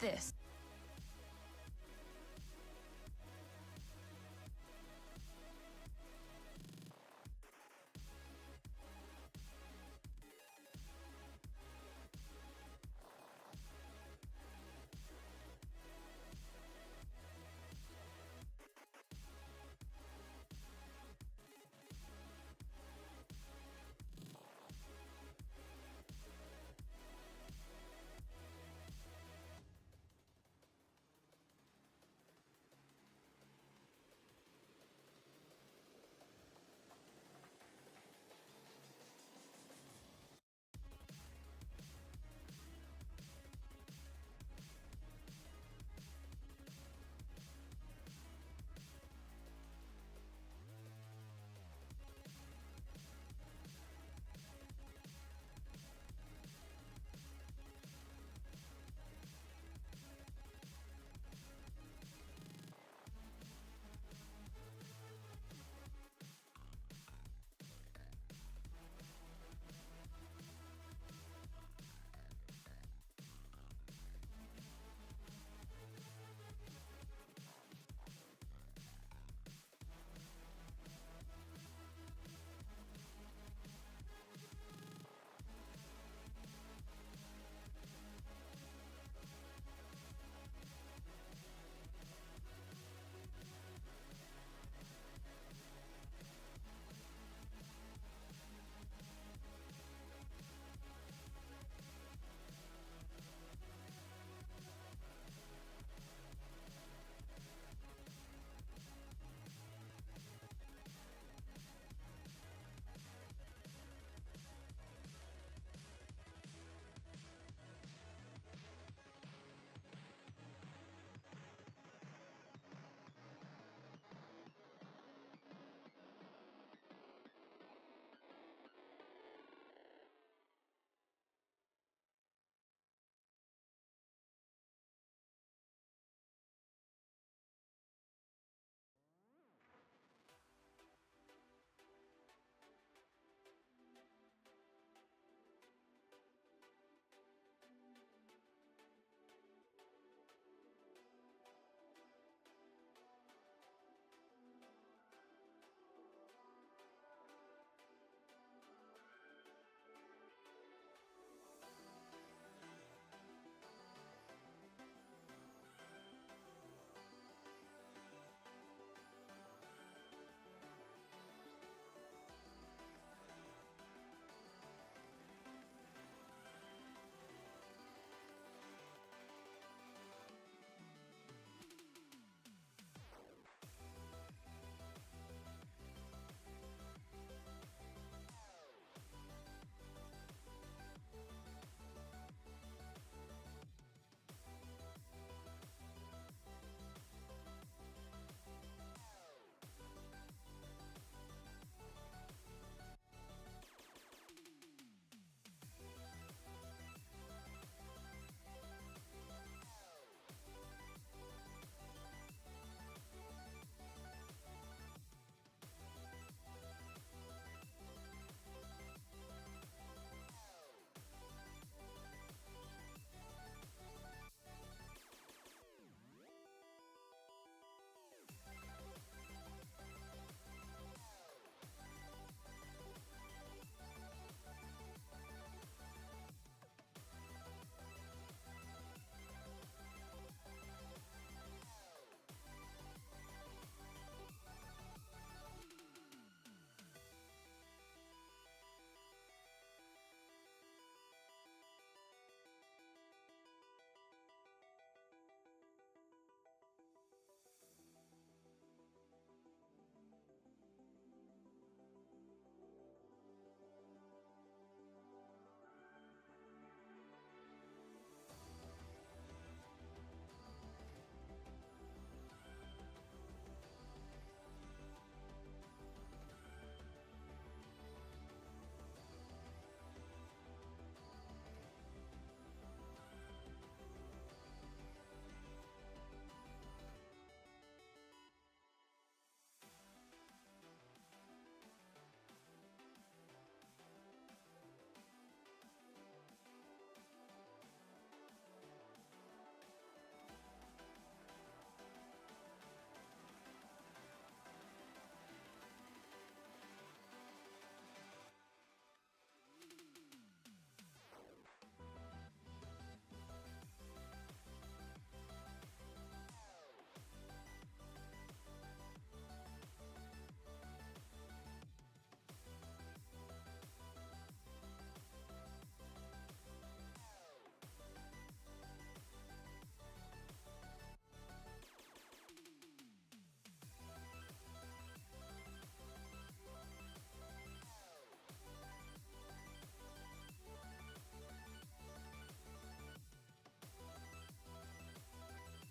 this.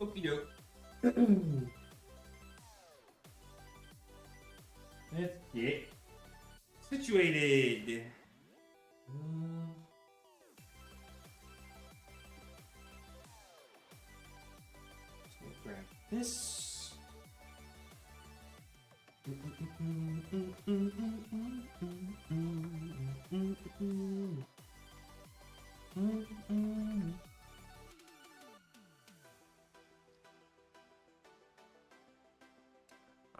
Okie doke. Let's get situated. So grab this.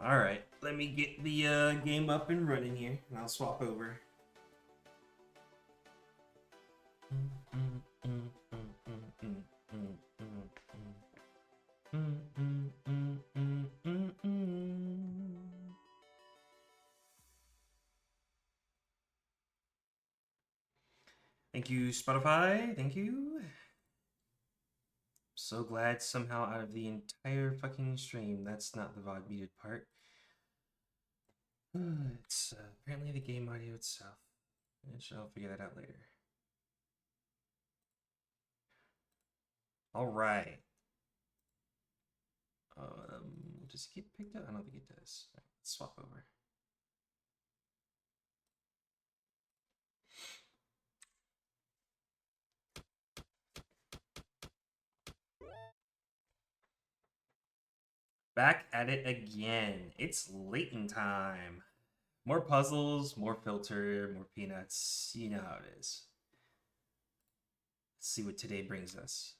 Alright, let me get the game up and running here, and I'll swap over. Thank you, Spotify. Thank you. So glad somehow out of the entire fucking stream, that's not the VOD muted part. It's apparently the game audio itself. I shall figure that out later. All right. Does it get picked up? I don't think it does. All right, let's swap over. Back at it again. It's Layton time. More puzzles, more filter, more peanuts. You know how it is. Let's see what today brings us.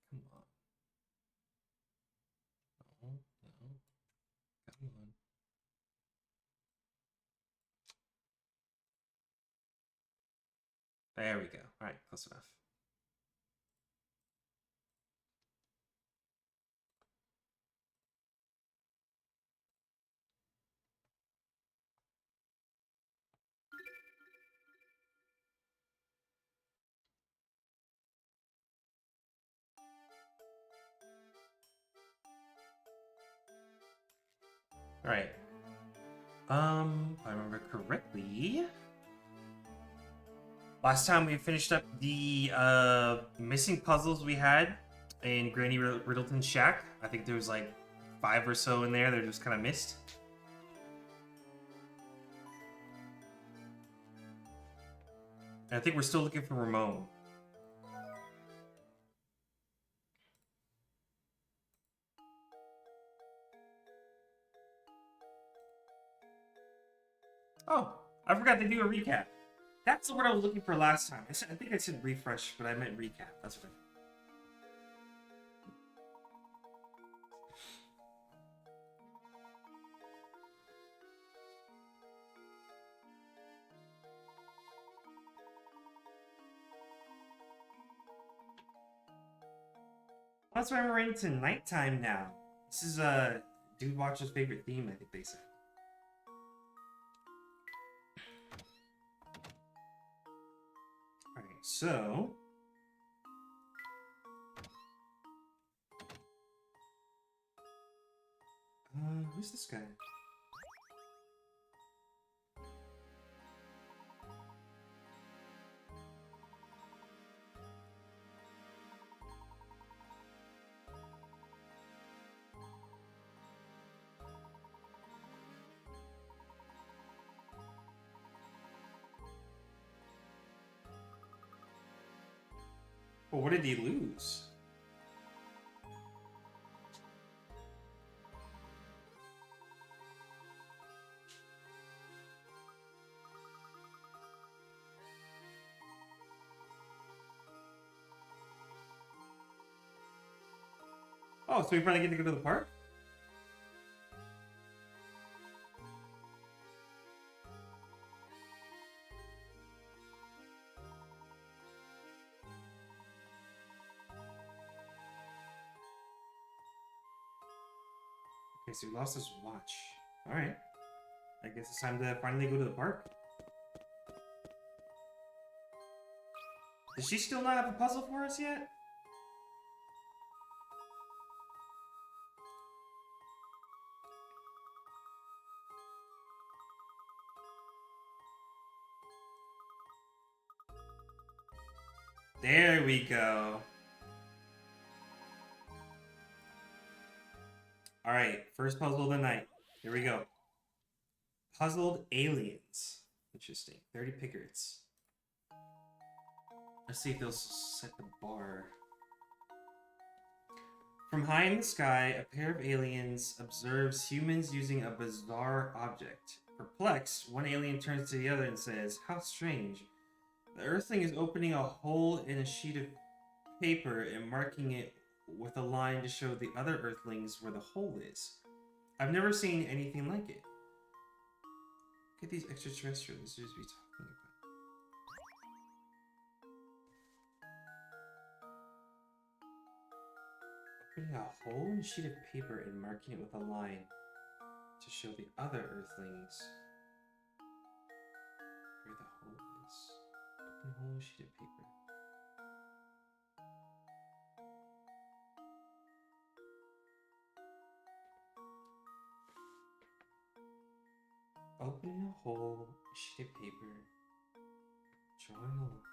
Come on. No, no. Come on. There we go. All right, close enough. All right. If I remember correctly, last time we finished up the missing puzzles we had in Granny Riddleton's shack. I think there was like 5 or so in there that just kind of missed. And I think we're still looking for Ramon. Oh, I forgot to do a recap. That's the word I was looking for last time. I think I said refresh, but I meant recap. That's what I meant. That's why we're into nighttime now. This is Dude Watcher's favorite theme, I think they said. Alright, so who's this guy? Well, what did he lose? Oh, so we finally get to go to the park? Okay, so he lost his watch. Alright. I guess it's time to finally go to the park. Does she still not have a puzzle for us yet? There we go. Alright, first puzzle of the night. Here we go. Puzzled aliens. Interesting. 30 pickers. Let's see if they'll set the bar. From high in the sky, a pair of aliens observes humans using a bizarre object. Perplexed, one alien turns to the other and says, "How strange. The Earthling is opening a hole in a sheet of paper and marking it with a line to show the other Earthlings where the hole is. I've never seen anything like it. Look at these extraterrestrials this is be talking about." Opening a hole in a sheet of paper and marking it with a line to show the other Earthlings where the hole is. Open a hole in a sheet of paper. Opening a hole, a sheet of paper, drawing a line.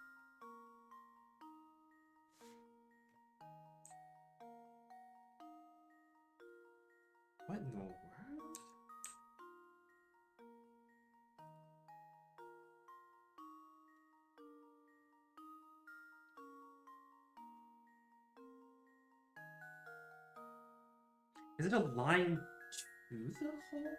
What in the world? Is it a line to the hole?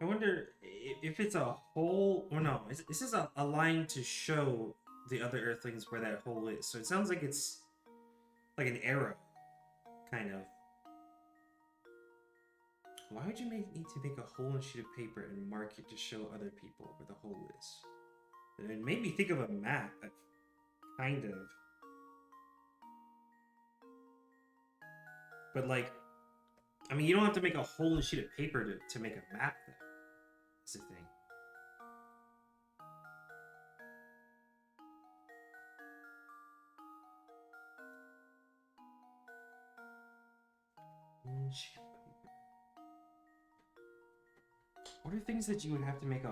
I wonder if it's a hole or no. This is a line to show the other Earthlings where that hole is. So it sounds like it's like an arrow, kind of. Why would you need to make a hole in a sheet of paper and mark it to show other people where the hole is? It made me think of a map, kind of. But like, I mean, you don't have to make a hole in a sheet of paper to make a map, though. That's the thing. What are things that you would have to make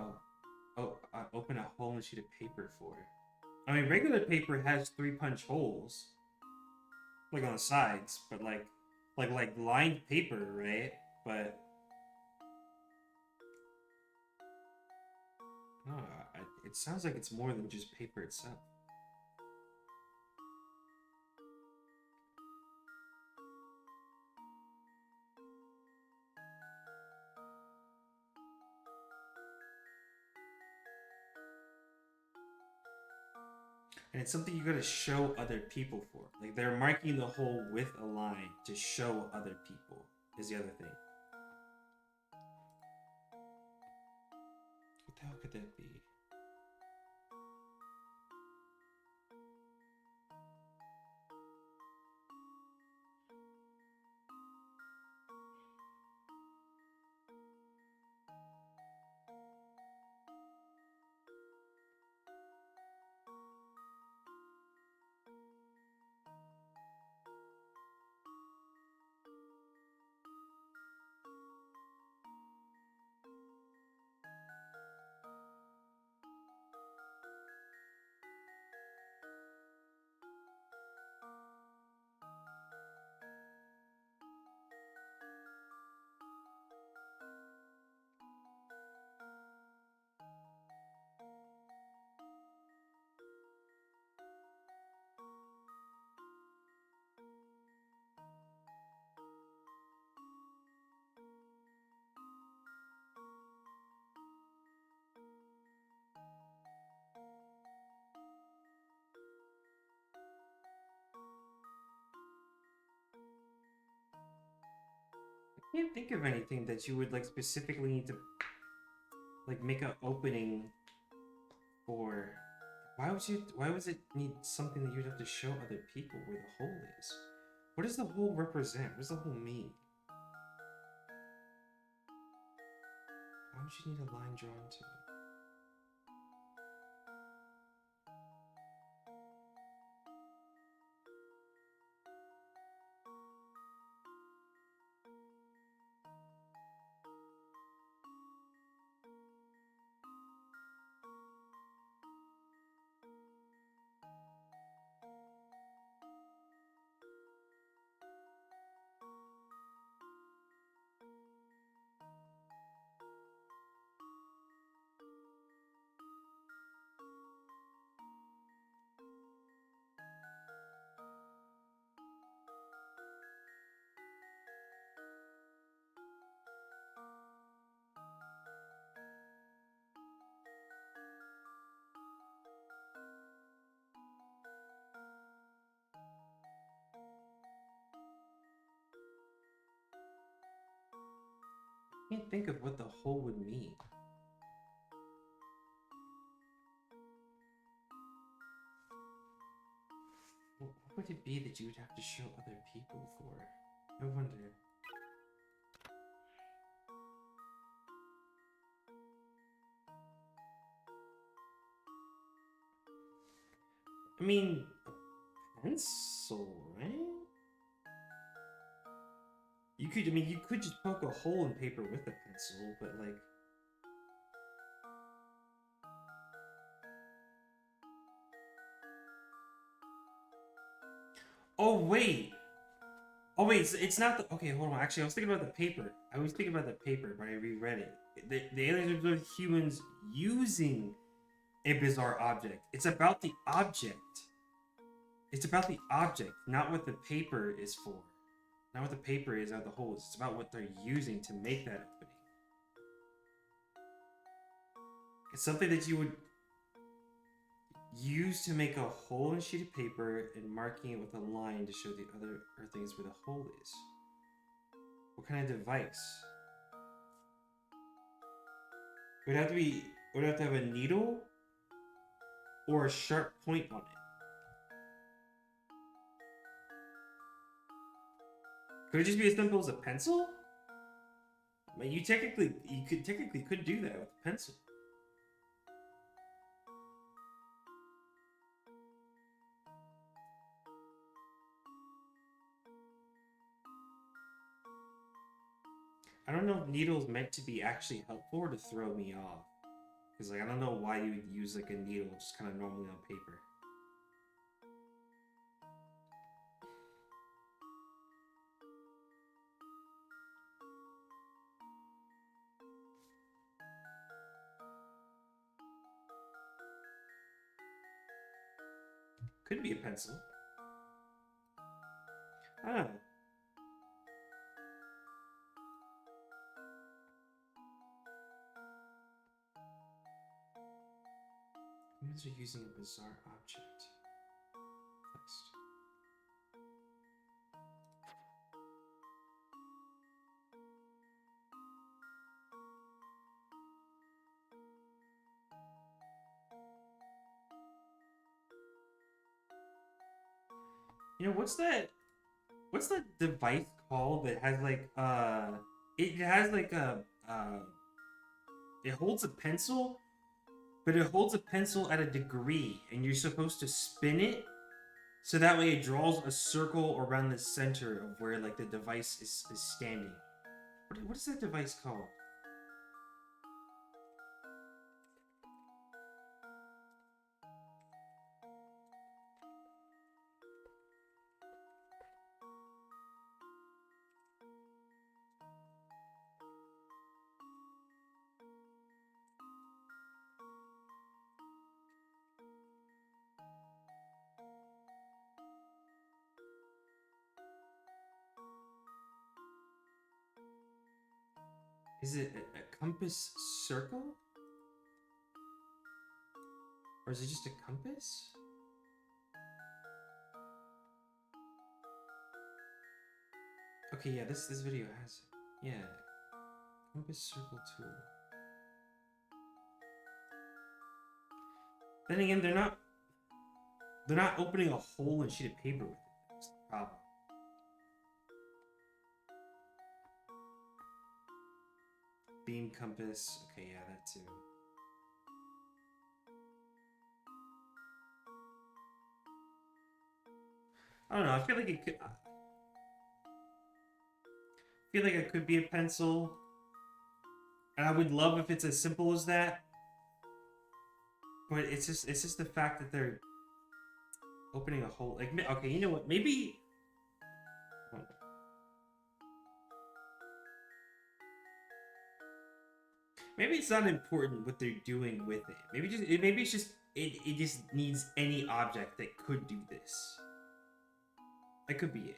open a hole in a sheet of paper for? I mean, regular paper has 3-punch holes, like on the sides, but like lined paper, right? But no, it sounds like it's more than just paper itself. And it's something you gotta show other people for. Like, they're marking the hole with a line to show other people, is the other thing. What the hell could that be? I can't think of anything that you would like specifically need to like make an opening for. Why would it need something that you'd have to show other people where the hole is? What does the hole represent? What does the hole mean? Why would you need a line drawn to it? can't think of what the hole would mean. What would it be that you would have to show other people for? I wonder. I mean, a pencil, right? You could, I mean, you could just poke a hole in paper with a pencil, but like... Oh, wait! Oh, wait, it's not the... Okay, hold on. Actually, I was thinking about the paper. I was thinking about the paper, but I reread it. The aliens observe humans using a bizarre object. It's about the object. It's about the object, not what the paper is for. Not what the paper is out the hole. It's about what they're using to make that opening. It's something that you would use to make a hole in a sheet of paper and marking it with a line to show the other earthlings where the hole is. What kind of device? Would it have to have a needle or a sharp point on it? Could it just be as simple as a pencil? I mean, you could technically do that with a pencil. I don't know if needle's meant to be actually helpful or to throw me off. Because like I don't know why you would use like a needle just kind of normally on paper. Could be a pencil. I don't know. Humans are using a bizarre object. Next. You know, what's that device called that has like it has like a it holds a pencil, but it holds a pencil at a degree and you're supposed to spin it so that way it draws a circle around the center of where like the device is standing. What is that device called? Is it a compass circle? Or is it just a compass? Okay, yeah, this video has it. Yeah. Compass circle tool. Then again, they're not opening a hole in a sheet of paper with it. That's the problem. Beam compass. Okay, yeah, that too. I don't know. I feel like it could. I feel like it could be a pencil, and I would love if it's as simple as that. But it's just the fact that they're opening a hole. Like, okay, you know what? Maybe. Maybe it's not important what they're doing with it. Maybe it's just it just needs any object that could do this. That could be it.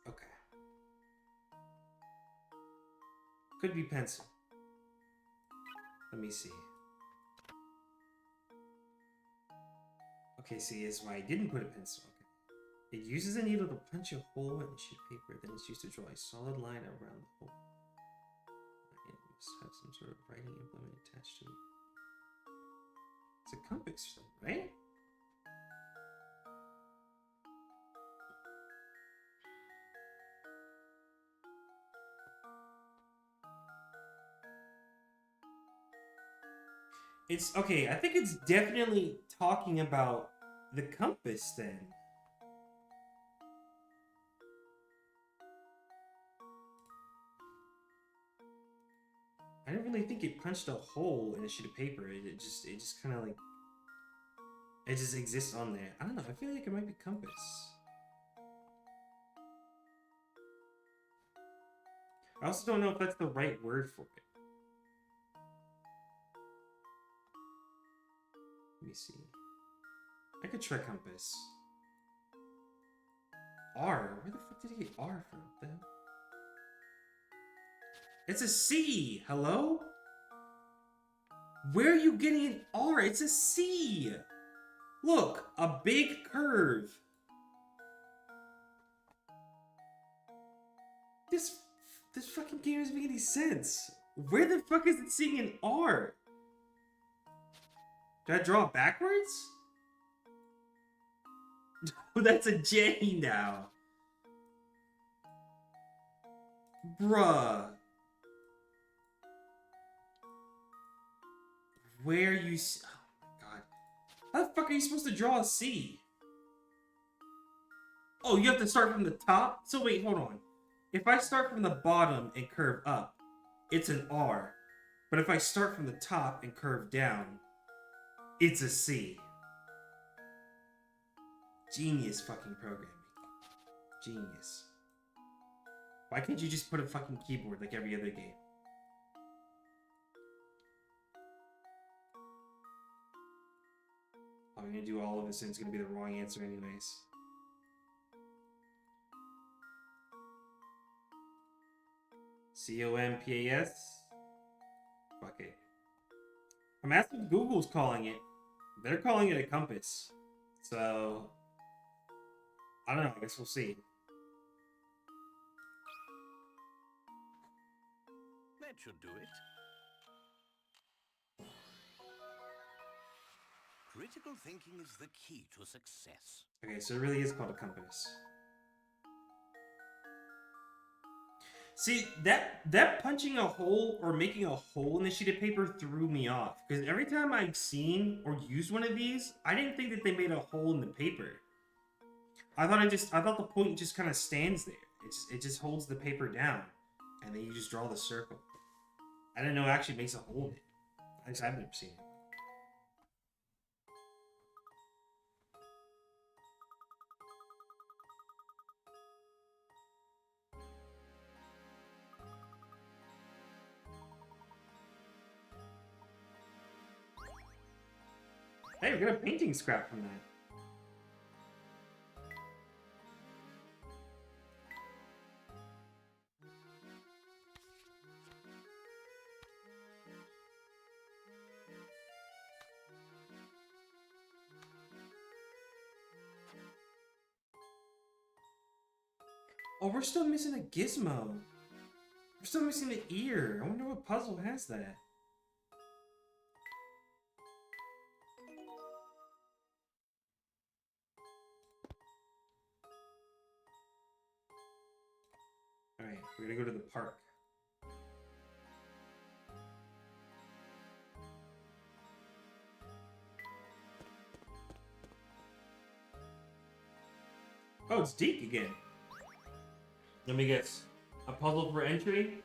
Okay. Could be pencil. Let me see. Okay, see, that's why I didn't put a pencil. Okay. It uses a needle to punch a hole in a sheet of paper, then it's used to draw a solid line around the hole. It must have some sort of writing implement attached to it. It's a compass thing, right? It's okay, I think it's definitely talking about the compass then. I didn't really think it punched a hole in a sheet of paper. It just kind of like, it just exists on there. I don't know, I feel like it might be compass. I also don't know if that's the right word for it. Let me see. I could try compass. R. Where the fuck did he get R from? What the hell? It's a C. Hello? Where are you getting an R? It's a C. Look, a big curve. This fucking game doesn't make any sense. Where the fuck is it seeing an R? Did I draw it backwards? That's a J now. Bruh. Where you... Oh my god. How the fuck are you supposed to draw a C? Oh, you have to start from the top? So wait, hold on. If I start from the bottom and curve up, it's an R. But if I start from the top and curve down, it's a C. Genius fucking programming. Genius. Why can't you just put a fucking keyboard like every other game? I'm gonna do all of this and it's gonna be the wrong answer anyways. C-O-M-P-A-S? Fuck it. I'm asking what Google's calling it. They're calling it a compass. So... I don't know, I guess we'll see. That should do it. Critical thinking is the key to success. Okay, so it really is called a compass. See, that punching a hole or making a hole in the sheet of paper threw me off. Because every time I've seen or used one of these, I didn't think that they made a hole in the paper. I thought the point just kind of stands there. It just holds the paper down. And then you just draw the circle. I didn't know it actually makes a hole in it. I've never seen it. Hey, we got a painting scrap from that. Oh, we're still missing a gizmo. We're still missing the ear. I wonder what puzzle has that. Alright, we're gonna go to the park. Oh, it's Deke again. Let me guess. A puzzle for entry?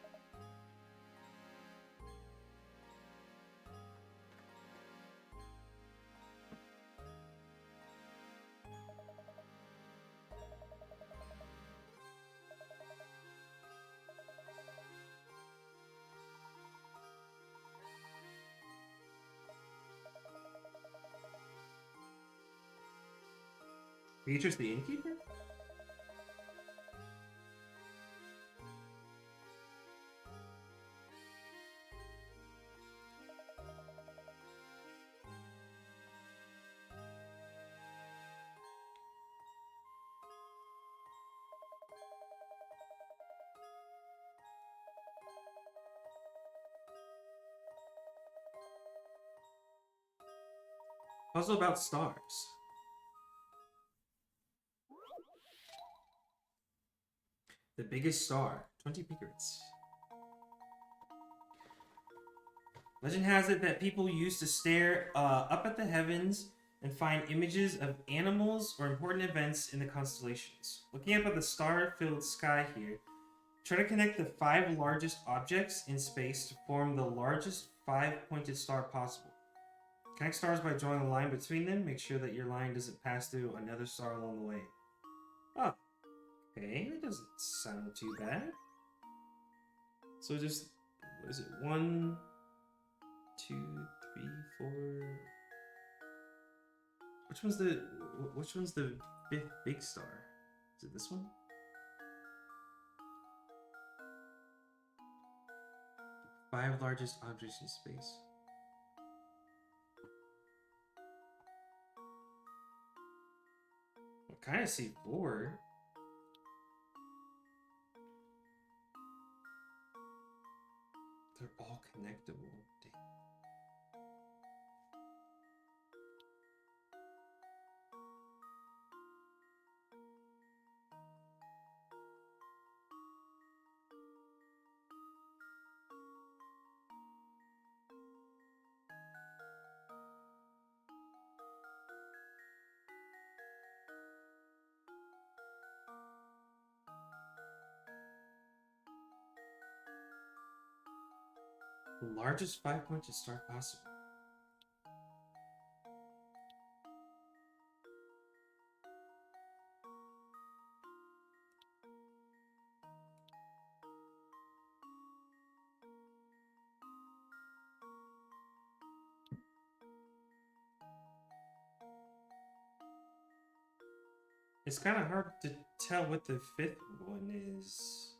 Beatrice the innkeeper? Puzzle about stars. The biggest star. 20 secrets. Legend has it that people used to stare up at the heavens and find images of animals or important events in the constellations. Looking up at the star-filled sky here, try to connect the 5 largest objects in space to form the largest 5-pointed star possible. Connect stars by drawing a line between them. Make sure that your line doesn't pass through another star along the way. Oh, okay, that doesn't sound too bad. So just, what is it, 1, 2, 3, 4... Which one's the 5th big star? Is it this one? Five largest objects in space. I kind of see 4. They're all connectable. Dang. The largest 5-pointed star possible. It's kind of hard to tell what the 5th one is.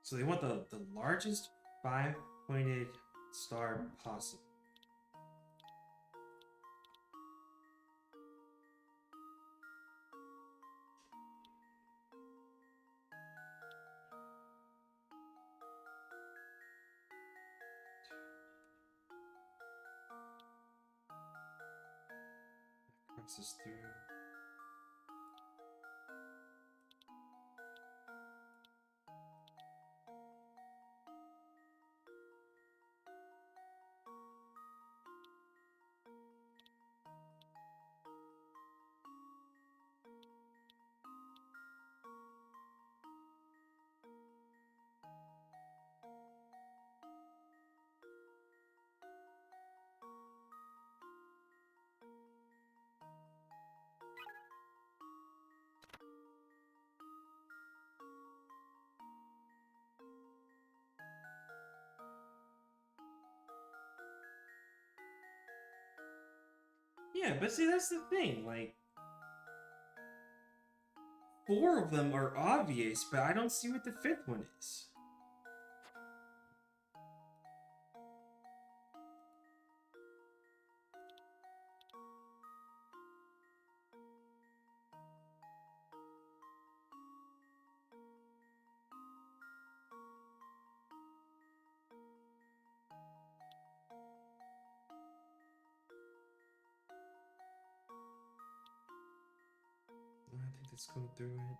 So they want the largest 5-pointed star possible. Crosses through. Yeah, but see, that's the thing. Like, 4 of them are obvious, but I don't see what the 5th one is. I think that's going through it.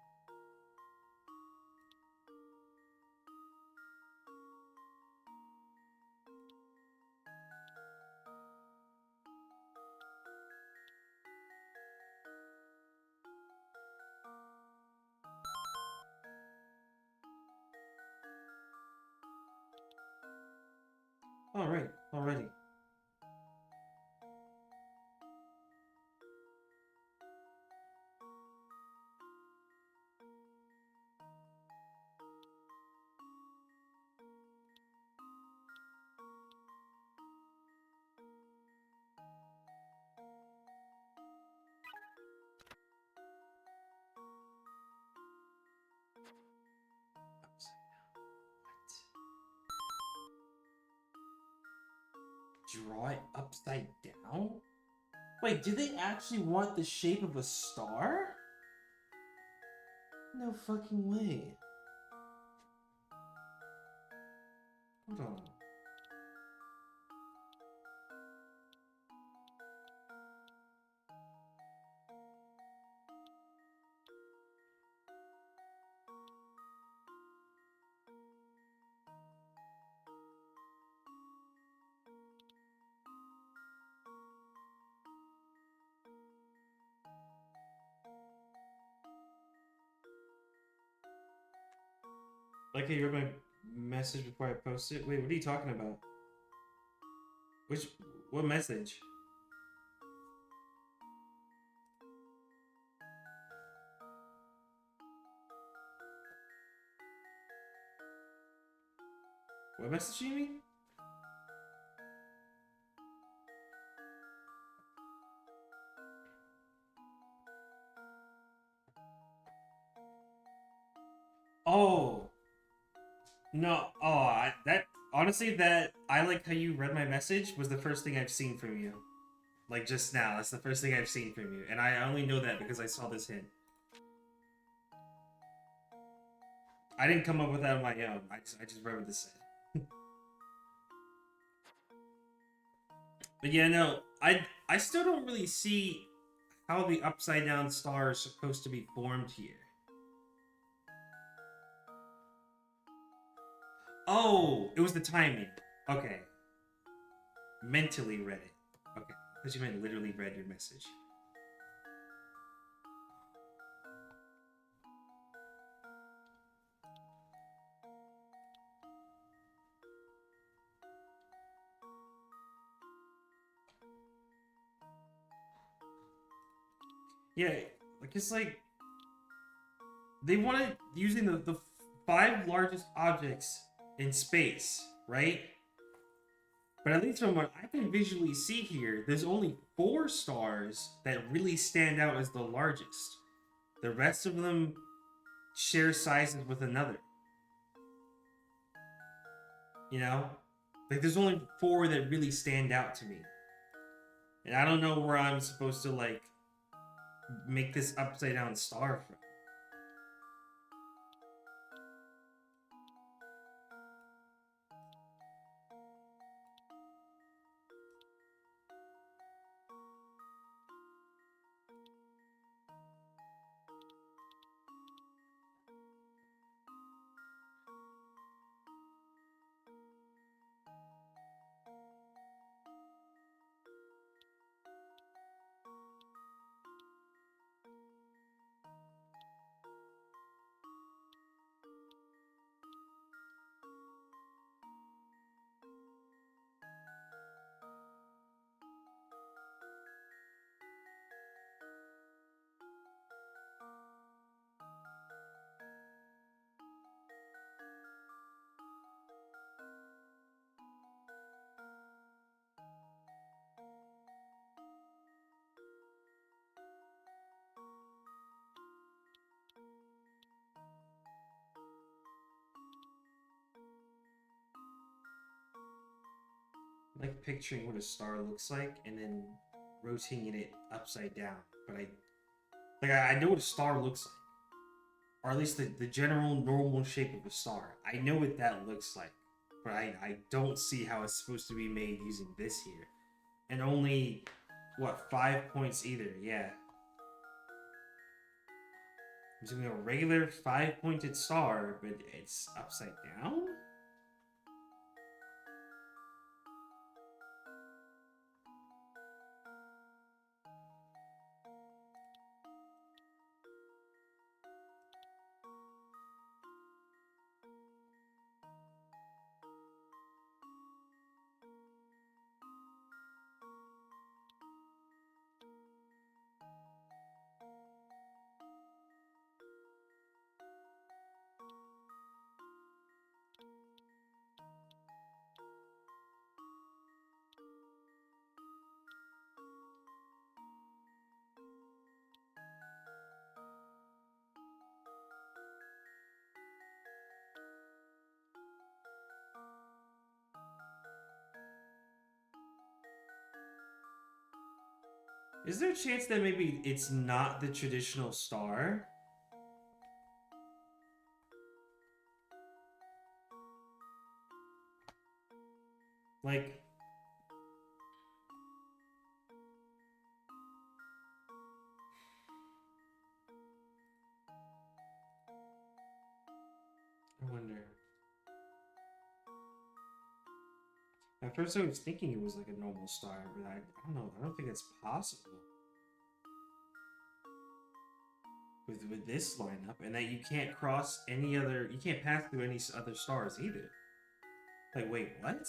All right, already. draw it upside down? Wait, do they actually want the shape of a star? No fucking way. Hold on. Like, you read my message before I post it? Wait, what are you talking about? What message? What message do you mean? Oh. No, that honestly, that I like how you read my message was the first thing I've seen from you. Like just now, that's the first thing I've seen from you, and I only know that because I saw this hint. I didn't come up with that on my own. I just read what this said. But yeah, no, I still don't really see how the upside down star is supposed to be formed here. Oh, it was the timing. Okay. Mentally read it. Okay. Because you meant literally read your message. Yeah, like it's like they wanted using the five largest objects in space, right? But at least from what I can visually see here, there's only 4 stars that really stand out as the largest. The rest of them share sizes with another. You know? Like there's only 4 that really stand out to me. And I don't know where I'm supposed to like make this upside down star from. Like picturing what a star looks like and then rotating it upside down. But I know what a star looks like. Or at least the general normal shape of a star. I know what that looks like. But I don't see how it's supposed to be made using this here. And only, what, 5 points either, yeah. I'm doing a regular 5-pointed star, but it's upside down? Is there a chance that maybe it's not the traditional star? Like, I wonder. At first I was thinking it was like a normal star, but I don't know. I don't think it's possible. With this lineup, and that you can't cross any other, you can't pass through any other stars either. Like, wait, what?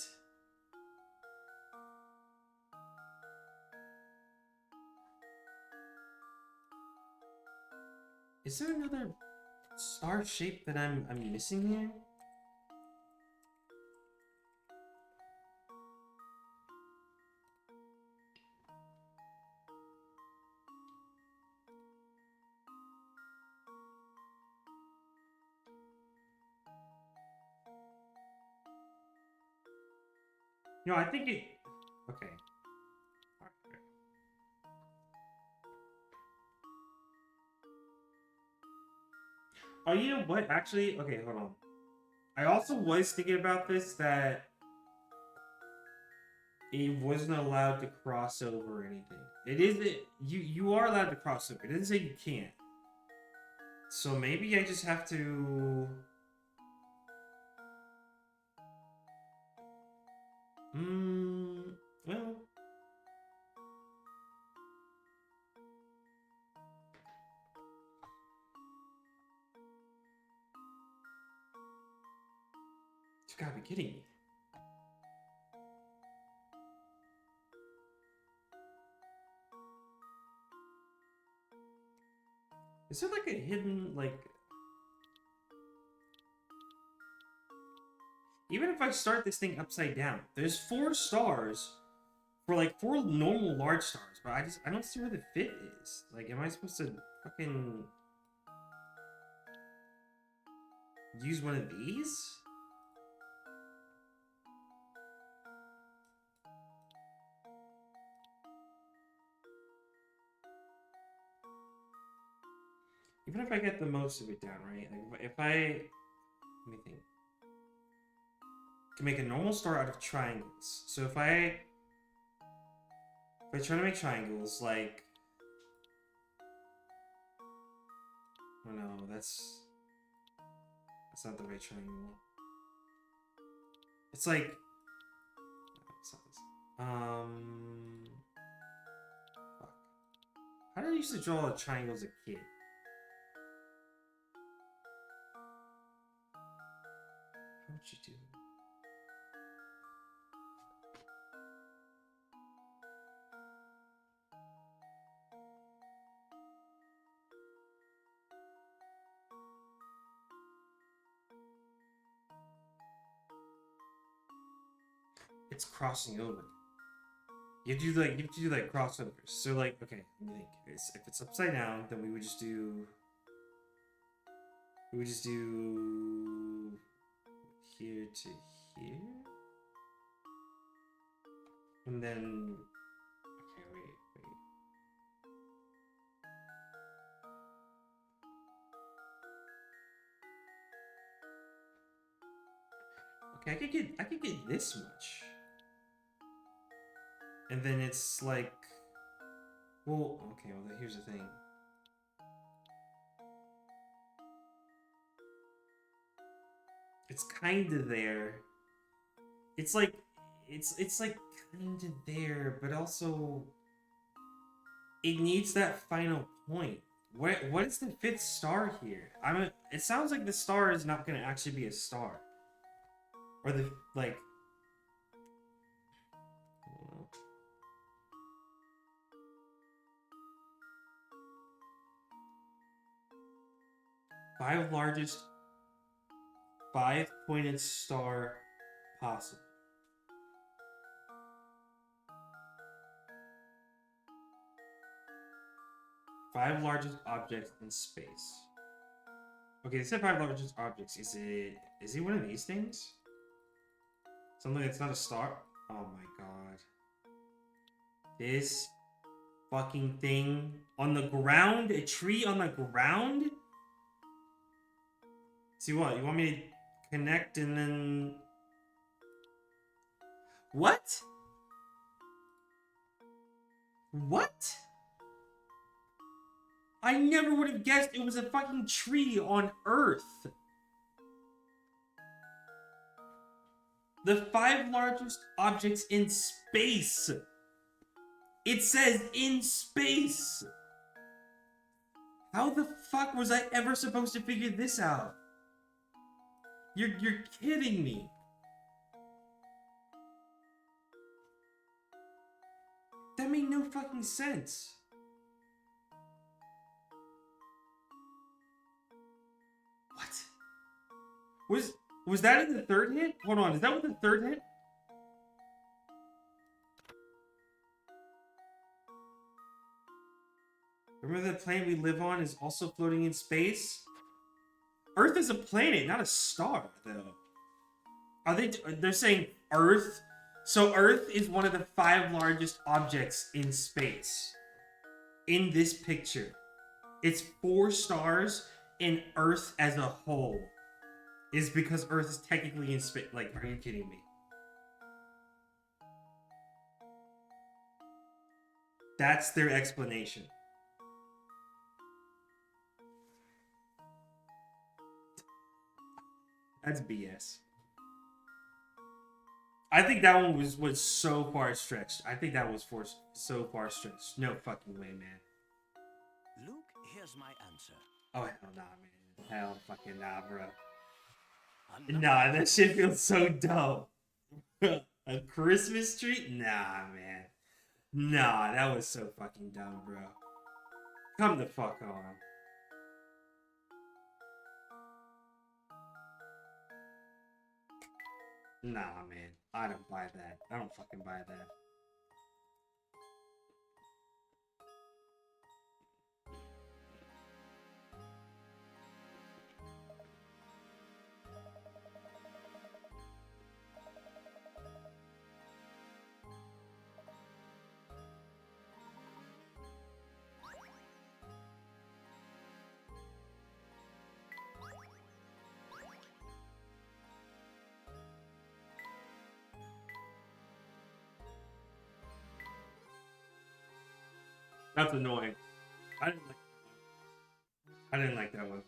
Is there another star shape that I'm missing here? No, I think it. Okay. Oh, you know what? Actually, okay, hold on. I also was thinking about this, that it wasn't allowed to cross over or anything. It is, you are allowed to cross over. It doesn't say you can't. So maybe I just have to. Well. You gotta be kidding me. Is there like a hidden, like... Even if I start this thing upside down, there's 4 stars for like 4 normal large stars, but I don't see where the fit is. Like, am I supposed to fucking use one of these? Even if I get the most of it down, right? Like, if I... Let me think. Can make a normal star out of triangles. So if I try to make triangles, like... Oh no, that's not the right triangle. It's like... No, it's not this. Fuck. How did I used to draw a triangle as a kid? How would you do it? It's crossing over. You have to do like crossovers. So like, okay, let me think. If it's upside down, then we would just do here to here, and then okay, wait. Okay, I could get this much. And then it's like, well, okay, well, here's the thing. It's kind of there. It's like kind of there, but also it needs that final point. What is the 5th star here? It sounds like the star is not going to actually be a star. Or the, like... Five pointed star possible. Five largest objects in space. Okay, they said 5 largest objects. Is it one of these things? Something that's not a star? Oh my god. This fucking thing on the ground? A tree on the ground? See what? You want me to connect and then... What? What? I never would have guessed it was a fucking tree on Earth. The 5 largest objects in space. It says in space. How the fuck was I ever supposed to figure this out? You're kidding me. That made no fucking sense. What? Was that in the third hit? Hold on, is that what the third hit? Remember the planet we live on is also floating in space? Earth is a planet, not a star, though. They're saying Earth? So Earth is one of the 5 largest objects in space. In this picture. It's 4 stars and Earth as a whole. Is because Earth is technically in space. Like, are you kidding me? That's their explanation. That's BS. I think that one was so far stretched. I think that was so far stretched. No fucking way, man. Luke, here's my answer. Oh, hell nah, man. Hell fucking nah, bro. Nah, that shit feels so dumb. A Christmas tree? Nah, man. Nah, that was so fucking dumb, bro. Come the fuck on. Nah, man. I don't buy that. I don't fucking buy that. That's annoying. I didn't like that one.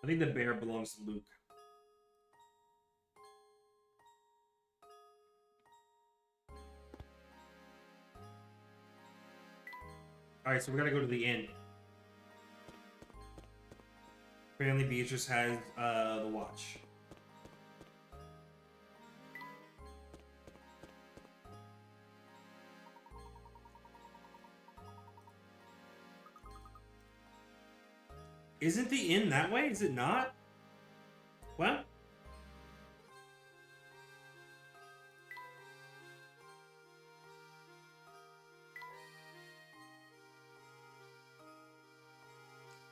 I think the bear belongs to Luke. Alright, so we gotta go to the inn. Apparently Beatrice has the watch. Isn't the inn that way? Is it not? What?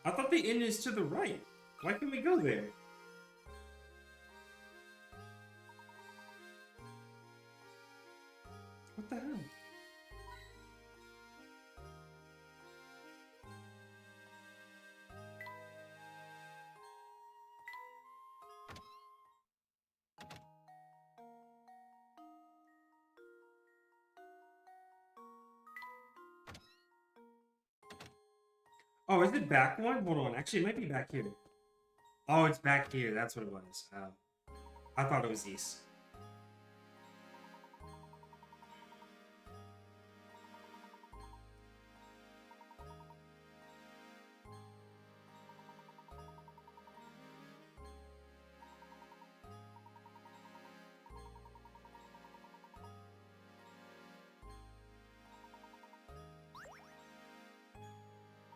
I thought the inn is to the right. Why can't we go there? What the hell? Oh, is it back one? Hold on. Actually, it might be back here. Oh, it's back here. That's what it was. I thought it was east.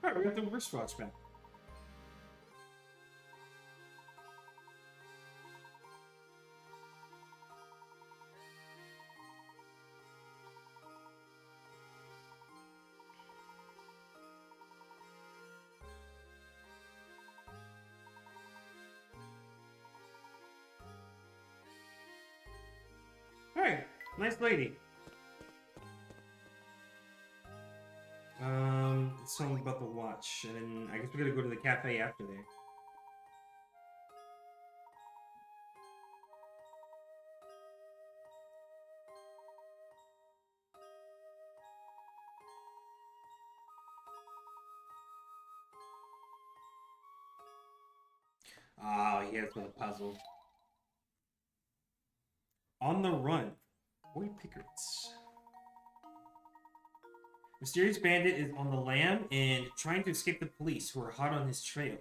Alright, we got the wristwatch back. Nice lady. It's something about the watch, and then I guess we gotta go to the cafe after there. Oh, yeah, it's with a puzzle. On the run. Boy Pickards. Mysterious bandit is on the lam and trying to escape the police, who are hot on his trail.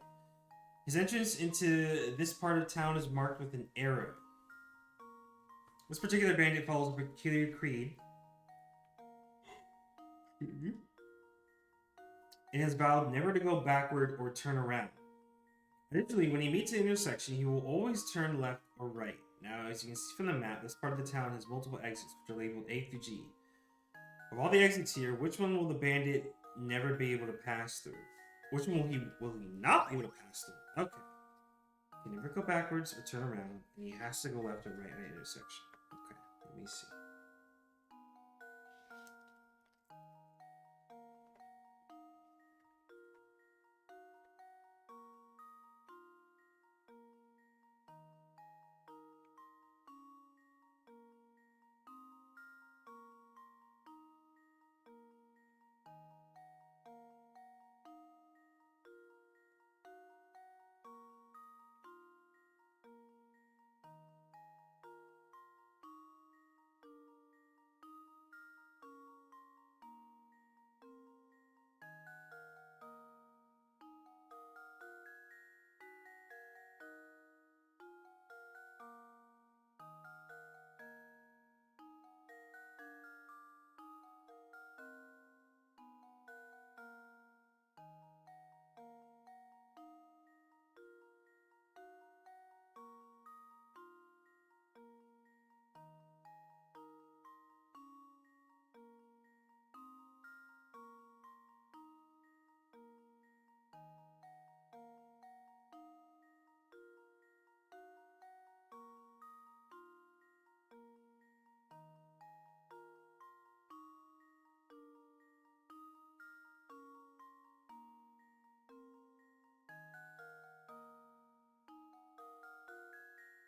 His entrance into this part of town is marked with an arrow. This particular bandit follows a peculiar creed. And has vowed never to go backward or turn around. Additionally, when he meets an intersection, he will always turn left or right. Now, as you can see from the map, this part of the town has multiple exits, which are labeled A through G. Of all the exits here, which one will the bandit never be able to pass through? Which one will he not be able to pass through? Okay. He can never go backwards or turn around, and he has to go left or right at an intersection. Okay, let me see.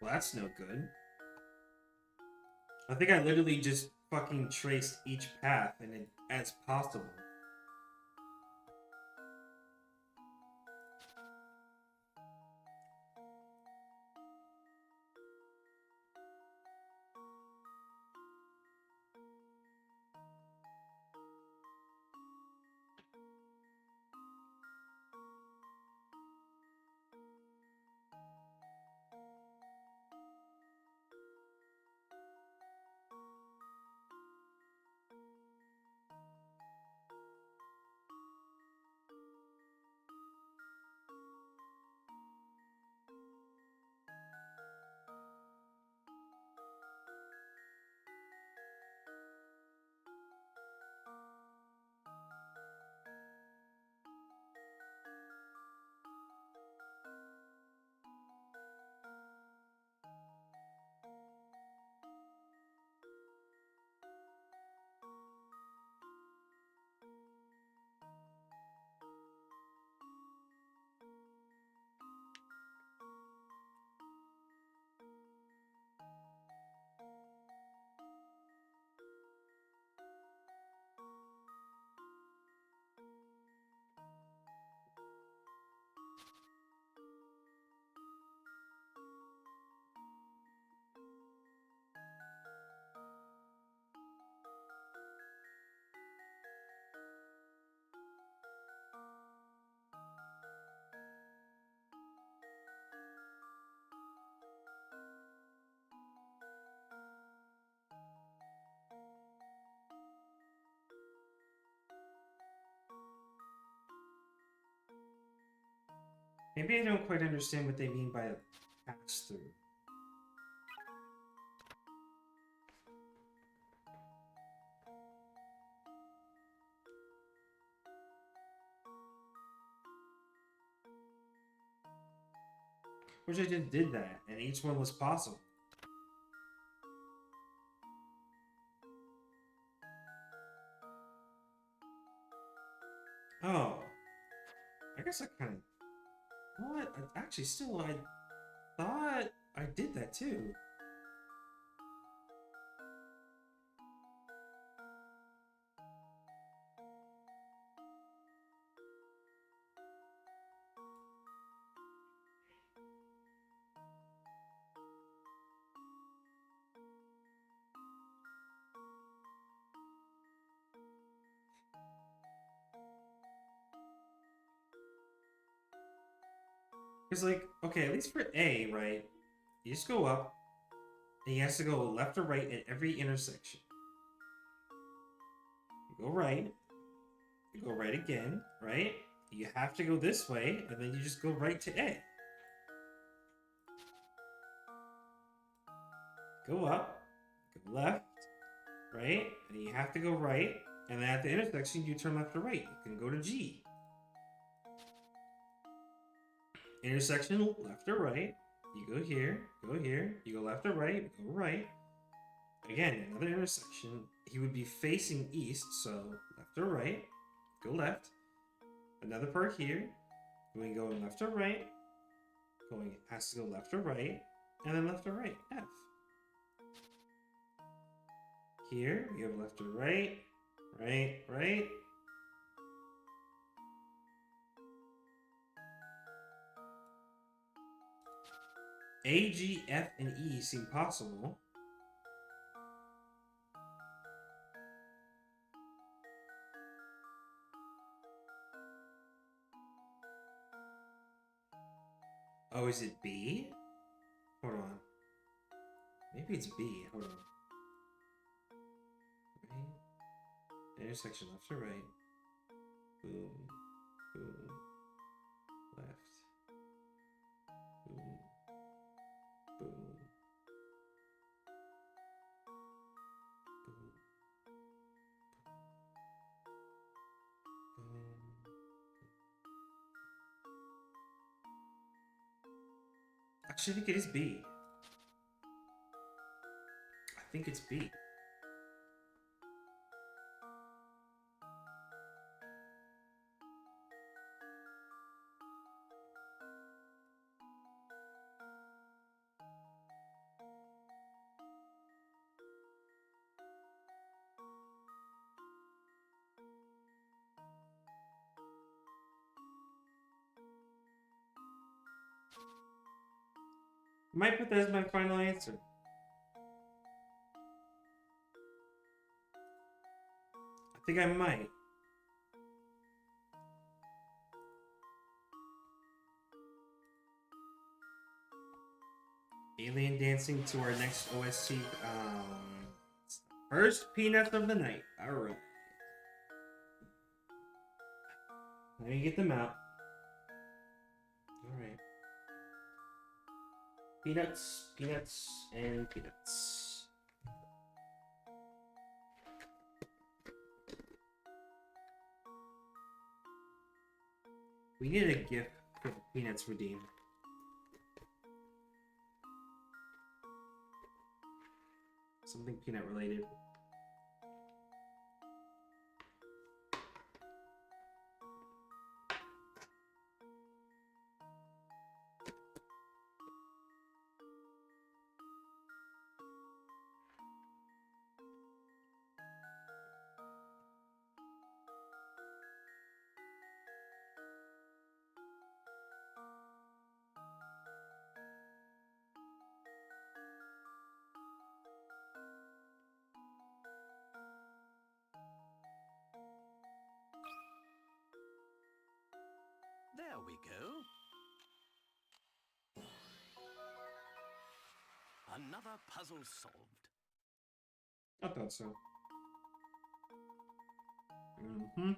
Well, that's no good. I think I literally just fucking traced each path and it as possible. Maybe I don't quite understand what they mean by a pass-through. Wish I just did that, and each one was possible. Oh. I guess I kind of... What? Actually, still, I thought I did that too. Because, like, okay, at least for A, right? You just go up, and he has to go left or right at every intersection. You go right, you go right again, right? You have to go this way, and then you just go right to A. Go up, go left, right? And you have to go right, and then at the intersection, you turn left or right. You can go to G. Intersection, left or right. You go here, you go left or right, go right. Again, another intersection. He would be facing east, so left or right, go left. Another part here, going left or right, has to go left or right, and then left or right, F. Here, we have left or right, right. A, G, F, and E seem possible. Oh, is it B? Hold on. Maybe it's B. Hold on. Right. Intersection left or right. Boom. Boom. Left. Boom. Boom. Boom. Boom. Actually, I think it is B. I think it's B. Might put that as my final answer. I think I might. Alien dancing to our next OST. First peanuts of the night. Alright. Let me get them out. Alright. Peanuts, peanuts, and peanuts. We need a gift for the peanuts redeem. Something peanut related. There we go. Another puzzle solved. I thought so. Mm-hmm.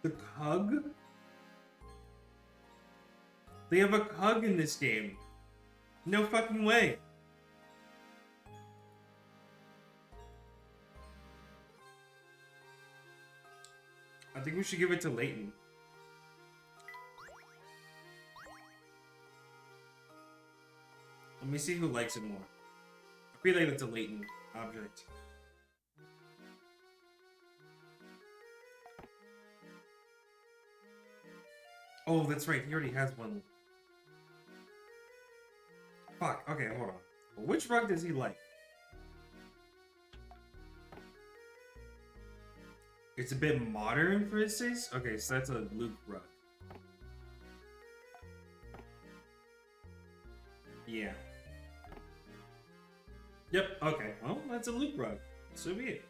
The Cug? They have a hug in this game. No fucking way. I think we should give it to Layton. Let me see who likes it more. I feel like it's a Layton object. Oh, that's right. He already has one. Fuck. Okay, hold on. Well, which rug does he like? It's a bit modern for his taste? Okay, so that's a Luke rug. Yeah. Yep, okay. Well, that's a Luke rug. So be it.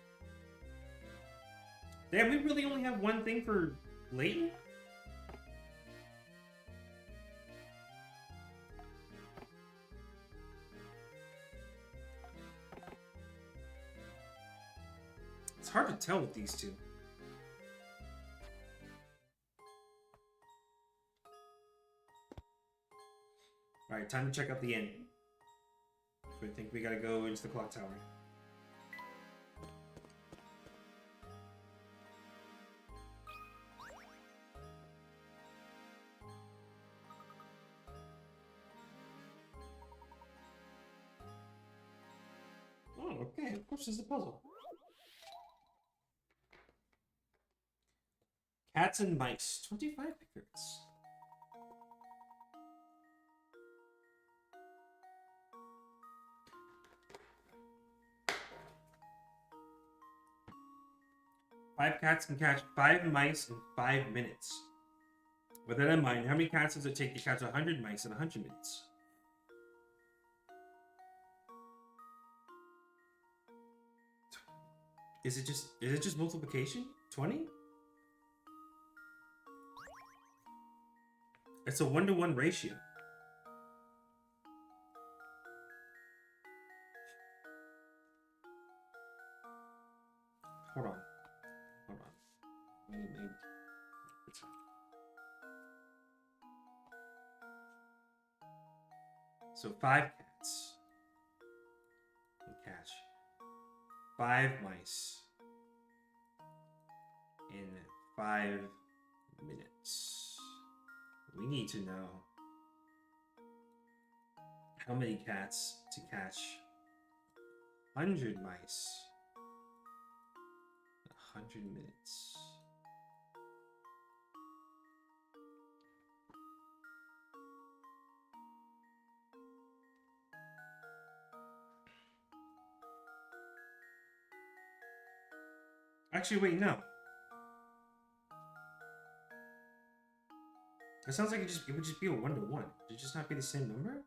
Damn, we really only have one thing for Layton? It's hard to tell with these two. Alright, time to check out the inn. I think we gotta go into the clock tower. Oh, okay, of course there's a puzzle. Cats and mice, 25 pickers. Five cats can catch 5 mice in 5 minutes. With that in mind, how many cats does it take to catch 100 mice in 100 minutes? Is it just multiplication? 20? It's a 1-to-1 ratio. Hold on. Hold on. So 5 cats can catch 5 mice in 5 minutes. We need to know how many cats to catch 100 mice in 100 minutes. Actually, wait, no. It sounds like it would just be a 1-to-1. Would it just not be the same number?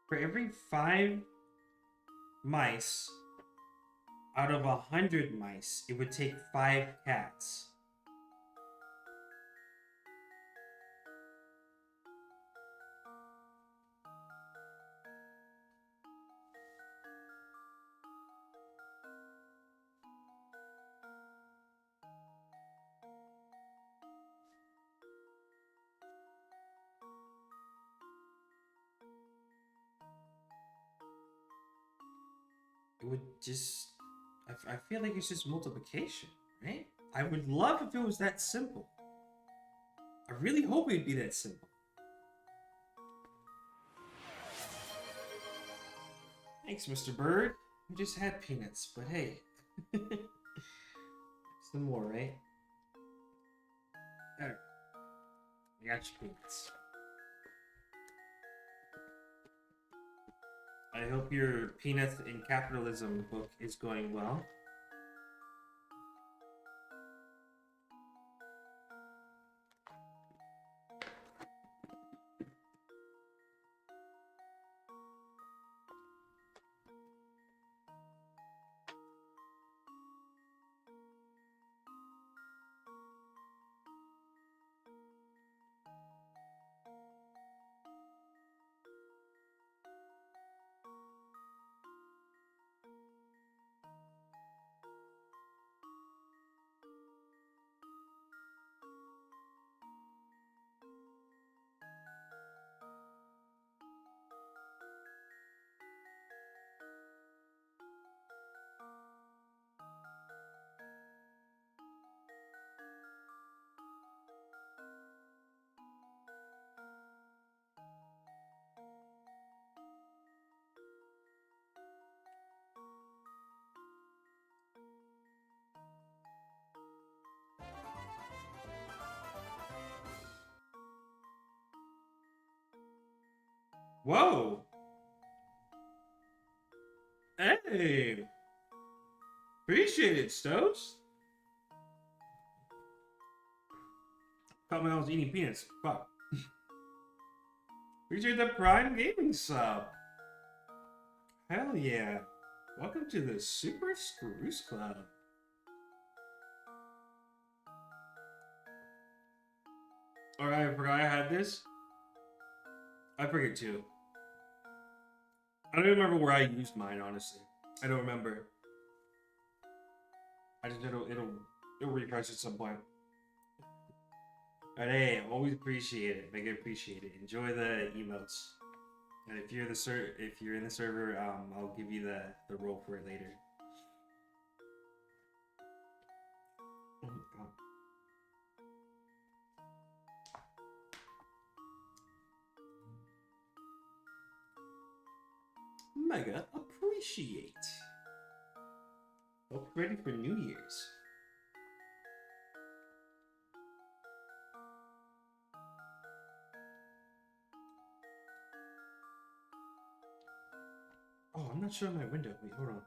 For every 5 mice out of 100 mice, it would take 5 cats. It would just... I feel like it's just multiplication, right? I would love if it was that simple. I really hope it'd be that simple. Thanks, Mr. Bird. We just had peanuts, but hey. Some more, right? Alright. I got your peanuts. I hope your Peanuts in Capitalism book is going well. Whoa! Hey! Appreciate it, Stos. Thought I was eating peanuts. Fuck. Appreciate the Prime Gaming sub. Hell yeah. Welcome to the Super Spruce Club. Alright, I forgot I had this. I forget too. I don't remember where I used mine, honestly. I don't remember. I just it'll refresh at some point. But hey, always appreciate it. Make it appreciate it. Enjoy the emotes. And if you're in the server, I'll give you the role for it later. Oh my god. Mega appreciate. Hope you're ready for New Year's. Oh, I'm not showing my window. Wait, hold on.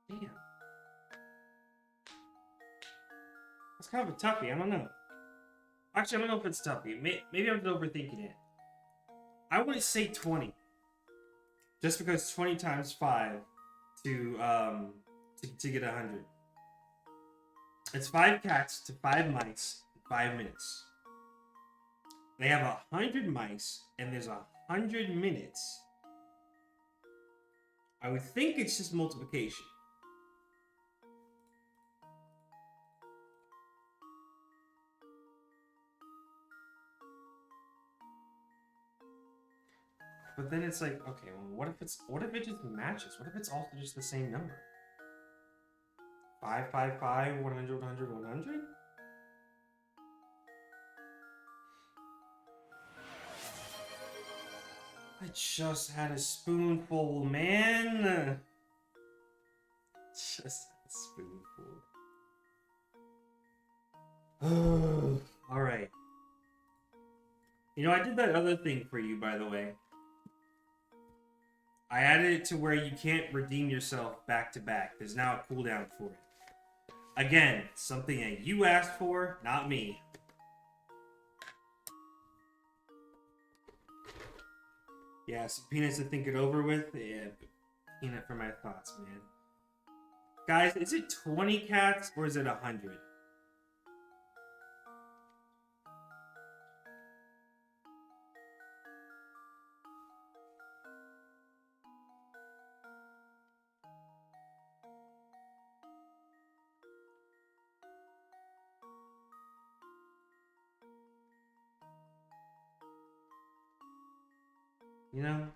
Damn. That's kind of a toughie. I don't know. Actually, I don't know if it's toughie. Maybe I'm overthinking it. I wouldn't say 20. Just because 20 times 5 to get 100. It's 5 cats to 5 mice in 5 minutes. They have 100 mice and there's 100 minutes. I would think it's just multiplication. But then it's like, okay, well, what if it just matches? What if it's also just the same number? 5, 5, 5, 100, 100, 100? I just had a spoonful, man. Just a spoonful. All right. You know, I did that other thing for you, by the way. I added it to where you can't redeem yourself back to back. There's now a cooldown for it. Again, something that you asked for, not me. Yeah, some peanuts to think it over with. Yeah, peanut for my thoughts, man. Guys, is it 20 cats or is it 100? You know?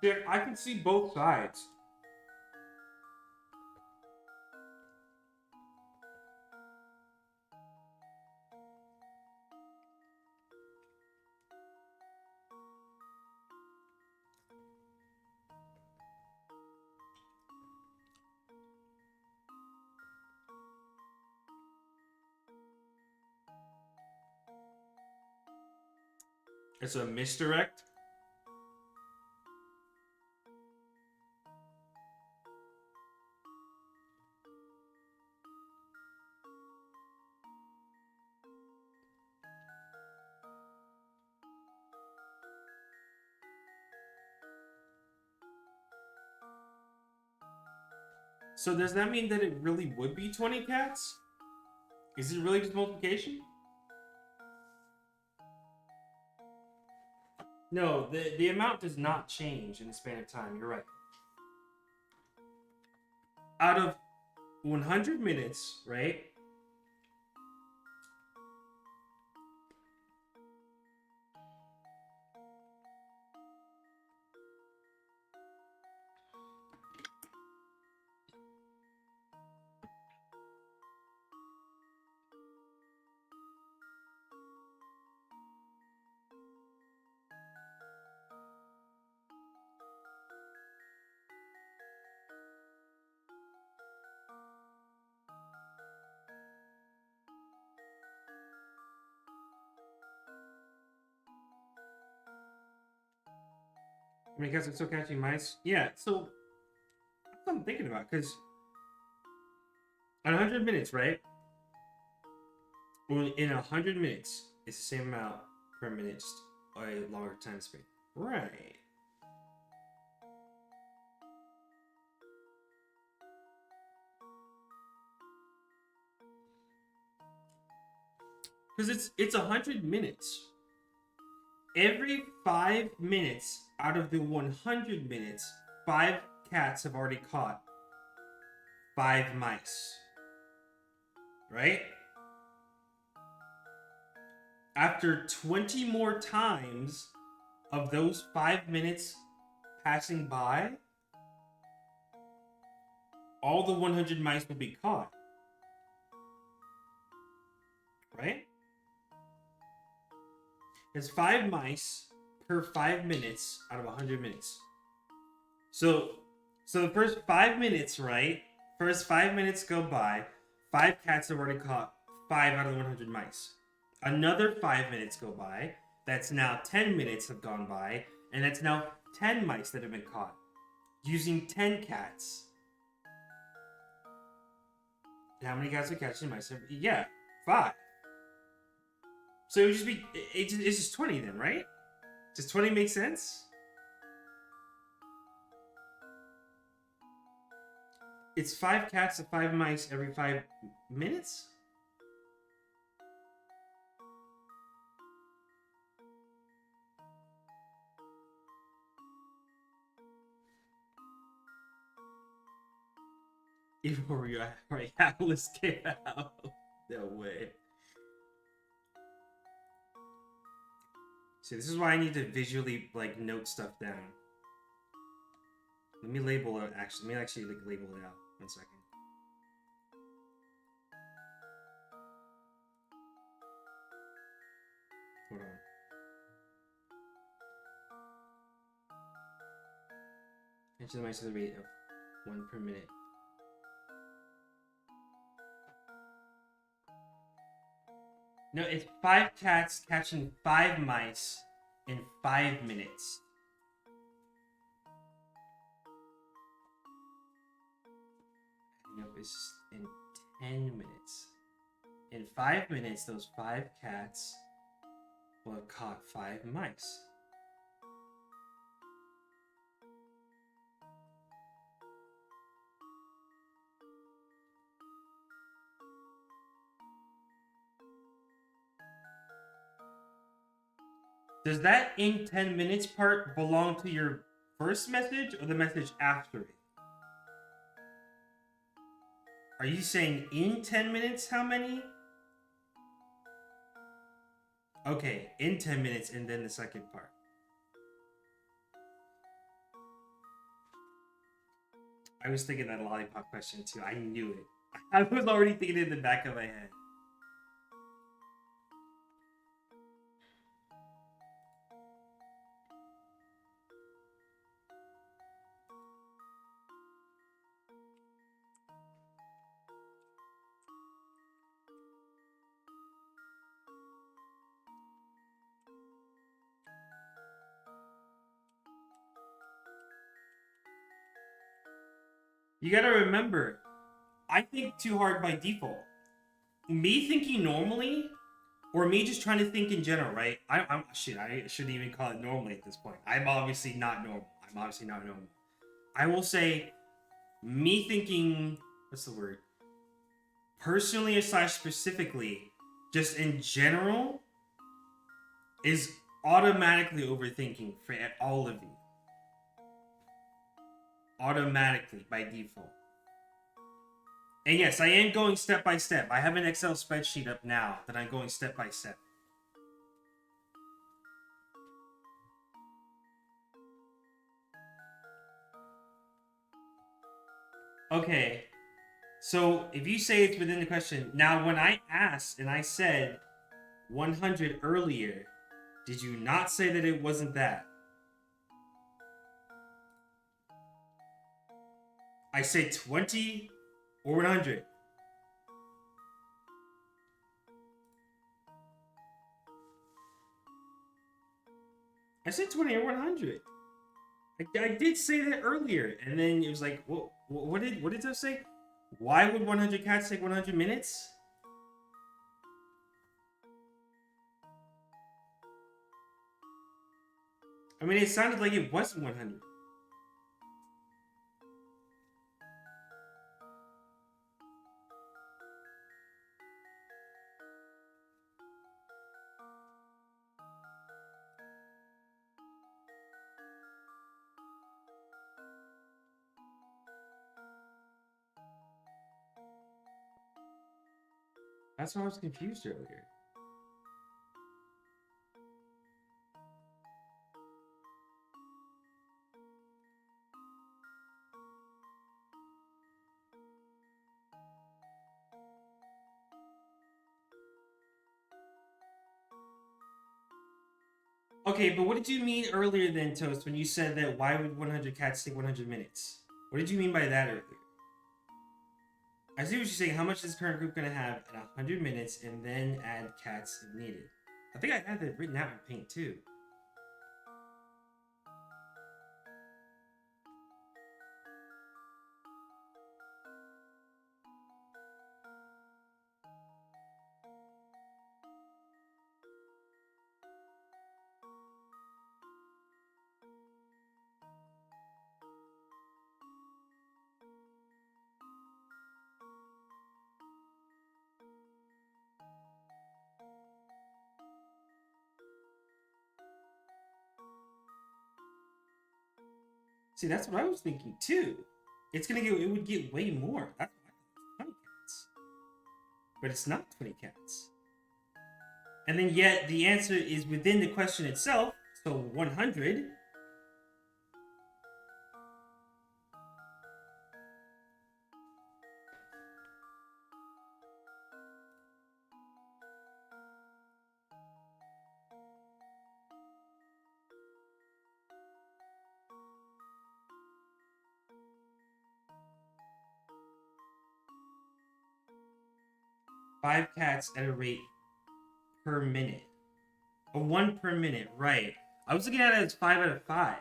Yeah, I can see both sides. It's a misdirect. So does that mean that it really would be 20 cats? Is it really just multiplication? No, the amount does not change in the span of time. You're right. Out of 100 minutes, right? I mean, cats are still catching mice. Yeah, so that's what I'm thinking about. Because on 100 minutes, right? Well, in 100 minutes, it's the same amount per minute, just a longer time span. Right. Because it's 100 minutes. Every 5 minutes out of the 100 minutes, 5 cats have already caught 5 mice. Right? After 20 more times of those 5 minutes passing by, all the 100 mice will be caught. Right? There's 5 mice per 5 minutes out of 100 minutes. So the first 5 minutes, right? First 5 minutes go by, 5 cats have already caught 5 out of the 100 mice. Another 5 minutes go by. That's now 10 minutes have gone by, and that's now 10 mice that have been caught using 10 cats. And how many cats are catching mice? Yeah, 5. So it would just be it's just 20 then, right? Does 20 make sense? It's 5 cats to 5 mice every 5 minutes? Even where you are, right? Let's get out. No way. See, this is why I need to visually like note stuff down. Let me label it. Actually, let me actually like label it out. 1 second. Hold on. Enter the mice at the rate of 1 per minute. No, it's 5 cats catching 5 mice in 5 minutes. Nope, it's in 10 minutes. In 5 minutes, those 5 cats will have caught 5 mice. Does that in 10 minutes part belong to your first message or the message after it? Are you saying in 10 minutes how many? Okay, in 10 minutes and then the second part. I was thinking that lollipop question too. I knew it. I was already thinking it in the back of my head. You gotta remember, I think too hard by default. Me thinking normally, or me just trying to think in general, right? I shouldn't even call it normally at this point. I'm obviously not normal. I will say, me thinking, what's the word? Personally or slash specifically, just in general, is automatically overthinking for all of you. Automatically by default. And yes, I am going step by step. I have an Excel spreadsheet up now that I'm going step by step. Okay, so if you say it's within the question, now when I asked and I said 100 earlier, did you not say that it wasn't that? I said 20 or 100. I said 20 or 100. I did say that earlier, and then it was like, what did I say? Why would 100 cats take 100 minutes? I mean, it sounded like it wasn't 100. That's why I was confused earlier. Okay, but what did you mean earlier then, Toast, when you said that why would 100 cats take 100 minutes? What did you mean by that earlier? I see what you're saying. How much is this current group going to have in 100 minutes and then add cats if needed? I think I had that written out in Paint too. See, that's what I was thinking too. It would get way more. That's why 20 cats. But it's not 20 cats. And then yet the answer is within the question itself, so 100. Five cats at a rate per minute. Or one per minute, right. I was looking at it as 5 out of 5.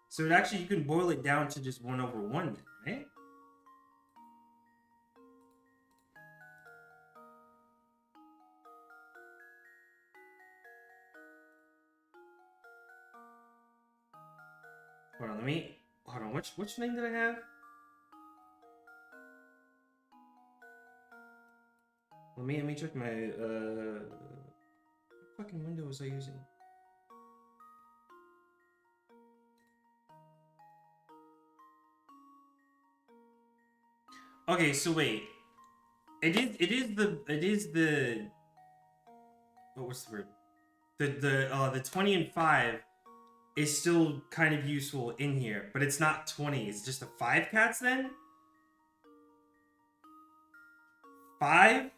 So it actually, you can boil it down to just 1/1 then, right? Hold on, which name did I have? Let me check my, what fucking window was I using? Okay, so wait. It is the, oh, what's the word? The 20 and 5 is still kind of useful in here, but it's not 20. It's just the 5 cats then? 5?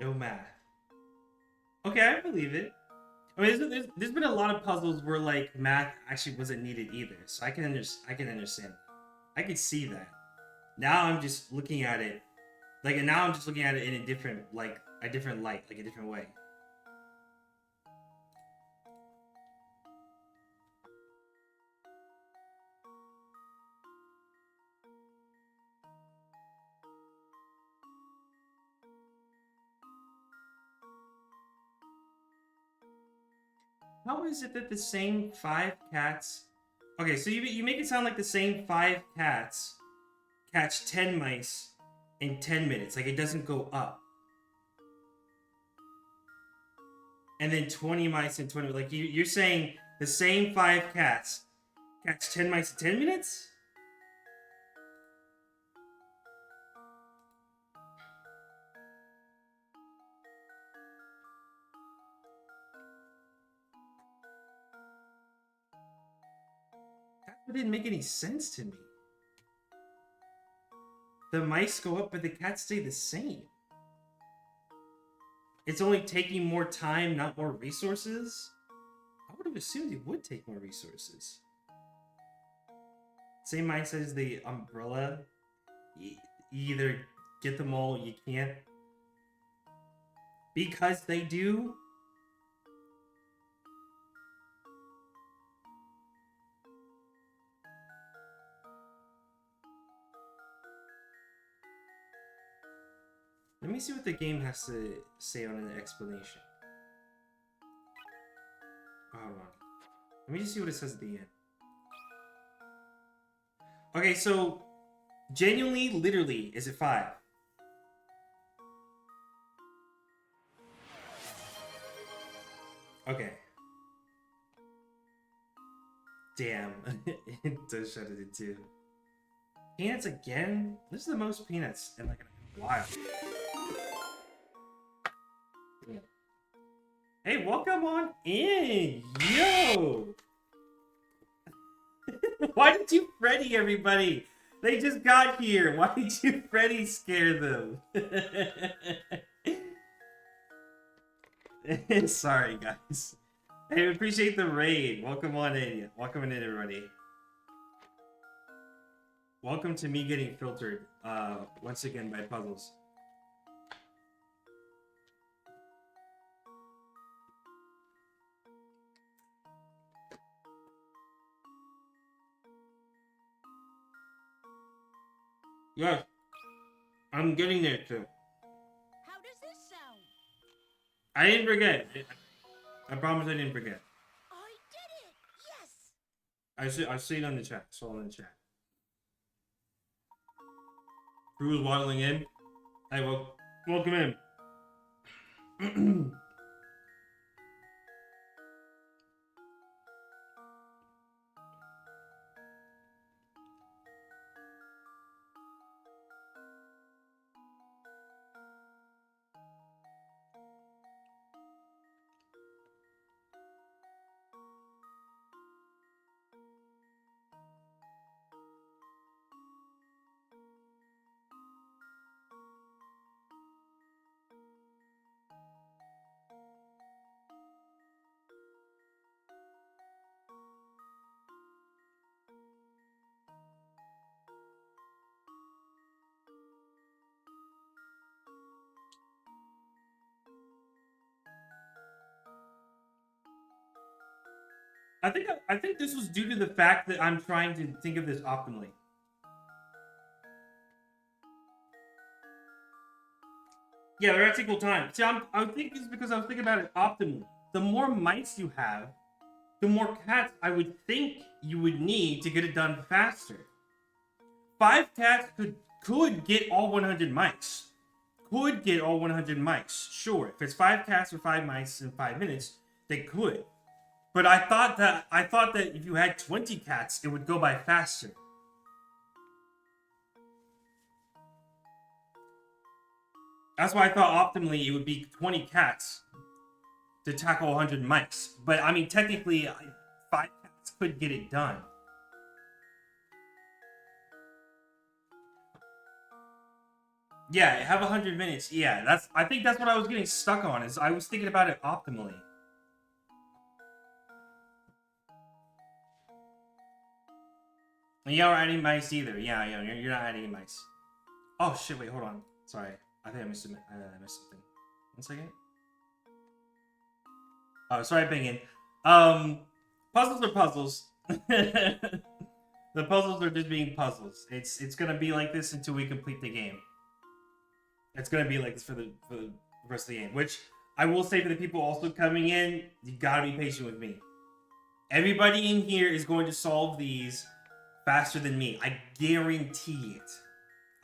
No math. Okay, I believe it. I mean, there's been a lot of puzzles where like math actually wasn't needed either, so I can understand. I can see that. Now I'm just looking at it, like, and now I'm just looking at it in a different light, like a different way. How is it that the same 5 cats? Okay, so you make it sound like the same 5 cats catch 10 mice in 10 minutes. Like it doesn't go up. And then 20 mice in 20. Like you're saying the same 5 cats catch 10 mice in 10 minutes? That didn't make any sense to me. The mice go up, but the cats stay the same. It's only taking more time, not more resources? I would have assumed it would take more resources. Same mindset as the umbrella. You either get them all, you can't. Because they do. Let me see what the game has to say on an explanation. Hold on. Let me just see what it says at the end. Okay, so genuinely, literally, is it 5? Okay. Damn. It does shut it in 2. Peanuts again? This is the most peanuts in like a while. Hey, welcome on in! Yo! Why did you Freddy everybody? They just got here. Why did you Freddy scare them? Sorry, guys. Hey, appreciate the raid. Welcome on in. Welcome in, everybody. Welcome to me getting filtered once again by puzzles. Yes, I'm getting there too. How does this sound? I didn't forget. I promise I didn't forget. I did it! Yes! I see it on the chat. It's all in the chat. Who was waddling in? Hey, welcome in. I think this was due to the fact that I'm trying to think of this optimally. Yeah, they're at equal time. See, I think it's because I was thinking about it optimally. The more mice you have, the more cats I would think you would need to get it done faster. 5 cats could get all 100 mice. Could get all 100 mice. Sure, if it's 5 cats or 5 mice in 5 minutes, they could. But I thought that if you had 20 cats, it would go by faster. That's why I thought optimally it would be 20 cats to tackle 100 mice. But I mean, technically, 5 cats could get it done. Yeah, have 100 minutes. Yeah, I think that's what I was getting stuck on. Is I was thinking about it optimally. And you aren't adding mice either. Yeah, you're not adding mice. Oh shit! Wait, hold on. Sorry, I think I missed something. 1 second. Oh, sorry, Bingin. Puzzles are puzzles. The puzzles are just being puzzles. It's gonna be like this until we complete the game. It's gonna be like this for the rest of the game. Which I will say for the people also coming in, you gotta be patient with me. Everybody in here is going to solve these faster than me. I guarantee it.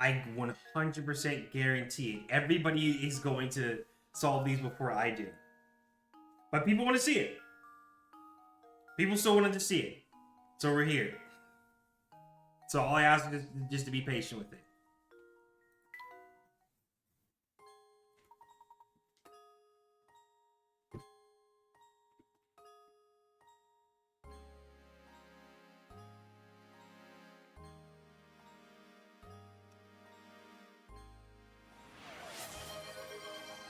I 100% guarantee it. Everybody is going to solve these before I do. But people want to see it. People still wanted to see it. So we're here. So all I ask is just to be patient with it.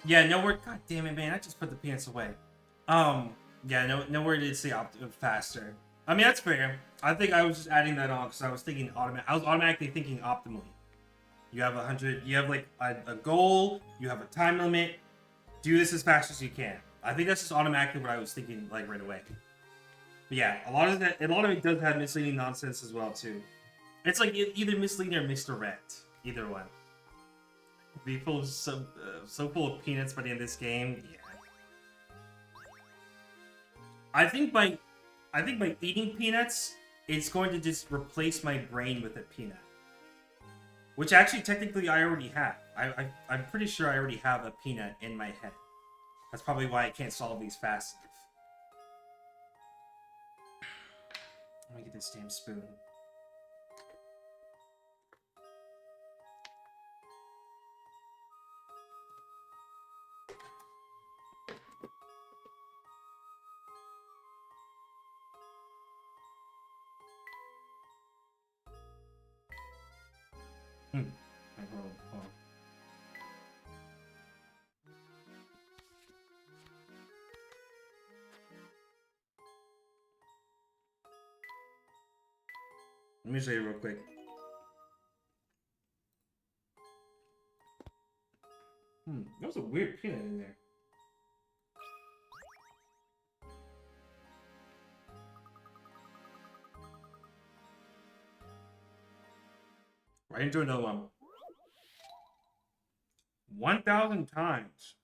Yeah, nowhere. God damn it, man! I just put the peanuts away. Yeah, nowhere did it say faster. I mean, that's fair. I think I was just adding that on because I was thinking I was automatically thinking optimally. You have 100. You have like a goal. You have a time limit. Do this as fast as you can. I think that's just automatically what I was thinking like right away. But yeah, a lot of it does have misleading nonsense as well too. It's like either misleading or misdirect. Either one. Be full of so full of peanuts by the end of this game. Yeah. I think by eating peanuts, it's going to just replace my brain with a peanut. Which actually technically I already have. I'm pretty sure I already have a peanut in my head. That's probably why I can't solve these fast enough. Let me get this damn spoon. Hold on. Let me show you real quick. There was a weird peanut in there. Right into another one. 1,000 times.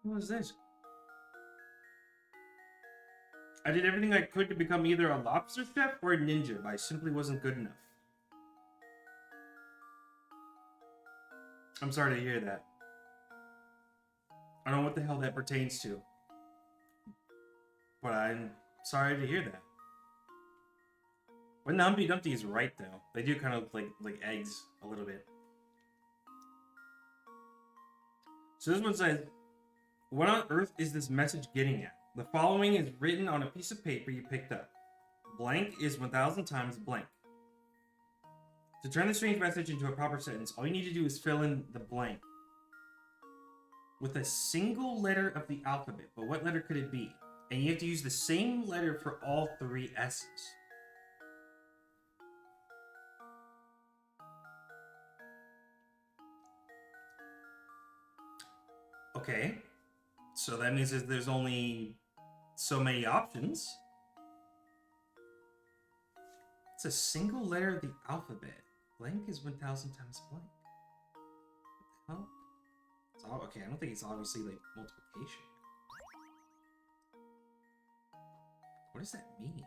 What was this? I did everything I could to become either a lobster chef or a ninja, but I simply wasn't good enough. I'm sorry to hear that. I don't know what the hell that pertains to. But I'm sorry to hear that. When the Humpty Dumpty is right, though, they do kind of like eggs a little bit. So this one says, What on earth is this message getting at? The following is written on a piece of paper you picked up. Blank is 1,000 times blank. To turn the strange message into a proper sentence, all you need to do is fill in the blank with a single letter of the alphabet. But what letter could it be? And you have to use the same letter for all three S's. Okay. So that means that there's only so many options. It's a single letter of the alphabet. Blank is 1,000 times blank. What the hell? It's all, okay, I don't think it's obviously like multiplication. What does that mean?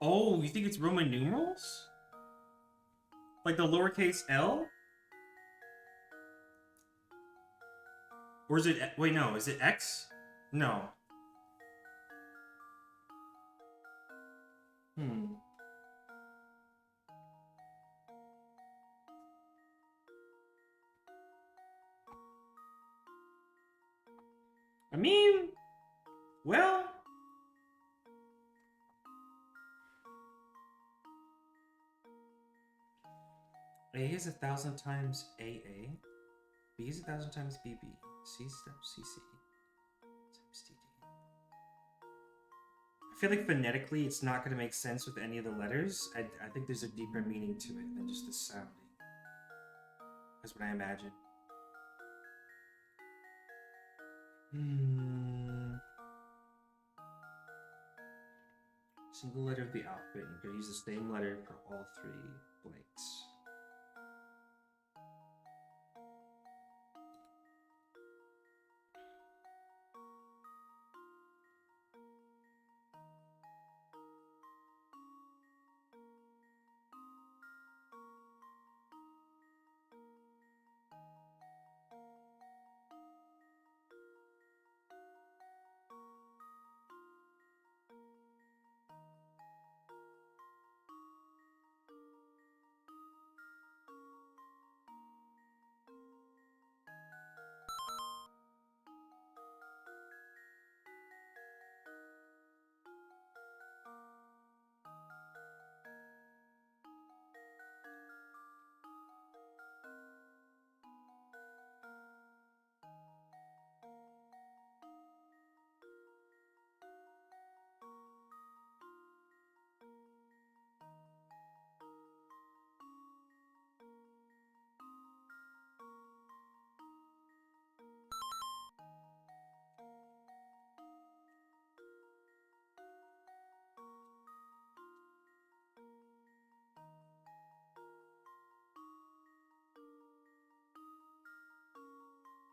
Oh, you think it's Roman numerals? Like the lowercase l? Or is it... Wait, no. Is it X? No. I mean... Well... A is 1,000 times AA. B is 1,000 times BB. C times CC. Times DD. I feel like phonetically it's not going to make sense with any of the letters. I think there's a deeper meaning to it than just the sounding. That's what I imagine. Single letter of the alphabet. You can use the same letter for all three blanks.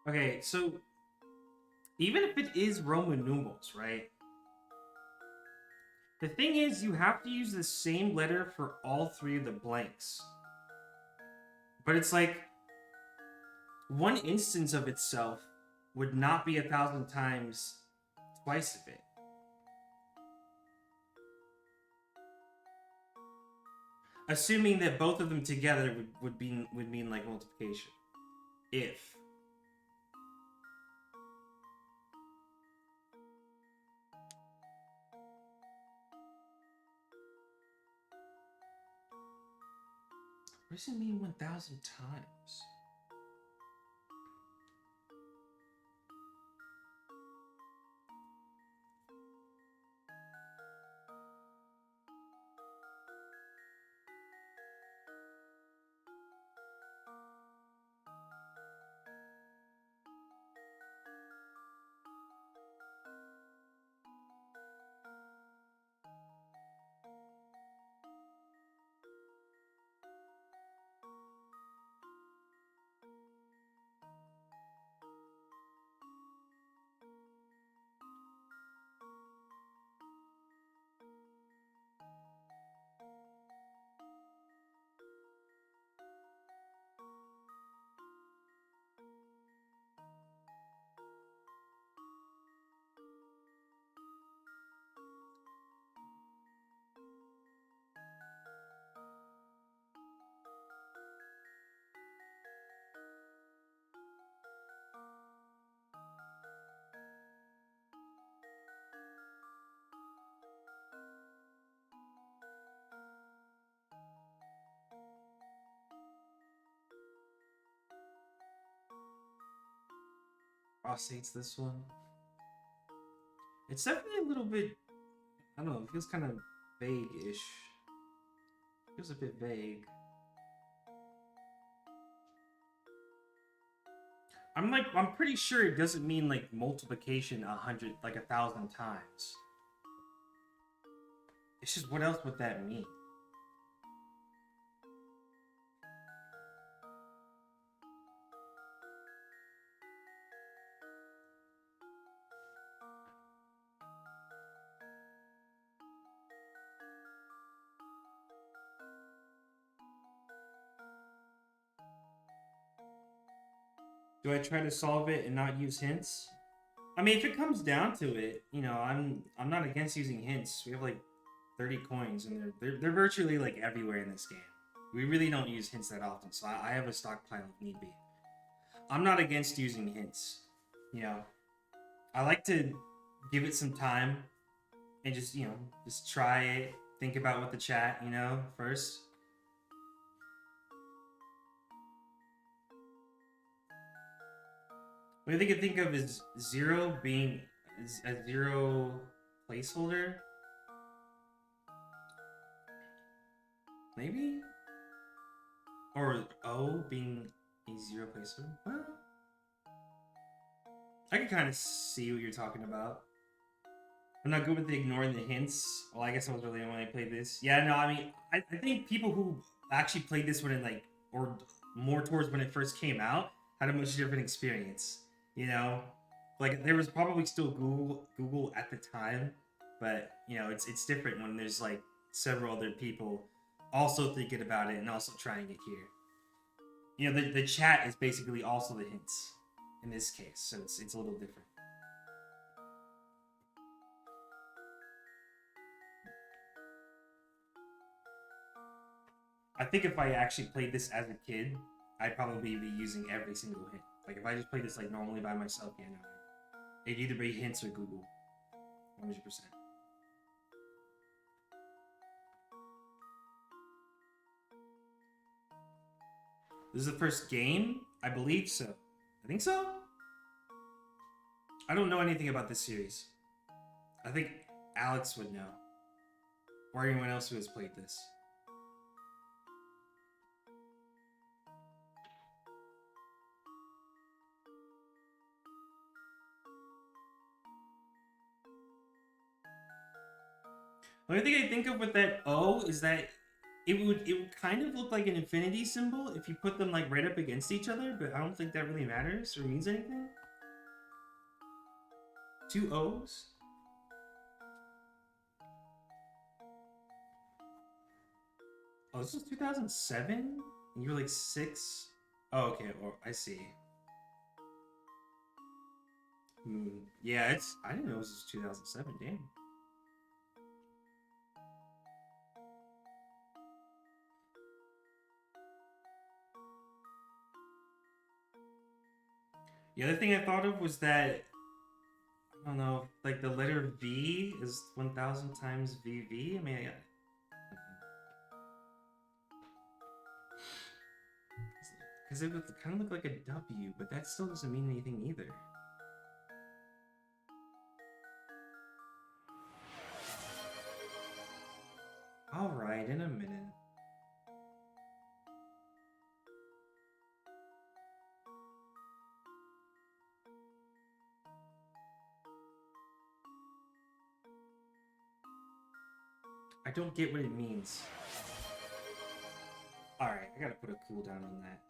Okay, so even if it is Roman numerals, right? The thing is, you have to use the same letter for all three of the blanks. But it's like, one instance of itself would not be 1,000 times twice of it. Assuming that both of them together would mean like multiplication. If. What does it mean 1,000 times? Cross hates this one. It's definitely a little bit, I don't know, it feels kind of vague-ish. Feels a bit vague. I'm pretty sure it doesn't mean like multiplication 100, like 1,000 times. It's just, what else would that mean? Do I try to solve it and not use hints? I mean, if it comes down to it, you know, I'm not against using hints. We have like 30 coins, and they're virtually like everywhere in this game. We really don't use hints that often, so I have a stockpile if need be. I'm not against using hints. You know, I like to give it some time and just, you know, just try it. Think about what the chat, you know, first. What I think of is 0 being a 0 placeholder. Maybe? Or O being a 0 placeholder? Well, I can kind of see what you're talking about. I'm not good with ignoring the hints. Well, I guess I was really when I played this. Yeah, no, I mean, I think people who actually played this when it, like, or more towards when it first came out, had a much different experience. You know? Like, there was probably still Google at the time, but, you know, it's different when there's, like, several other people also thinking about it and also trying it here. You know, the chat is basically also the hints in this case, so it's a little different. I think if I actually played this as a kid, I'd probably be using every single hint. Like, if I just played this, like, normally by myself, yeah, no. It'd either be hints or Google. 100%. This is the first game? I believe so. I think so? I don't know anything about this series. I think Alex would know. Or anyone else who has played this. The only thing I think of with that O is that it would kind of look like an infinity symbol if you put them like right up against each other, but I don't think that really matters or means anything. 2 O's? Oh, this was 2007? And you were like 6? Oh, okay, or I see. Yeah, I didn't know it was 2007, damn. The other thing I thought of was that, I don't know, like the letter V is 1,000 times VV? I mean, because it would kind of look like a W, but that still doesn't mean anything either. Alright, in a minute. I don't get what it means. Alright, I gotta put a cooldown on that.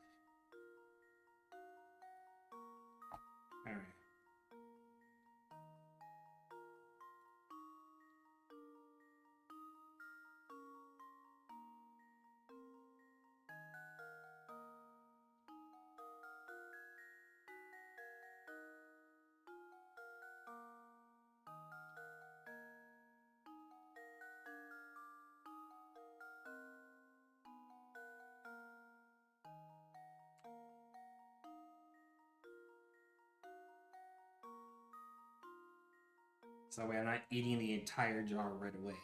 Alright. So that way I'm not eating the entire jar right away.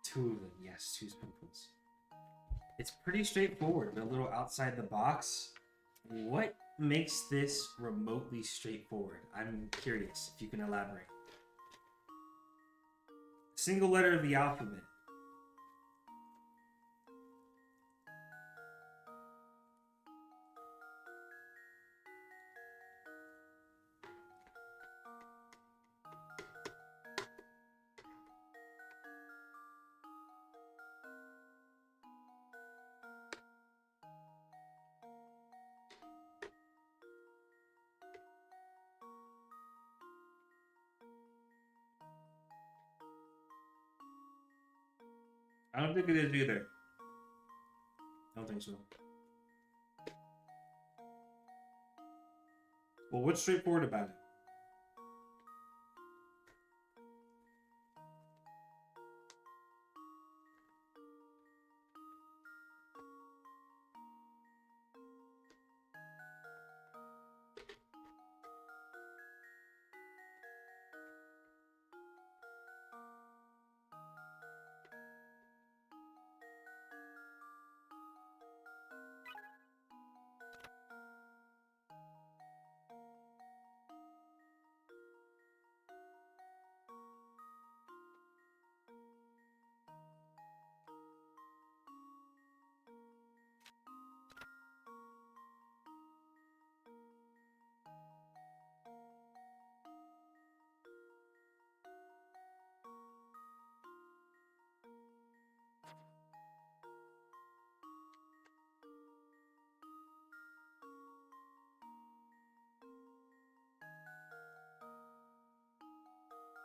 2 of them, yes, 2 spoonfuls. It's pretty straightforward, but a little outside the box. What makes this remotely straightforward? I'm curious if you can elaborate. Single letter of the alphabet. I don't think it is either. I don't think so. Well, what's straightforward about it?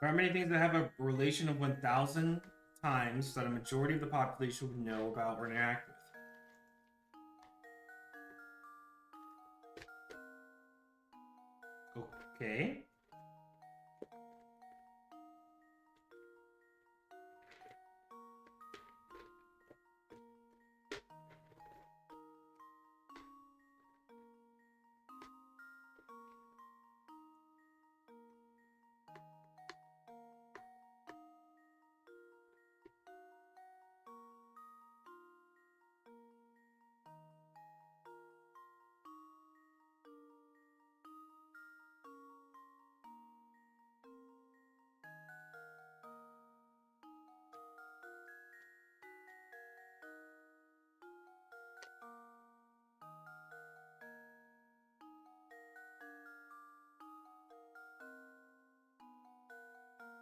There are many things that have a relation of 1,000 times that a majority of the population would know about or interact with. Okay.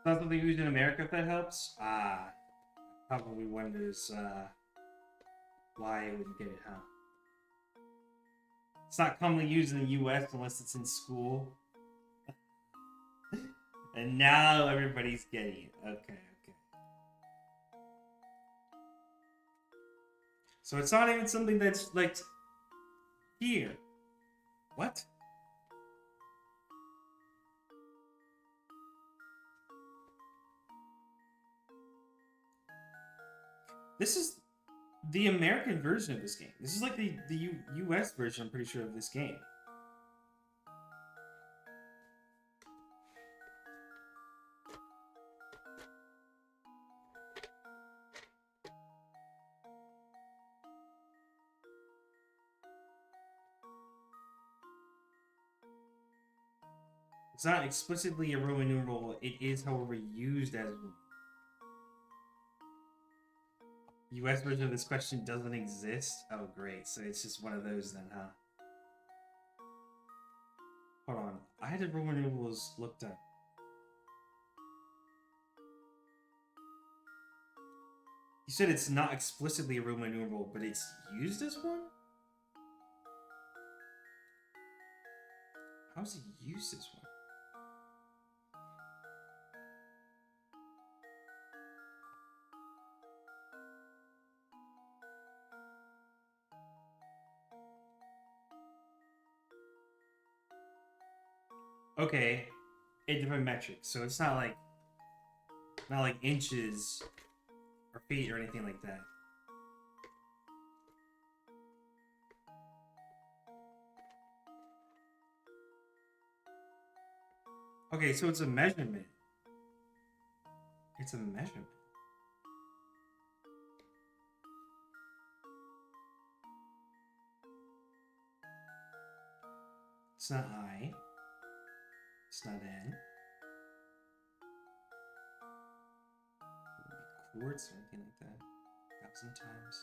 That's something used in America if that helps. Probably wonders why I wouldn't get it, huh? It's not commonly used in the US unless it's in school. And now everybody's getting it. Okay. So it's not even something that's like here. What? This is the American version of this game. This is like the US version, I'm pretty sure, of this game. It's not explicitly a Roman numeral, it is, however, used as one. US version of this question doesn't exist? Oh, great. So it's just one of those then, huh? Hold on. I had the Roman numerals looked up. You said it's not explicitly a Roman numeral, but it's used as one? How is it used as one? Okay, a different metric. So it's not like inches or feet or anything like that. Okay, so it's a measurement. It's a measurement. It's not I. It's not N. Quartz or anything like that. 1,000 times.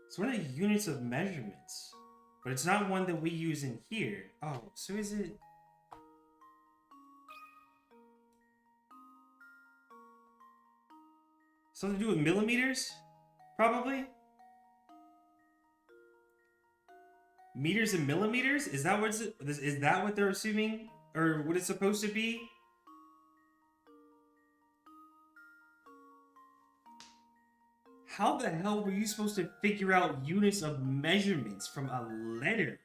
It's one of the units of measurements, but it's not one that we use in here. Oh, so is it? Something to do with millimeters? Probably? Meters and millimeters? Is that what they're assuming? Or what it's supposed to be? How the hell were you supposed to figure out units of measurements from a letter?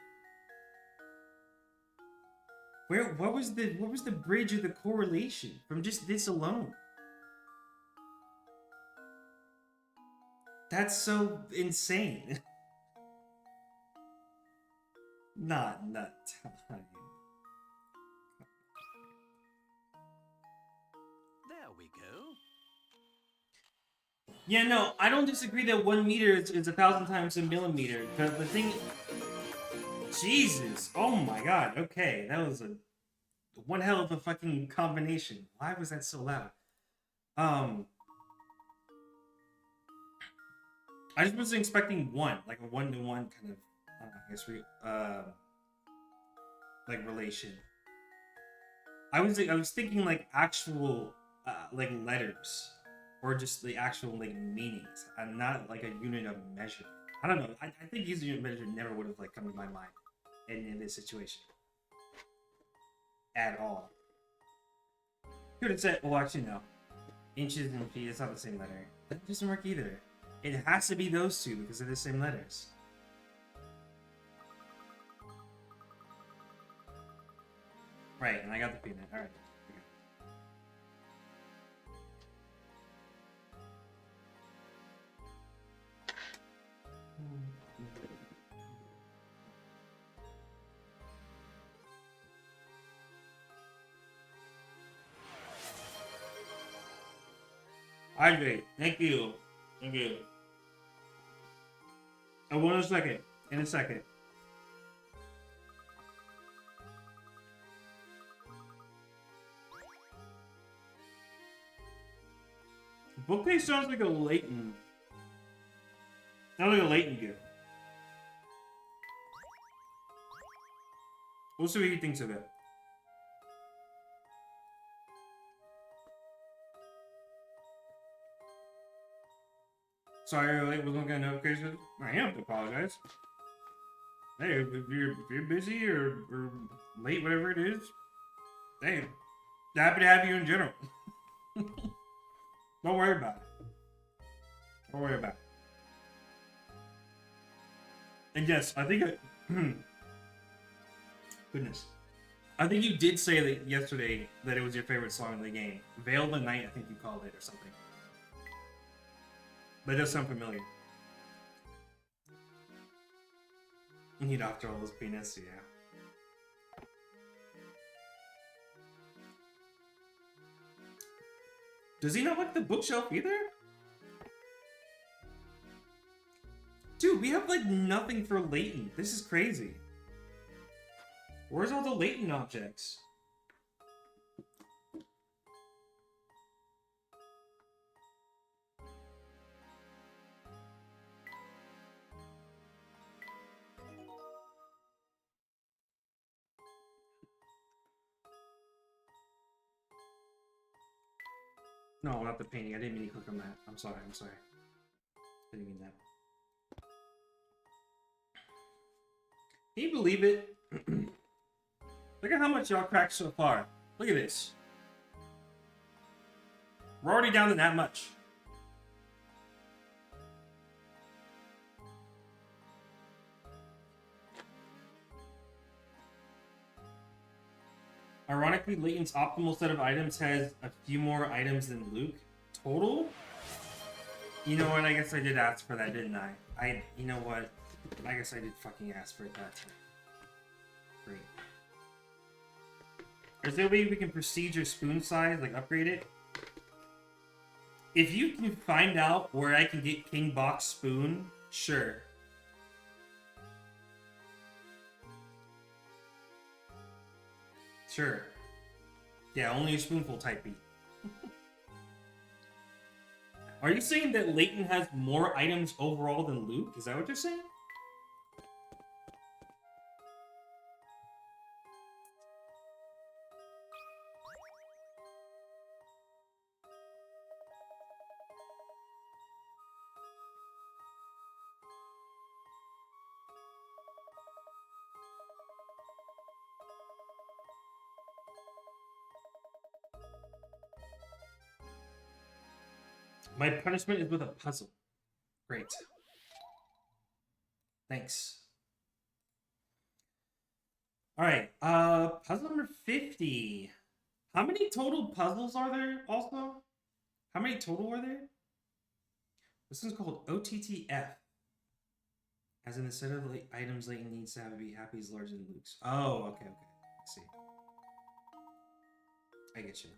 What was the bridge of the correlation from just this alone? That's so insane. Not time. There we go. Yeah, no, I don't disagree that 1 meter is 1,000 times a millimeter. But the thing, Jesus, oh my God. Okay, that was one hell of a fucking combination. Why was that so loud? I just wasn't expecting one, like a 1-to-1 kind of, I guess like relation. I was thinking like actual like letters, or just the actual like meanings, and not like a unit of measure. I don't know. I think using unit of measure never would have like come to my mind in this situation at all. Could have said, well, actually no, inches and feet. It's not the same letter. That doesn't work either. It has to be those two because they're the same letters. Right, and I got the peanut. Alright. Hydrate. Thank you. Thank you. I want a second. In a second. Bookcase sounds like a Layton. Sounds like a Layton gift. We'll see what he thinks of it. Sorry you're late. Wasn't getting notifications. I have to apologize. Hey, if you're busy or late, whatever it is, hey, happy to have you in general. Don't worry about it. Don't worry about it. And yes, I think goodness. I think you did say that yesterday that it was your favorite song in the game. Veil of the Night, I think you called it, or something. But it does sound familiar. He'd after all those peanuts, yeah. Does he not like the bookshelf either? Dude, we have like nothing for Layton. This is crazy. Where's all the Layton objects? No, not the painting. I didn't mean to click on that. I'm sorry. I didn't mean that. Can you believe it? Look at how much y'all cracked so far. Look at this. We're already down to that much. Ironically, Layton's optimal set of items has a few more items than Luke. Total? You know what? I guess I did ask for that, didn't I? You know what? I guess I did fucking ask for it that time. Great. Is there a way we can procedure spoon size, like upgrade it? If you can find out where I can get King Box Spoon, sure. Sure. Yeah, only a spoonful type beat. Are you saying that Layton has more items overall than Luke? Is that what you're saying? My punishment is with a puzzle. Great. Thanks. Alright, puzzle number 50. How many total puzzles are there also? How many total are there? This one's called OTTF. As in the set of items Layton needs to have to be happy is larger than Luke's. Oh, okay. I see. I get you.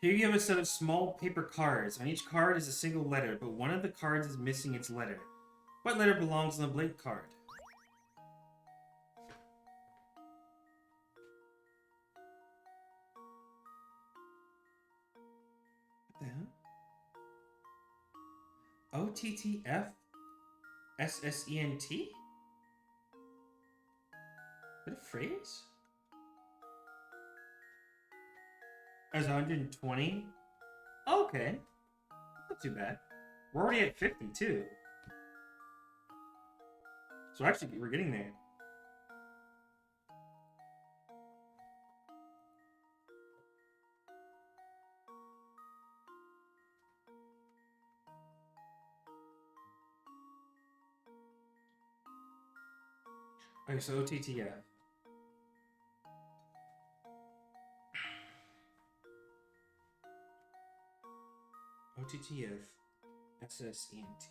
Here you have a set of small paper cards. On each card is a single letter, but one of the cards is missing its letter. What letter belongs on the blank card? What the hell? OTTF? SSENT? Is that a phrase? As 120? Oh, okay. Not too bad. We're already at 50 too. So actually, we're getting there. Okay, so OTTF. OTTF, SSENT.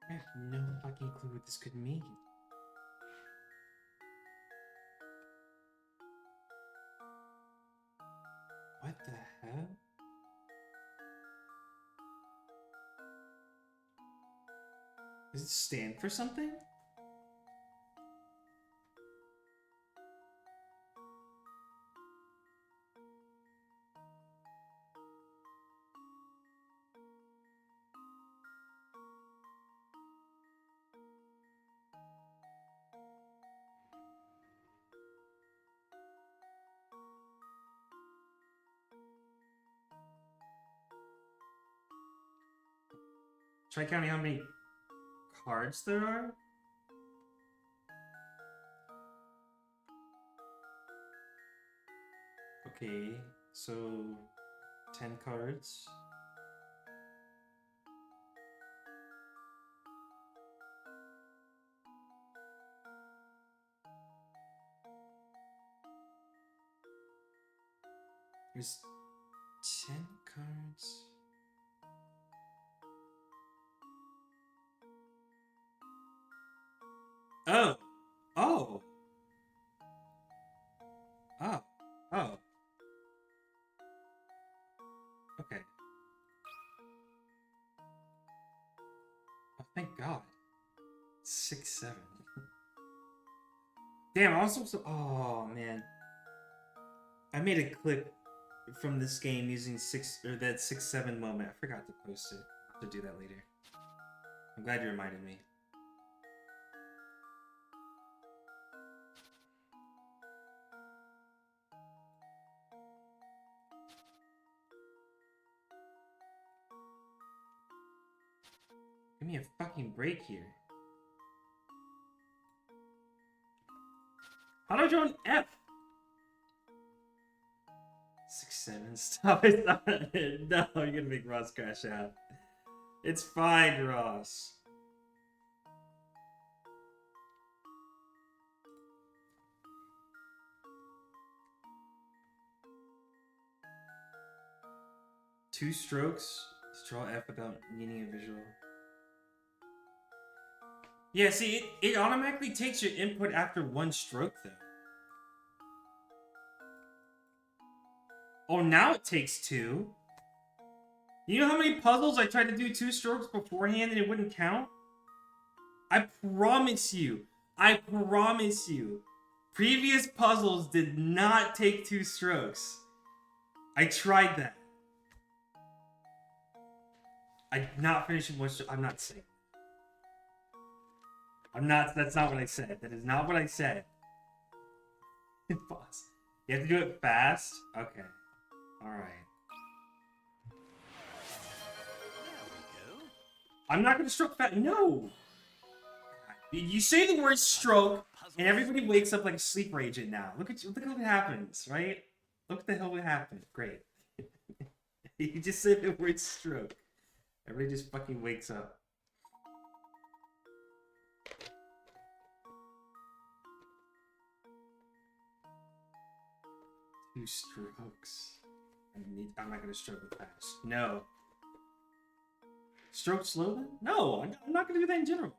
I have no fucking clue what this could mean. What the hell? Does it stand for something? Try counting how many cards there are. Okay, so 10 cards. There's 10 cards. Oh. Oh. Oh. Oh. Okay. Oh, thank God. 6, 7. Damn, I was also... Oh, man. I made a clip from this game using that 6, 7 moment. I forgot to post it. I'll have to do that later. I'm glad you reminded me. Give me a fucking break here. How do I draw an F? 6-7. Stop it. Stop it. No, you're gonna make Ross crash out. It's fine, Ross. Two strokes to draw F without needing a visual. Yeah, see, it automatically takes your input after one stroke, though. Oh, now it takes two. You know how many puzzles I tried to do 2 strokes beforehand and it wouldn't count? I promise you. I promise you. Previous puzzles did not take 2 strokes. I tried that. I did not finish in 1 stroke. I'm not saying. That's not what I said. That is not what I said. Boss. You have to do it fast? Okay. Alright. I'm not gonna stroke fast. No! You say the word stroke, and everybody wakes up like a sleeper agent now. Look at what happens, right? Look what the hell would happen. Great. You just say the word stroke. Everybody just fucking wakes up. Two strokes. I'm not gonna stroke it fast. No. Stroke slow then? No, I'm not gonna do that in general.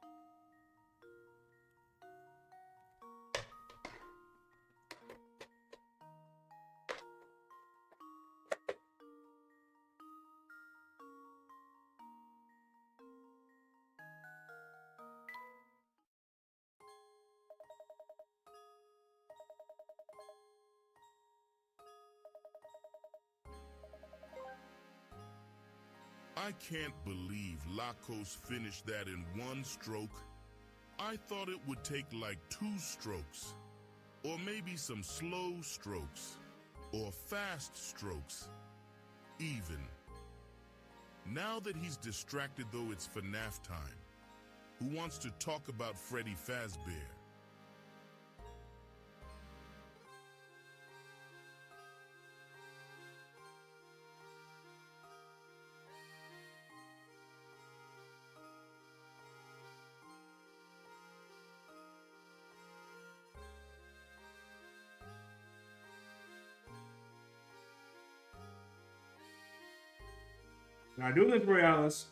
I can't believe Lakos finished that in 1 stroke. I thought it would take like 2 strokes, or maybe some slow strokes, or fast strokes, even. Now that he's distracted though it's FNAF time, who wants to talk about Freddy Fazbear? Not doing this for you, Alice.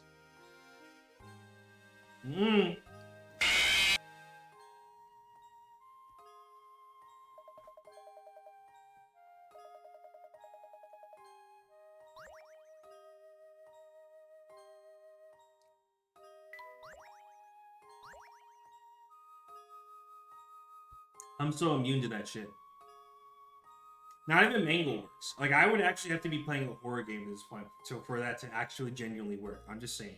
I'm so immune to that shit. Not even Mangle works. Like, I would actually have to be playing a horror game at this point so for that to actually genuinely work. I'm just saying.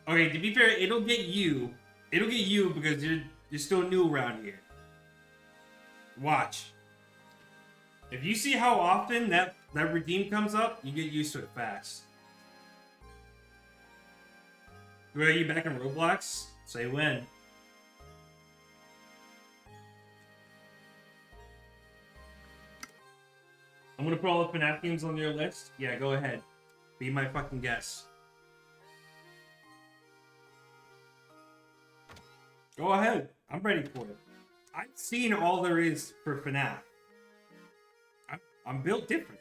Okay, to be fair, it'll get you. It'll get you because you're still new around here. Watch. If you see how often that redeem comes up, you get used to it fast. Are you back in Roblox? Say when. I'm gonna put all the FNAF games on your list. Yeah, go ahead. Be my fucking guest. Go ahead. I'm ready for it. I've seen all there is for FNAF. I'm built different.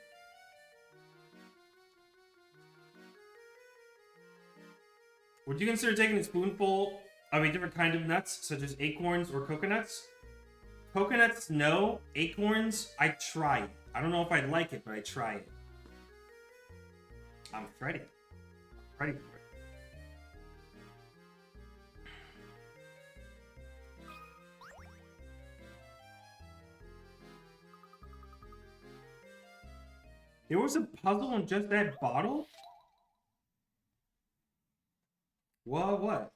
Would you consider taking a spoonful of a different kind of nuts, such as acorns or coconuts? Coconuts, no. Acorns, I try it. I don't know if I'd like it, but I try it. I'm ready. I'm ready for it. There was a puzzle on just that bottle? What?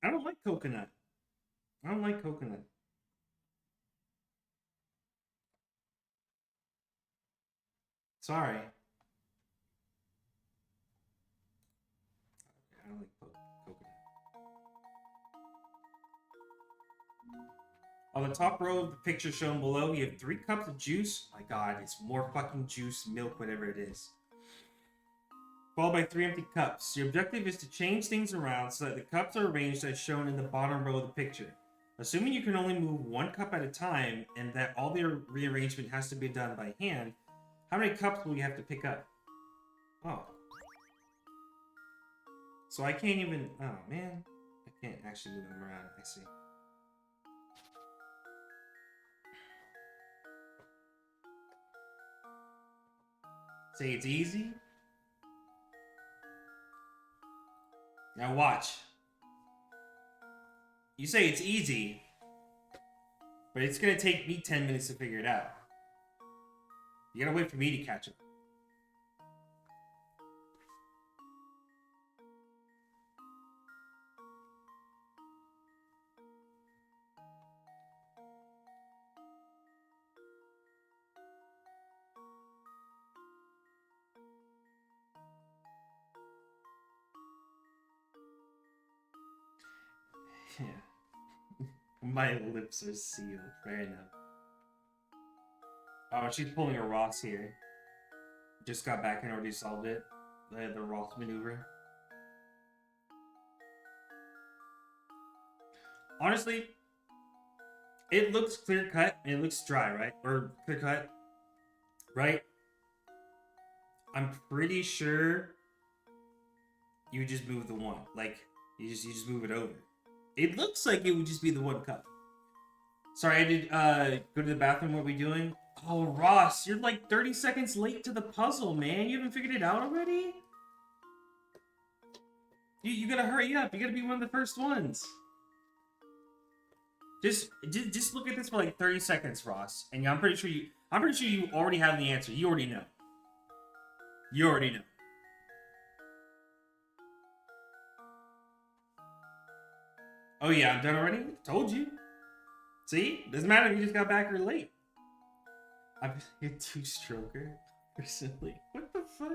I don't like coconut. I don't like coconut. Sorry. I don't like coconut. On the top row of the picture shown below, you have 3 cups of juice. My god, it's more fucking juice, milk, whatever it is. Followed by 3 empty cups. Your objective is to change things around so that the cups are arranged as shown in the bottom row of the picture. Assuming you can only move 1 cup at a time and that all the rearrangement has to be done by hand, how many cups will you have to pick up? Oh. So I can't even... Oh, man. I can't actually move them around. I see. Say it's easy? Now watch. You say it's easy, but it's gonna take me 10 minutes to figure it out. You gotta wait for me to catch up. Yeah. My lips are sealed. Fair enough. Oh, she's pulling a Ross here. Just got back and already solved it. The Ross maneuver. Honestly, it looks clear cut and it looks dry, right? Or clear cut, right? I'm pretty sure you just move the one. Like, you just move it over. It looks like it would just be the 1 cup. Sorry, I did go to the bathroom. What are we doing? Oh, Ross, you're like 30 seconds late to the puzzle, man. You haven't figured it out already? You gotta hurry up. You gotta be one of the first ones. Just look at this for like 30 seconds, Ross. And I'm pretty sure you already have the answer. You already know. You already know. Oh yeah, I'm done already? Told you. See? Doesn't matter if you just got back or late. I'm a 2-stroker. Personally. What the fuck?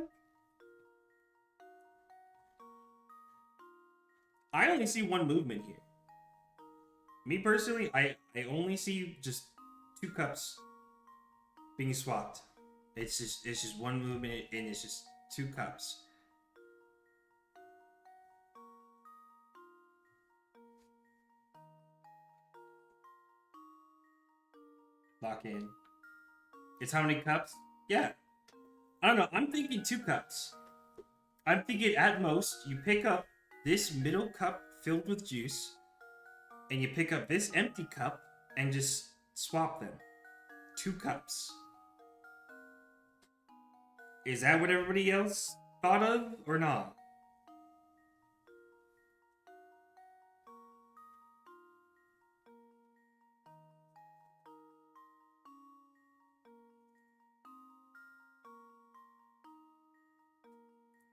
I only see 1 movement here. Me personally, I only see just 2 cups being swapped. It's just 1 movement and it's just 2 cups. Lock in. It's how many cups? Yeah. I don't know. I'm thinking 2 cups. I'm thinking at most you pick up this middle cup filled with juice and you pick up this empty cup and just swap them. 2 cups. Is that what everybody else thought of or not?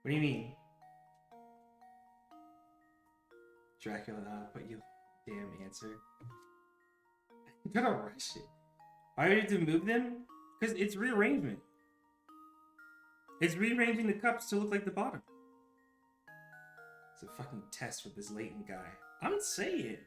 What do you mean? Dracula, but you damn answer. You gotta rush it. Why do you have to move them? Because it's rearrangement. It's rearranging the cups to look like the bottom. It's a fucking test with this Layton guy. I'm saying.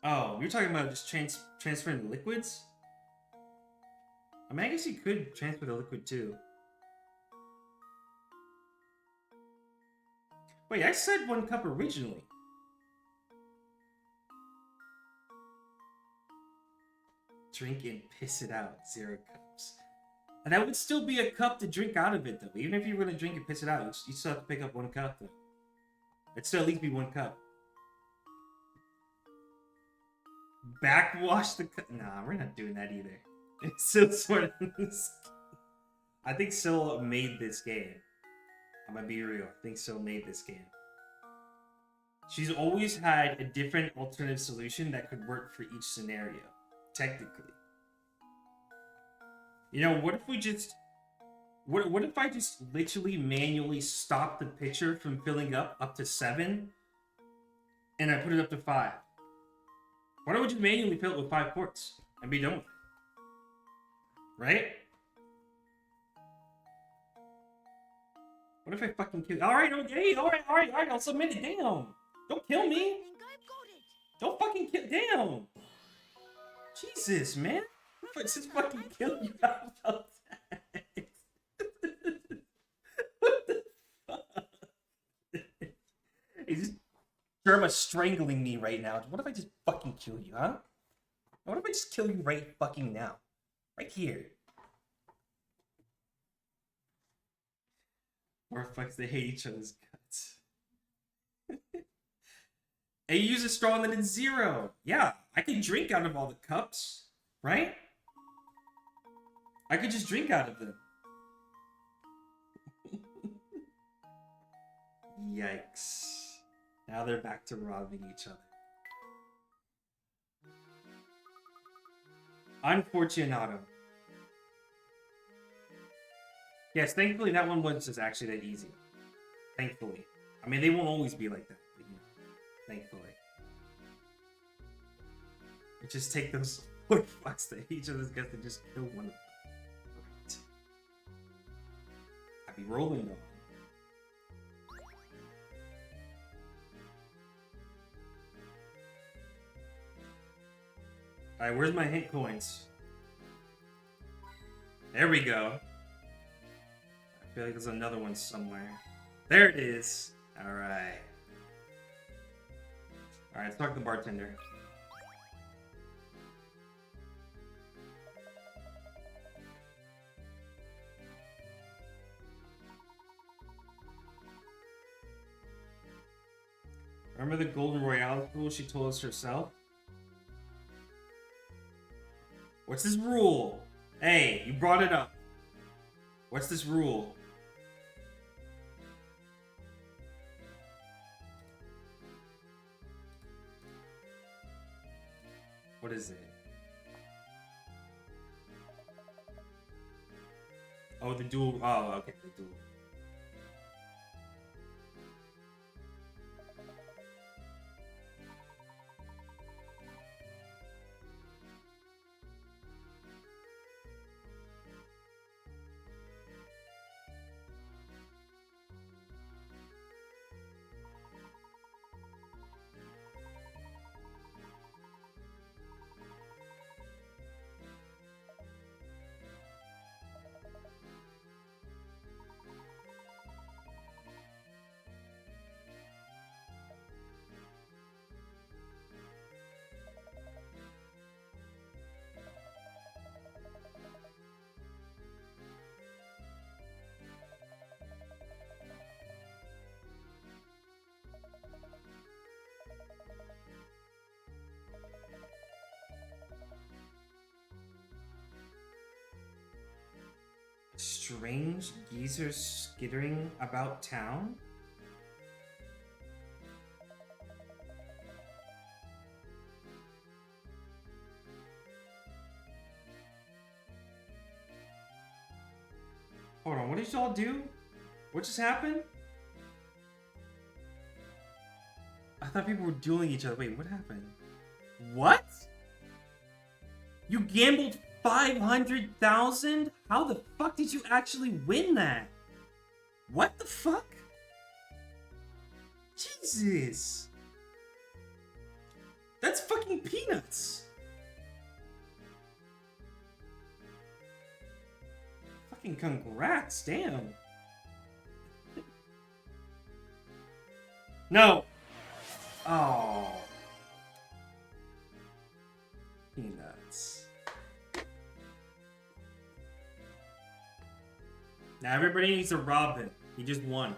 Oh, you're talking about just transferring the liquids? I mean, I guess you could transfer the liquid too. Wait, I said 1 cup originally. Drink and piss it out. 0 cups. And that would still be a cup to drink out of it, though. Even if you were going to drink and piss it out, you still have to pick up 1 cup, though. It'd still at least be 1 cup. Backwash the cup. Nah, we're not doing that either. It's still sort of... I think Syl made this game. I'm gonna be real. I think Syl made this game. She's always had a different alternative solution that could work for each scenario. Technically. You know, what if we just... What if I just literally manually stop the picture from filling up to 7, and I put it up to 5? Why don't we just manually fill it with 5 quarts and be done with it? Right? What if I fucking kill... Alright, okay, alright, I'll submit it, damn! Don't kill I me! think I've got it. Don't fucking kill... Damn! Jesus, man! What if I just fucking kill you out about that? What the fuck? He's just... Germa strangling me right now. What if I just fucking kill you, huh? What if I just kill you right fucking now? Right here. Or fucks, they hate each other's guts. And you use a straw and then it's 0. Yeah, I could drink out of all the cups, right? I could just drink out of them. Yikes. Now they're back to robbing each other. Unfortunato. Yes, thankfully that one was just actually that easy. Thankfully. I mean, they won't always be like that, but, you know, thankfully. We just take those 4 fucks that each of us gets to just kill one of them. Right. I'd be rolling though. Alright, where's my hint coins? There we go. I feel like there's another one somewhere. There it is. Alright. Alright, let's talk to the bartender. Remember the Golden Royale rule she told us herself? What's this rule? Hey, you brought it up. What's this rule? What is it? Oh, the duel. Oh, okay, the duel. Strange geezers skittering about town? Hold on, what did y'all do? What just happened? I thought people were dueling each other. Wait, what happened? What? You gambled 500,000? How the fuck did you actually win that? What the fuck? Jesus. That's fucking peanuts. Fucking congrats, damn. No. Oh. Peanuts. Now everybody needs to rob him. He just won.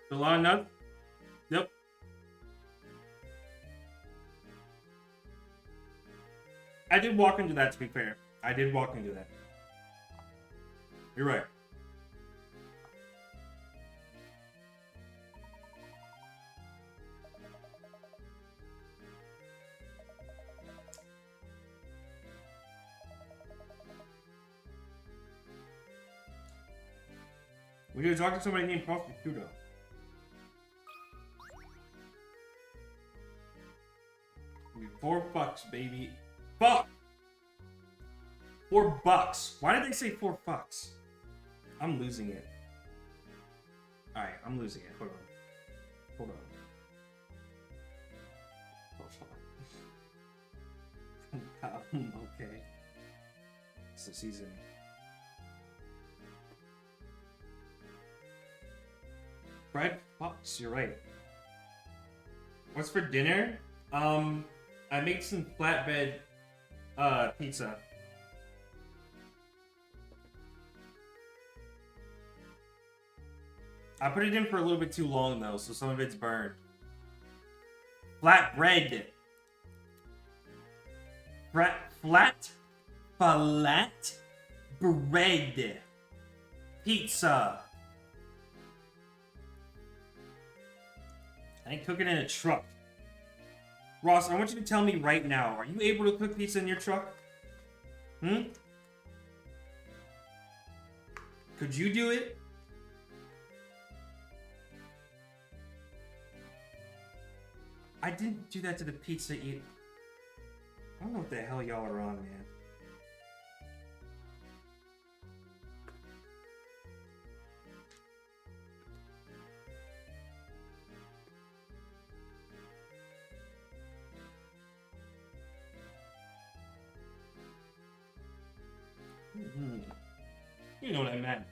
Still on enough? Nope. I did walk into that, to be fair. I did walk into that. You're right. We gotta talk to somebody named Prostituto. $4, baby. Fuck! $4. Why did they say $4? I'm losing it. Alright, I'm losing it. Hold on. Hold on. Okay. It's the season. Fried Fox, you're right. What's for dinner? I made some flatbread pizza. I put it in for a little bit too long though, so some of it's burned. Flatbread. Flat bread pizza. I ain't cooking in a truck. Ross, I want you to tell me right now, are you able to cook pizza in your truck? Could you do it? I didn't do that to the pizza either. I don't know what the hell y'all are on, man. You know what I meant.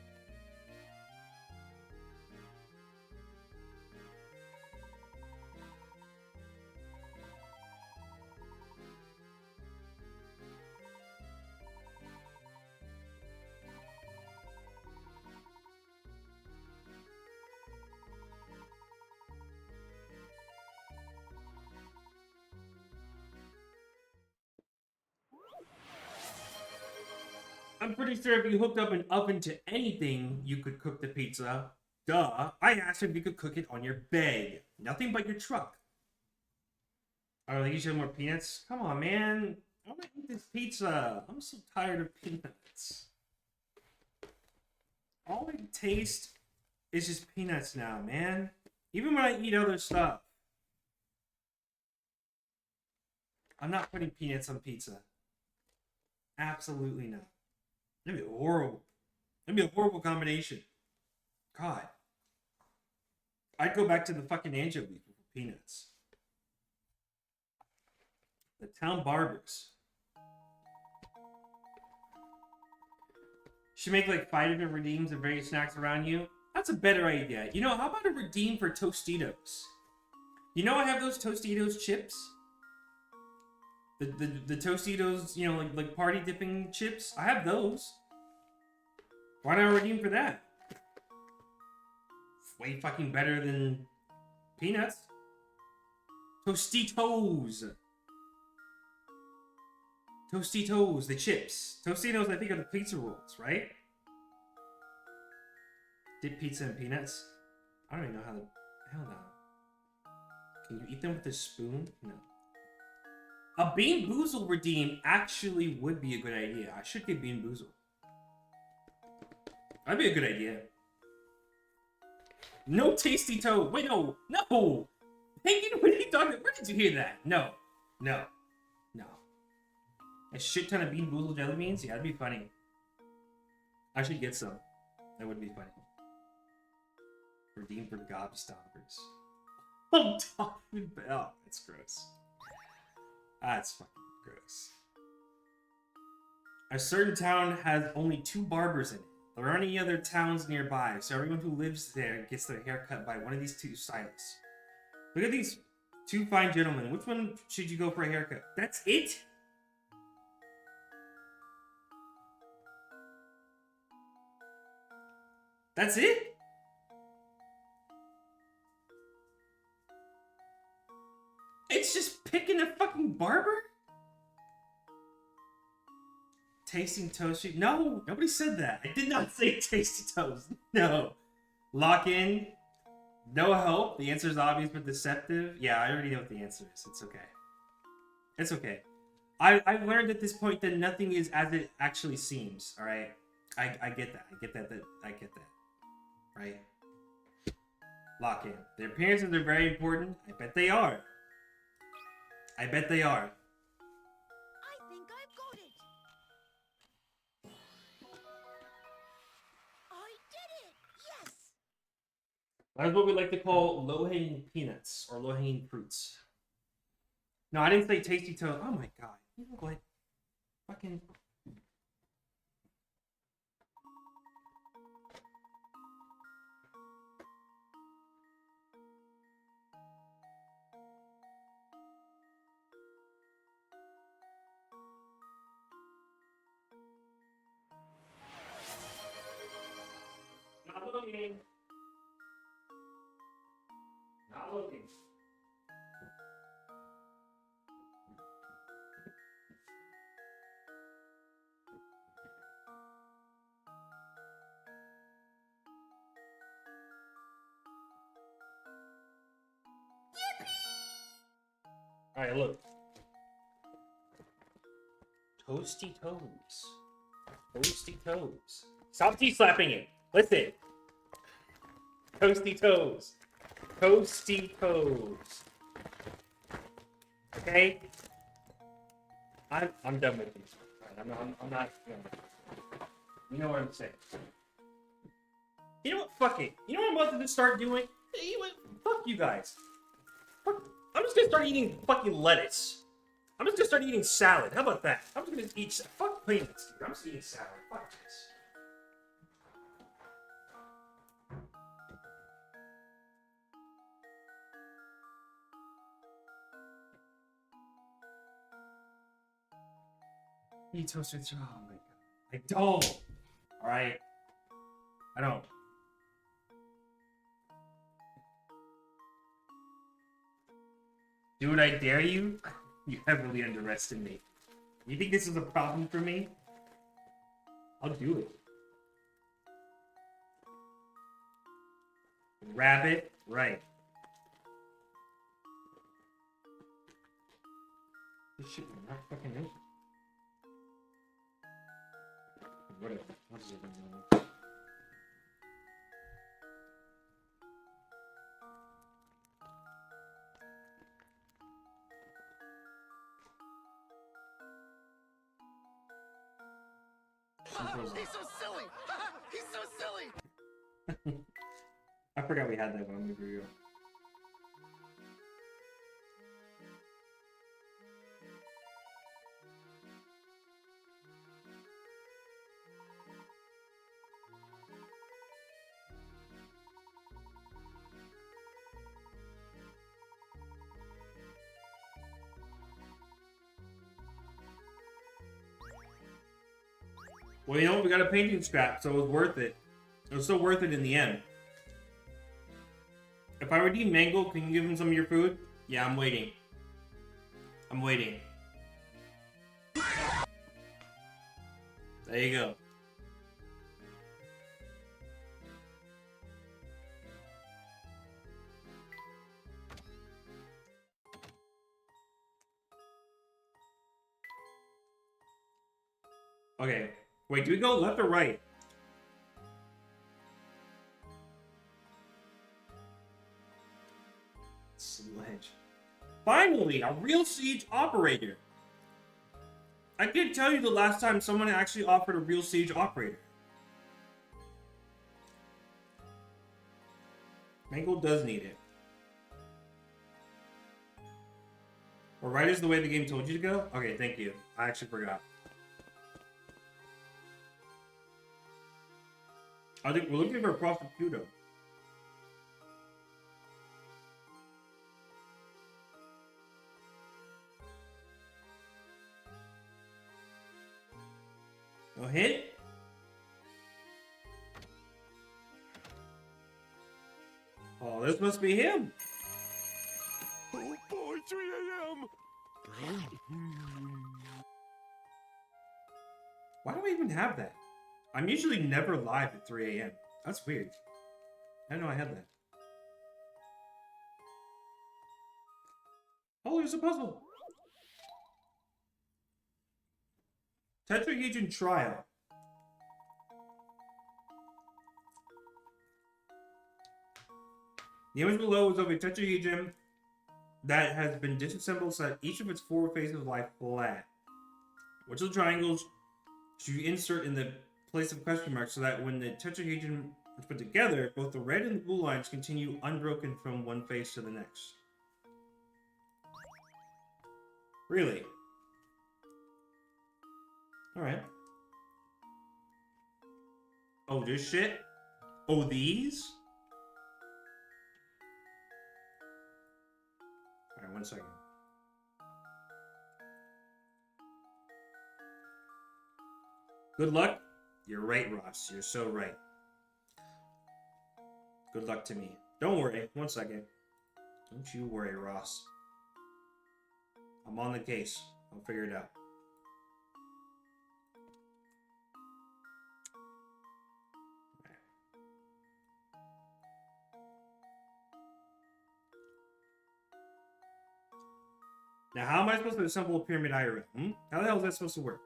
I'm pretty sure if you hooked up an oven to anything, you could cook the pizza. Duh. I asked if you could cook it on your bed. Nothing but your truck. I don't think you should have more peanuts. Come on, man. I want to eat this pizza. I'm so tired of peanuts. All I taste is just peanuts now, man. Even when I eat other stuff. I'm not putting peanuts on pizza. Absolutely not. That'd be horrible. That'd be a horrible combination. God. I'd go back to the fucking anchovies with peanuts. The town barbers. Should make like 5 different redeems of various snacks around you. That's a better idea. You know, how about a redeem for Tostitos? You know I have those Tostitos chips? The Tostitos, you know, like party dipping chips. I have those. Why not redeem for that? It's way fucking better than peanuts. Tostitos. Tostitos, the chips. Tostitos, I think, are the pizza rolls, right? Dip pizza and peanuts. I don't even know how to. Hell no. Can you eat them with a spoon? No. A Bean Boozle redeem actually would be a good idea. I should get Bean Boozle. That'd be a good idea. No Tasty Toad. Wait, no. No! Penguin, what are you talking about? Where did you hear that? No. No. No. A shit ton of Bean Boozle jelly beans? Yeah, that'd be funny. I should get some. That would be funny. Redeem for gobstoppers. I'm talking about. That's gross. That's fucking gross. A certain town has only 2 barbers in it. There aren't any other towns nearby, so everyone who lives there gets their hair cut by one of these 2 stylists. Look at these 2 fine gentlemen. Which one should you go for a haircut? That's it? That's it? It's just picking a fucking barber? Tasting toasty? No, nobody said that. I did not say tasty toast. No. Lock in. No help. The answer is obvious but deceptive. Yeah, I already know what the answer is. It's okay. It's okay. I've learned at this point that nothing is as it actually seems. All right. I get that. I get that. I get that. right? Lock in. Their appearances are very important. I bet they are. I bet they are. I think I've got it. I did it! Yes! That's what we like to call low-hanging peanuts or low-hanging fruits. No, I didn't say tasty toast. Oh my god. You look like fucking... Not looking. Not looking. Alright, look. Toasty toes. Toasty toes. Stop T-slapping it. Listen. Toasty toes. Toasty toes. Okay? I'm done with these. Right, I'm not. You know what I'm saying. You know what? Fuck it. You know what I'm about to just start doing? You know what? Fuck you guys. Fuck. I'm just gonna start eating fucking lettuce. I'm just gonna start eating salad. How about that? I'm just gonna eat. Fuck peanuts, dude. I'm just eating salad. Fuck this. Eat toast with. Oh my god. I don't. All right. I don't. Dude, I dare you. You heavily underestimate. You think this is a problem for me? I'll do it. Rabbit, right. This shit is not fucking in. Whatever. I'll just leave it alone. He's so silly! He's so silly! I forgot we had that one movie reel. Well, you know, we got a painting scrap, so it was worth it. It was still worth it in the end. If I redeem Mango, can you give him some of your food? Yeah, I'm waiting. I'm waiting. There you go. Okay. Wait, do we go left or right? Sledge. Finally, a real siege operator. I can't tell you the last time someone actually offered a real siege operator. Mango does need it. Or right is the way the game told you to go? Okay, thank you. I actually forgot. I think we're looking for a prosecutor. No hit? Oh, this must be him. Oh boy, 3 a.m. Why do I even have that? I'm usually never live at 3 a.m. That's weird. I didn't know I had that. Oh, there's a puzzle. Tetrahedron trial. The image below is of a tetrahedron that has been disassembled so that each of its four faces lie flat. Which of the triangles should you insert in the place of question mark so that when the tetrahedron is put together, both the red and the blue lines continue unbroken from one face to the next? Really? Alright. Oh, this shit? Oh, these? Alright, 1 second. Good luck. You're right, Ross. You're so right. Good luck to me. Don't worry. 1 second. Don't you worry, Ross. I'm on the case. I'll figure it out. Now, how am I supposed to assemble a pyramid IRL? How the hell is that supposed to work?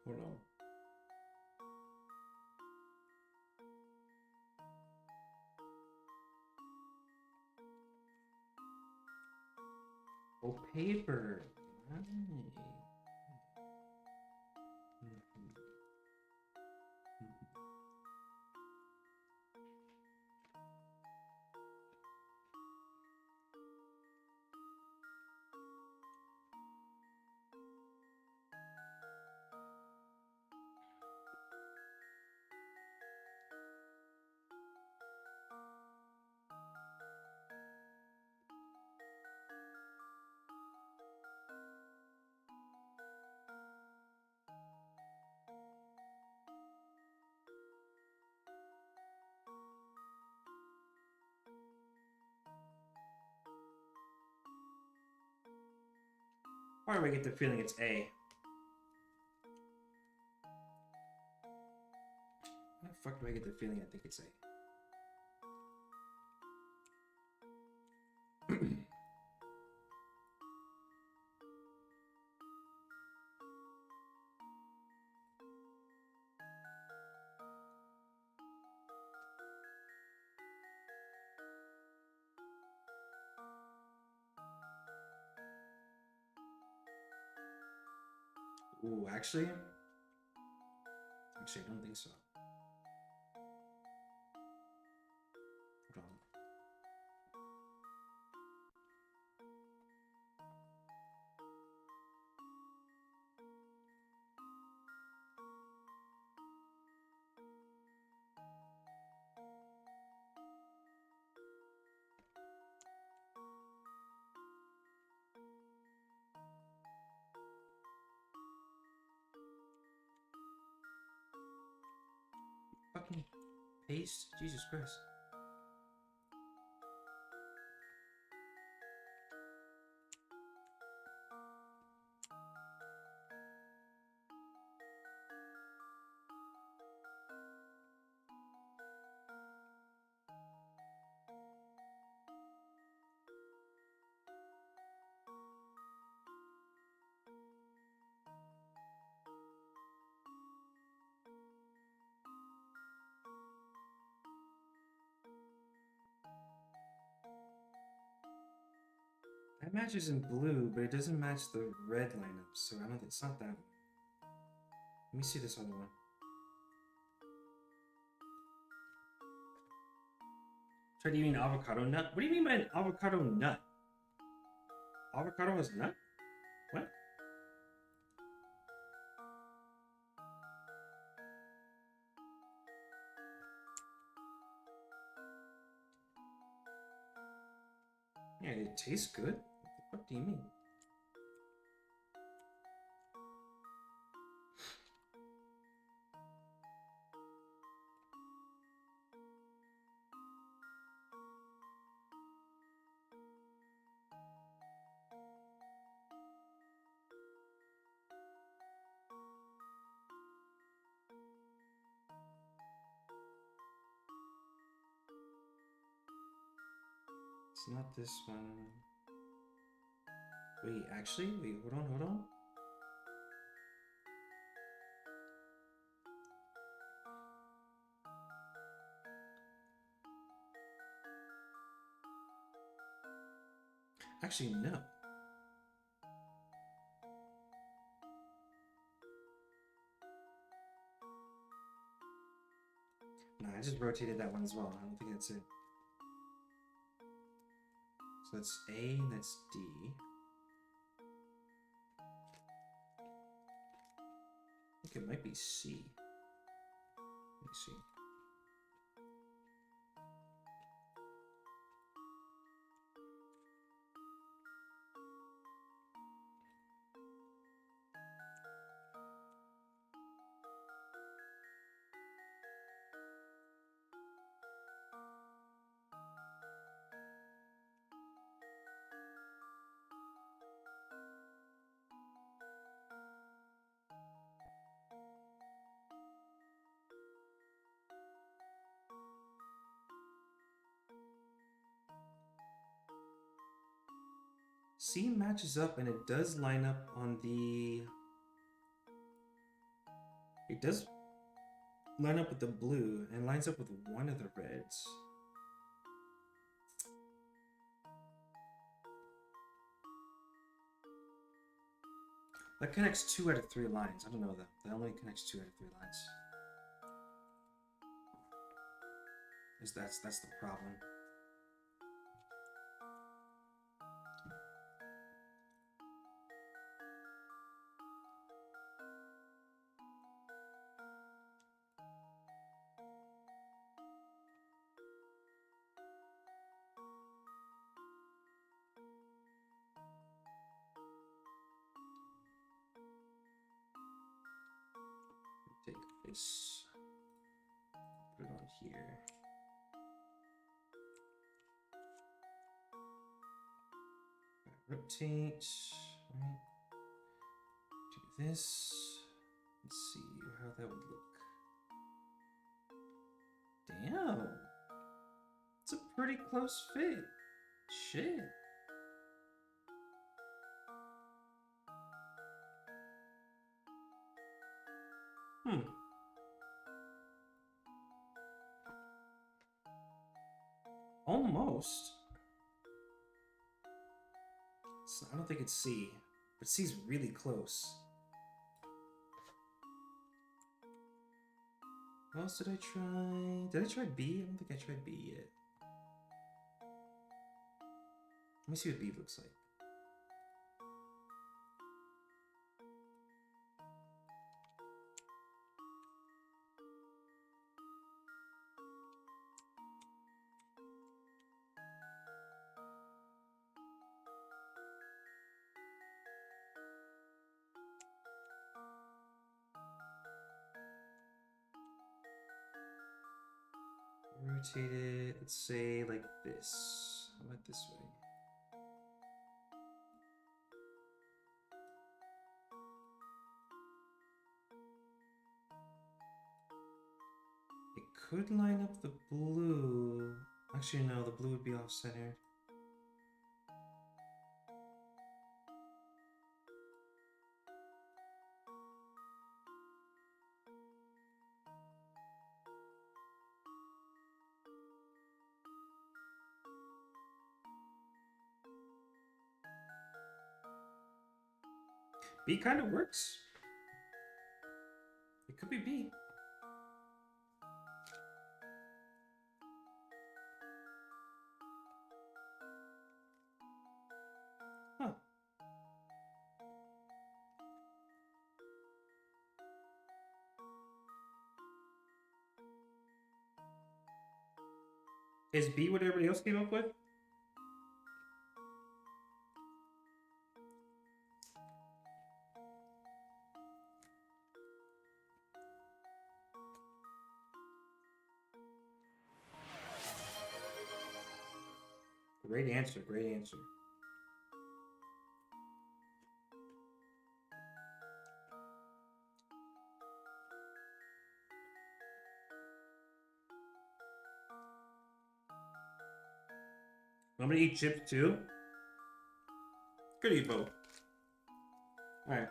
Hold on. Oh, paper. Right. Why do I get the feeling it's A? Why the fuck do I get the feeling I think it's A? Ooh, actually, I don't think so. Hold on. Fucking paste? Jesus Christ. That matches in blue, but it doesn't match the red lineup, so I don't. It's not that one. Let me see this other one. Tried eating avocado nut. What do you mean by an avocado nut? Avocado is nut? What? Yeah, it tastes good. What do you mean? It's not this one. Wait, actually? Wait, hold on. Actually, no. No, I just rotated that one as well. I don't think that's it. So that's A, that's D. I think it might be C. Let me see. C matches up and it does line up on the... It does line up with the blue and lines up with one of the reds. That connects 2 out of 3 lines. I don't know that. That only connects 2 out of 3 lines. That's the problem. Take this, put it on here. Rotate, right? Do this. Let's see how that would look. Damn. It's a pretty close fit. Shit. Almost. So I don't think it's C, but C's really close. What else did I try? Did I try B? I don't think I tried B yet. Let me see what B looks like. Rotate it, let's say like this. How about this way? It could line up the blue. Actually, no, the blue would be off-centered. B kind of works. It could be B. Huh. Is B what everybody else came up with? Great answer, great answer. I'm gonna eat chips too. Could eat both. Alright.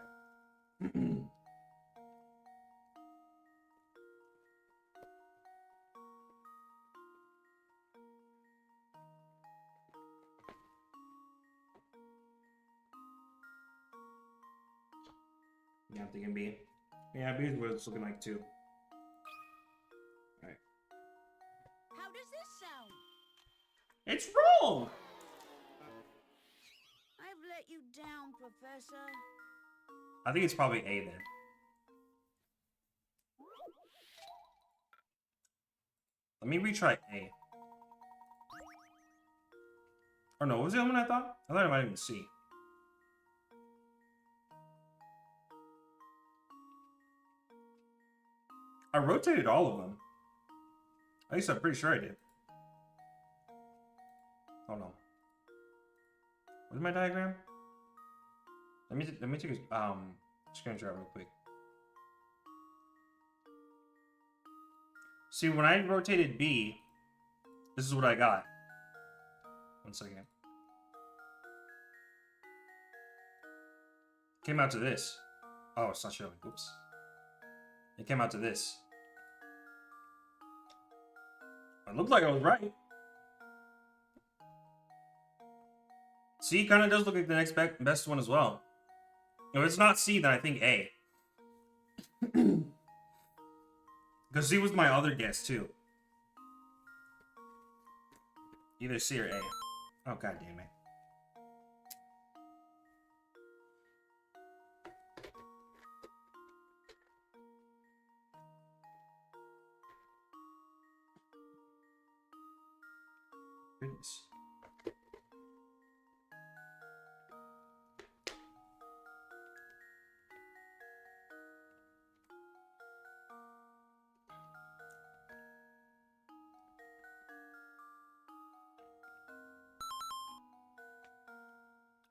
Yeah, I'm thinking B. Yeah, B is what it's looking like too. Alright. How does this sound? It's wrong! I've let you down, Professor. I think it's probably A then. Let me retry A. Or no, what was the other one I thought? I thought it might have been C. I rotated all of them. At least I'm pretty sure I did. Oh no. Where's my diagram? Let me take a screenshot real quick. See, when I rotated B, this is what I got. 1 second. Came out to this. Oh, it's not showing. Oops. It came out to this. It looked like I was right. C kind of does look like the next best one as well. If it's not C, then I think A. Because C was my other guess, too. Either C or A. Oh, god damn it. Goodness.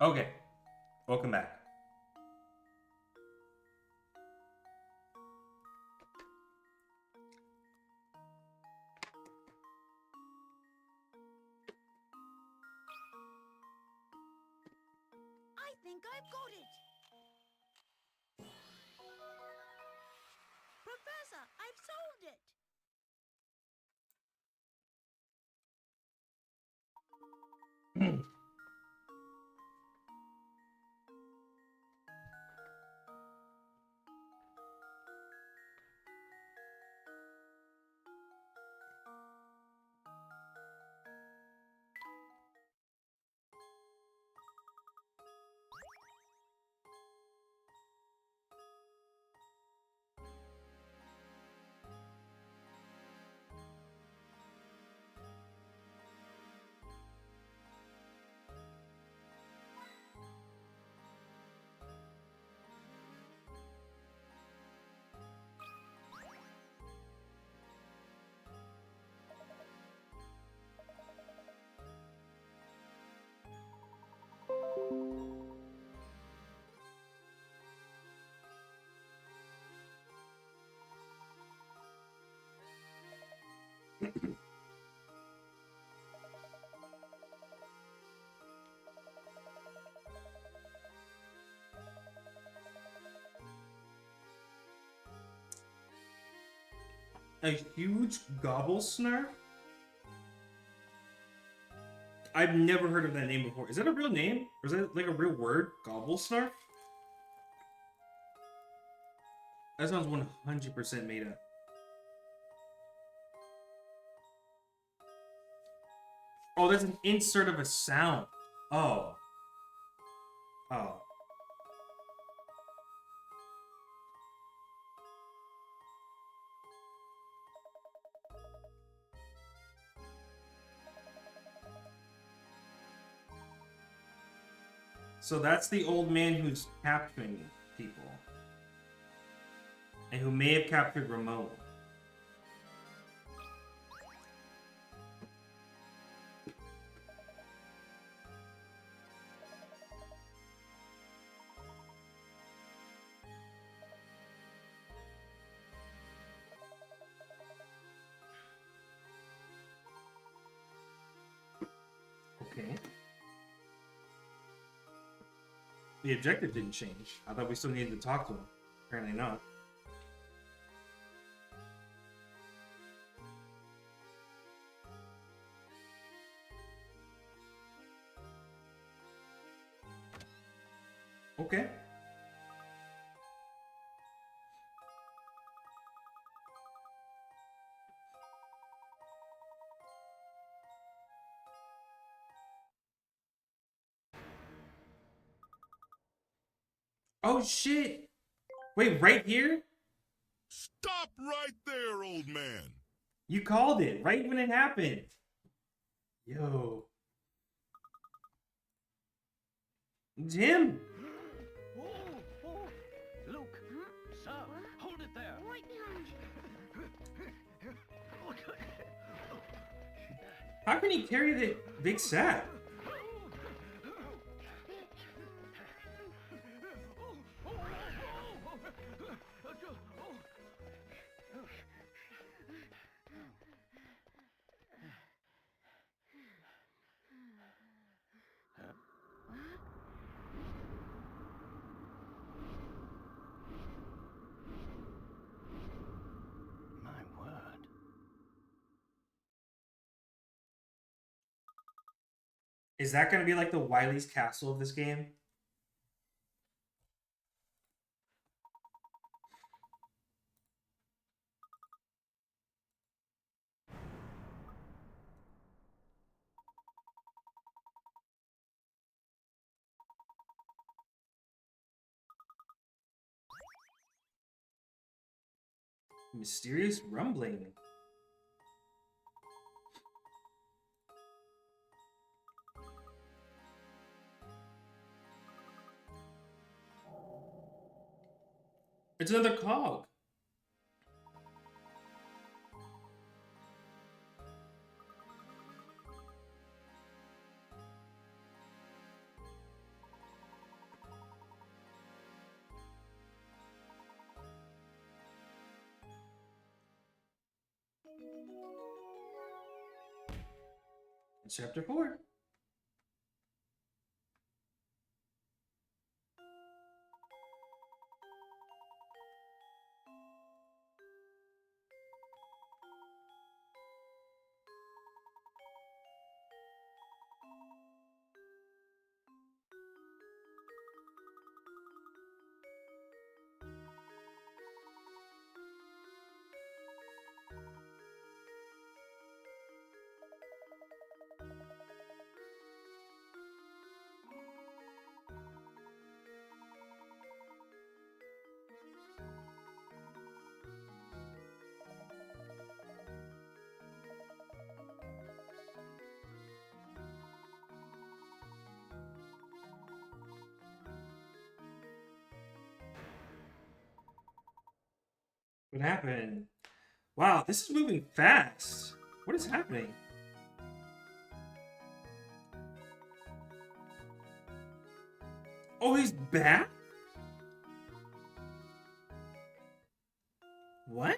Okay. Welcome back. I think I've got it. Professor, I've solved it. A huge gobble snarf? I've never heard of that name before. Is that a real name? Or is that like a real word? Gobble snarf? That sounds 100% made up. Oh, that's an insert of a sound. Oh. Oh. So that's the old man who's capturing people. And who may have captured Ramon. Okay. The objective didn't change. I thought we still needed to talk to him. Apparently not. Okay. Oh shit! Wait, right here? Stop right there, old man. You called it right when it happened. Yo. It's him. Luke, sir, hold it there. Right behind you. How can he carry the big sack? My word. Is that going to be like the Wily's Castle of this game? Mysterious rumbling. It's another cog. It's chapter 4. What happened? Wow, this is moving fast. What is happening? Oh, he's back? What?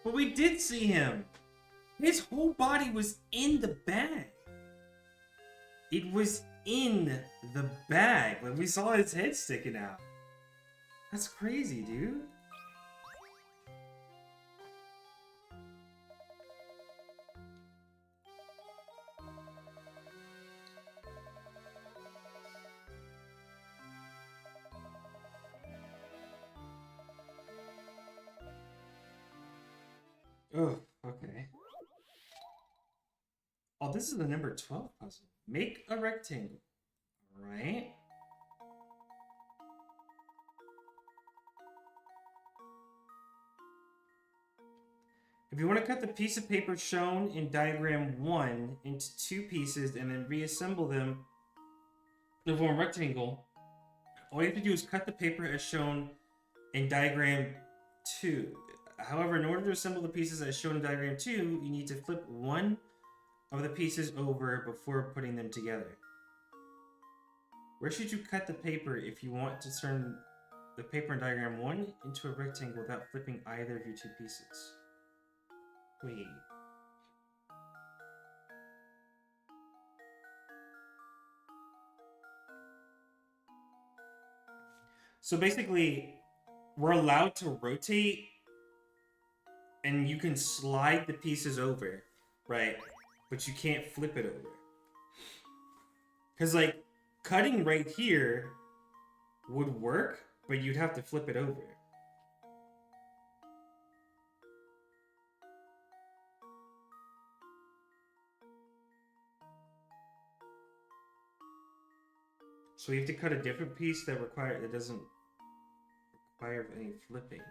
But we did see him. His whole body was in the bag. It was in the bag. Like, we saw his head sticking out. That's crazy, dude. Oh, okay. Oh, this is the number 12 puzzle. Make a rectangle. Alright. If If you want to cut the piece of paper shown in diagram 1 into 2 pieces and then reassemble them to form a rectangle, all you have to do is cut the paper as shown in diagram 2. However, in order to assemble the pieces as shown in diagram 2, you need to flip one of the pieces over before putting them together. Where should you cut the paper if you want to turn the paper in diagram 1 into a rectangle without flipping either of your 2 pieces? Wait. So basically, we're allowed to rotate and you can slide the pieces over, right? But you can't flip it over. Because, like, cutting right here would work, but you'd have to flip it over. So we have to cut a different piece that doesn't require any flipping.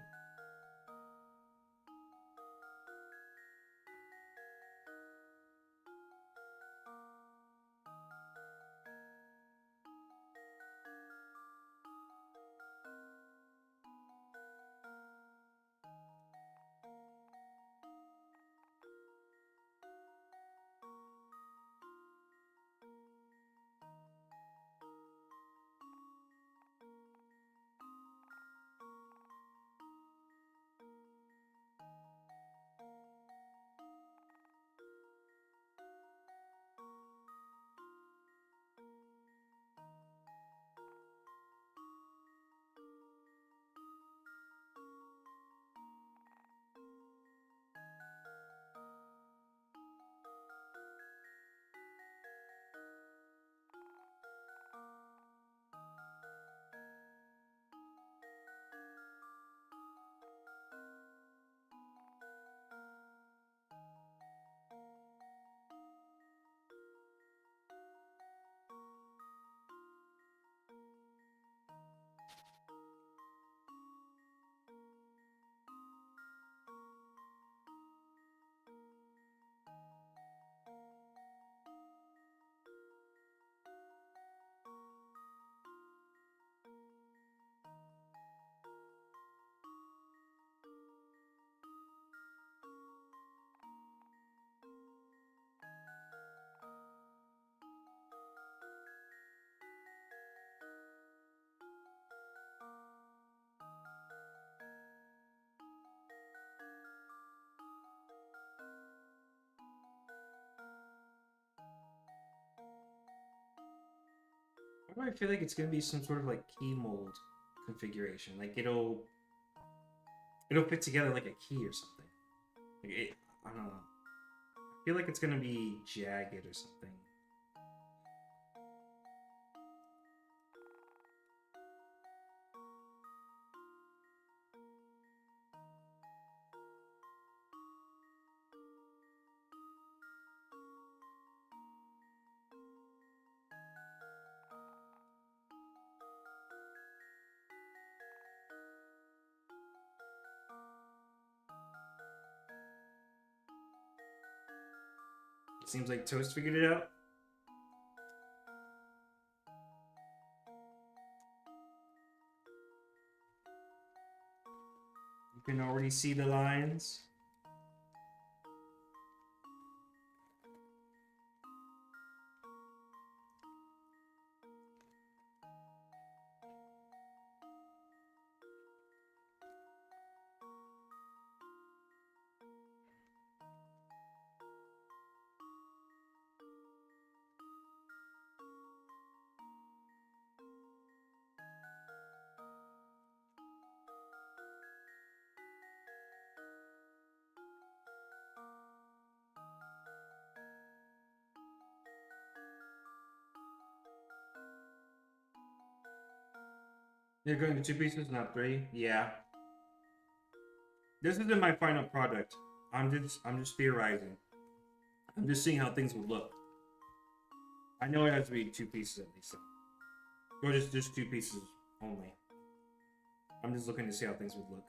Why do I feel like it's gonna be some sort of like key mold configuration? Like it'll fit together like a key or something. I don't know. I feel like it's gonna be jagged or something. Seems like Toast figured it out. You can already see the lines. You're going to 2 pieces, not 3? Yeah. This isn't my final product. I'm just theorizing. I'm just seeing how things would look. I know it has to be 2 pieces at least. Or just 2 pieces only. I'm just looking to see how things would look.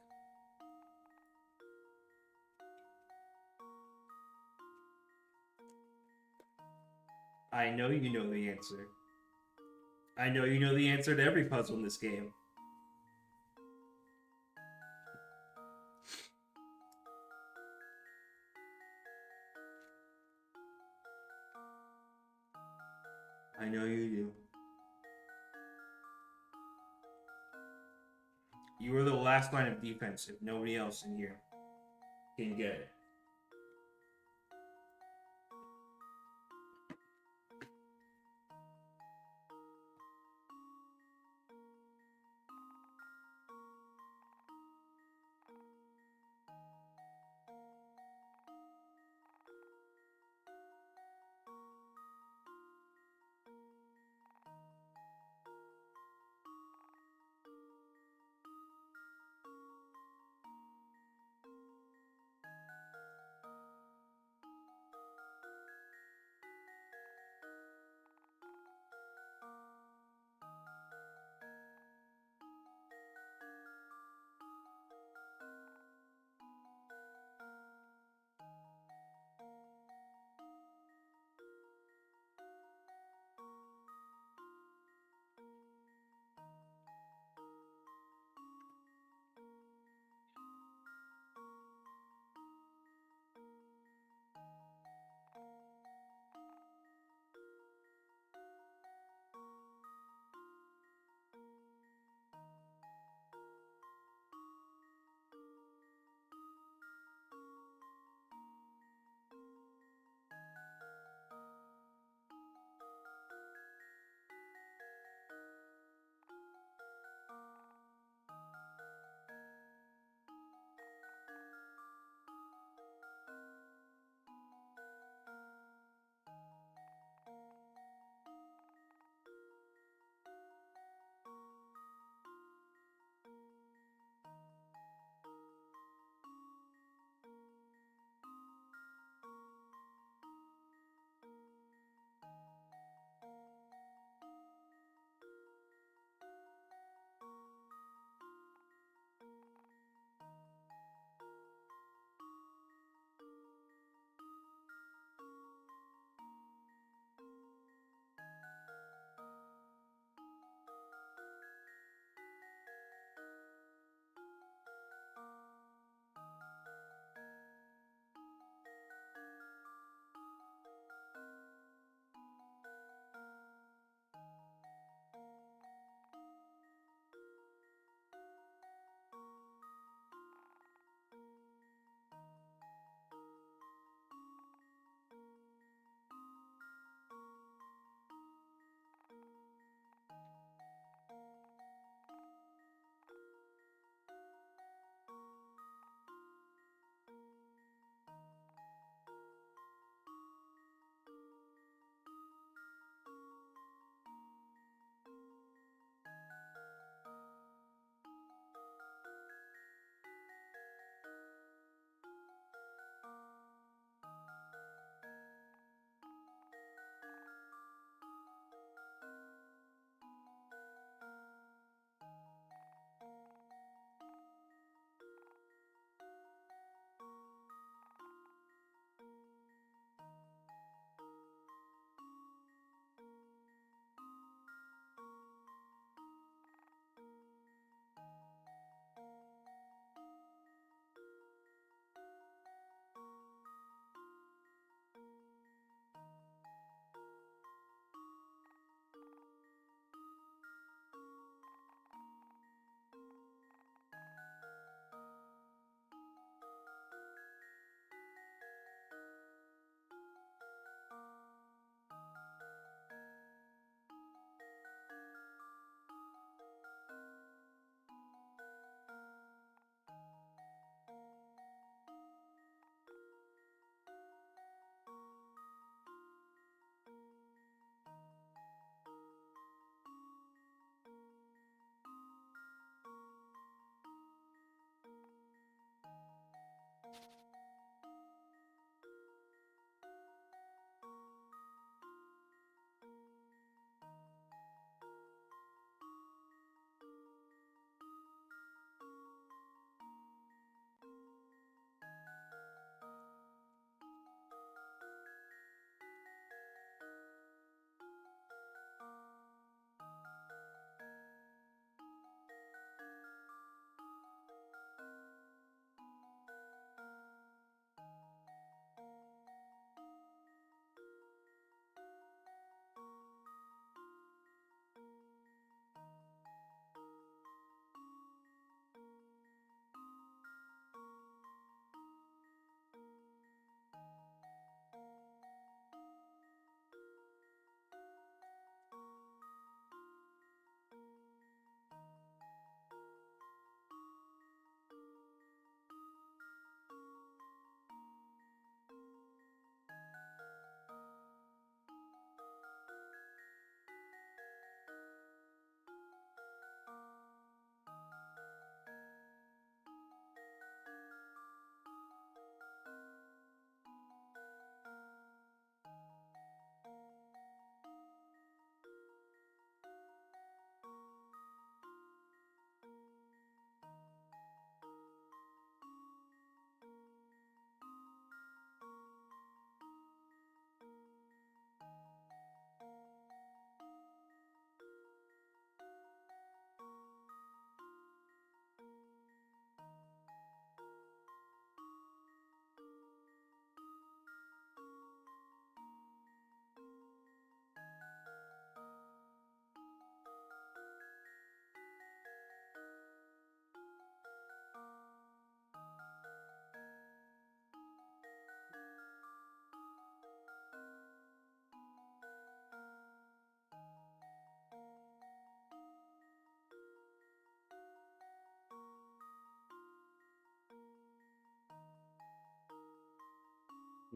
I know you know the answer. I know you know the answer to every puzzle in this game. I know you do. You are the last line of defense if nobody else in here can get it.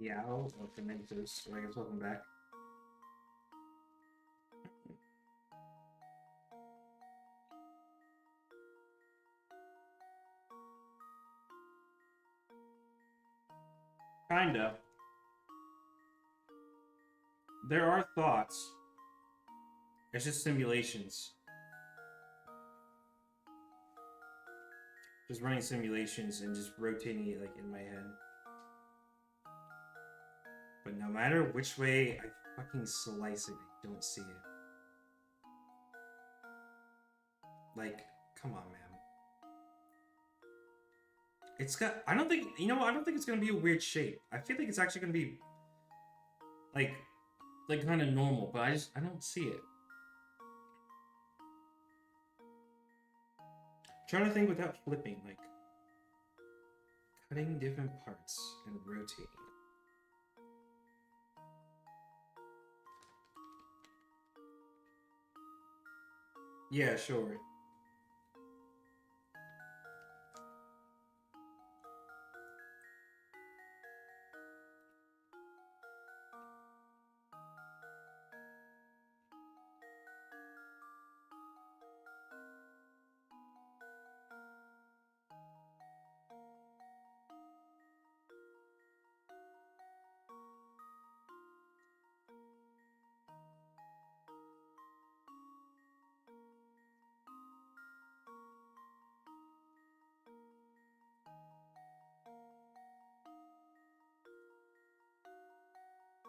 Yeah, welcome into this. I guess welcome back. Kinda. There are thoughts. It's just simulations. Just running simulations and just rotating it like in my head. But no matter which way I fucking slice it, I don't see it. Like, come on, man. It's got, I don't think, you know what, I don't think it's gonna be a weird shape. I feel like it's actually gonna be like kind of normal, but I don't see it. Trying to think without flipping, like cutting different parts and rotating. Yeah, sure.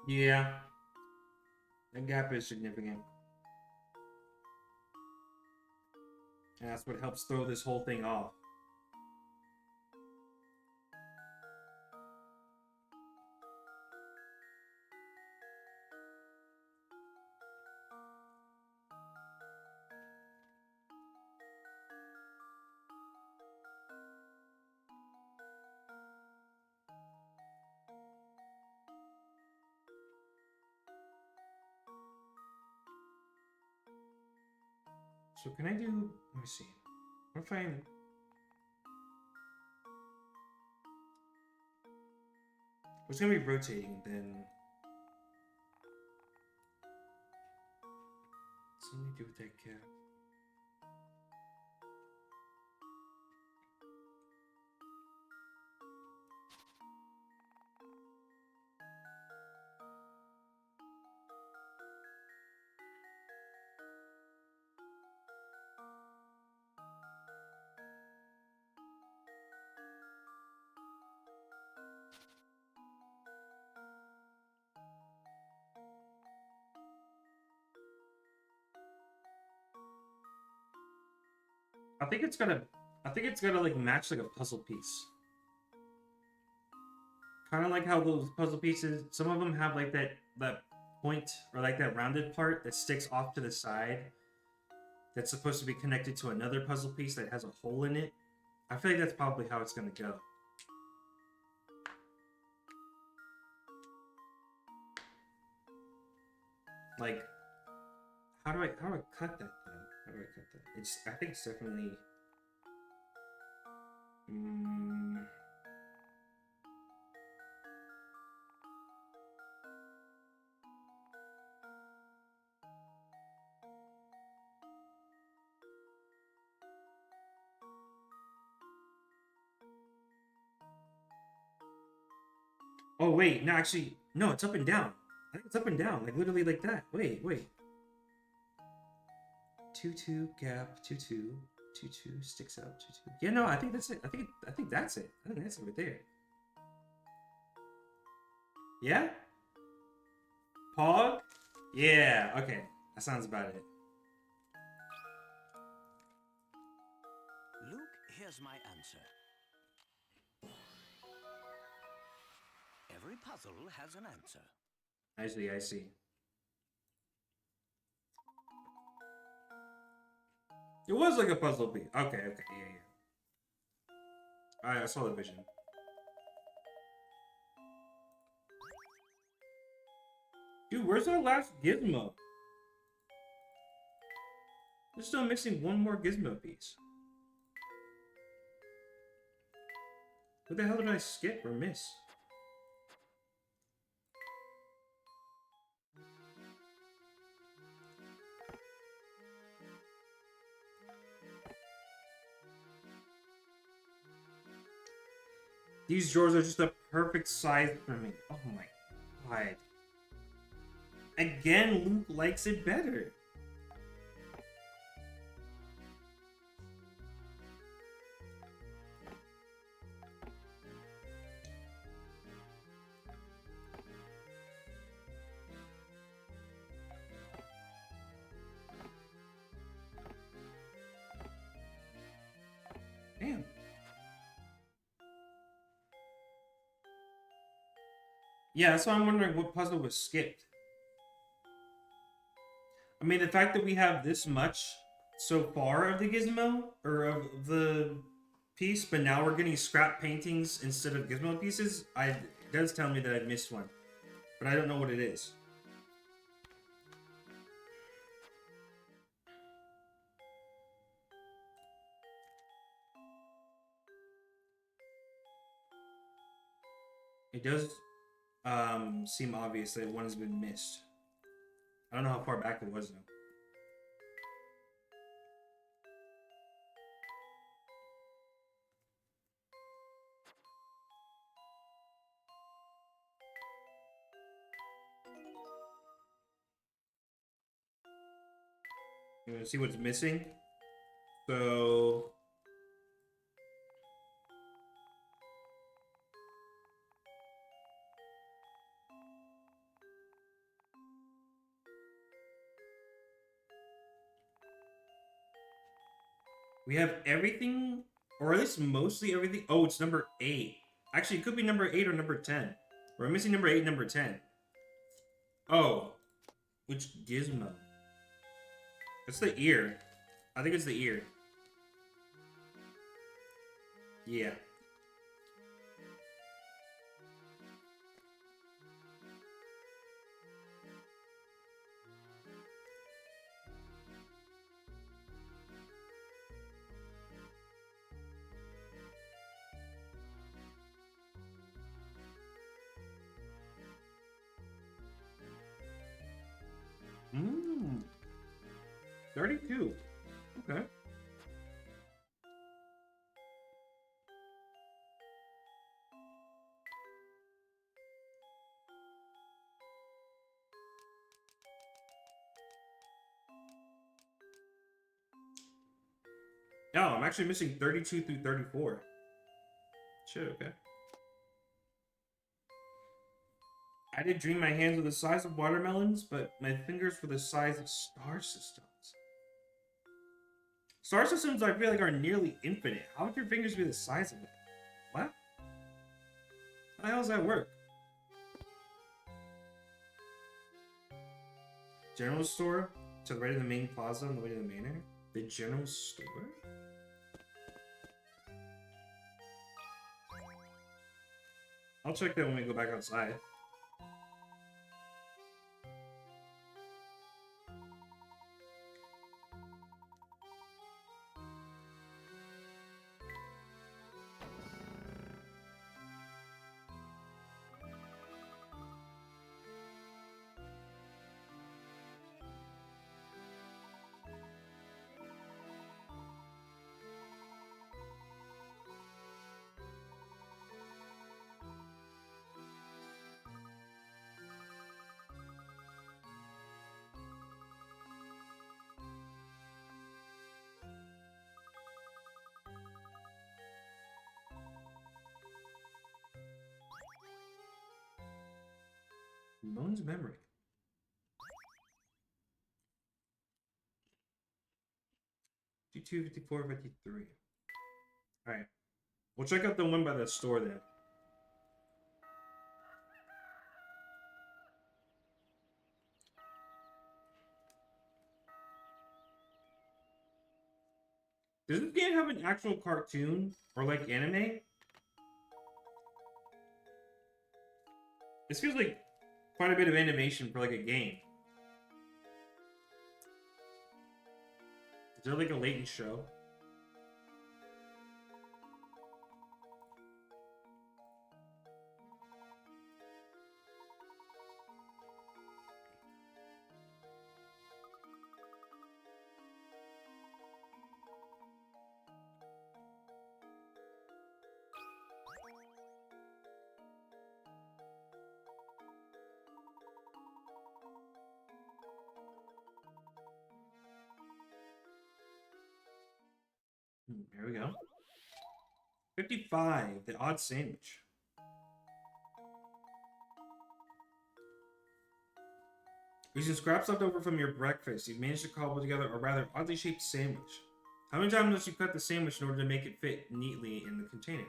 Yeah, that gap is significant. And that's what helps throw this whole thing off. So can I do, let me see. What if I, it's gonna be rotating then. Something to do with that gap. I think it's gonna like match like a puzzle piece. Kind of like how those puzzle pieces, some of them have like that point or like that rounded part that sticks off to the side. That's supposed to be connected to another puzzle piece that has a hole in it. I feel like that's probably how it's gonna go. Like, how do I cut that though? How do I cut that? I think it's definitely. Oh wait, no, actually, no, it's up and down. I think it's up and down, like literally like that. Wait. 2-2 gap, 2-2, 2-2 sticks out, 2-2. Yeah, no, I think that's it. I think that's it. I think that's it right there. Yeah? Pog? Yeah, okay. That sounds about it. Luke, here's my answer. Every puzzle has an answer. I see. It was like a puzzle piece. Okay, yeah. Alright, I saw the vision. Dude, where's our last gizmo? We're still missing one more gizmo piece. What the hell did I skip or miss? These drawers are just the perfect size for me. Oh my god. Again, Luke likes it better. Damn. Yeah, that's why I'm wondering what puzzle was skipped. I mean, the fact that we have this much so far of the gizmo, or of the piece, but now we're getting scrap paintings instead of gizmo pieces, it does tell me that I missed one. But I don't know what it is. It does seem obvious that one has been missed. I don't know how far back it was though. You want to see what's missing? So we have everything, or at least mostly everything. Oh, it's number 8. Actually, it could be number 8 or number 10. We're missing number 8 and number 10. Oh, which gizmo? It's the ear. I think it's the ear. Yeah. Mmm. 32. Okay. Oh, I'm actually missing 32 through 34. Shit, okay. I did dream my hands were the size of watermelons, but my fingers were the size of star systems. Star systems, I feel like, are nearly infinite. How would your fingers be the size of it? What? How the hell does that work? General store to the right of the main plaza on the way to the manor. The general store? I'll check that when we go back outside. Moan's memory. 52, 54, 53. Alright. We'll check out the one by the store then. Does this game have an actual cartoon or like anime? This feels like quite a bit of animation for like a game. Is there like a Layton show? There we go. 55, the odd sandwich. Using scraps left over from your breakfast, you've managed to cobble together a rather oddly shaped sandwich. How many times must you cut the sandwich in order to make it fit neatly in the container?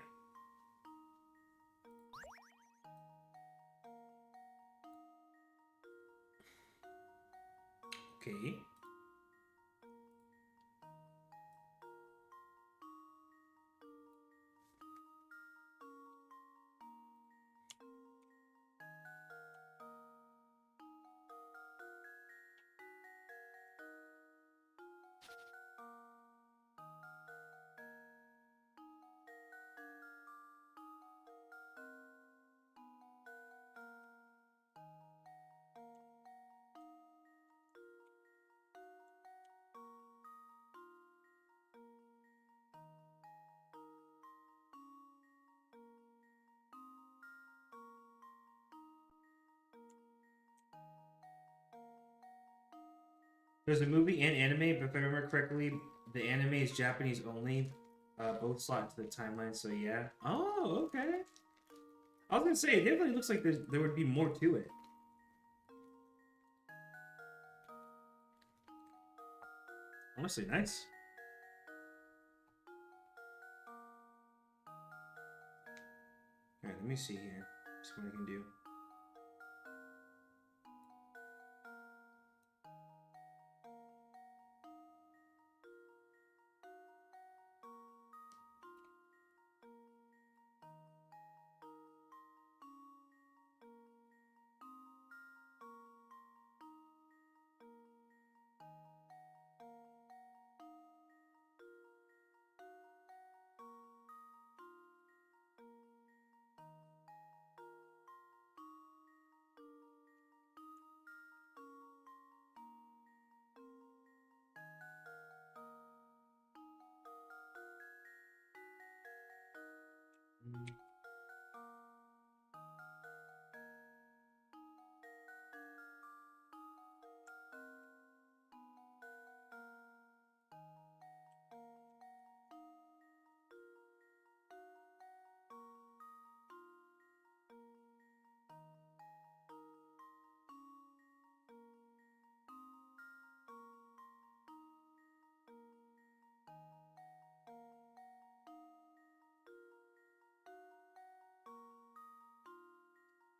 Okay. There's a movie and anime, but if I remember correctly, the anime is Japanese only. Both slot into the timeline, so yeah. Oh, okay. I was gonna say, it definitely looks like there would be more to it. Honestly, nice. Alright, let me see here. See what I can do.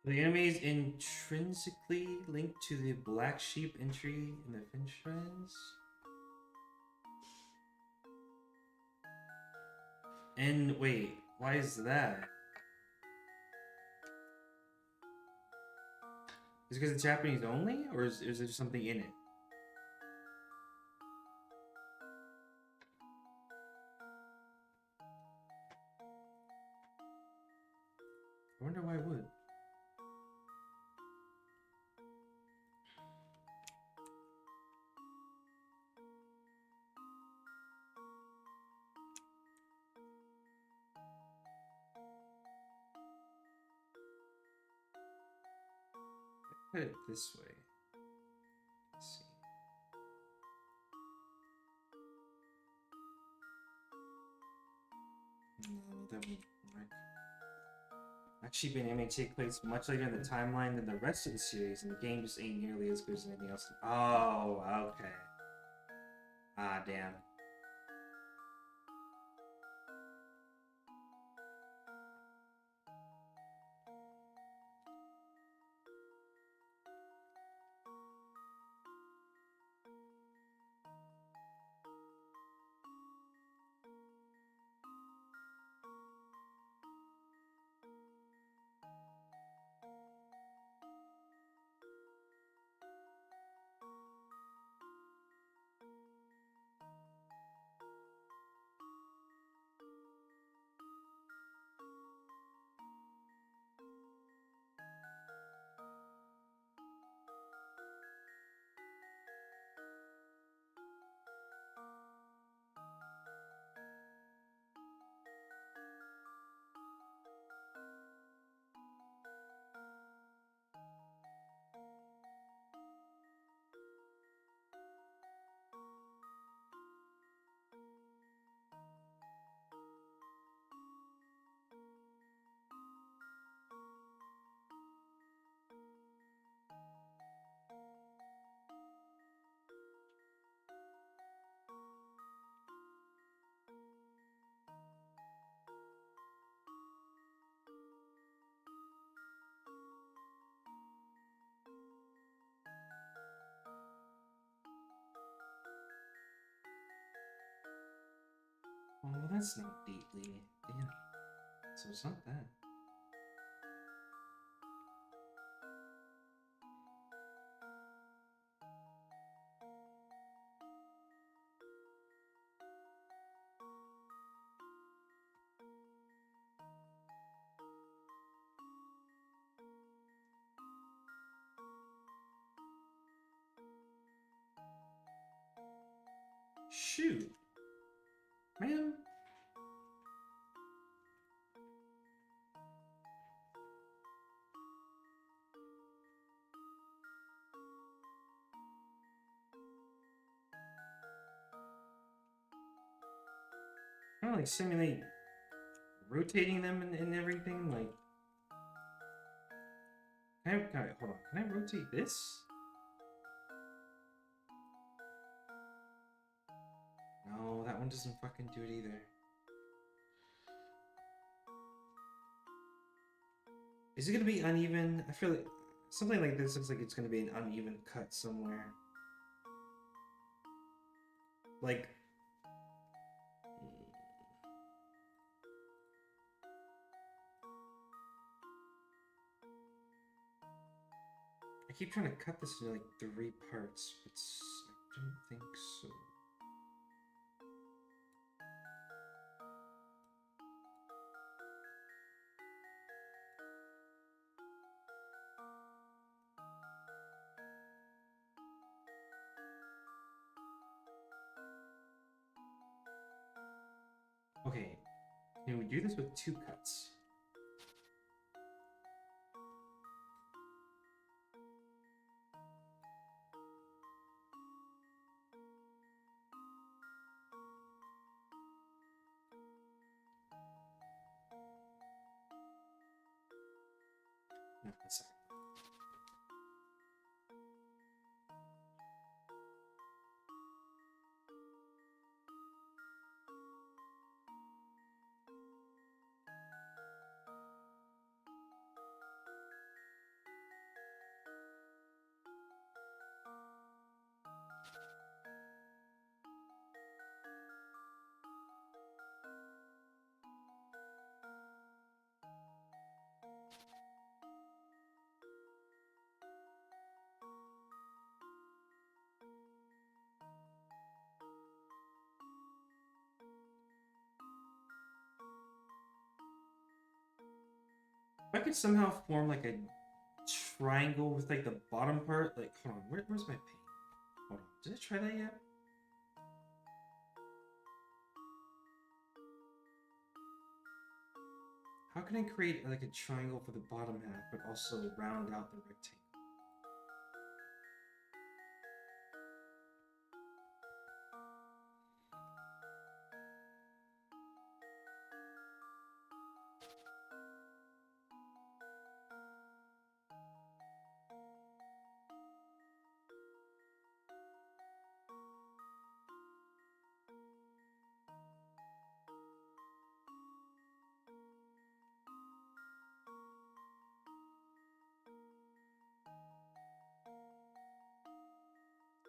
The anime is intrinsically linked to the black sheep entry in the Finch Friends. And wait, why is that? Is it because it's Japanese only, or is there something in it? I wonder why it would. Put it this way. Let's see. No, that won't work. Actually, anime take place much later in the timeline than the rest of the series, and the game just ain't nearly as good as anything else. Oh, okay. Ah, damn. well, that's not deeply. Damn. So it's not that. Shoot. Man. Kind of like simulate rotating them and everything. Like, hold on. Can I rotate this? No, that one doesn't fucking do it either. Is it gonna be uneven? I feel like something like this looks like it's gonna be an uneven cut somewhere. Like, I keep trying to cut this into like 3 parts, but I don't think so. Okay, can we do this with 2 cuts? No, that's not. If I could somehow form like a triangle with like the bottom part, like, hold on, where's my paint? Hold on, did I try that yet? How can I create like a triangle for the bottom half, but also round out the rectangle?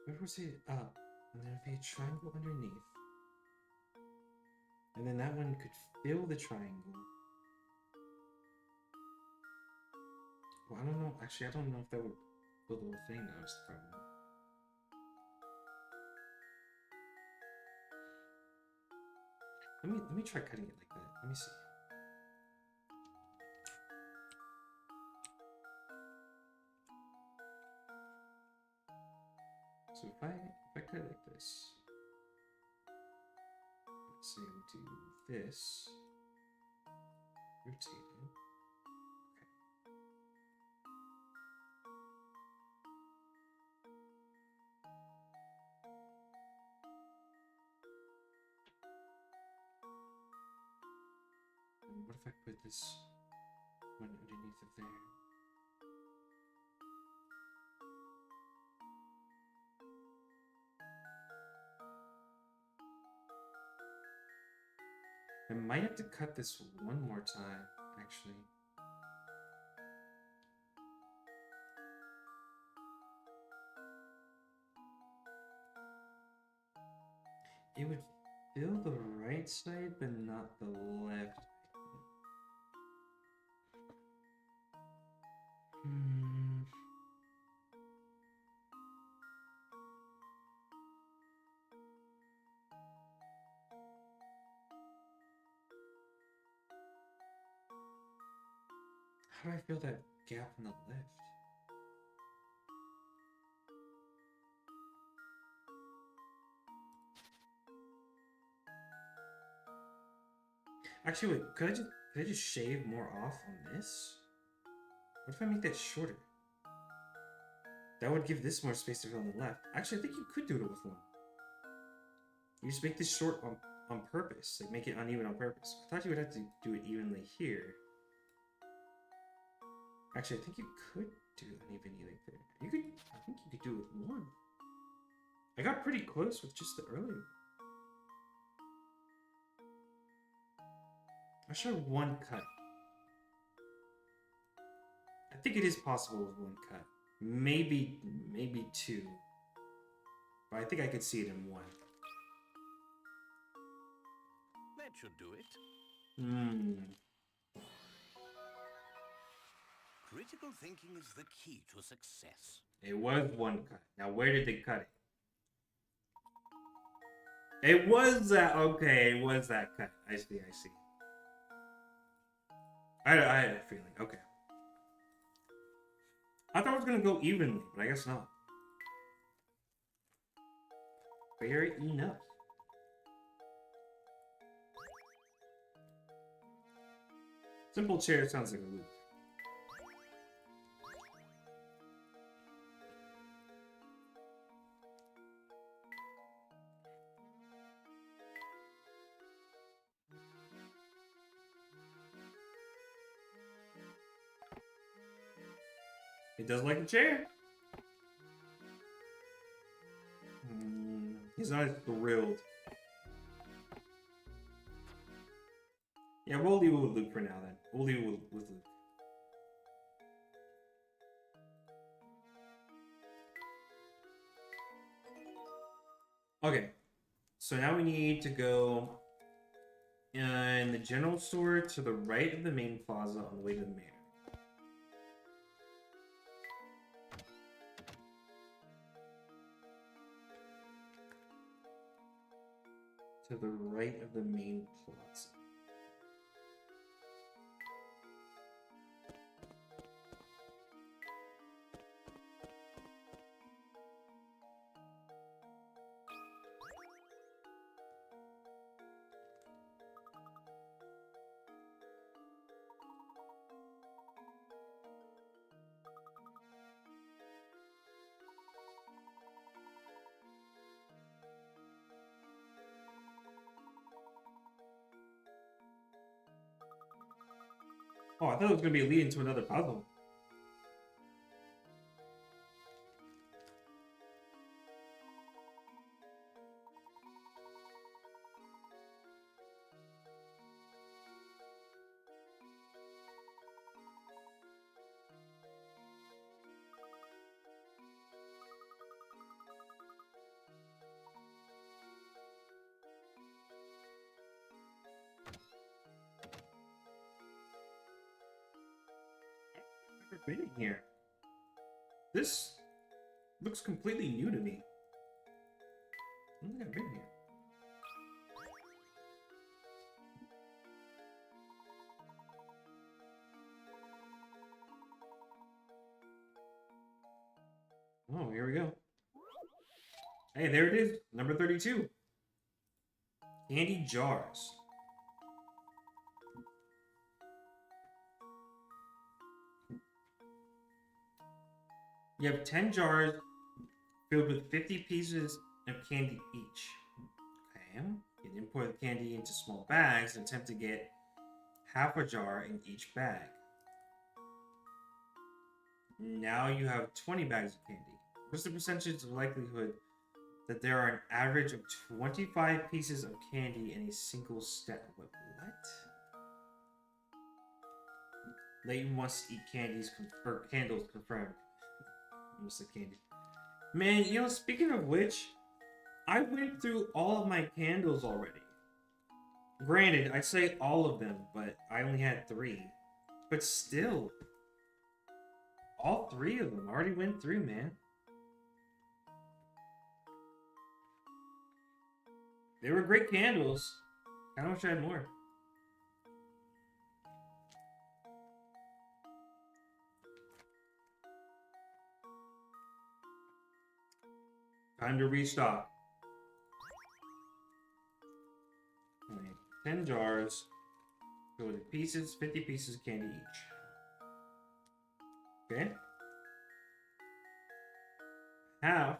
What was it? Up, and there'd be a triangle underneath. And then that one could fill the triangle. Well, I don't know. Actually, I don't know if that would fill the whole thing. That was the problem. Let me try cutting it like that. Let me see. So if I cut it like this, let's say we do this, rotate it. And what if I put this one underneath of there? I might have to cut this one more time, actually. It would Fill the right side, but not the left. Hmm. How do I fill that gap on the left? Actually, wait, could I just shave more off on this? What if I make that shorter? That would give this more space to fill on the left. Actually, I think you could do it with one. You just make this short on purpose. Like, make it uneven on purpose. I thought you would have to do it evenly here. Actually, I think you could do unevenly like there. I think you could do it with one. I got pretty close with just the earlier. I'll show one cut. I think it is possible with one cut. Maybe two. But I think I could see it in one. That should do it. Critical thinking is the key to success. It was one cut. Now where did they cut it? It was that. Okay, it was that cut. I see. I had a feeling. Okay. I thought it was gonna go evenly, but I guess not. Fair enough. Simple chair sounds like a loop. He does like a chair. He's not thrilled. Yeah, we'll leave it with Luke for now then. We'll leave it with Luke. Okay. So now we need to go in the general store to the right of the main plaza on the way to the manor. To the right of the main plaza. Oh, I thought it was going to be leading to another puzzle. Been in here. This looks completely new to me. I don't think I've been here. Oh, here we go. Hey, there it is. Number 32. Candy jars. You have 10 jars filled with 50 pieces of candy each. Okay. You then pour the candy into small bags and attempt to get half a jar in each bag. Now you have 20 bags of candy. What's the percentage of likelihood that there are an average of 25 pieces of candy in a single step? What? Layton wants to eat candles confirmed. Almost like candy. Man, you know, speaking of which, I went through all of my candles already. Granted, I'd say all of them, but I only had 3. But still, all 3 of them already went through, man. They were great candles. I wish I had more. Time to restock. 10 jars. Go with pieces, 50 pieces of candy each. Okay. Half.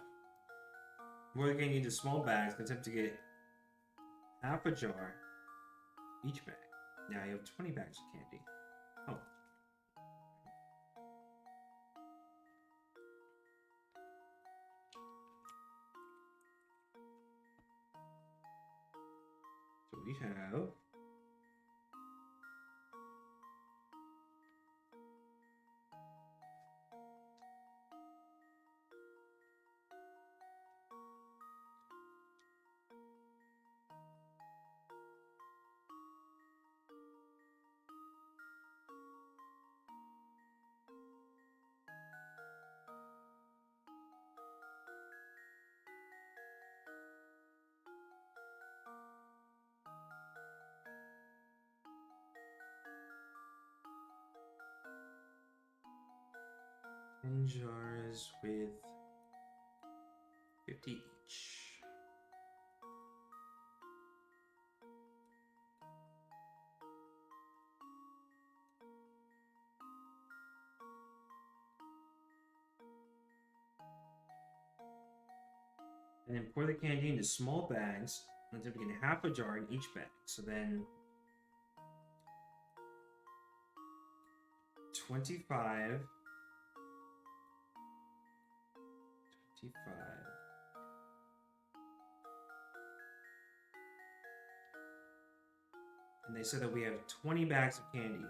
More than candy into small bags. Attempt to get half a jar each bag. Now you have 20 bags of candy. Oh. So we have 10 jars with 50 each. And then pour the candy into small bags until we get half a jar in each bag. So then 25. And they said that we have 20 bags of candy now.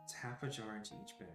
It's half a jar into each bag.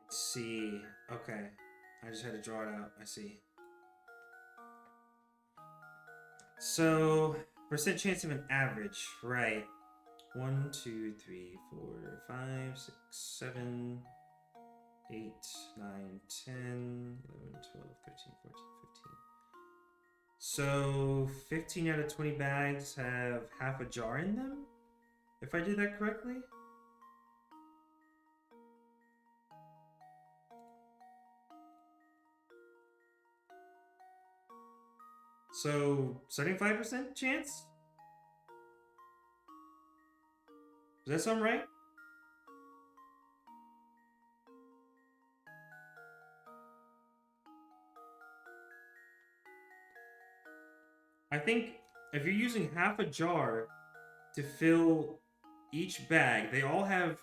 See, okay. I just had to draw it out. I see. So, percent chance of an average, right? 1, 2, 3, 4, 5, 6, 7, 8, 9, 10, 11, 12, 13, 14, 15. So, 15 out of 20 bags have half a jar in them? If I did that correctly? So, 75% chance? Does that sound right? I think if you're using half a jar to fill each bag, they all have,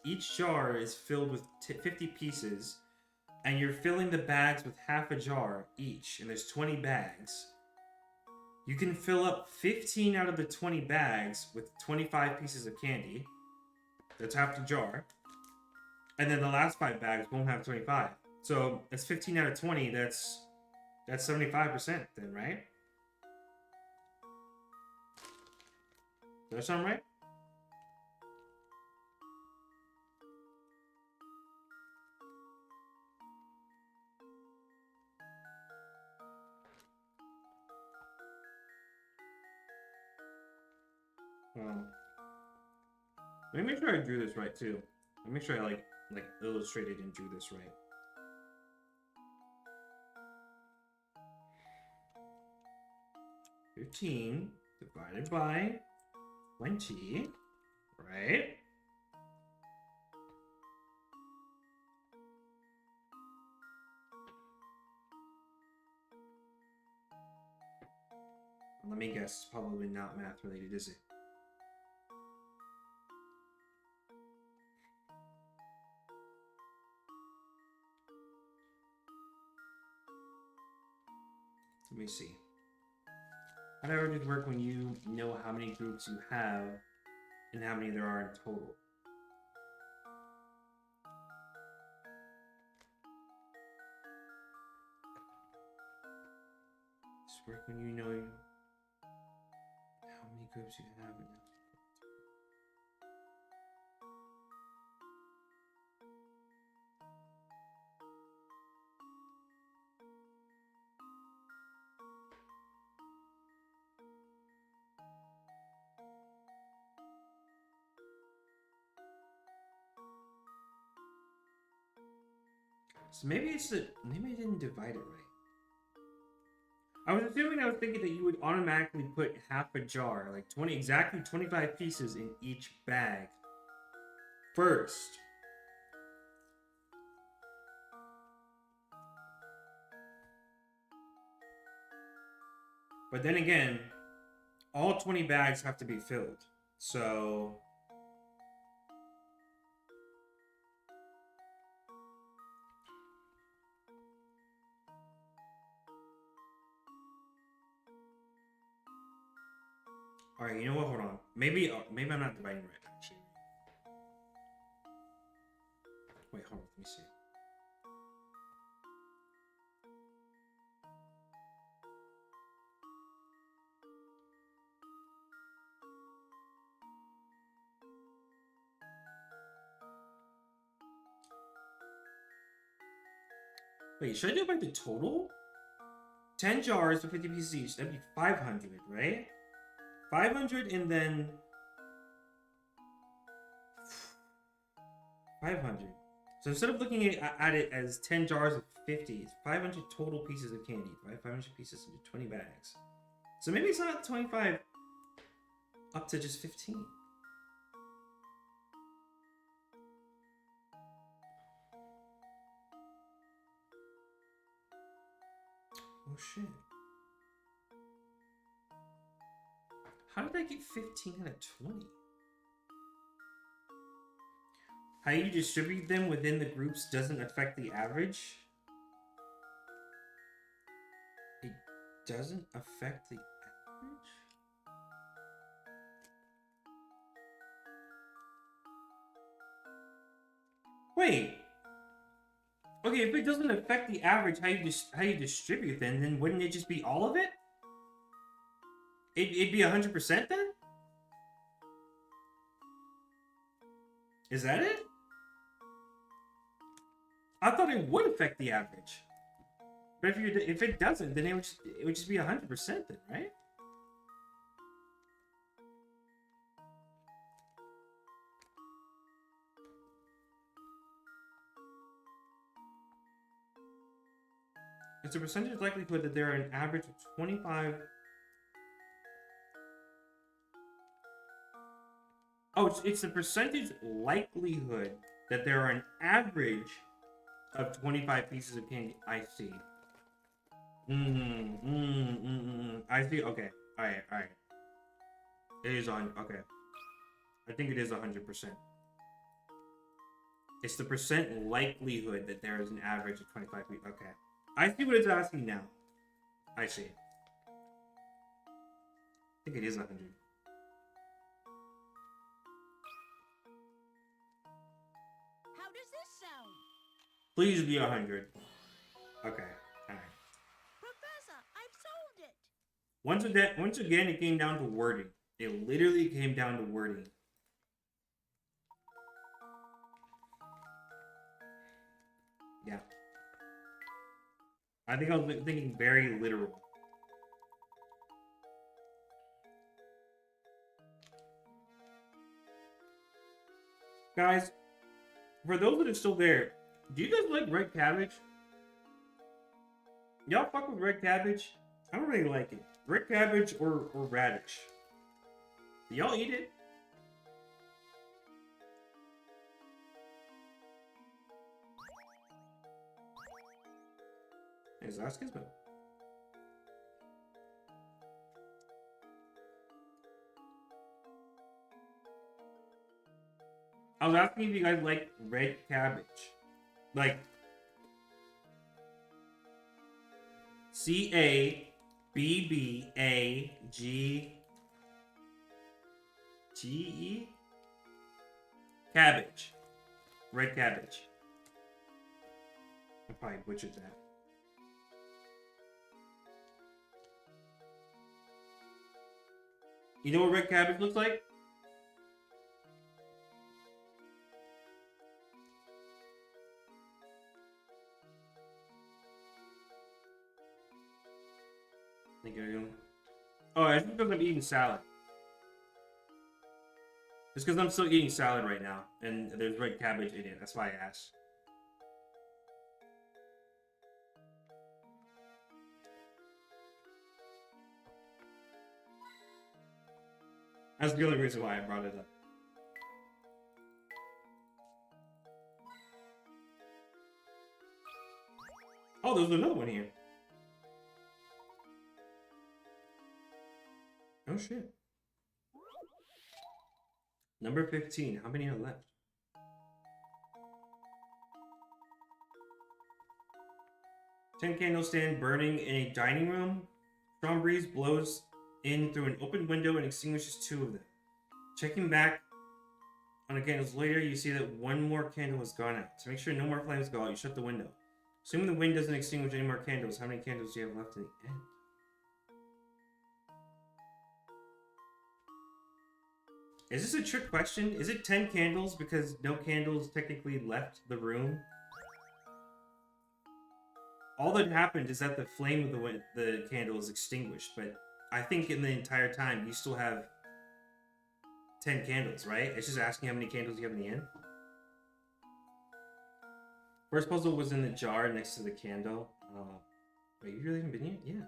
each jar is filled with 50 pieces, and you're filling the bags with half a jar each, and there's 20 bags. You can fill up 15 out of the 20 bags with 25 pieces of candy. That's half the jar. And then the last 5 bags won't have 25. So it's 15 out of 20. That's 75% then, right? Does that sound right? Let me make sure I drew this right too. Let me make sure I like illustrated and drew this right. $15 divided by 20, right? Let me guess, it's probably not math related, is it? Let me see. How do averages work when you know how many groups you have and how many there are in total? Does it work when you know how many groups you have and so maybe maybe I didn't divide it right. I was thinking that you would automatically put half a jar, like exactly 25 pieces in each bag first. But then again, all 20 bags have to be filled. So all right, you know what? Hold on. Maybe I'm not dividing right, actually. Wait, hold on. Let me see. Wait, should I do it by the total? 10 jars with 50 pieces each. That'd be 500, right? 500 and then 500. So instead of looking at it as 10 jars of 50, it's 500 total pieces of candy, right? 500 pieces into 20 bags. So maybe it's not 25 up to just 15. Oh shit. How did I get 15 out of 20? How you distribute them within the groups doesn't affect the average? It doesn't affect the average? Wait. Okay, if it doesn't affect the average, how you distribute then wouldn't it just be all of it? It'd be 100% then? Is that it? I thought it would affect the average. But if it doesn't, then it would just be 100% then, right? It's a percentage likelihood that there are an average of 25. Oh, it's the percentage likelihood that there are an average of 25 pieces of candy. I see. I see. Okay. All right. It is on. Okay. I think it is 100%. It's the percent likelihood that there is an average of 25 pieces. Okay. I see what it's asking now. I see. I think it is 100. Please be 100. Okay. Alright. Professor, I've solved it. Once again, it came down to wording. It literally came down to wording. Yeah. I think I was thinking very literal. Guys, for those that are still there, do you guys like red cabbage? Y'all fuck with red cabbage? I don't really like it. Red cabbage or radish? Do y'all eat it? Is that Skizmo? I was asking if you guys like red cabbage. Like CABBAGE. Cabbage. Red cabbage. I probably butchered that. You know what red cabbage looks like? Thank you. Oh, it's because I'm eating salad. It's because I'm still eating salad right now, and there's red cabbage in it. That's why I asked. That's the only reason why I brought it up. Oh, there's another one here. Oh shit. Number 15. How many are left? Tin candle stand burning in a dining room. Strong breeze blows in through an open window and extinguishes 2 of them. Checking back on the candles later, you see that 1 more candle has gone out. To make sure no more flames go out, you shut the window. Assuming the wind doesn't extinguish any more candles, how many candles do you have left at the end? Is this a trick question? Is it 10 candles because no candles technically left the room? All that happened is that the flame of the candle is extinguished, but I think in the entire time you still have 10 candles, right? It's just asking how many candles you have in the end. First puzzle was in the jar next to the candle. Wait, you really haven't been here? Yeah.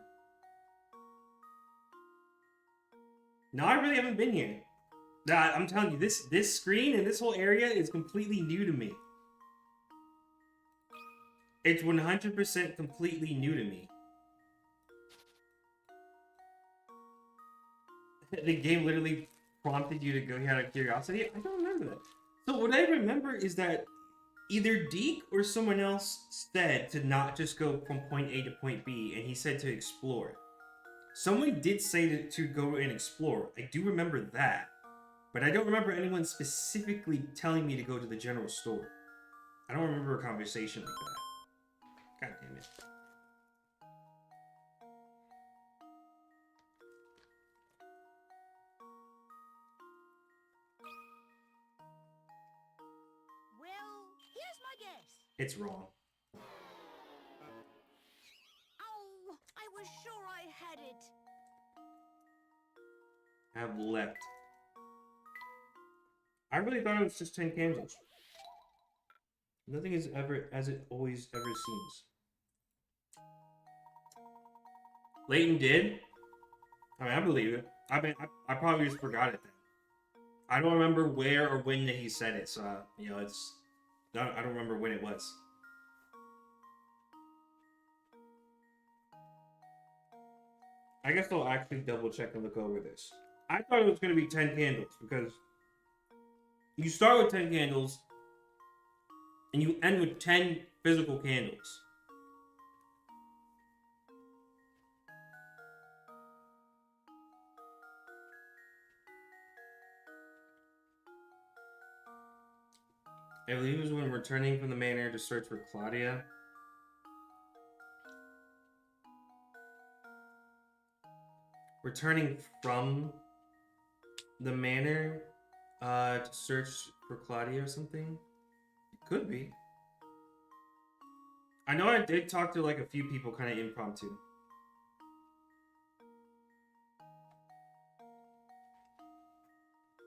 No, I really haven't been here. Nah, I'm telling you, this screen and this whole area is completely new to me. It's 100% completely new to me. The game literally prompted you to go here out of curiosity? I don't remember that. So what I remember is that either Deke or someone else said to not just go from point A to point B, and he said to explore. Someone did say to go and explore. I do remember that. But I don't remember anyone specifically telling me to go to the general store. I don't remember a conversation like that. God damn it. Well, here's my guess. It's wrong. Oh, I was sure I had it. I have left. I really thought it was just 10 candles. Nothing is ever as it always ever seems. Layton did? I mean, I believe it. I probably just forgot it then. I don't remember where or when he said it, so, you know, I don't remember when it was. I guess I'll actually double check and look over this. I thought it was going to be 10 candles because you start with 10 candles and you end with 10 physical candles. I believe it was when returning from the manor to search for Claudia. Returning from the manor to search for Claudia or something? It could be. I know I did talk to like a few people kind of impromptu.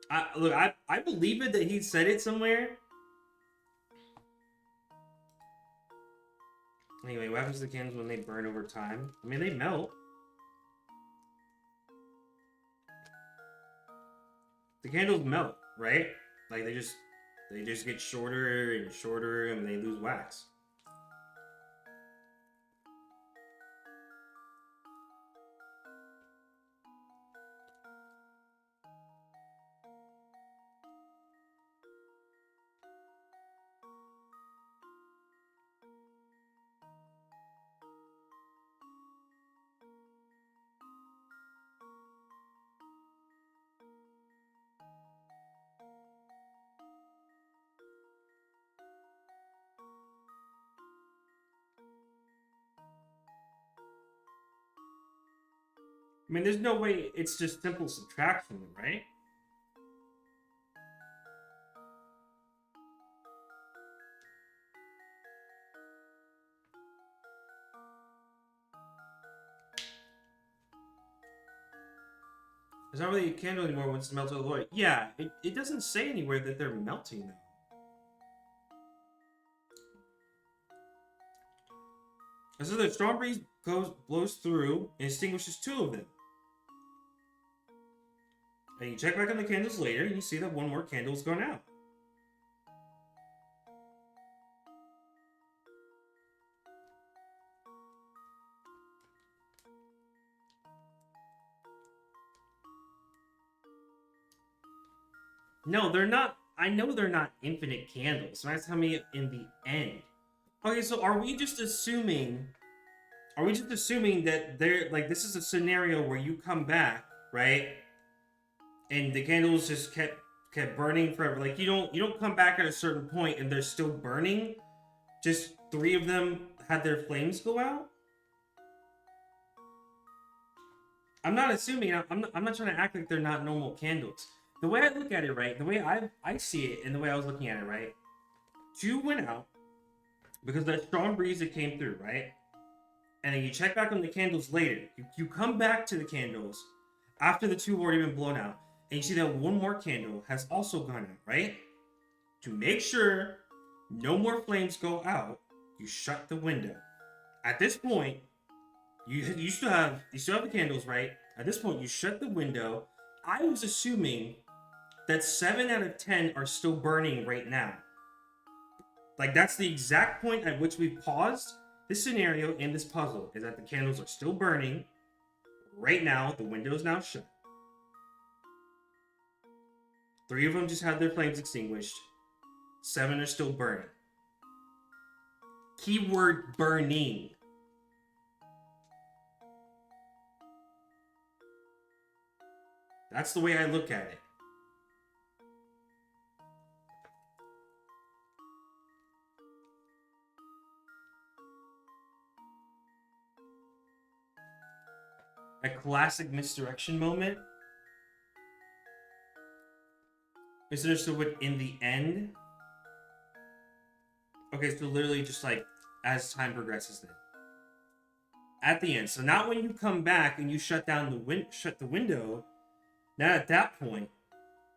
I believe it that he said it somewhere. Anyway, what happens to the candles when they burn over time? I mean, they melt. The candles melt, right? Like they just get shorter and shorter and they lose wax. I mean, there's no way it's just simple subtraction, right? It's not really a candle anymore once it's melted away. Yeah, it doesn't say anywhere that they're melting though. And so the strong breeze blows through and extinguishes two of them. And you check back on the candles later and you see that one more candle's gone out. No, they're not. I know they're not infinite candles. So that's telling me in the end. Okay, so are we just assuming? Are we just assuming that they're like this is a scenario where you come back, right? And the candles just kept burning forever. Like you don't come back at a certain point and they're still burning. Just three of them had their flames go out. I'm not assuming. I'm not trying to act like they're not normal candles. The way I look at it, right? The way I see it, and the way I was looking at it, right? Two went out because that strong breeze that came through, right? And then you check back on the candles later. You come back to the candles after the two have already been blown out, and you see that one more candle has also gone out, right? To make sure no more flames go out, you shut the window. At this point, you still have the candles, right? At this point, you shut the window. I was assuming that 7 out of 10 are still burning right now. Like that's the exact point at which we paused this scenario in this puzzle, is that the candles are still burning. Right now, the window is now shut. 3 of them just had their flames extinguished. 7 are still burning. Keyword burning. That's the way I look at it. A classic misdirection moment. Misunderstood what in the end. Okay, so literally just like as time progresses then. At the end. So not when you come back and you shut down the window. Now at that point,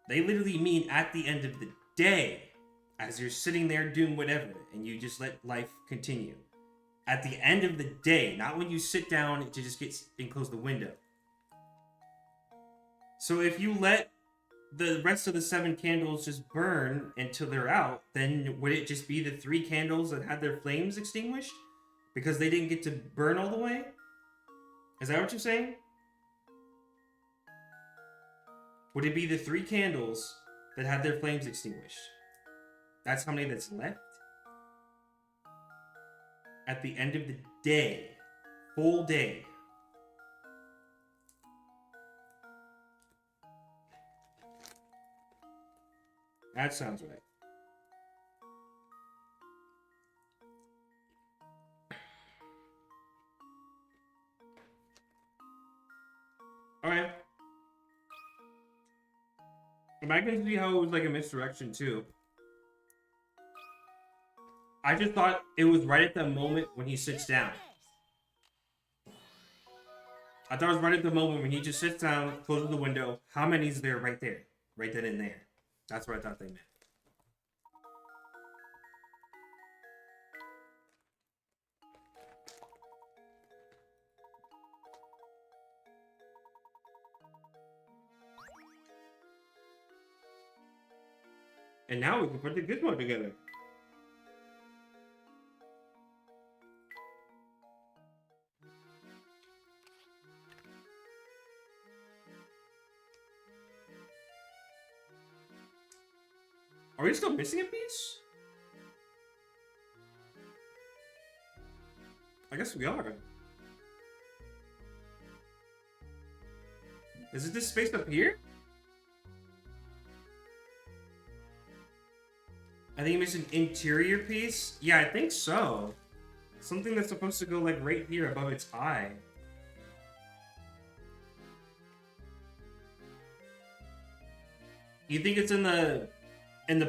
they literally mean at the end of the day, as you're sitting there doing whatever, and you just let life continue. At the end of the day, not when you sit down to just get and close the window. So if you let the rest of the 7 candles just burn until they're out, then would it just be the 3 candles that had their flames extinguished? Because they didn't get to burn all the way? Is that what you're saying? Would it be the 3 candles that had their flames extinguished? That's how many that's left? At the end of the day. Full day. That sounds right. And I can see how it was like a misdirection too. I just thought it was right at the moment when he sits down. I thought it was right at the moment when he just sits down, closes the window. How many's there right there? Right then and there. That's what I thought they meant. And now we can put the gizmo together. Are we still missing a piece? I guess we are. Is it this space up here? I think you missed an interior piece? Yeah, I think so. Something that's supposed to go like right here above its eye. You think it's in the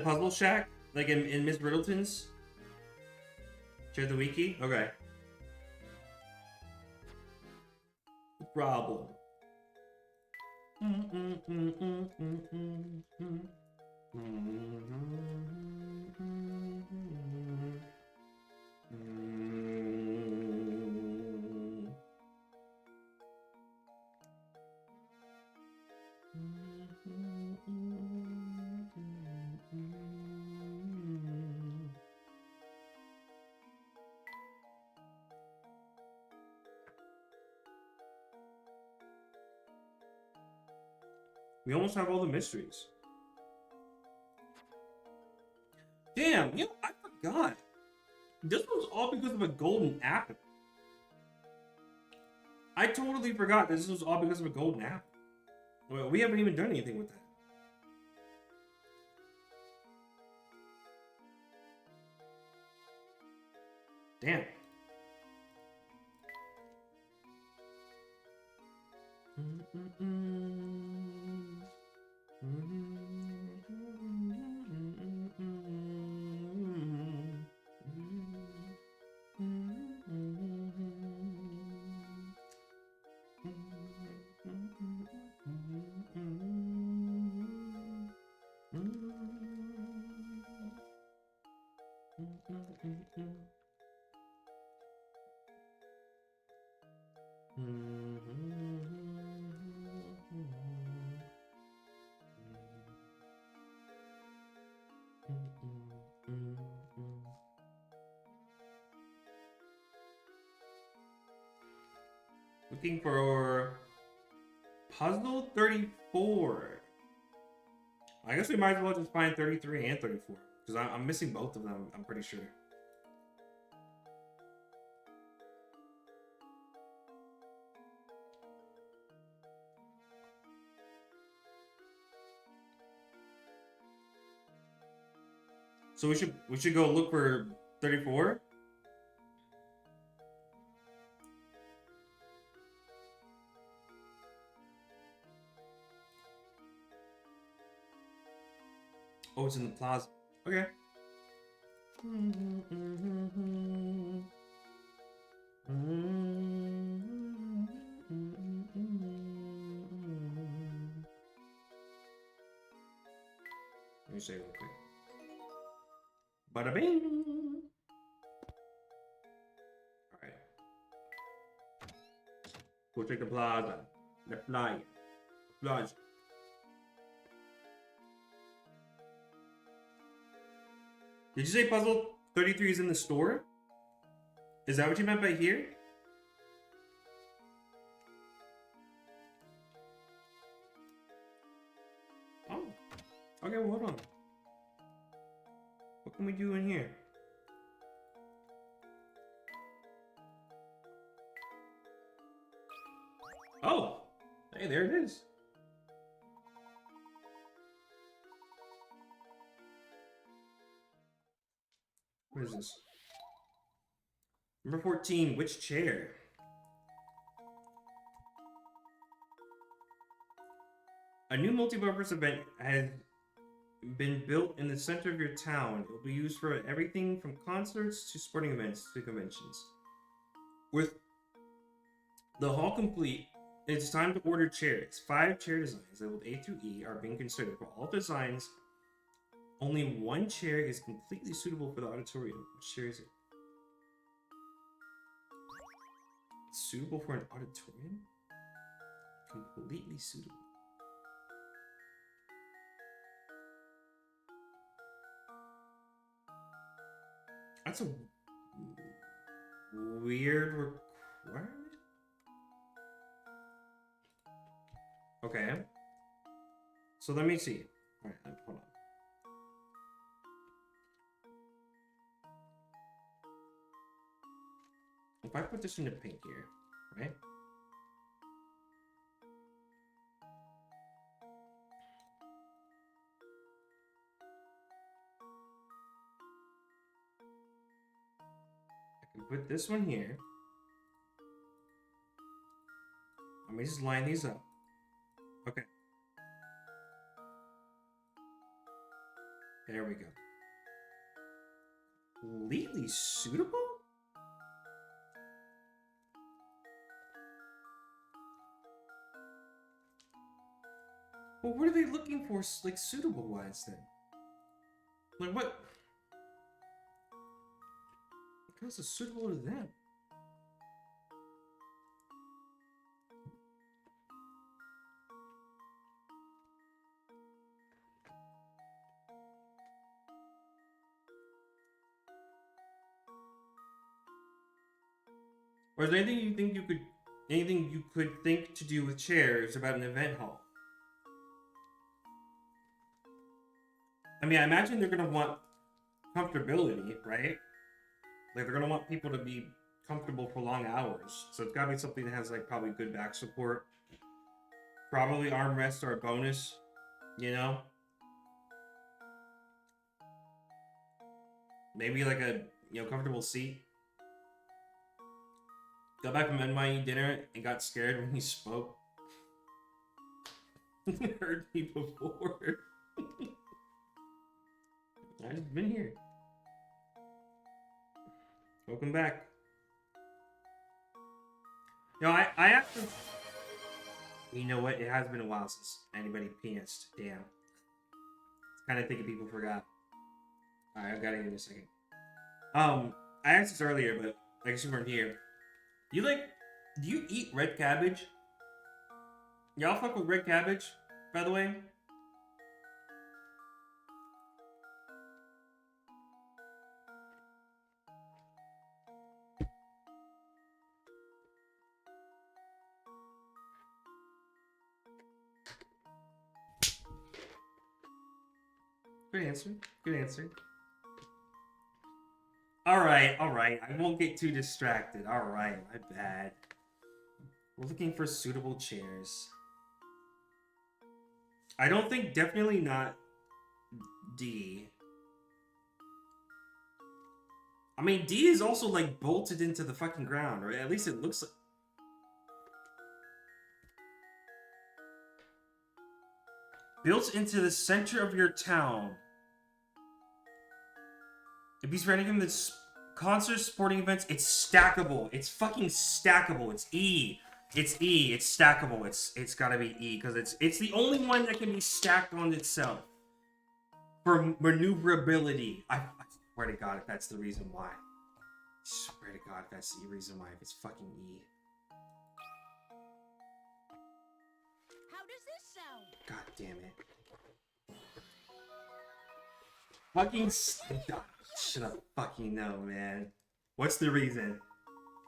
puzzle shack? Like in Miss Riddleton's? Share the wiki? Okay. Problem. We almost have all the mysteries. Damn, you know, I forgot. This was all because of a golden apple. I totally forgot that this was all because of a golden apple. Well, we haven't even done anything with that. Damn. Looking for puzzle 34. I guess we might as well just find 33 and 34 because I'm missing both of them. I'm pretty sure. So we should go look for 34. Oh, it's in the plaza. Okay. Let me say real quick. Bada bing. All right. Go check the plaza. The playa. Plaza. Did you say puzzle 33 is in the store? Is that what you meant by here? Oh. Okay, well, hold on. What can we do in here? Oh! Hey, there it is. What is this? Number 14, which chair? A new multi-purpose event has been built in the center of your town. It will be used for everything from concerts to sporting events to conventions. With the hall complete, it's time to order chairs. 5 chair designs labeled A through E are being considered. For all designs, only one chair is completely suitable for the auditorium. Which chair is it? Suitable for an auditorium? Completely suitable. That's a weird requirement. Okay. So let me see. Alright, hold on. If I put this into pink here, right? I can put this one here. Let me just line these up. Okay. There we go. Completely suitable? Well, what are they looking for, like, suitable-wise, then? Like, what? Because it's suitable to them. Or is there anything you could think to do with chairs about an event hall? I mean, I imagine they're gonna want comfortability, right? Like, they're gonna want people to be comfortable for long hours. So it's gotta be something that has, like, probably good back support. Probably armrests are a bonus, you know? Maybe, like, a, comfortable seat. Got back from NYU dinner and got scared when he spoke. Heard me before. I've been here. Welcome back. I actually... You know what? It has been a while since anybody penised. Damn. Kind of thinking people forgot. Alright, I've got it in a second. I asked this earlier, but I guess you weren't here. Do you eat red cabbage? Y'all fuck with red cabbage, by the way? Good answer. Good answer. Alright. I won't get too distracted. Alright, my bad. We're looking for suitable chairs. I don't think, definitely not D. I mean, D is also, like, bolted into the fucking ground, or at least it looks like... Built into the center of your town. It be for anything that's concerts, sporting events. It's stackable. It's fucking stackable. It's E. It's E. It's stackable. It's gotta be E because it's the only one that can be stacked on itself for maneuverability. I swear to God if that's the reason why. I swear to God if that's the reason why. If it's fucking E. How does this sound? God damn it. Fucking shut up. Fucking no, man. What's the reason?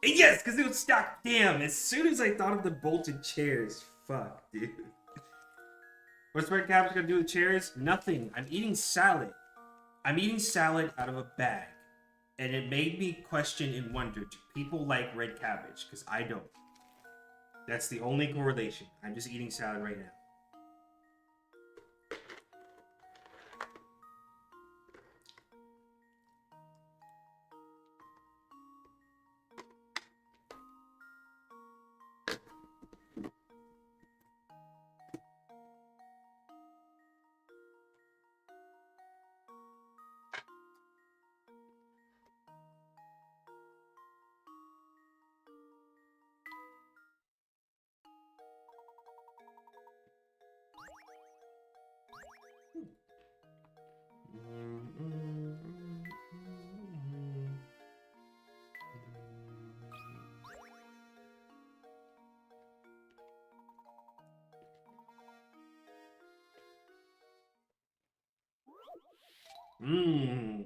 Yes, because it was stacked. Damn, as soon as I thought of the bolted chairs. Fuck, dude. What's red cabbage gonna do with chairs? Nothing. I'm eating salad. I'm eating salad out of a bag. And it made me question and wonder, do people like red cabbage? Because I don't. That's the only correlation. I'm just eating salad right now. Mmm.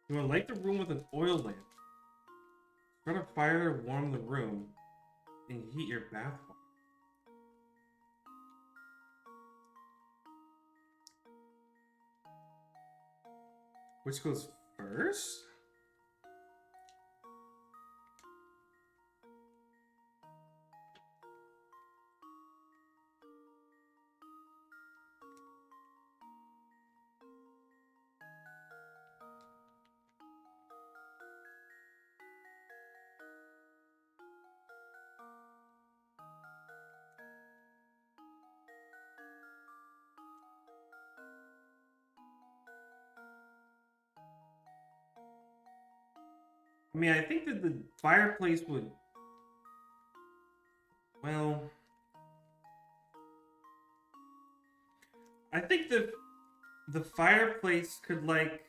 You want to light the room with an oil lamp. Start a fire to warm the room and heat your bath water. Which goes first? I mean, I think that the fireplace would... Well... I think the fireplace could, like...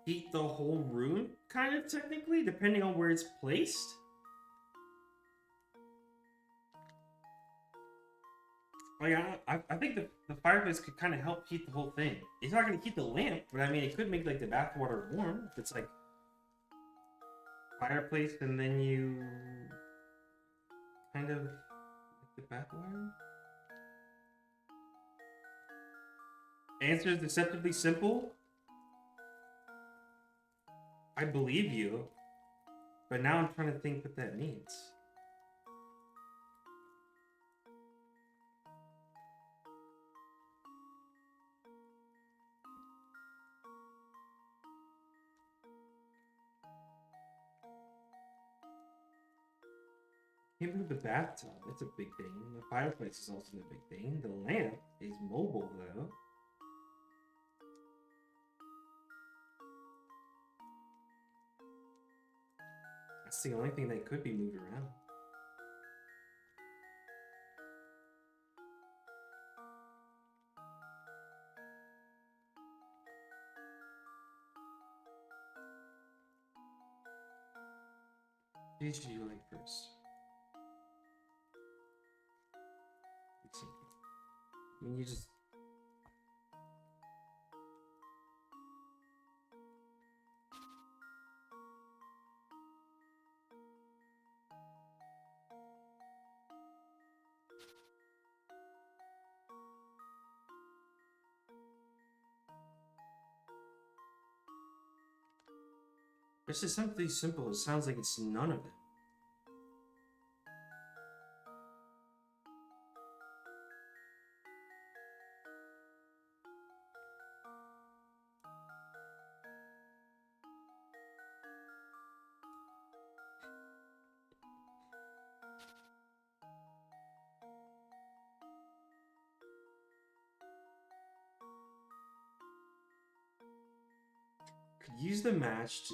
heat the whole room, kind of, technically, depending on where it's placed. Like, I think the fireplace could kind of help heat the whole thing. It's not going to heat the lamp, but I mean, it could make, like, the bath water warm. If it's, like, fireplace, and then you kind of like the bath water. Answer is deceptively simple. I believe you, but now I'm trying to think what that means. Can't move the bathtub. That's a big thing. The fireplace is also a big thing. The lamp is mobile, though. That's the only thing that could be moved around. Who should you like first? Let's see. I mean, you just... It's just something simple. It sounds like it's none of them. Could use the match to...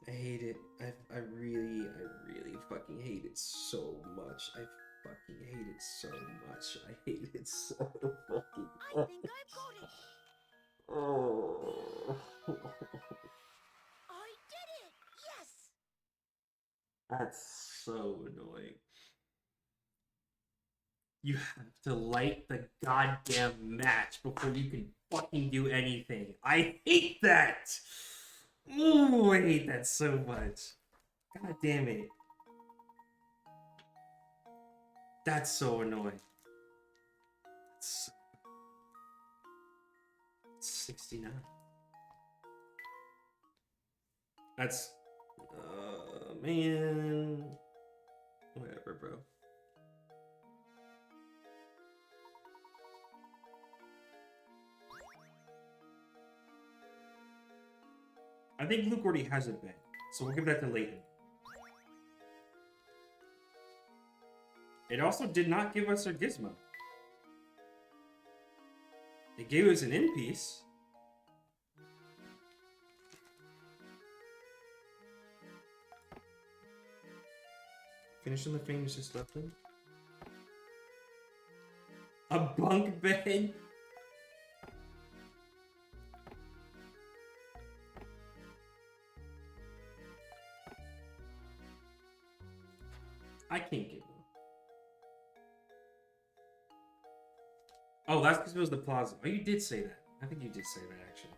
I hate it. I really fucking hate it so much. I fucking hate it so much. I hate it so fucking I much. think I've got it. Oh. I did it. Yes. That's so annoying. You have to light the goddamn match before you can fucking do anything. I hate that! Ooh, I hate that so much. God damn it. That's so annoying. That's 69. That's... man... Whatever, bro. I think Luke already has it back, so we'll give that to Layton. It also did not give us our gizmo. It gave us an in piece. Finishing the thing is just left in. A bunk bed? I can't get one. Oh, that's because it was the plaza. Oh, you did say that. I think you did say that, actually.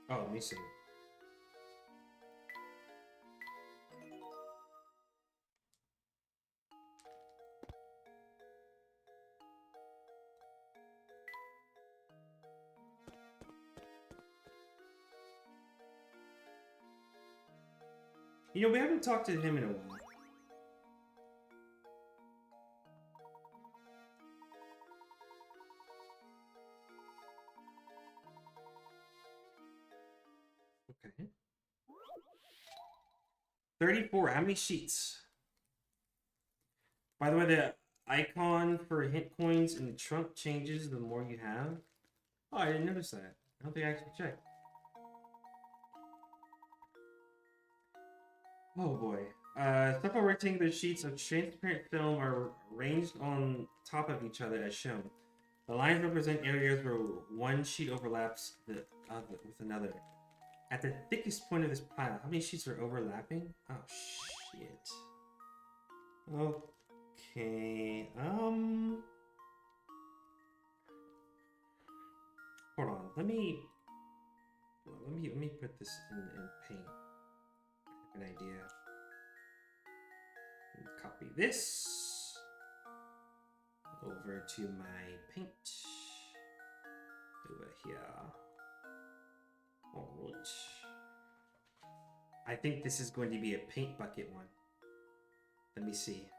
Oh, let me see. You know, we haven't talked to him in a while. Okay. 34. How many sheets? By the way, the icon for hint coins in the trunk changes the more you have. Oh, I didn't notice that. I don't think I actually checked. Oh boy. Several rectangular sheets of transparent film are arranged on top of each other as shown. The lines represent areas where one sheet overlaps the other with another. At the thickest point of this pile, how many sheets are overlapping? Oh shit. Okay. Hold on. Let me put this in paint. I have an idea. Copy this over to my paint over here. Alright. I think this is going to be a paint bucket one. Let me see.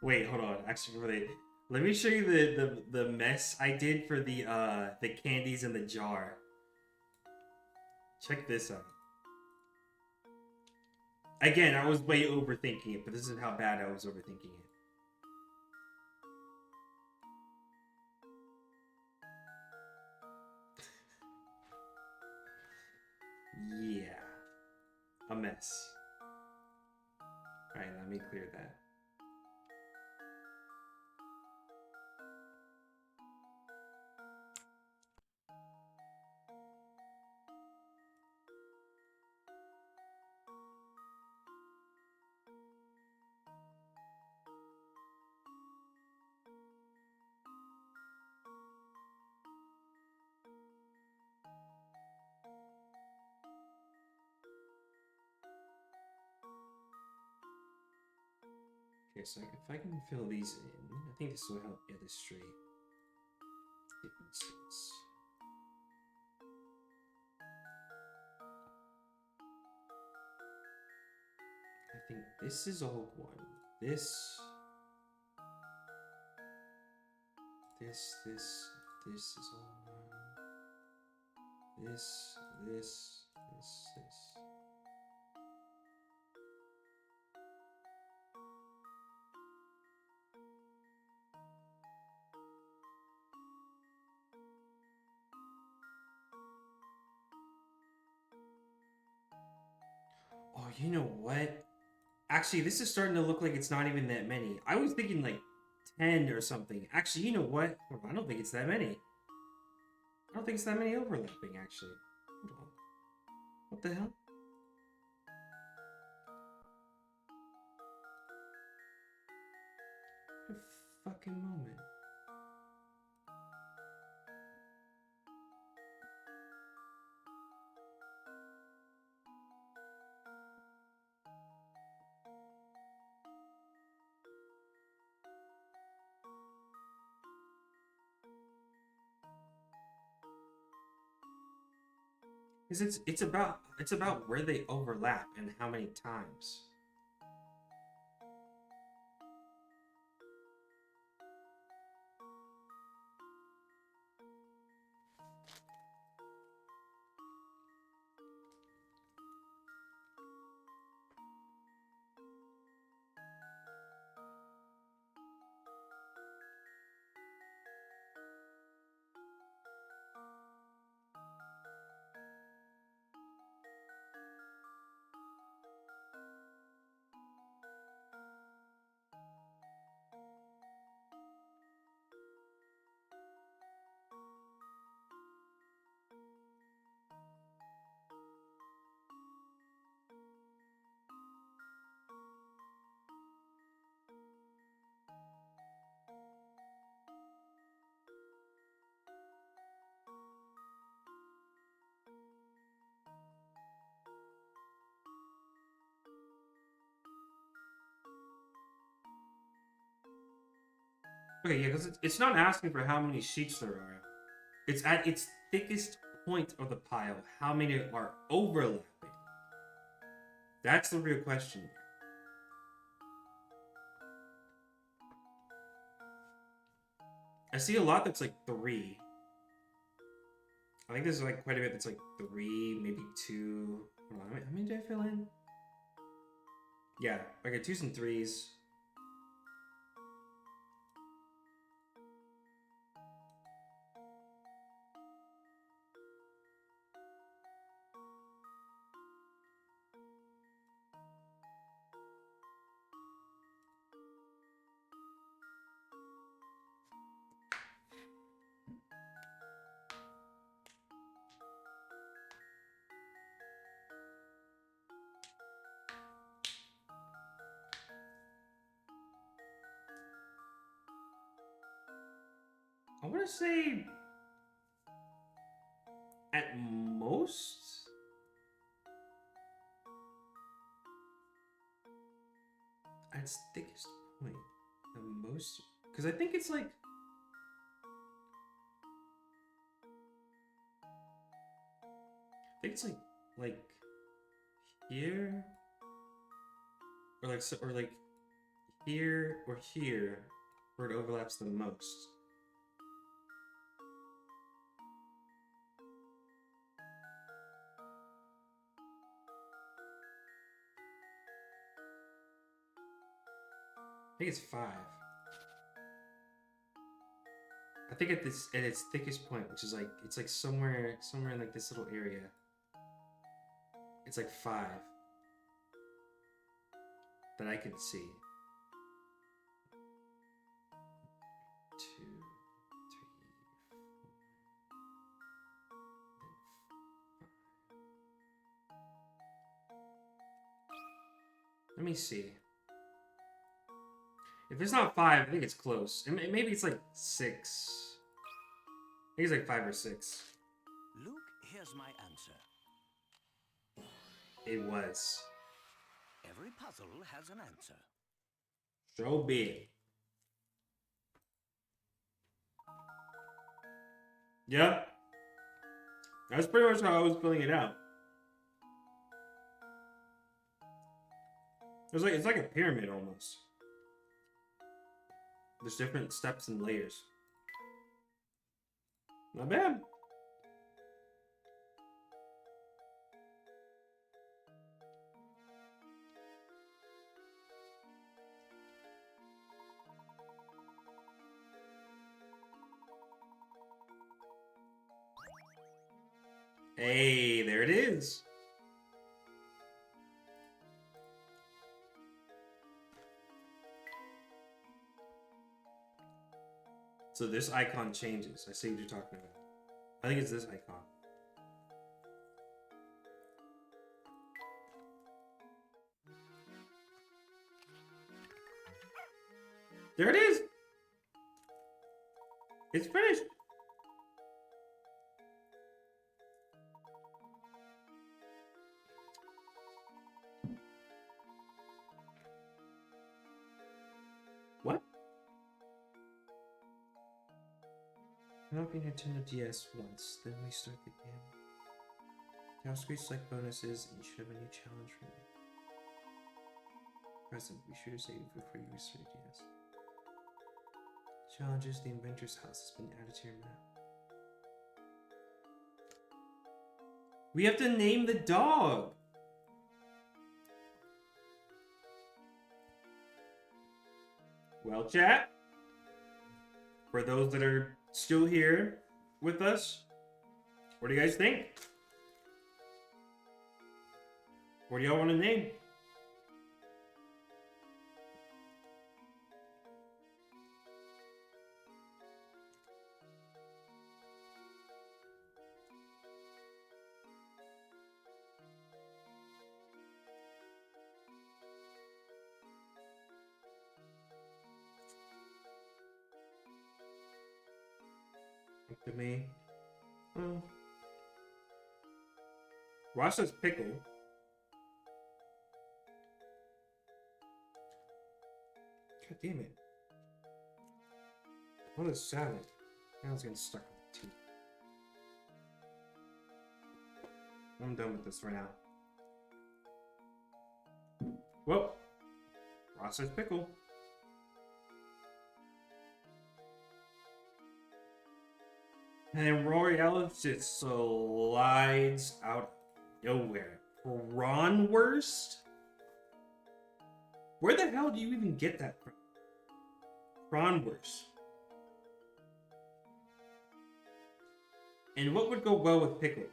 Wait, hold on. Actually, let me show you the mess I did for the candies in the jar. Check this out. Again, I was way overthinking it, but this is how bad I was overthinking it. Yeah. A mess. Alright, let me clear that. Okay, so if I can fill these in, I think this will help get this straight. I think this is all one. This is all one. This. Oh You know what? Actually, this is starting to look like it's not even that many. I was thinking like 10 or something. Actually, you know what? I don't think it's that many. I don't think it's that many overlapping, actually. Hold on. What the hell? A fucking moment. Because it's about where they overlap and how many times. Okay, yeah, because it's not asking for how many sheets there are. It's at its thickest point of the pile. How many are overlapping? That's the real question. I see a lot that's like 3. I think there's like quite a bit that's like 3, maybe 2. Hold on, how many did I fill in? Yeah, I got 2s and 3s. I want to say at most at its thickest point, the most, because I think it's like like here or like so, or like here or here where it overlaps the most. I think it's 5. I think at its thickest point, which is like it's like somewhere in like this little area. It's like 5 that I can see. 2, 3, 4. Let me see. If it's not 5, I think it's close. And maybe it's like 6. I think it's like 5 or 6. Luke, here's my answer. It was. Every puzzle has an answer. So big. Yep. That's pretty much how I was filling it out. It's like a pyramid almost. There's different steps and layers. Not bad. Hey, there it is. So this icon changes. I see what you're talking about. I think it's this icon. There it is. It's finished. What? Not being Nintendo DS once, then we start the game. Now screen select bonuses, and you should have a new challenge for me. Present, be sure to save before you restart DS. Challenges, the inventor's house has been added to your map. We have to name the dog! Well, chat, for those that are still here with us, what do you guys think? What do y'all want to name? Up to me. Ross says pickle. God damn it. What is salad? Now it's getting stuck with the teeth. I'm done with this right now. Well, Ross says pickle. And then Royale just slides out nowhere. Prawnwurst? Where the hell do you even get that from? Prawnwurst. And what would go well with pickle?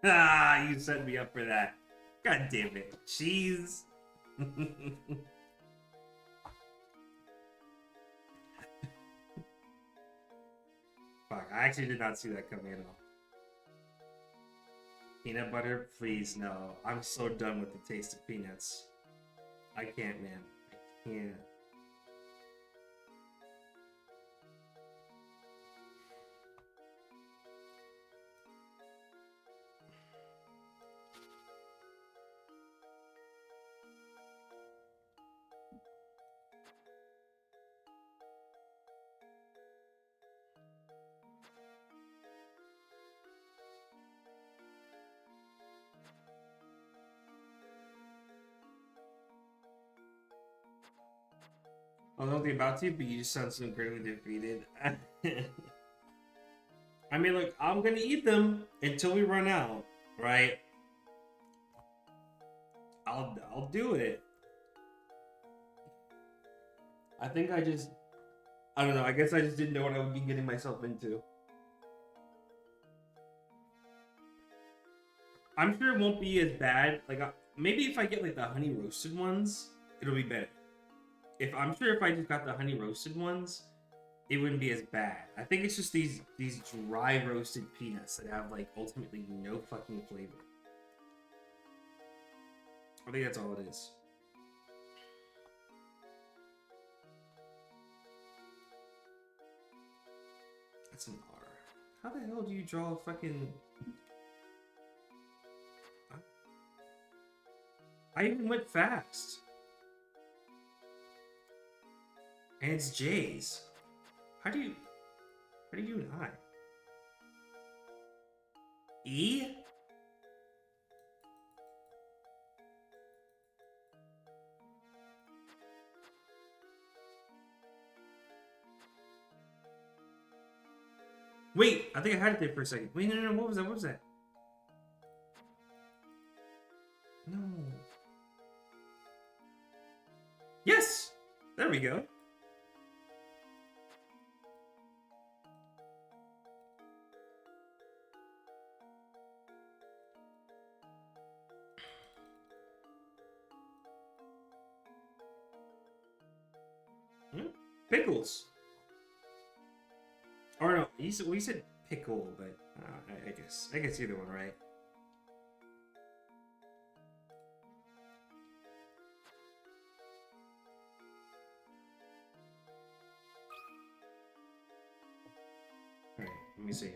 Ah, you set me up for that. God damn it. Cheese. Fuck, I actually did not see that coming at all. Peanut butter? Please, no. I'm so done with the taste of peanuts. I can't, man. I can't. I don't know anything about you, but you just sound so incredibly defeated. I mean, look, I'm gonna eat them until we run out, right? I'll do it. I think I don't know, I guess I just didn't know what I would be getting myself into. I'm sure it won't be as bad. Like, maybe if I get like the honey roasted ones, it'll be better. I'm sure if I just got the honey roasted ones, it wouldn't be as bad. I think it's just these dry roasted peanuts that have like ultimately no fucking flavor. I think that's all it is. That's an R. How the hell do you draw a fucking... I even went fast. And it's J's. How do you do an I? E? Wait, I think I had it there for a second. Wait, no, what was that? What was that? No. Yes! There we go. Pickles. Or no, we said pickle, but I guess either one, right? All right, let me see.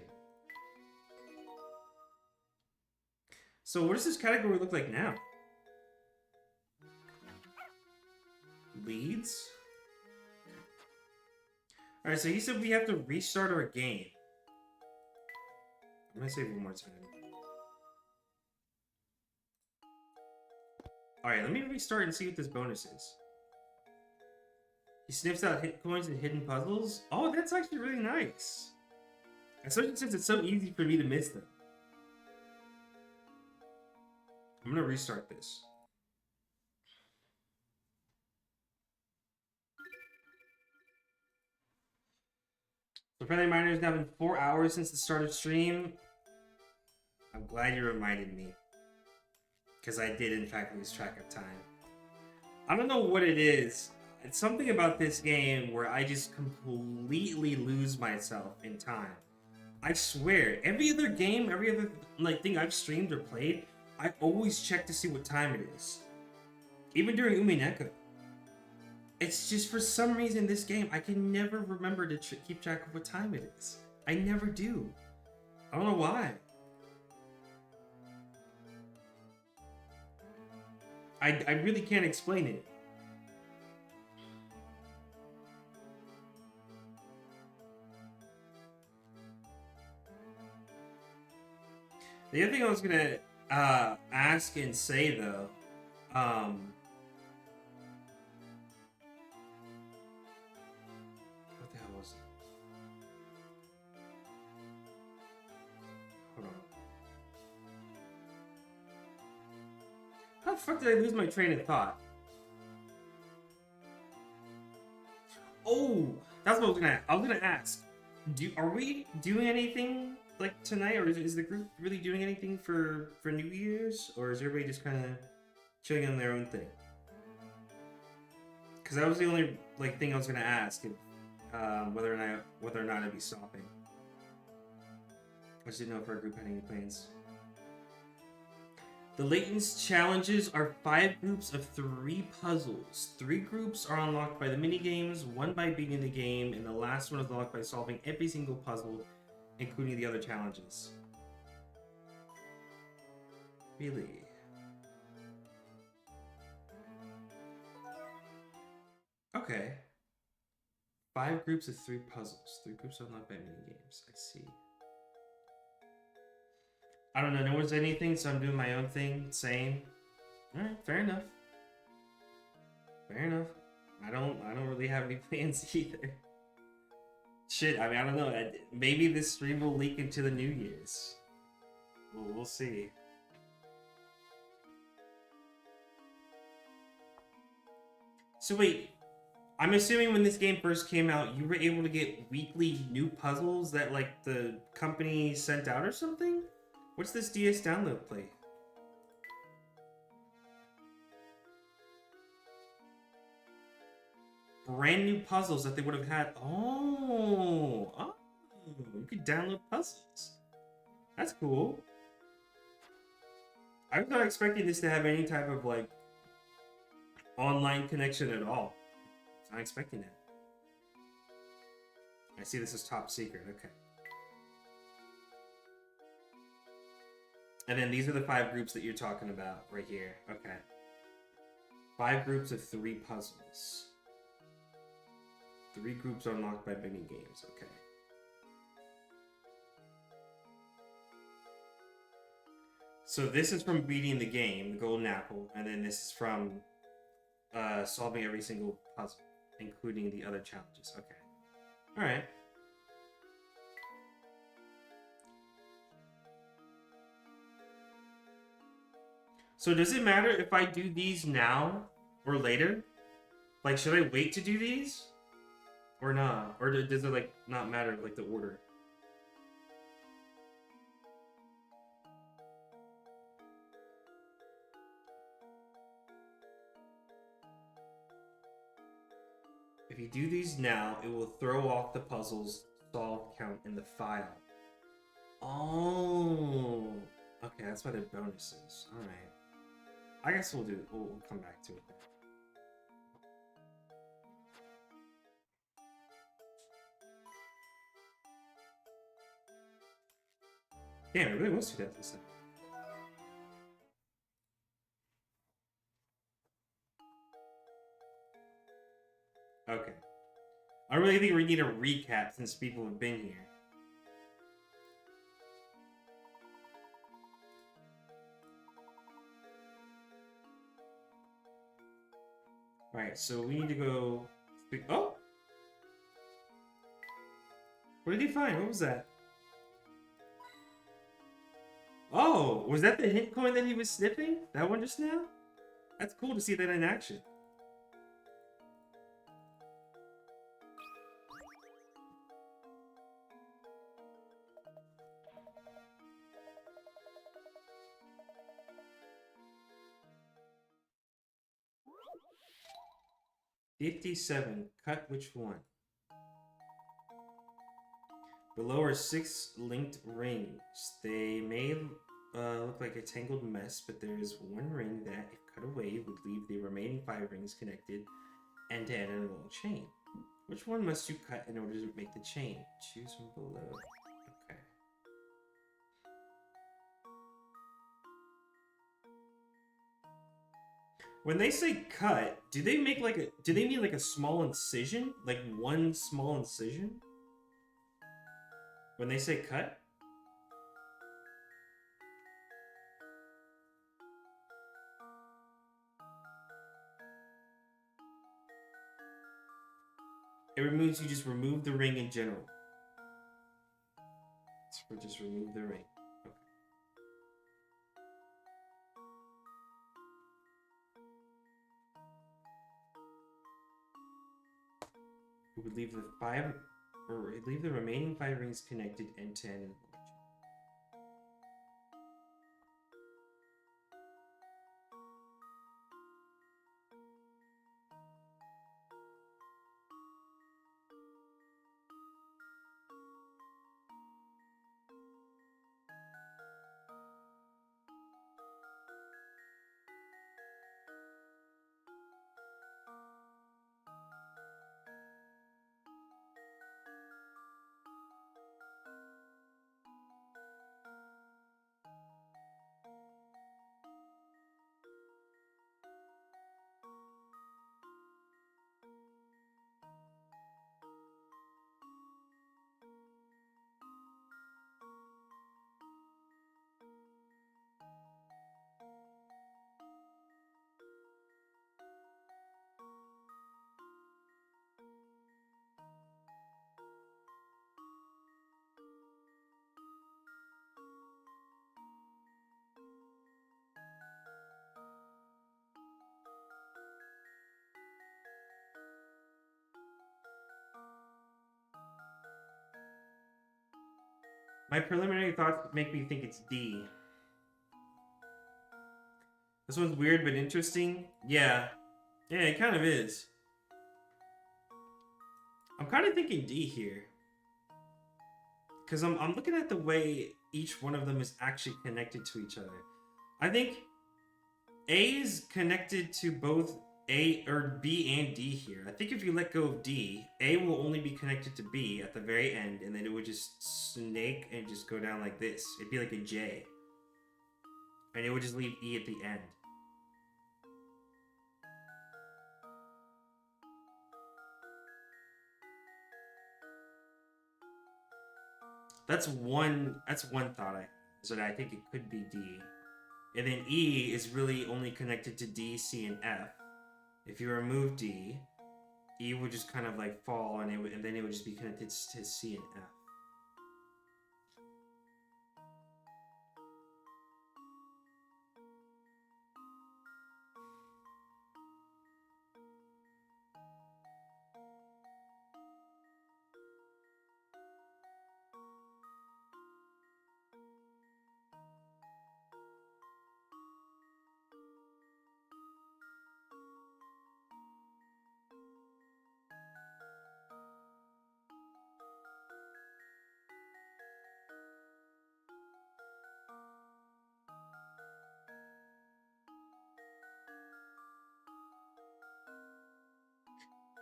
So what does this category look like now? Leads? Alright, so he said we have to restart our game. I'm gonna say it one more time. Alright, let me restart and see what this bonus is. He sniffs out hit coins and hidden puzzles. Oh, that's actually really nice. Especially since it's so easy for me to miss them. I'm gonna restart this. So Friendly Reminder has now been 4 hours since the start of stream. I'm glad you reminded me. Because I did in fact lose track of time. I don't know what it is. It's something about this game where I just completely lose myself in time. I swear, every other game, every other thing I've streamed or played, I always check to see what time it is. Even during Umineko. It's just for some reason this game, I can never remember to keep track of what time it is. I never do. I don't know why. I really can't explain it. The other thing I was gonna ask and say though, what the hell was it? Hold on. How the fuck did I lose my train of thought? Oh, that's what I was gonna ask. Are we doing anything like tonight, or is the group really doing anything for New Year's, or is everybody just kind of chilling on their own thing? Because that was the only thing I was gonna ask, if, whether or not I'd be stopping. I just didn't know if our group had any plans. The Layton's challenges are 5 groups of 3 puzzles. 3 groups are unlocked by the mini-games, 1 by beating the game, and the last one is unlocked by solving every single puzzle, including the other challenges. Really? Okay. 5 groups of 3 puzzles. 3 groups unlocked by mini-games. I see. I don't know, no one's anything, so I'm doing my own thing, same. Alright, fair enough. Fair enough. I don't really have any plans either. Shit, I mean, I don't know. Maybe this stream will leak into the New Year's. We'll see. So wait, I'm assuming when this game first came out, you were able to get weekly new puzzles that the company sent out or something? What's this DS download play? Brand new puzzles that they would have had. Oh, you could download puzzles. That's cool. I was not expecting this to have any type of online connection at all. I was not expecting that. I see this is top secret. Okay. And then these are the 5 groups that you're talking about right here. Okay. 5 groups of 3 puzzles. 3 groups unlocked by mini games. Okay. So this is from beating the game, the golden apple, and then this is from solving every single puzzle, including the other challenges. Okay. All right. So does it matter if I do these now or later? Should I wait to do these? Or not? Or does it, not matter, the order? If you do these now, it will throw off the puzzle's solved count in the file. Oh, okay, that's why they're bonuses. All right, I guess we'll come back to it. Damn, it really was 2 deaths this time. Okay. I really think we need a recap since people have been here. Alright, so we need to go... Oh! What did he find? What was that? Oh! Was that the hint coin that he was sniffing? That one just now? That's cool to see that in action. $57. Cut which one? Below are 6 linked rings. They may look like a tangled mess, but there is one ring that, if cut away, would leave the remaining 5 rings connected end to end in a long chain. Which one must you cut in order to make the chain? Choose from below. Okay. When they say cut, do they mean like a small incision? Like one small incision? When they say cut? It means you just remove the ring in general. So just remove the ring. Okay. We would leave the remaining 5 rings connected end to end in the chain. My preliminary thoughts make me think it's D. This one's weird but interesting. Yeah. Yeah, it kind of is. I'm kind of thinking D here. Because I'm looking at the way each one of them is actually connected to each other. I think A is connected to both A or B and D here. I think if you let go of D, A will only be connected to B at the very end, and then it would just snake and just go down like this. It'd be like a J. And it would just leave E at the end. That's one thought so that I think it could be D. And then E is really only connected to D, C, and F. If you remove D, E would just kind of like fall, and then it would just be connected to C and F.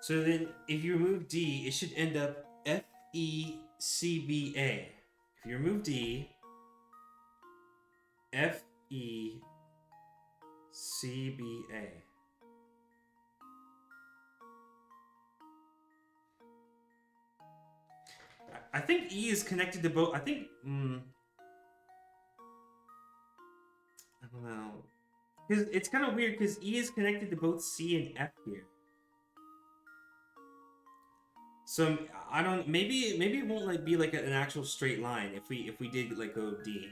So then, if you remove D, it should end up FECBA. If you remove D, FECBA. I think E is connected to both. I think. I don't know. Because it's kind of weird because E is connected to both C and F here. So I don't. Maybe it won't like be like an actual straight line if we did like go D.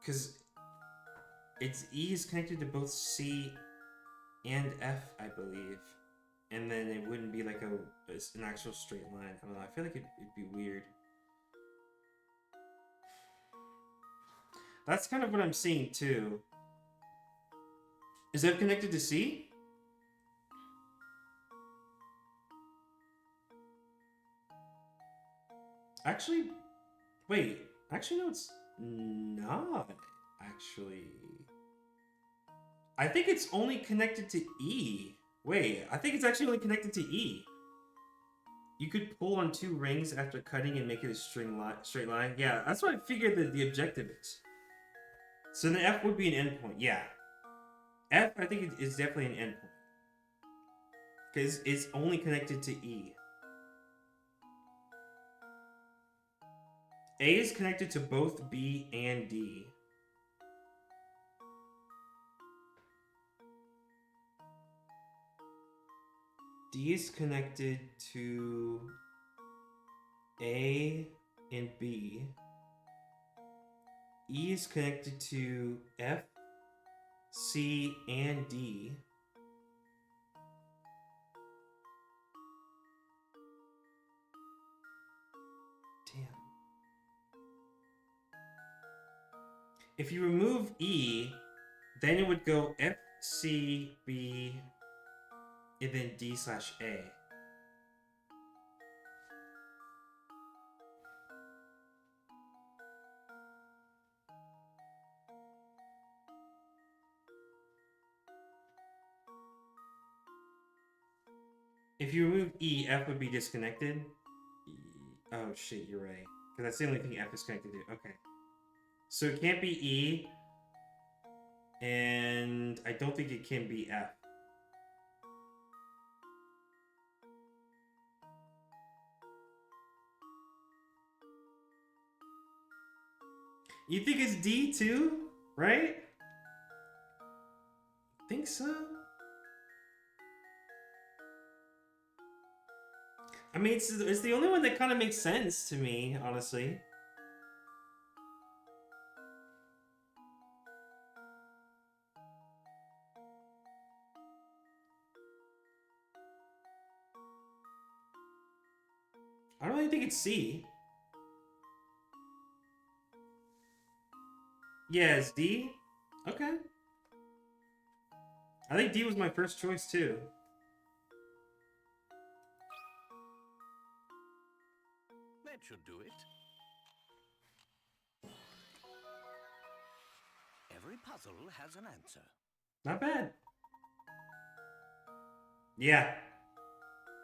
Because it's E is connected to both C and F, I believe, and then it wouldn't be like an actual straight line. I don't know. I feel like it'd be weird. That's kind of what I'm seeing too. Is F connected to C? Actually, wait. Actually, no, it's not. Actually, I think it's only connected to E. Wait, I think it's actually only connected to E. You could pull on 2 rings after cutting and make it a straight line. Yeah, that's what I figured that the objective is. So then F would be an endpoint. Yeah. F, I think, is definitely an endpoint. Because it's only connected to E. A is connected to both B and D. D is connected to A and B. E is connected to F, C, and D. Damn. If you remove E, then it would go F, C, B, and then D/A. If you remove E, F would be disconnected. Oh shit, you're right. Because that's the only thing F is connected to. Okay. So it can't be E. And I don't think it can be F. You think it's D too? Right? Think so? I mean, it's the only one that kind of makes sense to me, honestly. I don't really think it's C. Yeah, it's D? Okay. I think D was my first choice too. That should do it. Every puzzle has an answer. Not bad. Yeah.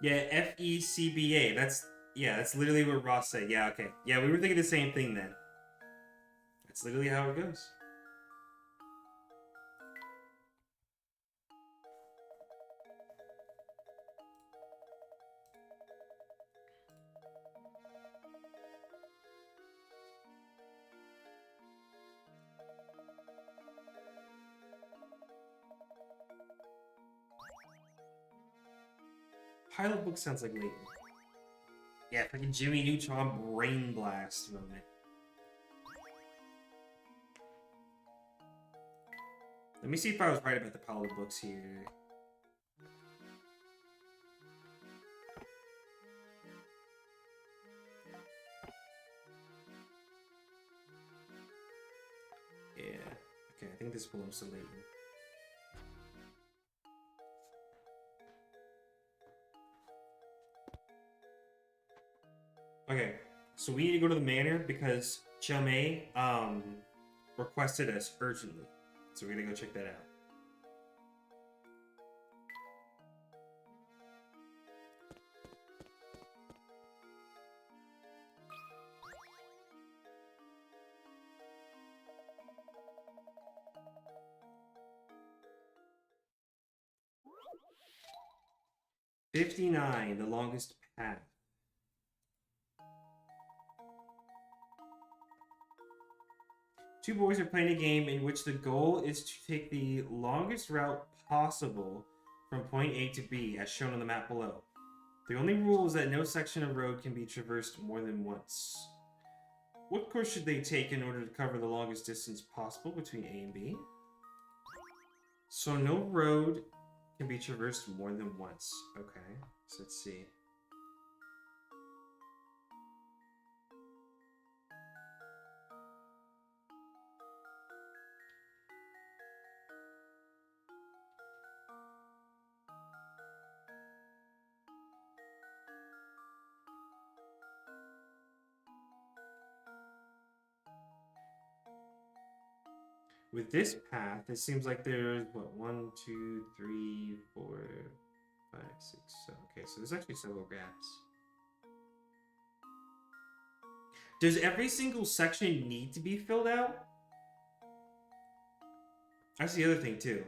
Yeah, FECBA. That's literally what Ross said. Yeah, okay. Yeah, we were thinking the same thing then. That's literally how it goes. Pilot book sounds like Layton. Yeah, freaking Jimmy Neutron brain blast moment. Let me see if I was right about the pilot books here. Yeah. Okay, I think this belongs to Layton. Okay, so we need to go to the manor because Chame requested us urgently. So we're gonna go check that out. 59, the longest path. Two boys are playing a game in which the goal is to take the longest route possible from point A to B, as shown on the map below. The only rule is that no section of road can be traversed more than once. What course should they take in order to cover the longest distance possible between A and B? So no road can be traversed more than once. Okay, so let's see. With this path, it seems like there's, what, 1, 2, 3, 4, 5, 6, 7. Okay, so there's actually several gaps. Does every single section need to be filled out? That's the other thing, too.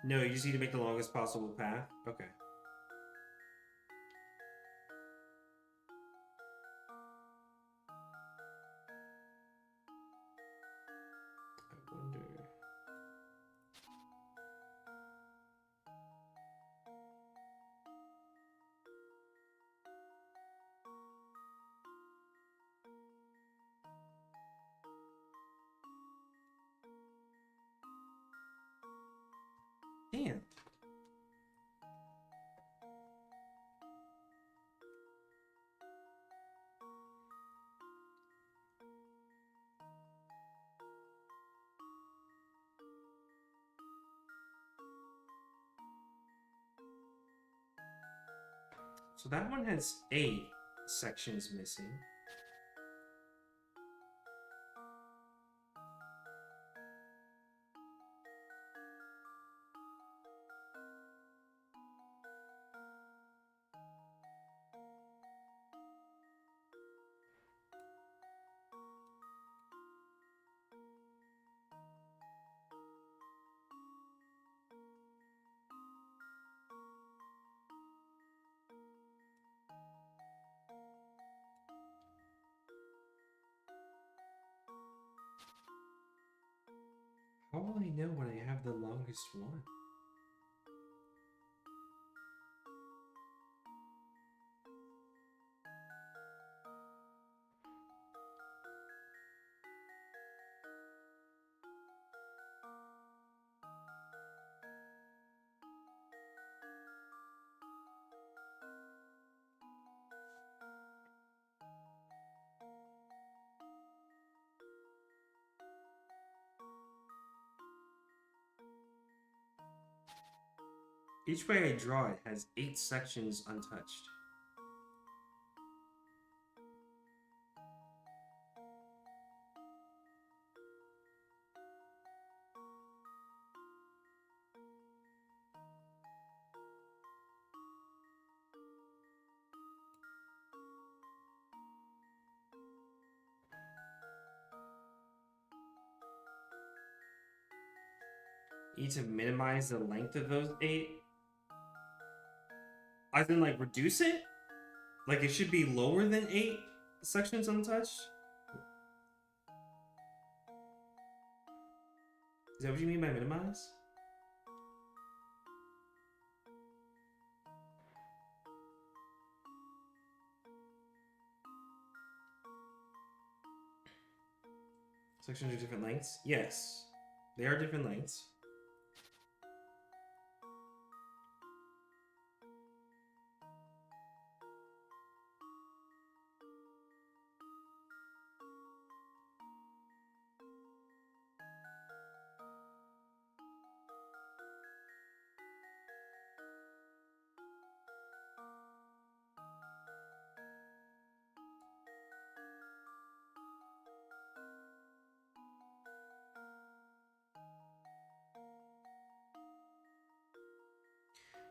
No, you just need to make the longest possible path? Okay. I wonder... Damn. So that one has 8 sections missing. How will I know when I have the longest one? Each way I draw it has 8 sections untouched. You need to minimize the length of those 8. As in, like, reduce it? Like, it should be lower than 8 sections untouched? Is that what you mean by minimize? Sections are different lengths? Yes. They are different lengths.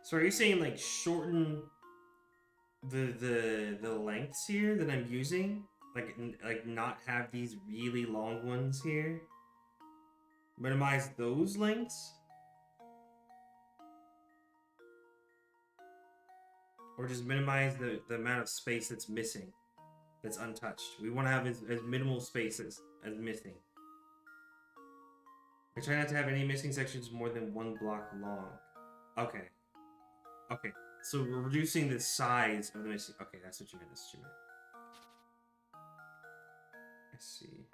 So are you saying, like, shorten the lengths here that I'm using, like not have these really long ones here. Minimize those lengths, or just minimize the amount of space that's missing, that's untouched. We want to have as minimal space as missing. I try not to have any missing sections more than 1 block long. Okay. Okay. So we're reducing the size of the missing. Okay, that's what you meant. That's what you meant. I see.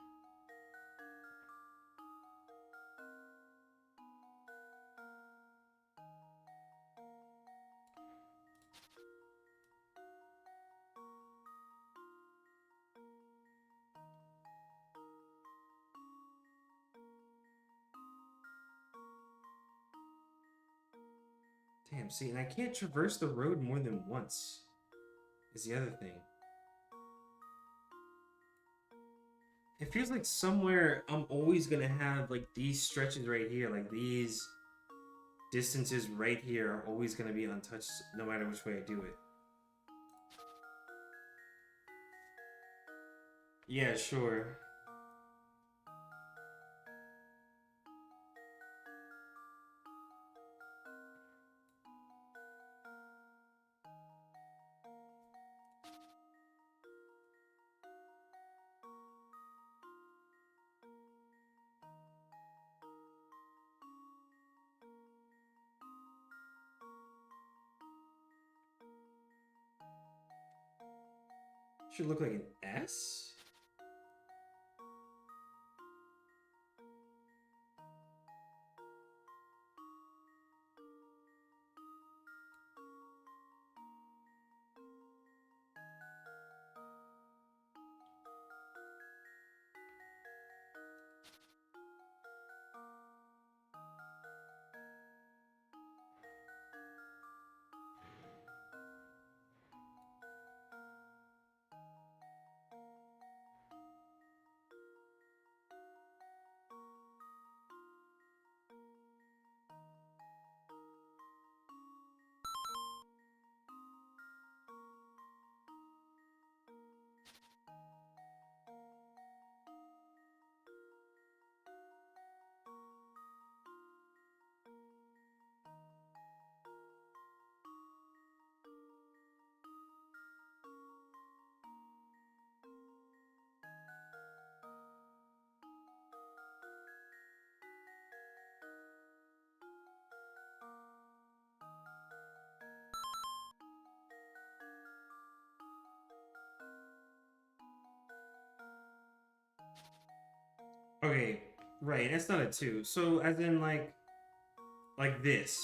Damn, see, and I can't traverse the road more than once, is the other thing. It feels like somewhere I'm always gonna have, like, these stretches right here, like, these distances right here are always gonna be untouched no matter which way I do it. Yeah, sure. Should look like an S? Okay, right, that's not a 2. So, as in, like this.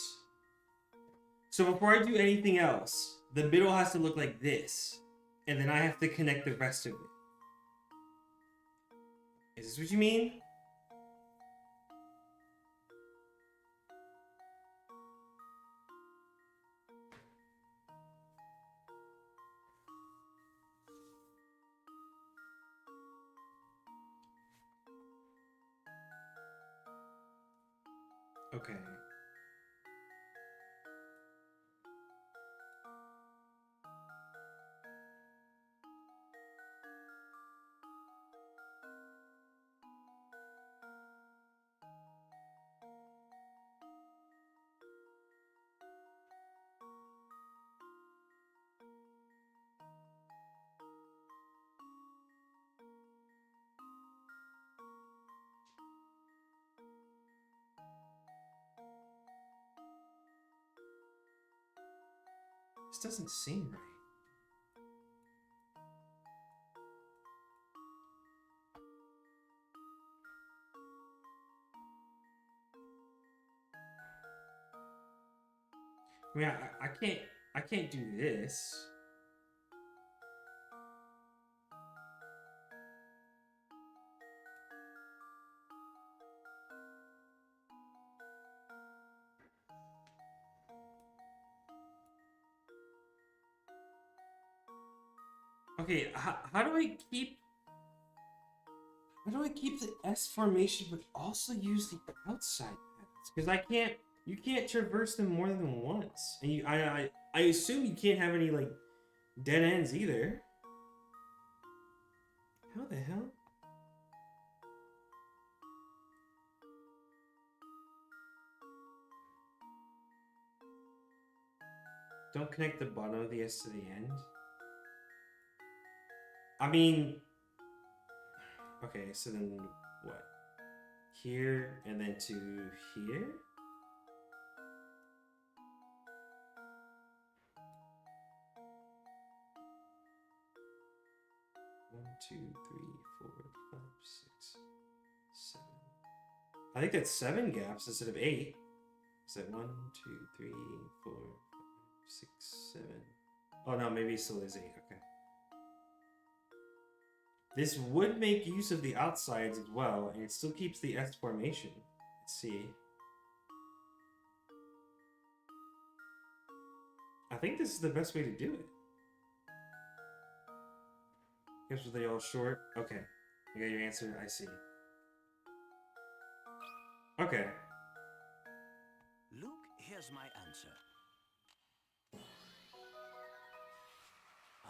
So before I do anything else, the middle has to look like this. And then I have to connect the rest of it. Is this what you mean? Okay. This doesn't seem right. I mean, I can't do this. Okay, how do I keep the S formation but also use the outside paths? Because you can't traverse them more than once. And I assume you can't have any, like, dead ends either. How the hell? Don't connect the bottom of the S to the end. I mean, okay, so then what? Here and then to here? One, two, three, four, five, six, seven. I think that's 7 gaps instead of 8. Is that 1, 2, 3, 4, 5, 6, 7? Oh no, maybe it still is 8. Okay. This would make use of the outsides as well, and it still keeps the S formation. Let's see. I think this is the best way to do it. Guess were they all short? Okay. You got your answer? I see. Okay. Luke, here's my answer.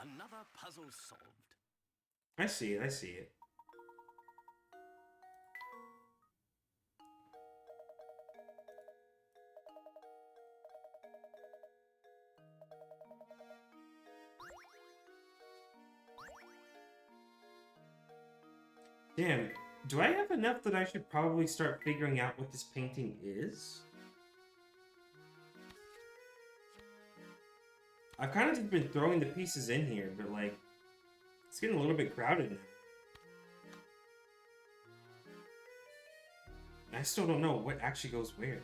Another puzzle solved. I see it, I see it. Damn, do I have enough that I should probably start figuring out what this painting is? I've kind of just been throwing the pieces in here, but like, it's getting a little bit crowded now. I still don't know what actually goes where.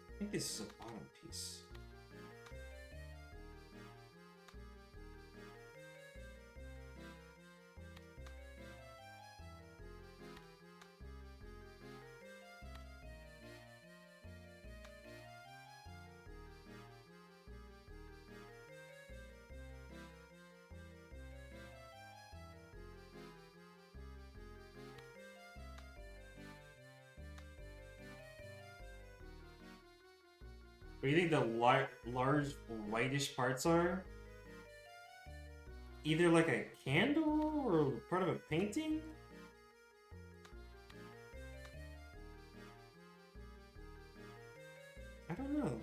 I think this is a bottom piece. What do you think the large whitish parts are? Either like a candle or part of a painting? I don't know.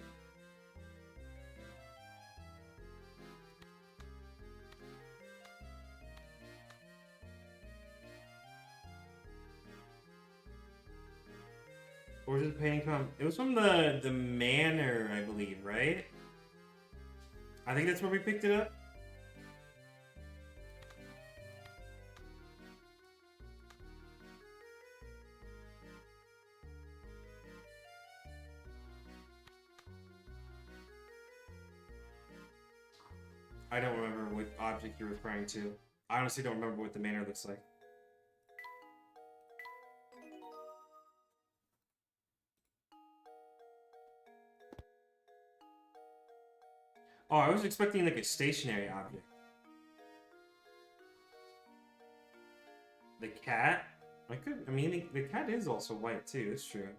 Where did the painting come? It was from the manor, I believe, right? I think that's where we picked it up. I don't remember what object you're referring to. I honestly don't remember what the manor looks like. Oh, I was expecting like a stationary object. The cat? I mean, the cat is also white too, it's true.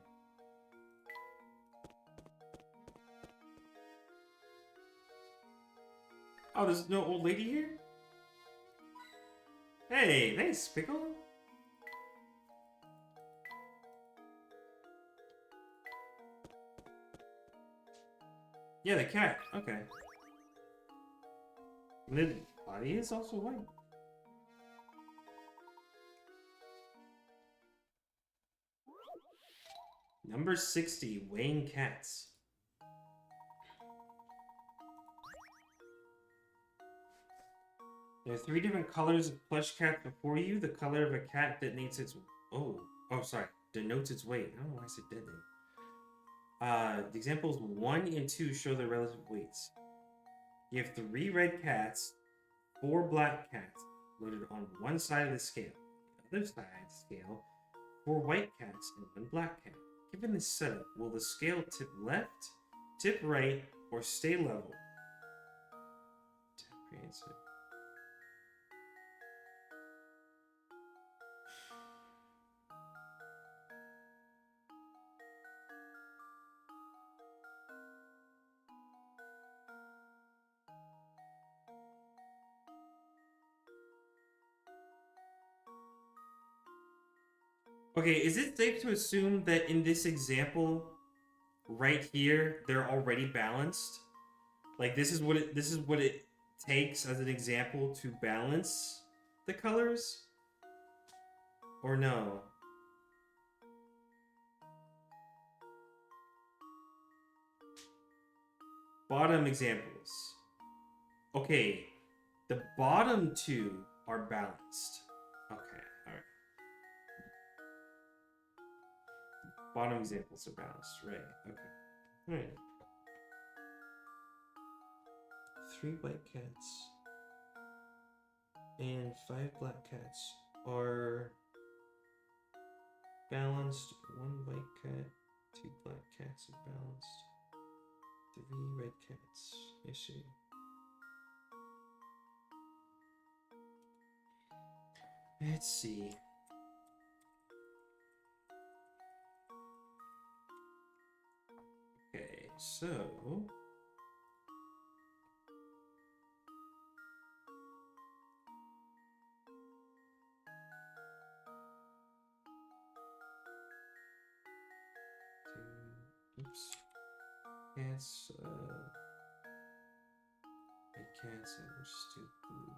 Oh, there's no old lady here? Hey, thanks, Pickle. Yeah, the cat. Okay. And the body is also white. Number 60, weighing cats. There are 3 different colors of plush cat before you. The color of a cat denotes its denotes its weight. I don't know why I said detonate. The examples 1 and 2 show their relative weights. You have 3 red cats, 4 black cats loaded on one side of the scale. The other side of the scale, 4 white cats and 1 black cat. Given this setup, will the scale tip left, tip right, or stay level? Answer. Okay, is it safe to assume that in this example, right here, they're already balanced? Like this is what it takes as an example to balance the colors? Or no? Bottom examples. Okay, the bottom 2 are balanced. Okay, alright. Bottom examples are balanced, right? Okay. Alright. 3 white cats and 5 black cats are balanced. 1 white cat, 2 black cats are balanced. 3 red cats. I see. Let's see. Okay, so oops. Cats, red cats, and we'll just do blue.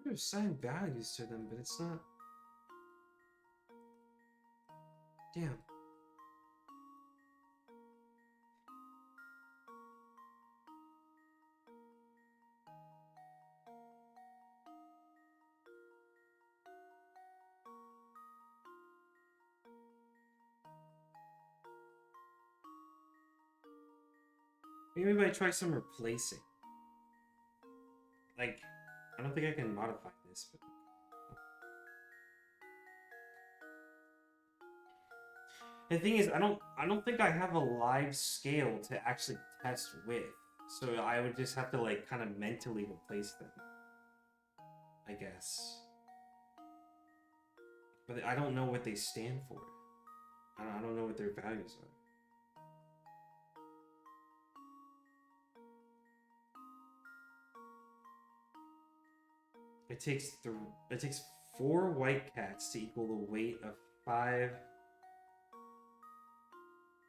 to assign values to them, but it's not. Damn. Maybe if I try some replacing. Like, I don't think I can modify this, but the thing is, I don't think I have a live scale to actually test with. So I would just have to like kind of mentally replace them, I guess. But I don't know what they stand for. I don't know what their values are. It takes 4 white cats to equal the weight of 5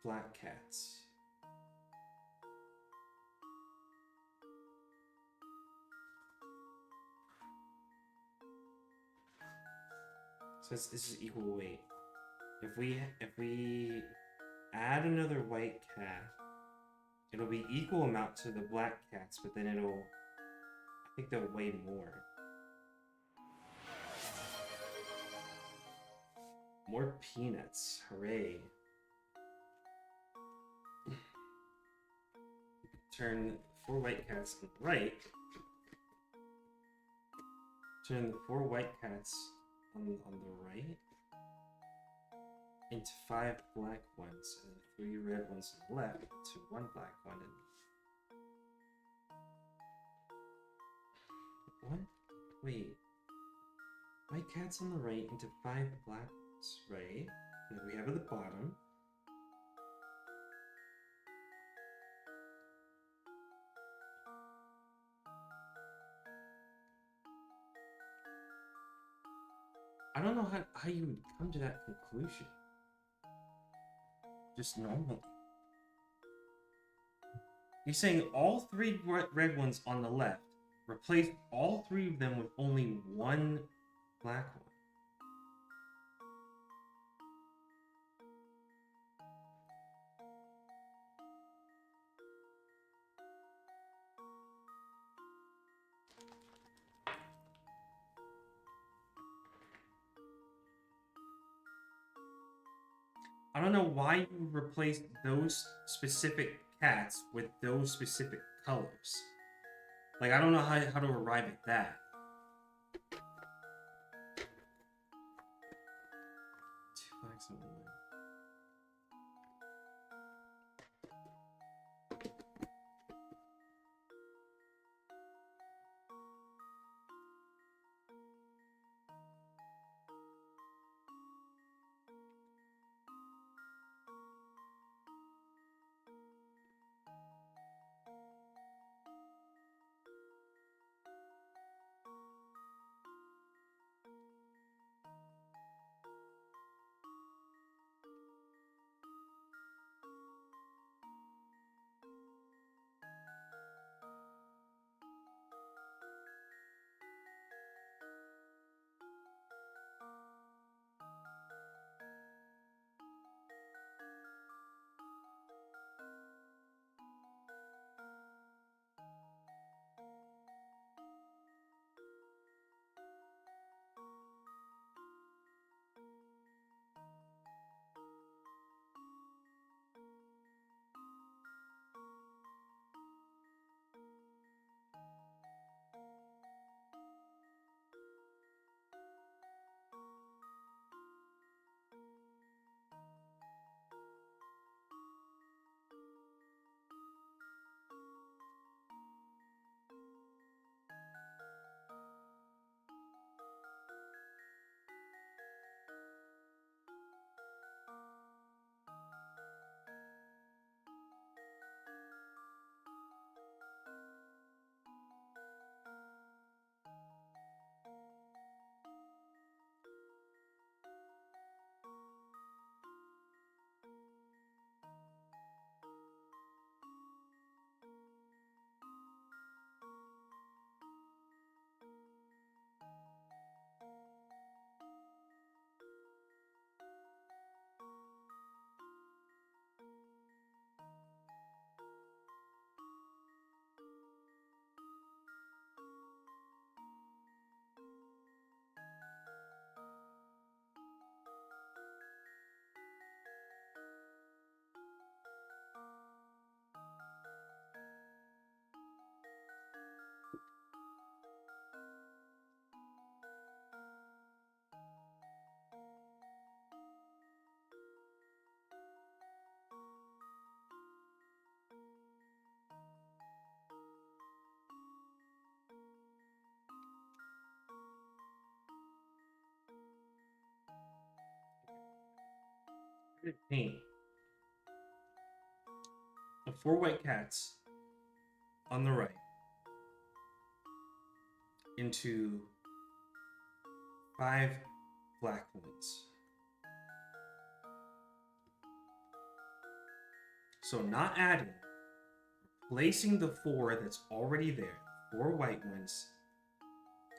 black cats. So this is equal weight. If we add another white cat, it'll be equal amount to the black cats, but then I think they'll weigh more. More peanuts, hooray. Turn 4 white cats on the right. Turn the 4 white cats on the right into 5 black ones, and 3 red ones on the left to 1 black one. And what? Wait. White cats on the right into 5 black ones, right? And then we have at the bottom. I don't know how you would come to that conclusion. Just normally. You're saying all 3 red ones on the left, replace all 3 of them with only 1 black one. I don't know why you replaced those specific cats with those specific colors. Like, I don't know how to arrive at that. 2 blacks and 1 white. Paint the 4 white cats on the right into 5 black ones. So not adding, placing the 4 that's already there, 4 white ones,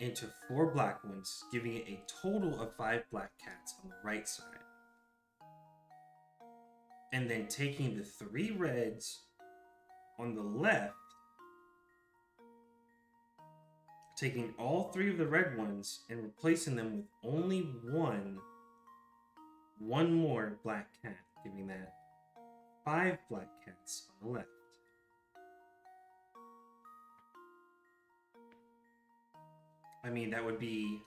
into 4 black ones, giving it a total of 5 black cats on the right side. And then taking the 3 reds on the left, taking all 3 of the red ones and replacing them with only one more black cat, giving that 5 black cats on the left. I mean, that would be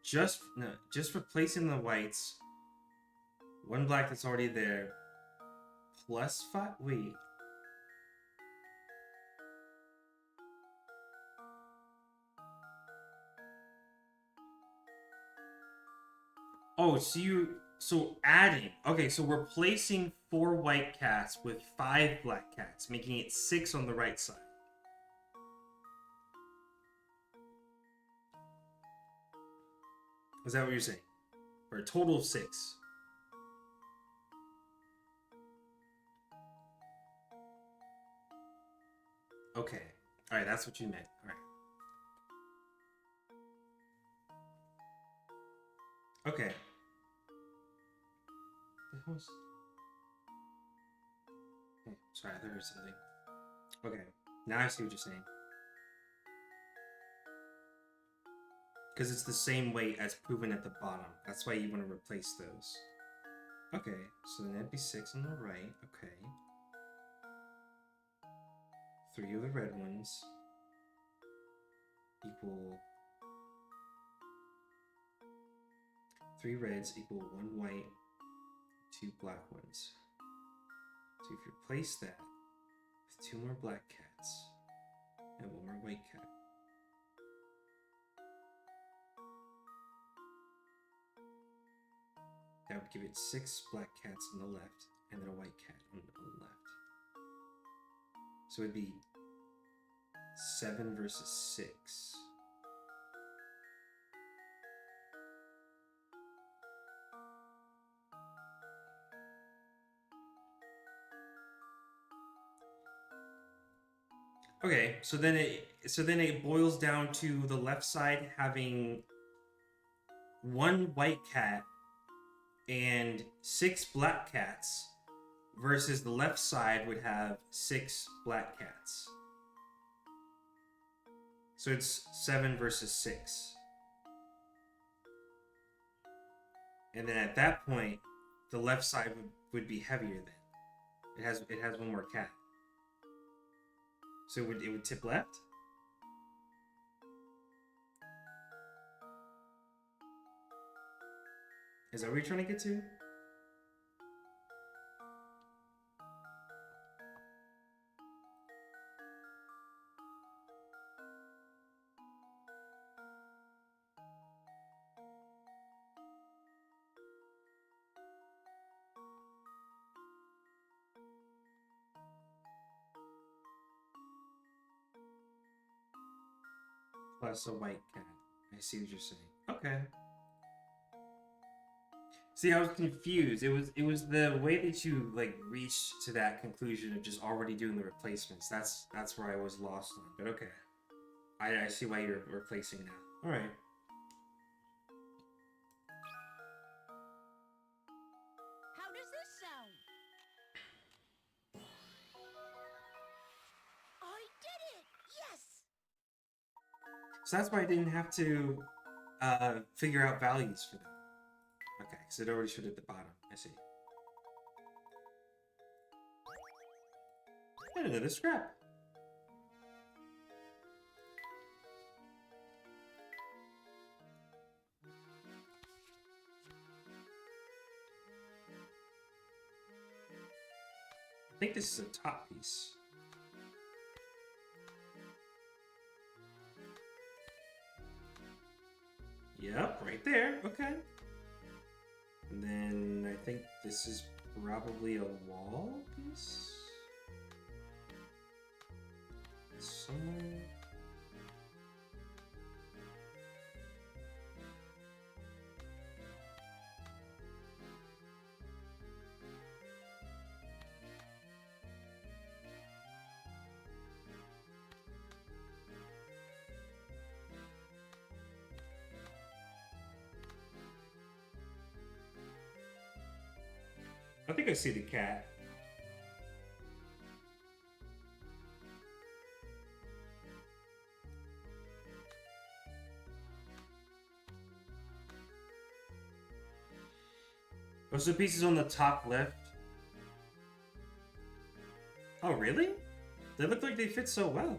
just replacing the whites, 1 black that's already there, plus 5. Wait. Oh, so adding. Okay, so replacing 4 white cats with 5 black cats, making it 6 on the right side. Is that what you're saying? For a total of 6. Okay. Alright, that's what you meant. Alright. Okay. Oh, sorry, I thought there was something. Okay. Now I see what you're saying. Because it's the same weight as proven at the bottom. That's why you want to replace those. Okay, so then that'd be 6 on the right. Okay. 3 of the red ones equal 3 reds equal 1 white, 2 black ones. So if you replace that with 2 more black cats and 1 more white cat, that would give it 6 black cats on the left and then a white cat on the left. So it'd be 7 versus 6. Okay, so then it boils down to the left side having 1 white cat and 6 black cats versus the left side would have 6 black cats. So it's 7 versus 6. And then at that point, the left side would be heavier then. It has 1 more cat. So it would tip left? Is that what you're trying to get to? Plus a white cat. I see what you're saying. Okay. See, I was confused. It was the way that you like reached to that conclusion of just already doing the replacements. That's where I was lost on. But okay, I see why you're replacing now. All right. How does this sound? I did it! Yes! So that's why I didn't have to figure out values for them. Okay, because it already showed at the bottom. I see. And another scrap. I think this is a top piece. Yep, right there. Okay. And then I think this is probably a wall piece? Somewhere? I think I see the cat. Those are the pieces on the top left. Oh, really? They look like they fit so well.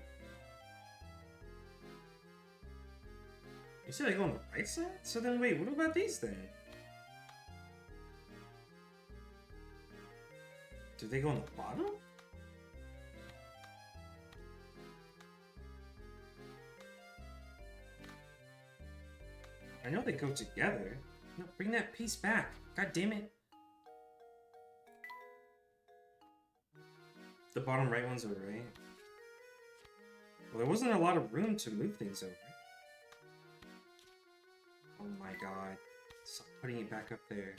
You said they go on the right side? So then wait, what about these then? Do they go on the bottom? I know they go together. No, bring that piece back. God damn it. The bottom right one's over, right? Well, there wasn't a lot of room to move things over. Oh my god. Stop putting it back up there.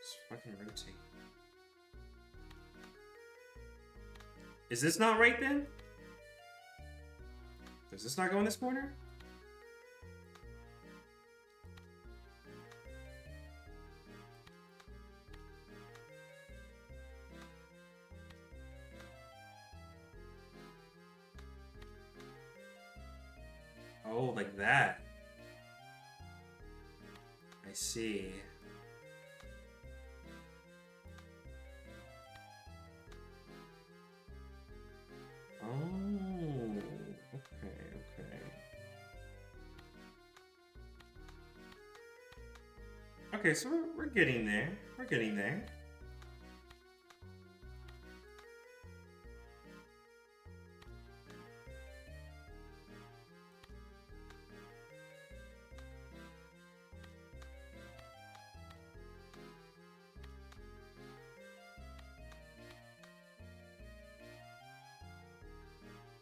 Just fucking rotate. Is this not right then? Does this not go in this corner? Oh, like that. I see. Oh, okay. Okay, so we're getting there. We're getting there.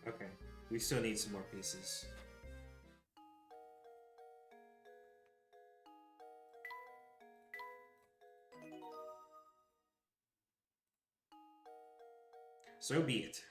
Okay, we still need some more pieces. So be it.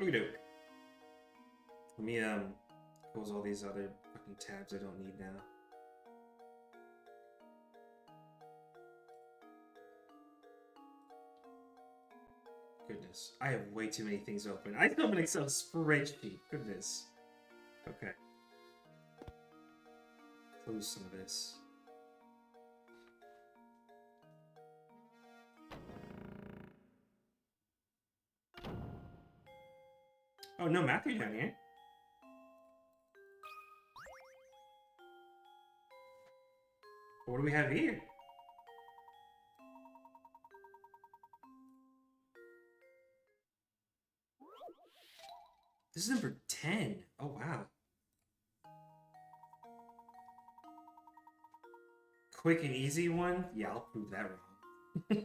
Okey-doke. Let me close all these other fucking tabs I don't need now. Goodness, I have way too many things open. I still have an Excel spreadsheet. Goodness. Okay. Close some of this. Oh, no Matthew down here. What do we have here? This is number 10. Oh, wow. Quick and easy one? Yeah, I'll prove that wrong.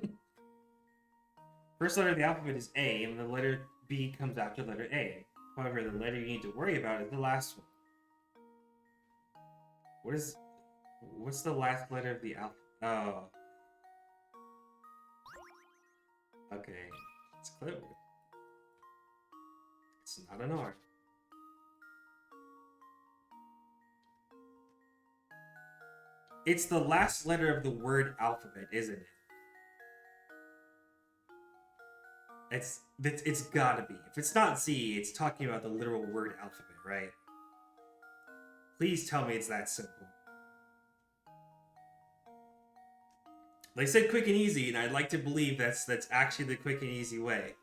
First letter of the alphabet is A, and the letter B comes after letter A. However, the letter you need to worry about is the last one. What's the last letter of the alphabet? Oh. Okay. It's clever. It's not an R. It's the last letter of the word alphabet, isn't it? It's gotta be. If it's not Z, it's talking about the literal word alphabet, right? Please tell me it's that simple. They said quick and easy, and I'd like to believe that's actually the quick and easy way.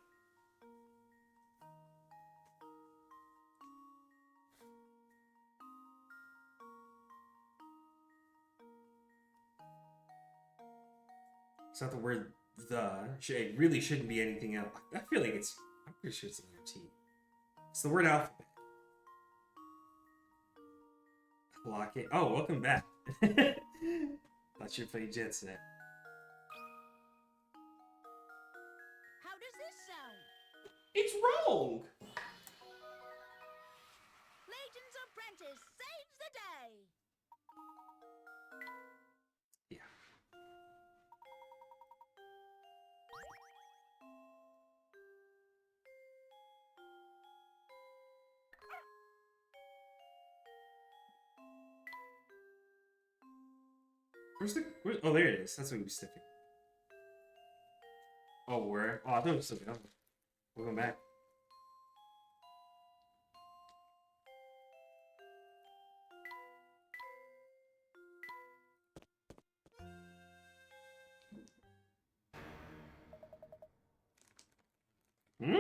It's not the word the. It really shouldn't be anything else. I feel like it's. I'm pretty sure it's the letter T. It's the word alphabet. Clock it. Oh, welcome back. Thought you were playing Jet Set. How does this sound? It's wrong! Layton's apprentice saves the day. Yeah. Oh, there it is. That's what he was sniffing. Oh, where? Oh, I thought it was something else. Welcome back. Hmm?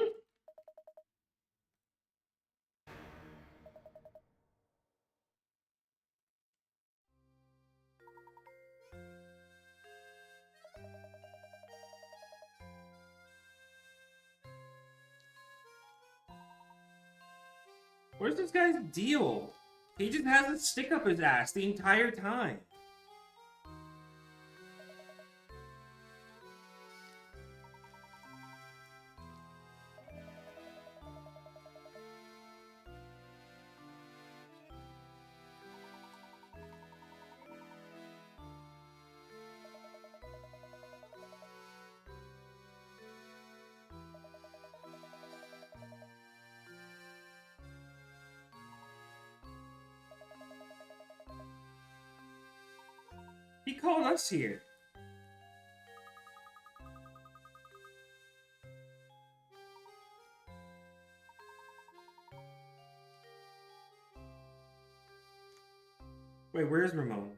Where's this guy's deal? He just has a stick up his ass the entire time. He called us here. Wait, where's Ramon?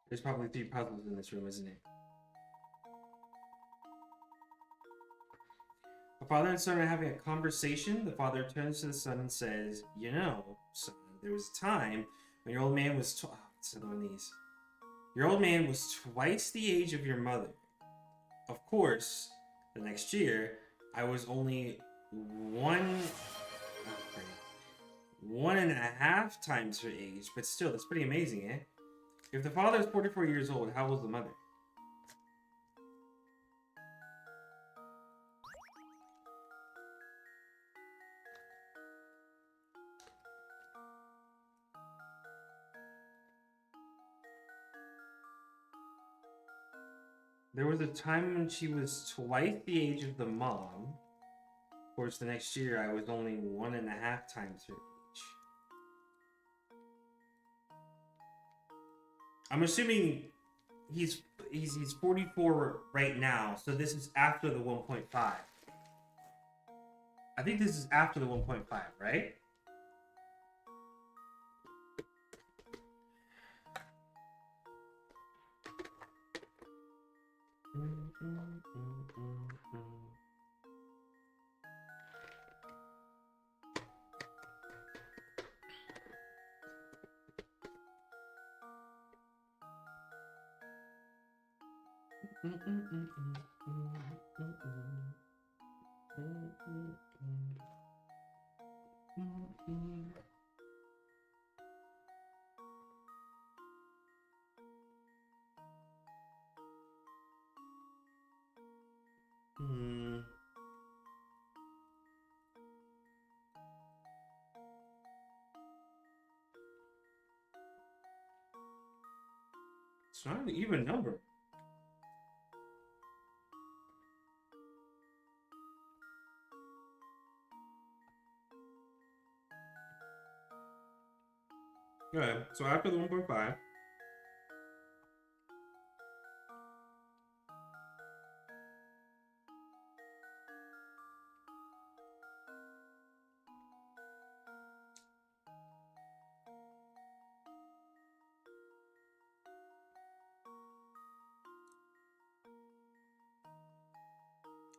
There's probably 3 puzzles in this room, isn't it? A father and son are having a conversation. The father turns to the son and says, "You know, son, there was a time when your old man was what's another one of these? Your old man was twice the age of your mother. Of course, the next year, I was only one and a half times her age, but still, that's pretty amazing, eh? If the father is 44 years old, how old is the mother?" There was a time when she was twice the age of the mom. Of course, the next year I was only 1.5 times her age. I'm assuming he's 44 right now, so this is after the 1.5. I think this is after the 1.5, right? It's not an even number. Okay, so after the 1.5.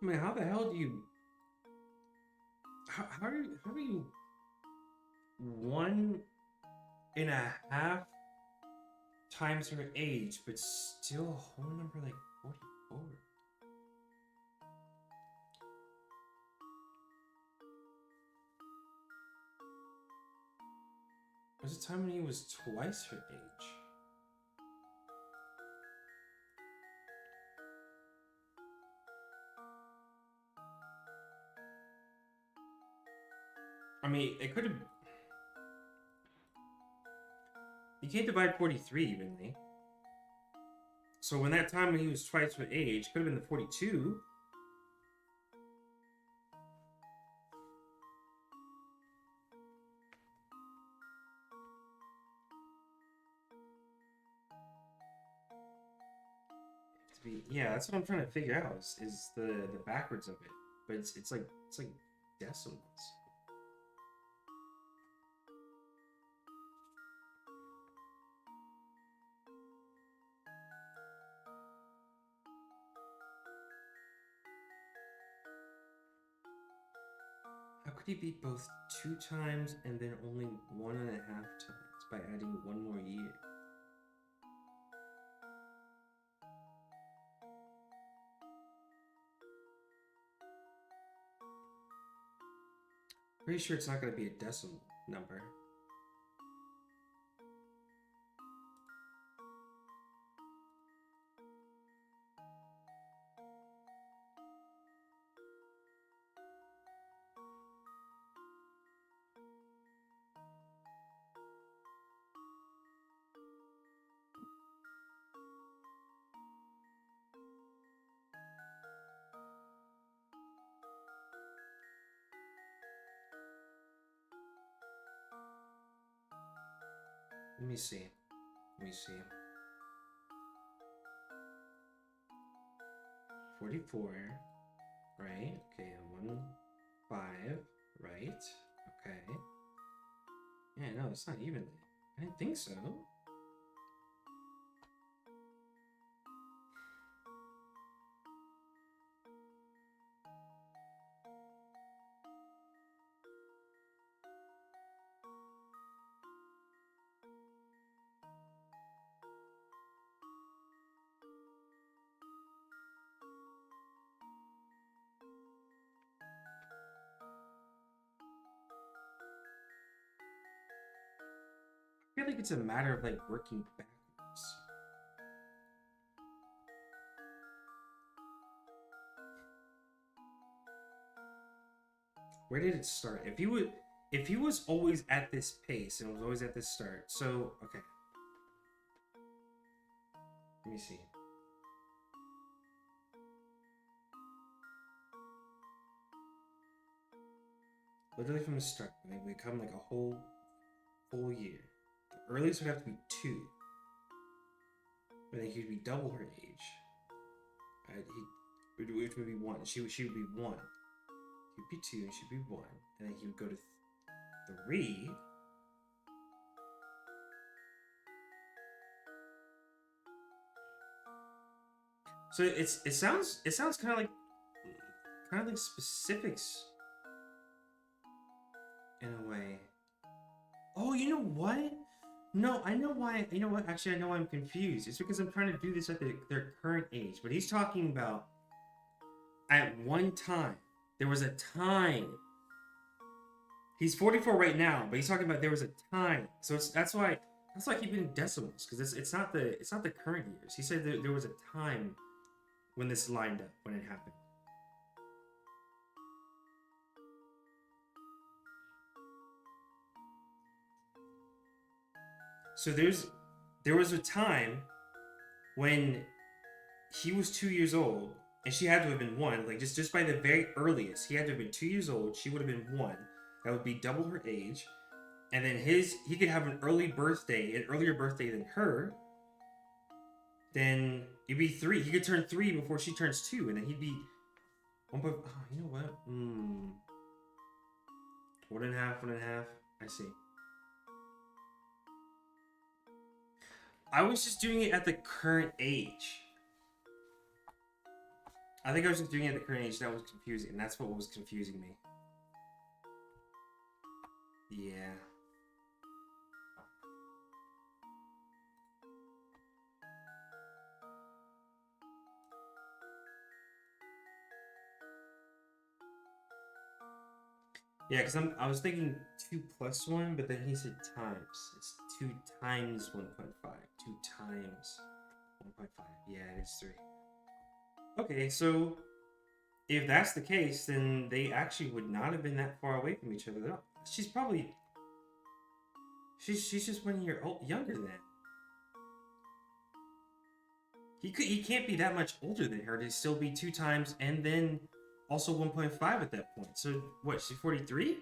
I mean, how the hell do you... How are you 1.5 times her age, but still a whole number like 44? There's a time when he was twice her age. I mean, it could have... You can't divide 43 evenly. So when that time when he was twice her age, could have been the 42. Yeah, that's what I'm trying to figure out is the backwards of it. But it's like decimals. How could he beat both 2 times and then only 1.5 times by adding 1 more year? Pretty sure it's not going to be a decimal number. Let me see. 44, right? Okay, 1, 5, right? Okay. Yeah, no, it's not evenly. I didn't think so. I feel like it's a matter of like working backwards. Where did it start? If he was always at this pace and was always at this start, so okay. Let me see. Literally from the start, when they become like a whole full year. The earliest would have to be 2. But then he'd be double her age. Which would be 1. She would be 1. He'd be 2, and she'd be 1. And then he would go to 3. So it sounds kind of like specifics in a way. Oh, you know what? No, I know why. You know what? Actually, I know why I'm confused. It's because I'm trying to do this at their current age. But he's talking about at one time. There was a time. He's 44 right now, but he's talking about there was a time. So that's why I keep hitting decimals, because it's not the current years. He said there was a time when this lined up, when it happened. So there was a time when he was 2 years old, and she had to have been 1. Like just by the very earliest, he had to have been 2 years old. She would have been 1. That would be double her age. And then he could have an earlier birthday than her. Then it'd be 3. He could turn 3 before she turns 2, and then he'd be 1. Oh, you know what? 1.5. I see. I was just doing it at the current age. I think I was just doing it at the current age. That was confusing, and that's what was confusing me. Yeah. Yeah, because I was thinking 2 plus 1, but then he said times. It's 2 times 1.5. 2 times 1.5. Yeah, it is 3. Okay, so if that's the case, then they actually would not have been that far away from each other at all. She's probably... She's just 1 year younger than. He can't be that much older than her to still be 2 times and then also 1.5 at that point. So what? She's 43.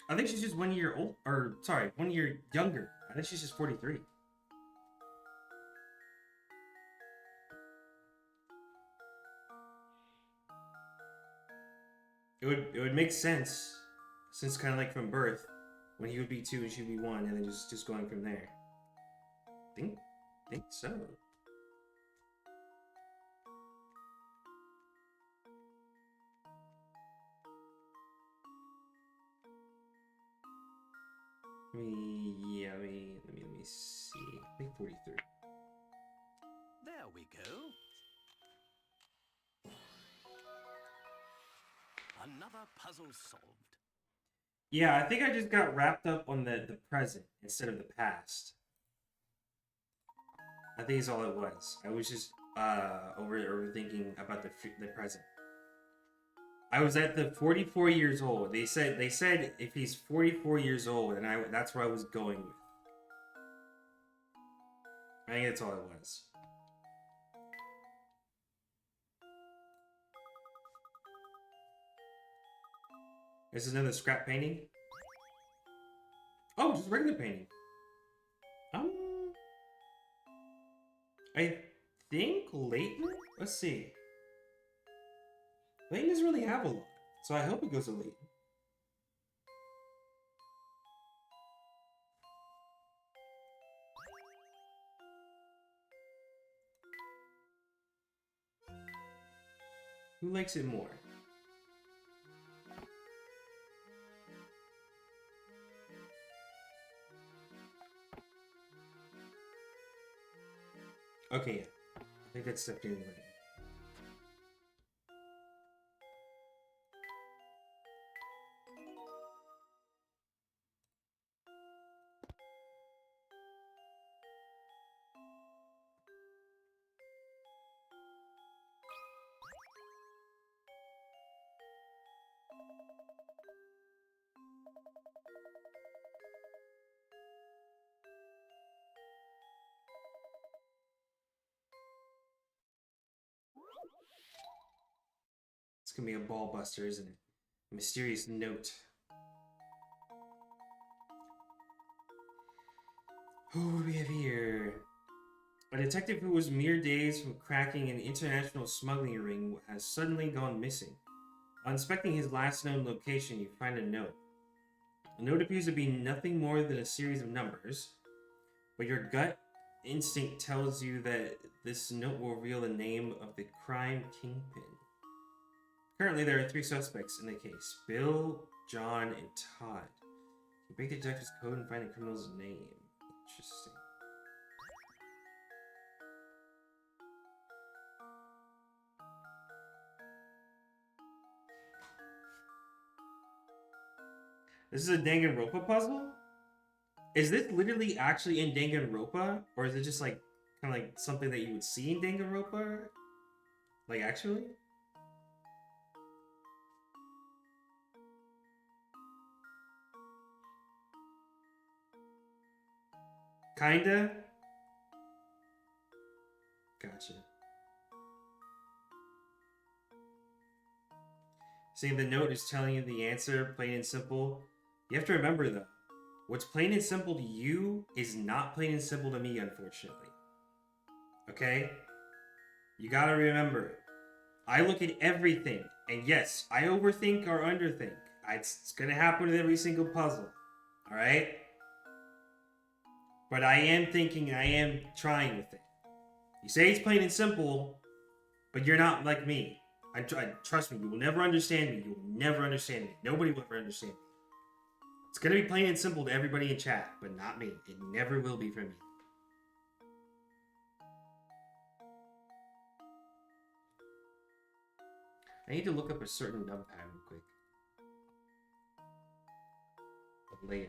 I think she's just 1 year old, or sorry, 1 year younger. I think she's just 43. It would make sense, since kind of like from birth, when he would be 2 and she would be 1, and then just going from there. Think so. Let me see. I think 43. There we go. Another puzzle solved. Yeah, I think I just got wrapped up on the present instead of the past. I think it's all it was. I was just overthinking about the present. I was at the 44 years old. They said if he's 44 years old, and that's where I was going with. I think that's all it was. This is another scrap painting. Oh, just regular painting. I think Layton? Let's see. Layton doesn't really have a lot, so I hope it goes to Layton. Who likes it more? Okay, yeah. I think that's definitely Layton. It's gonna be a ball buster, isn't it? A mysterious note. Who do we have here? A detective who was mere days from cracking an international smuggling ring has suddenly gone missing. On inspecting his last known location, you find a note. The note appears to be nothing more than a series of numbers, but your gut instinct tells you that this note will reveal the name of the crime kingpin. Currently, there are 3 suspects in the case: Bill, John, and Todd. You break the detective's code and find the criminal's name. Interesting. This is a Danganronpa puzzle? Is this literally actually in Danganronpa? Or is it just like, kind of like something that you would see in Danganronpa? Like, actually? Kinda? Gotcha. See, the note is telling you the answer, plain and simple. You have to remember, though, what's plain and simple to you is not plain and simple to me, unfortunately. Okay? You gotta remember, I look at everything, and yes, I overthink or underthink. It's gonna happen with every single puzzle. Alright? But I am thinking, I am trying with it. You say it's plain and simple, but you're not like me. Trust me, you will never understand me. You will never understand me. Nobody will ever understand me. It's gonna be plain and simple to everybody in chat, but not me. It never will be for me. I need to look up a certain numpad real quick. The layout.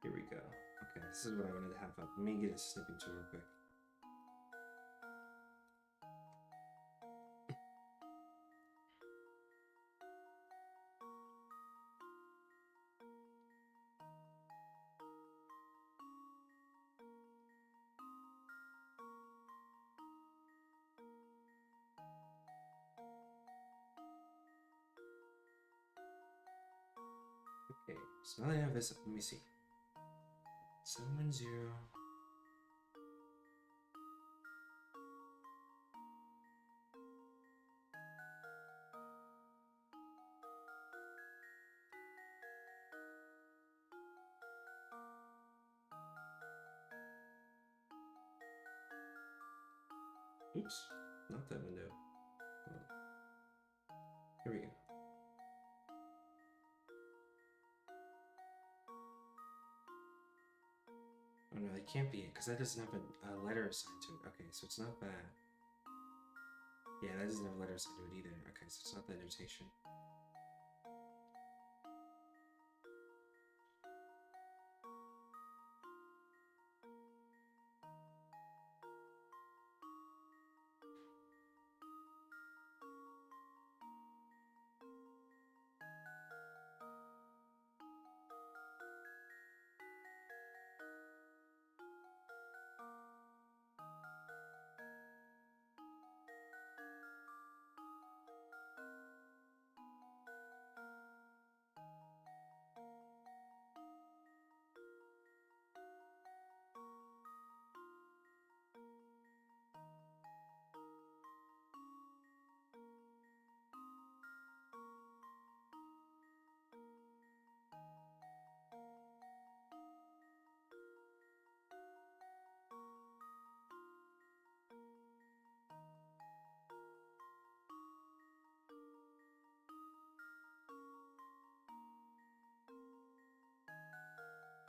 Here we go. Okay, this is what I wanted to have up. Let me get a snipping tool real quick. Okay, so now that I have this, let me see. 710. Oops, not that window. Here we go. Oh no, that can't be it, because that doesn't have a letter assigned to it. Okay, so it's not that. Yeah, that doesn't have a letter assigned to it either. Okay, so it's not that notation.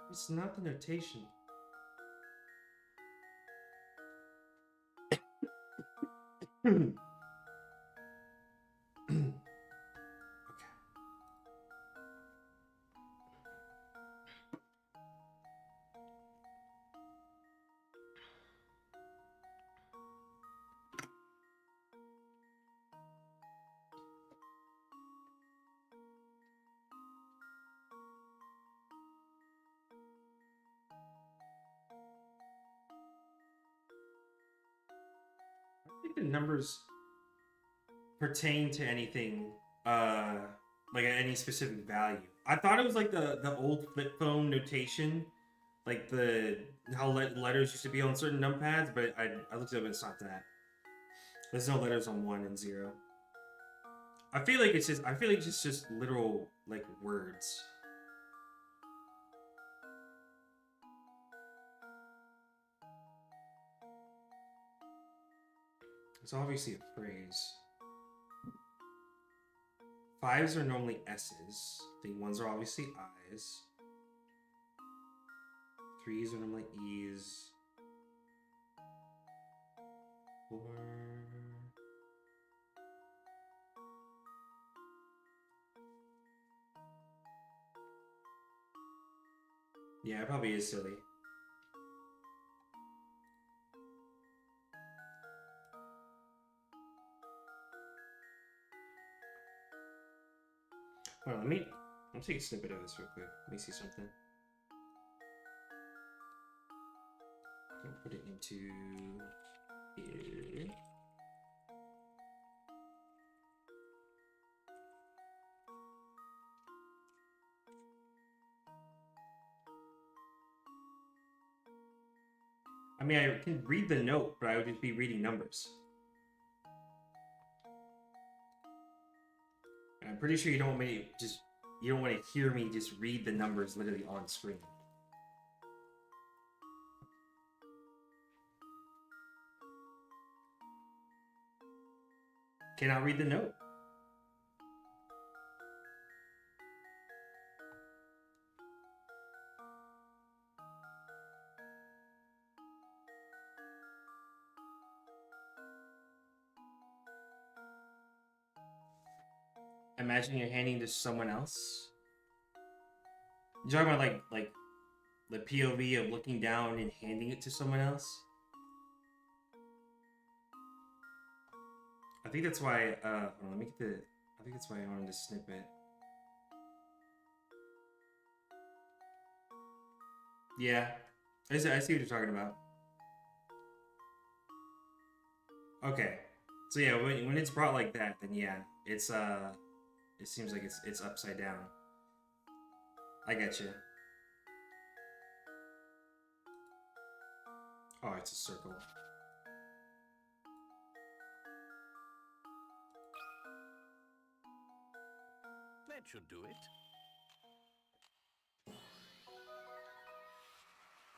It's not the notation. Okay. I think the numbers pertain to anything, like any specific value. I thought it was like the old flip phone notation, like how letters used to be on certain numpads, but I looked it up and it's not that. There's no letters on 1 and 0. I feel like it's just literal like words. It's obviously a phrase. 5s are normally S's. The 1s are obviously I's. 3s are normally E's. 4. Yeah, it probably is silly. Hold on, I'll take a snippet of this real quick. Let me see something. I'll put it into here. mean, I can read the note, but I would just be reading numbers. And I'm pretty sure you don't want me to you don't want to hear me just read the numbers literally on screen. Cannot read the note. Imagine you're handing this to someone else. You're talking about like the POV of looking down and handing it to someone else. I think that's why. Hold on, let me get the. I think that's why I wanted to snip it. Yeah, I see what you're talking about. Okay, so yeah, when it's brought like that, then yeah, it's it seems like it's upside down. I get you. Oh, it's a circle. That should do it.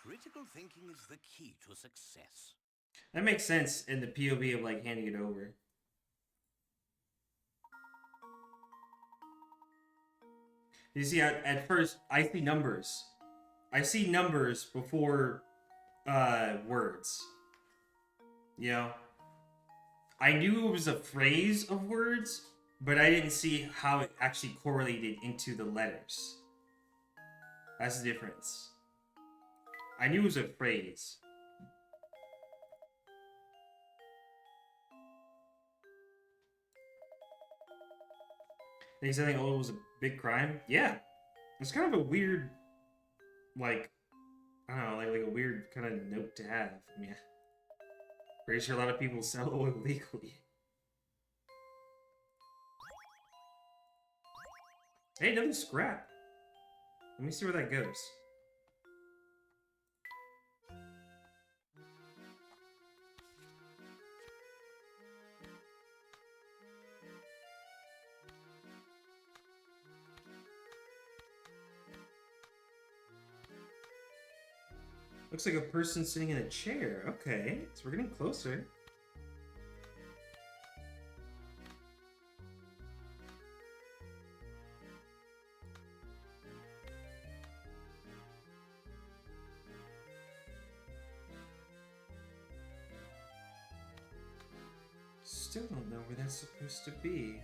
Critical thinking is the key to success. That makes sense in the POV of like handing it over. You see, at first I see numbers. I see numbers before words. You know, I knew it was a phrase of words, but I didn't see how it actually correlated into the letters. That's the difference. I knew it was a phrase. Think something old was a big crime? Yeah. It's kind of a weird, like, I don't know, like a weird kind of note to have. I mean, pretty sure a lot of people sell oil legally. Hey, another scrap. Let me see where that goes. Looks like a person sitting in a chair. Okay, so we're getting closer. Still don't know where that's supposed to be.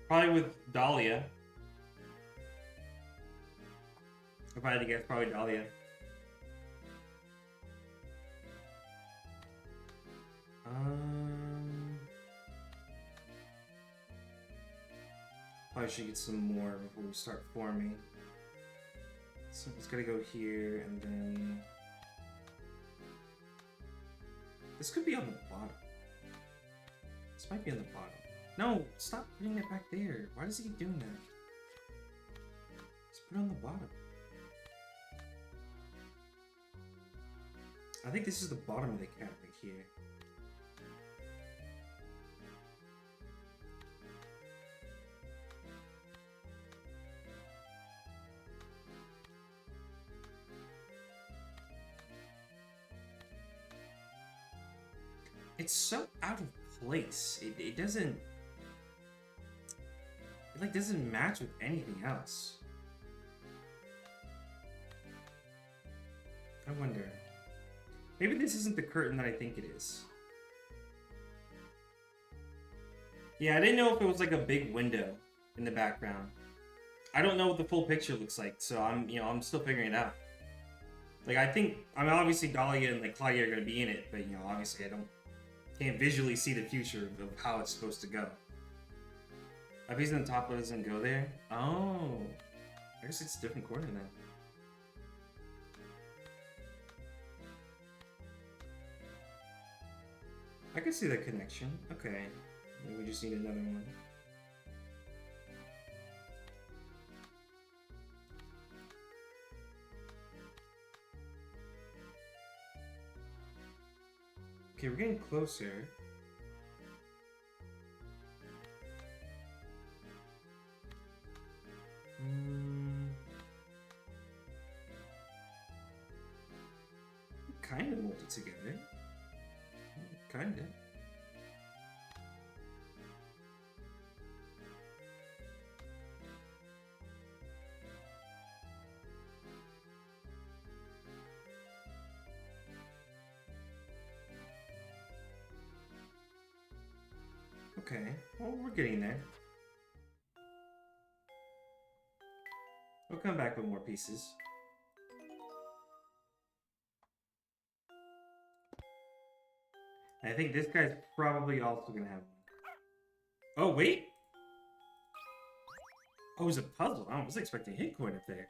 Probably with Dahlia. If I had to guess, probably Dahlia. Probably should get some more before we start forming. So it's gonna go here, and then this could be on the bottom. This might be on the bottom. No, stop putting it back there. Why does he keep doing that? Just put it on the bottom. I think this is the bottom of the cat right here. It's so out of place. It doesn't... It like doesn't match with anything else. I wonder. Maybe this isn't the curtain that I think it is. Yeah, I didn't know if it was like a big window in the background. I don't know what the full picture looks like, so I'm still figuring it out. Like I mean obviously Dahlia and like Claudia are gonna be in it, but obviously can't visually see the future of how it's supposed to go. If he's in the top, it doesn't go there. Oh, I guess it's a different corner then. I can see the connection. Okay, maybe we just need another one. Okay, we're getting closer. Kind of molded together. Kind of. Okay, well, we're getting there. We'll come back with more pieces. I think this guy's probably also gonna have one. Oh, wait! Oh, it was a puzzle. I was expecting a hit coin up there.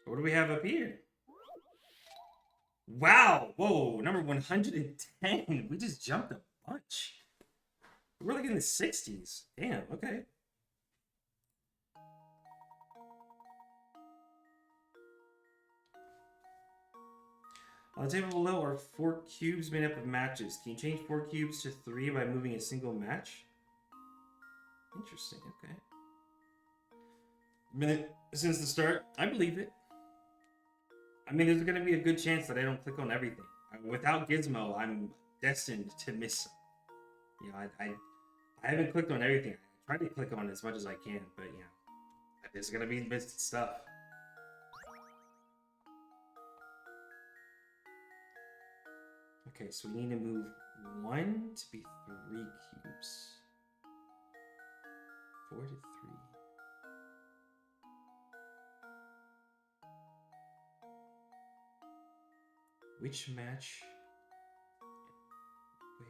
What do we have up here? Wow! Whoa, number 110. We just jumped a bunch. We're like in the 60s. Damn, okay. On the table below are 4 cubes made up of matches. Can you change 4 cubes to 3 by moving a single match? Interesting, okay. Minute since the start, I believe it. I mean, there's gonna be a good chance that I don't click on everything. Without Gizmo, I'm destined to miss some. You know, I haven't clicked on everything. I try to click on as much as I can, but you know, there's gonna be missed stuff. Okay, so we need to move 1 to be 3 cubes. 4 to 3. Which match? Where?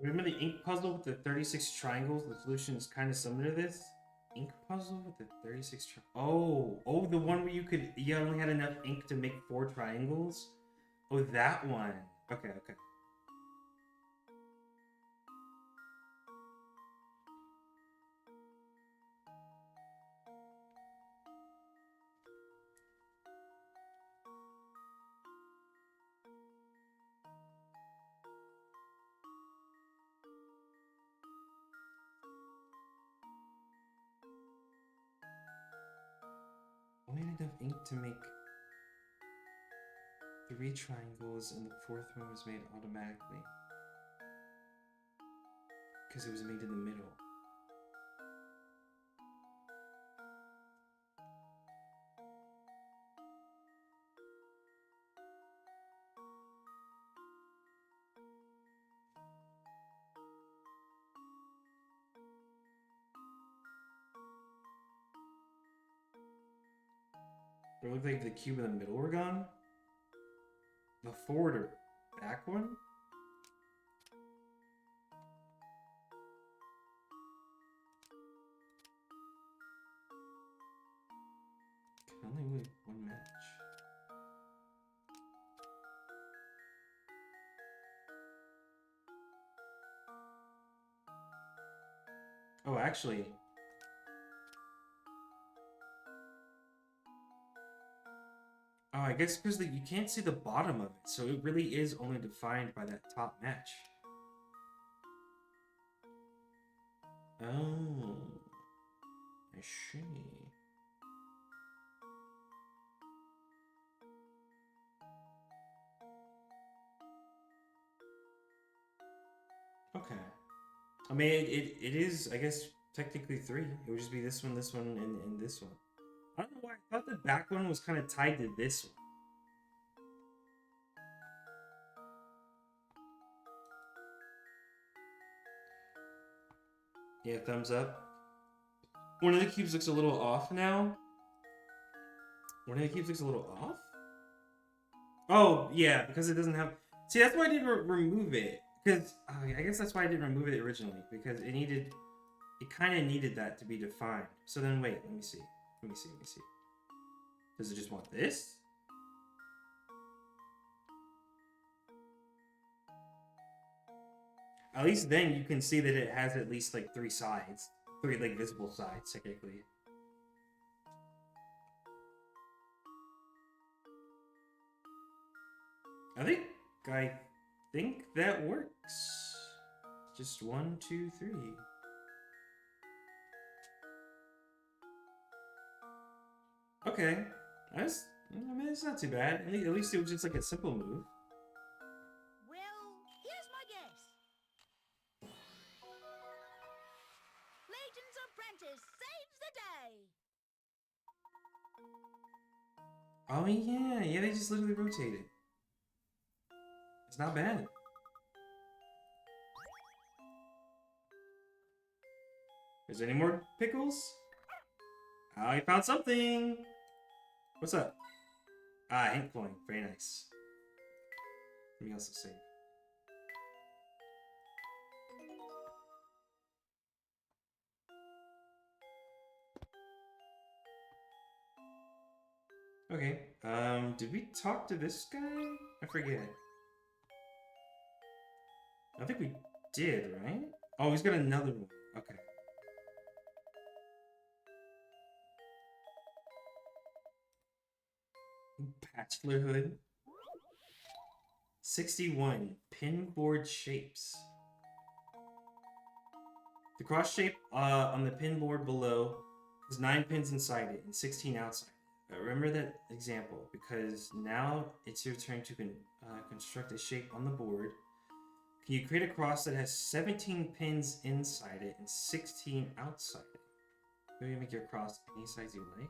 Remember the ink puzzle with the 36 triangles? The solution is kind of similar to this. Ink puzzle with the 36 oh, the one where you only had enough ink to make 4 triangles? Oh, that one. Okay. Only had enough ink to make 3 triangles, and the 4th one was made automatically. Because it was made in the middle. It looked like the cube in the middle were gone. The forward or back one? Can only win one match. Oh, actually. Oh, I guess because you can't see the bottom of it, so it really is only defined by that top match. Oh, I see. Okay. I mean, it is, I guess, technically 3. It would just be this one, and this one. I don't know why. I thought the back one was kind of tied to this one. Yeah, thumbs up. One of the cubes looks a little off now. One of the cubes looks a little off? Oh, yeah, because it doesn't have... See, that's why I didn't remove it. Because, I guess that's why I didn't remove it originally. Because it needed... It kind of needed that to be defined. So then, wait, let me see. Let me see. Does it just want this? At least then you can see that it has at least like 3 sides. 3 like visible sides, technically. I think that works. Just 1, 2, 3. Okay. I mean, it's not too bad. At least it was just like a simple move. Well, here's my guess. Layton's apprentice saves the day. Oh yeah, they just literally rotated. It's not bad. Is there any more pickles? Oh, I found something! What's up? Ah, ink coin. Very nice. Let me also save. Okay, did we talk to this guy? I forget. I think we did, right? Oh, he's got another one. Okay. Bachelorhood. 61. Pinboard shapes. The cross shape on the pinboard below has 9 pins inside it and 16 outside. Remember that example, because now it's your turn to construct a shape on the board. Can you create a cross that has 17 pins inside it and 16 outside it? Maybe make your cross any size you like.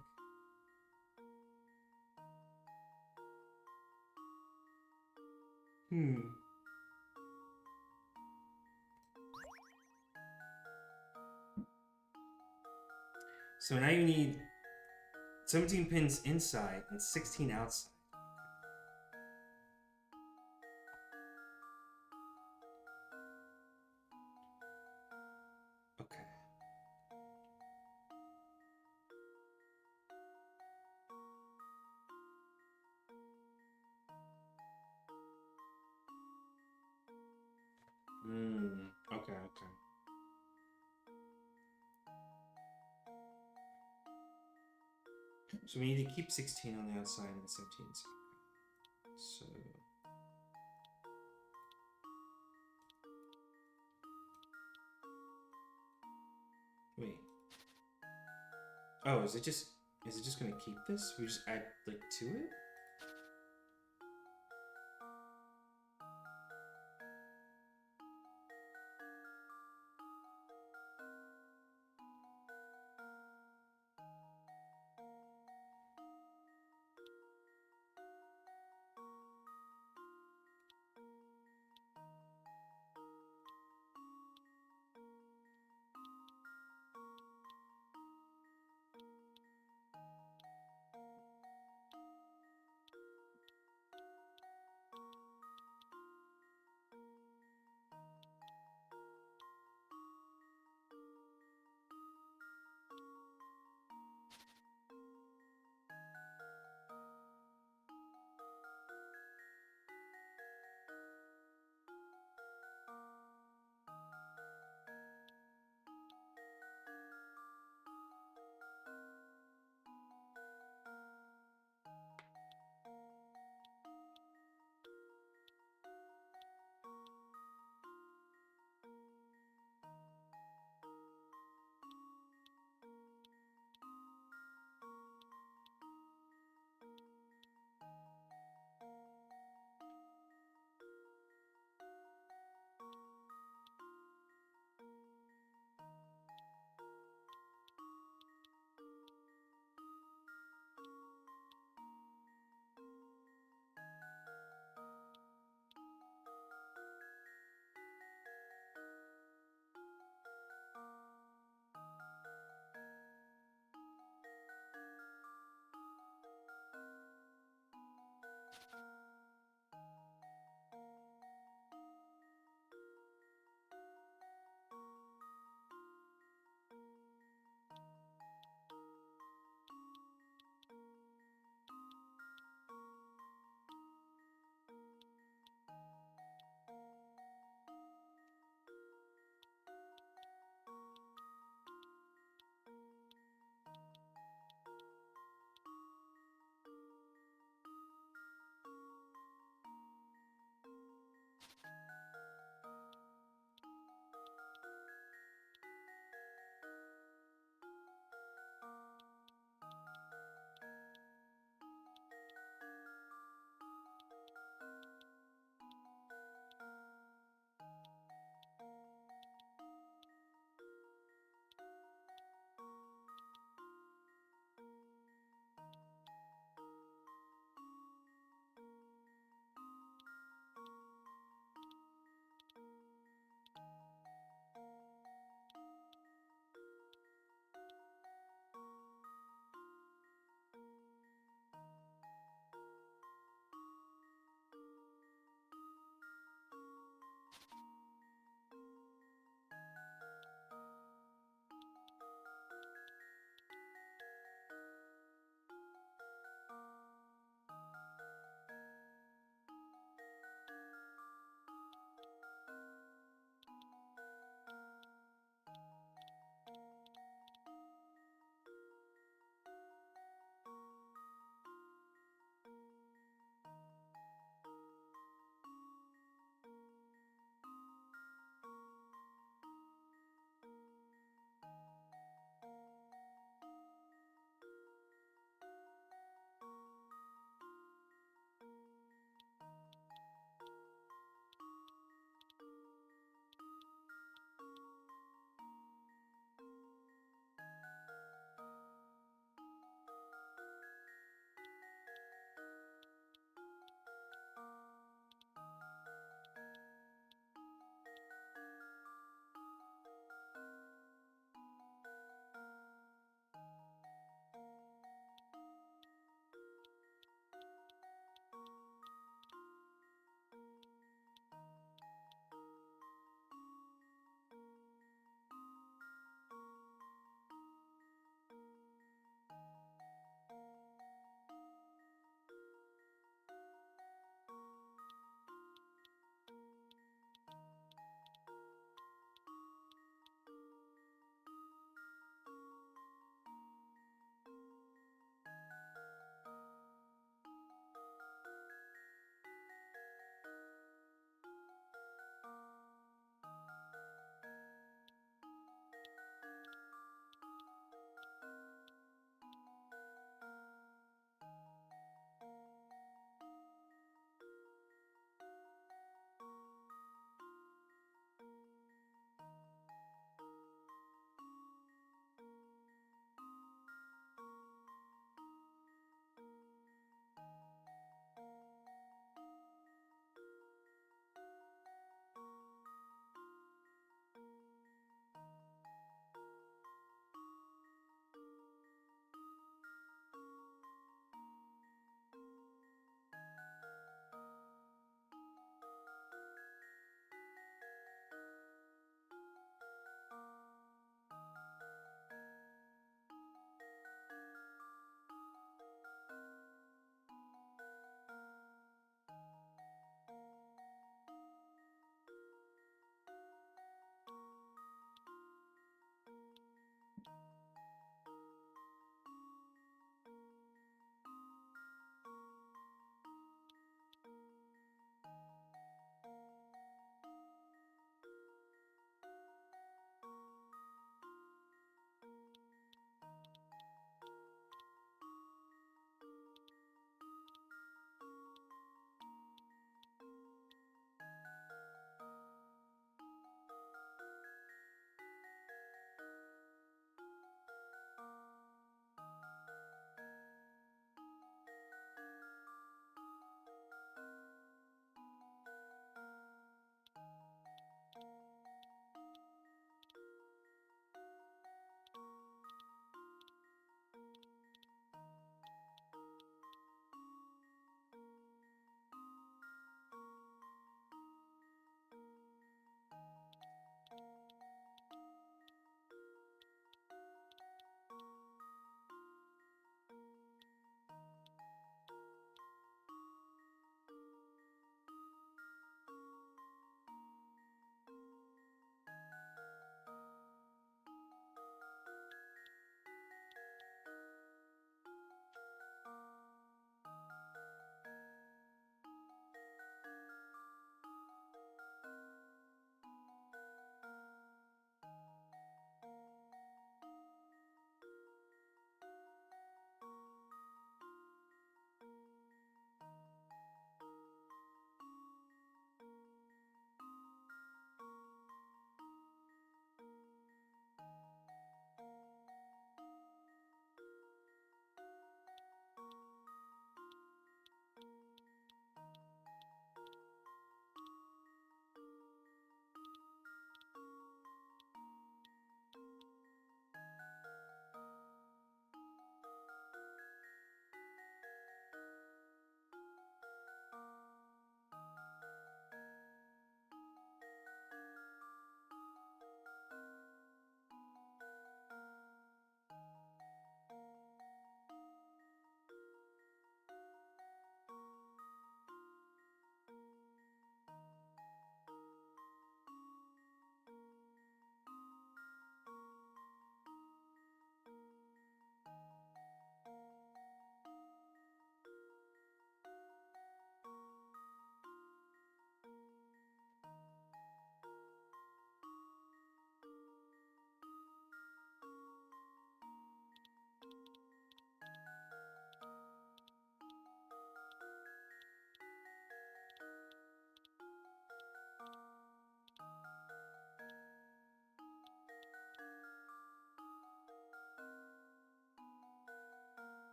So now you need 17 pins inside and 16 outside. Okay, okay. So we need to keep 16 on the outside and 17 inside. So... Wait. Oh, is it just gonna keep this? We just add, like, to it?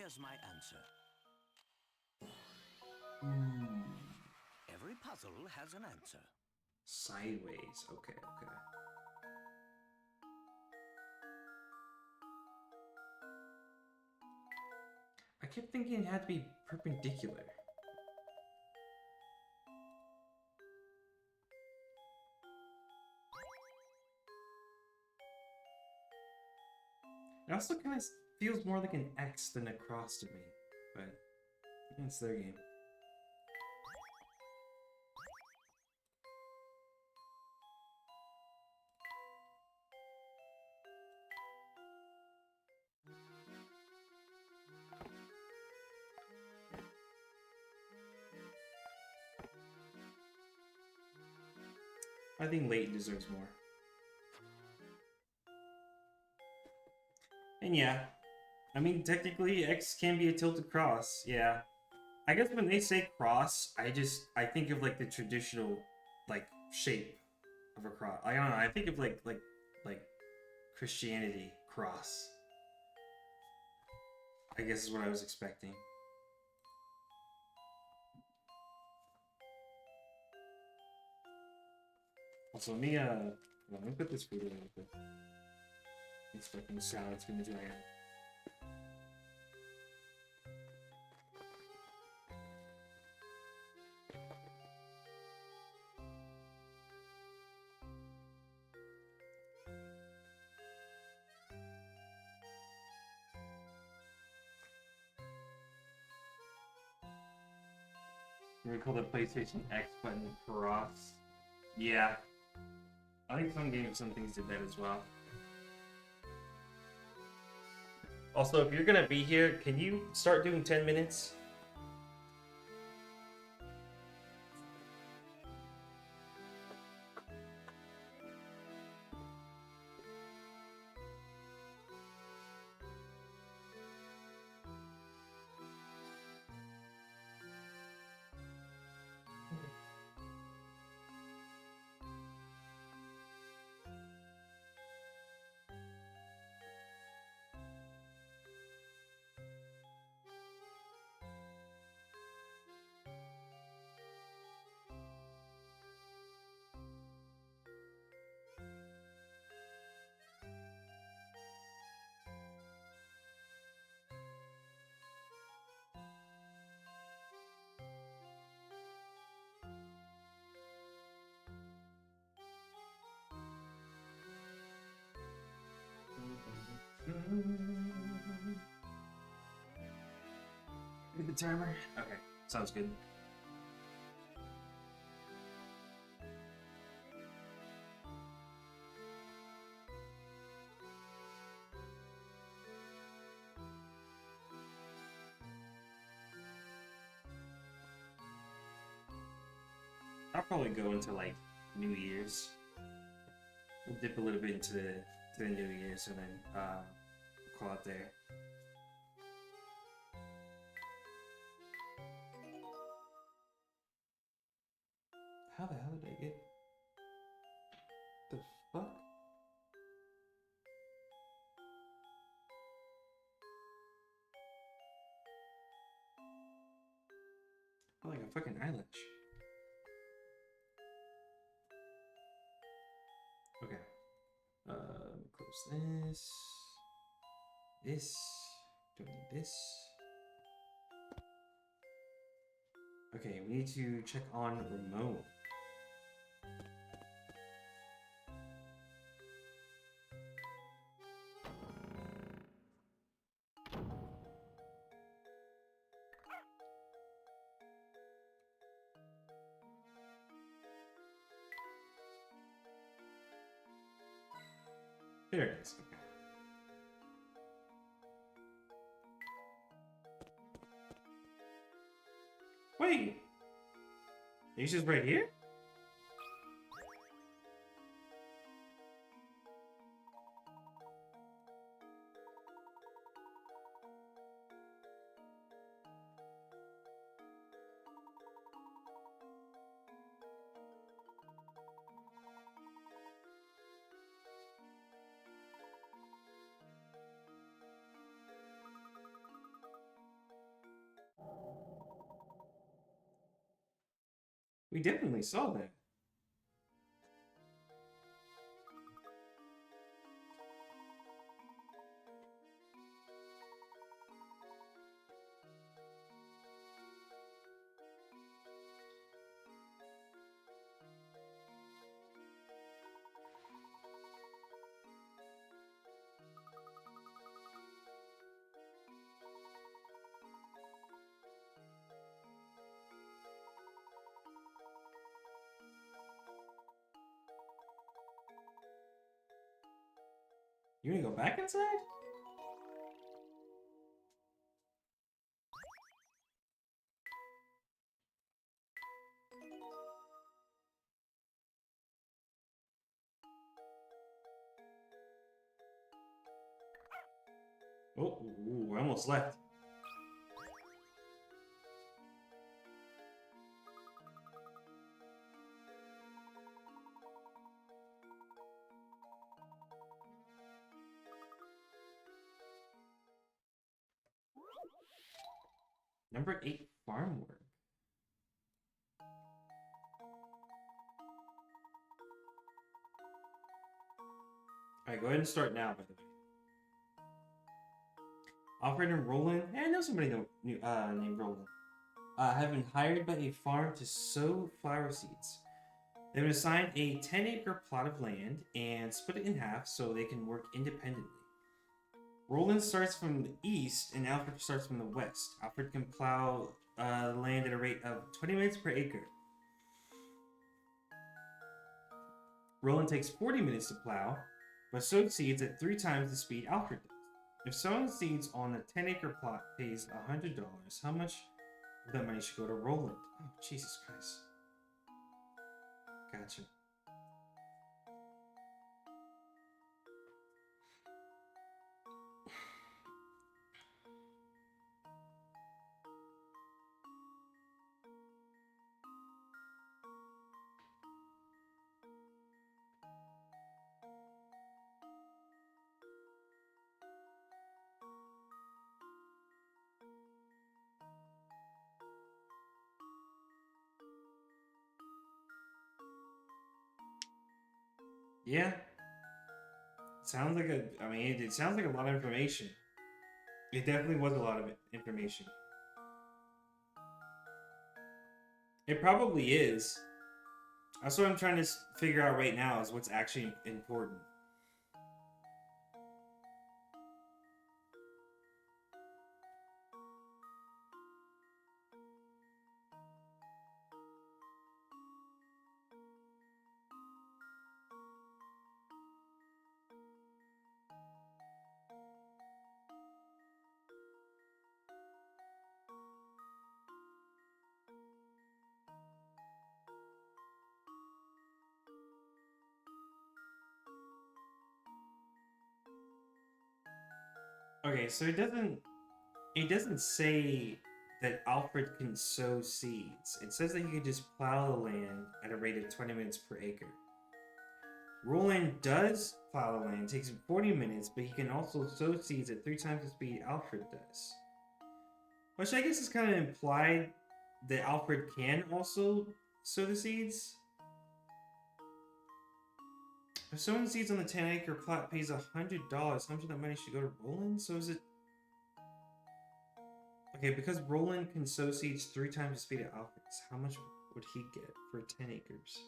Here's my answer. Every puzzle has an answer. Sideways. Okay, okay. I kept thinking it had to be perpendicular. It also kind of feels more like an X than a cross to me, but it's their game. I think Layton deserves more. And yeah, I mean, technically, X can be a tilted cross, yeah. I guess when they say cross, I think of like the traditional, like, shape of a cross. I don't know, I think of like Christianity cross. I guess is what I was expecting. Also, let me put this food away real quick. This fucking salad's gonna dry out. We call the PlayStation X button cross. Yeah. I think some games, some things did that as well. Also, if you're gonna be here, can you start doing 10 minutes? Read the timer? Okay, sounds good. I'll probably go into like New Year's. We'll dip a little bit into the New Year's and then call it there. How the hell did I get the fuck? Oh, like a fucking eyelash. Okay. Close this. This. Don't need this. Okay, we need to check on Ramon. There it is. Okay. Wait! He's just right here? We definitely saw that. You wanna go back inside? Oh, ooh, I almost left. Number 8, farm work. Alright, go ahead and start now, by the way. Alfred and Roland, I know somebody named Roland, have been hired by a farm to sow flower seeds. They've been assigned a 10-acre plot of land and split it in half so they can work independently. Roland starts from the east and Alfred starts from the west. Alfred can plow the land at a rate of 20 minutes per acre. Roland takes 40 minutes to plow, but sows seeds at 3 times the speed Alfred does. If sowing seeds on a 10-acre plot pays $100, how much of that money should go to Roland? Oh, Jesus Christ. Gotcha. Yeah. Sounds like it sounds like a lot of information. It definitely was a lot of information. It probably is. That's what I'm trying to figure out right now is what's actually important. Okay, so it doesn't say that Alfred can sow seeds. It says that he can just plow the land at a rate of 20 minutes per acre. Roland does plow the land, it takes him 40 minutes, but he can also sow seeds at 3 times the speed Alfred does. Which I guess is kind of implied that Alfred can also sow the seeds. If sowing seeds on the 10-acre plot pays $100, how much of that money should go to Roland? So is it... Okay, because Roland can sow seeds 3 times the speed of Alfred's, how much would he get for 10 acres?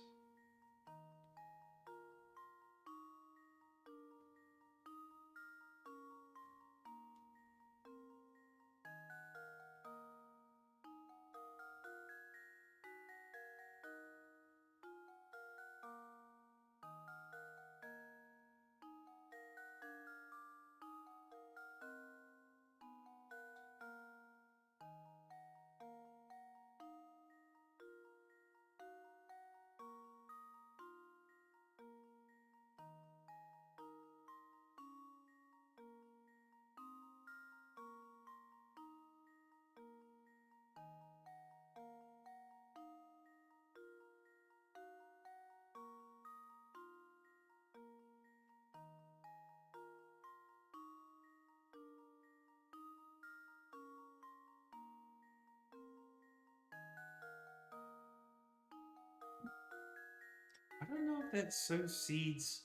don't know if that sow seeds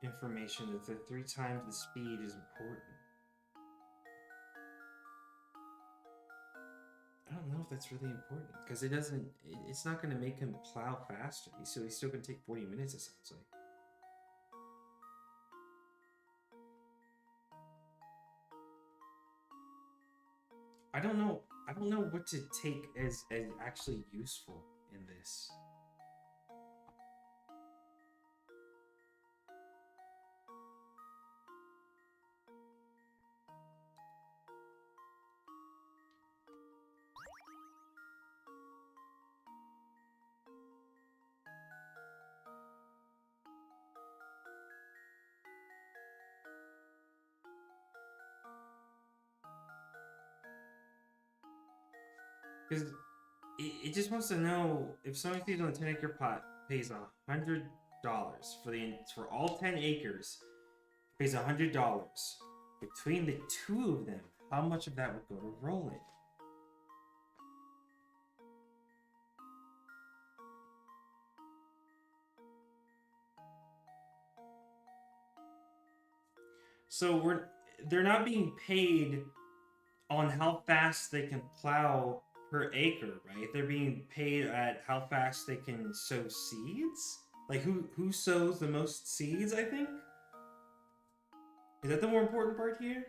information that the 3 times the speed is important. I don't know if that's really important because it's not going to make him plow faster. He's still going to take 40 minutes, it sounds like. I don't know what to take as actually useful in this. Because it just wants to know if someone sees on a 10-acre plot pays $100 for all 10 acres, pays $100. Between the 2 of them, how much of that would go to Roland? So they're not being paid on how fast they can plow per acre, right? They're being paid at how fast they can sow seeds. Like who sows the most seeds, I think? Is that the more important part here?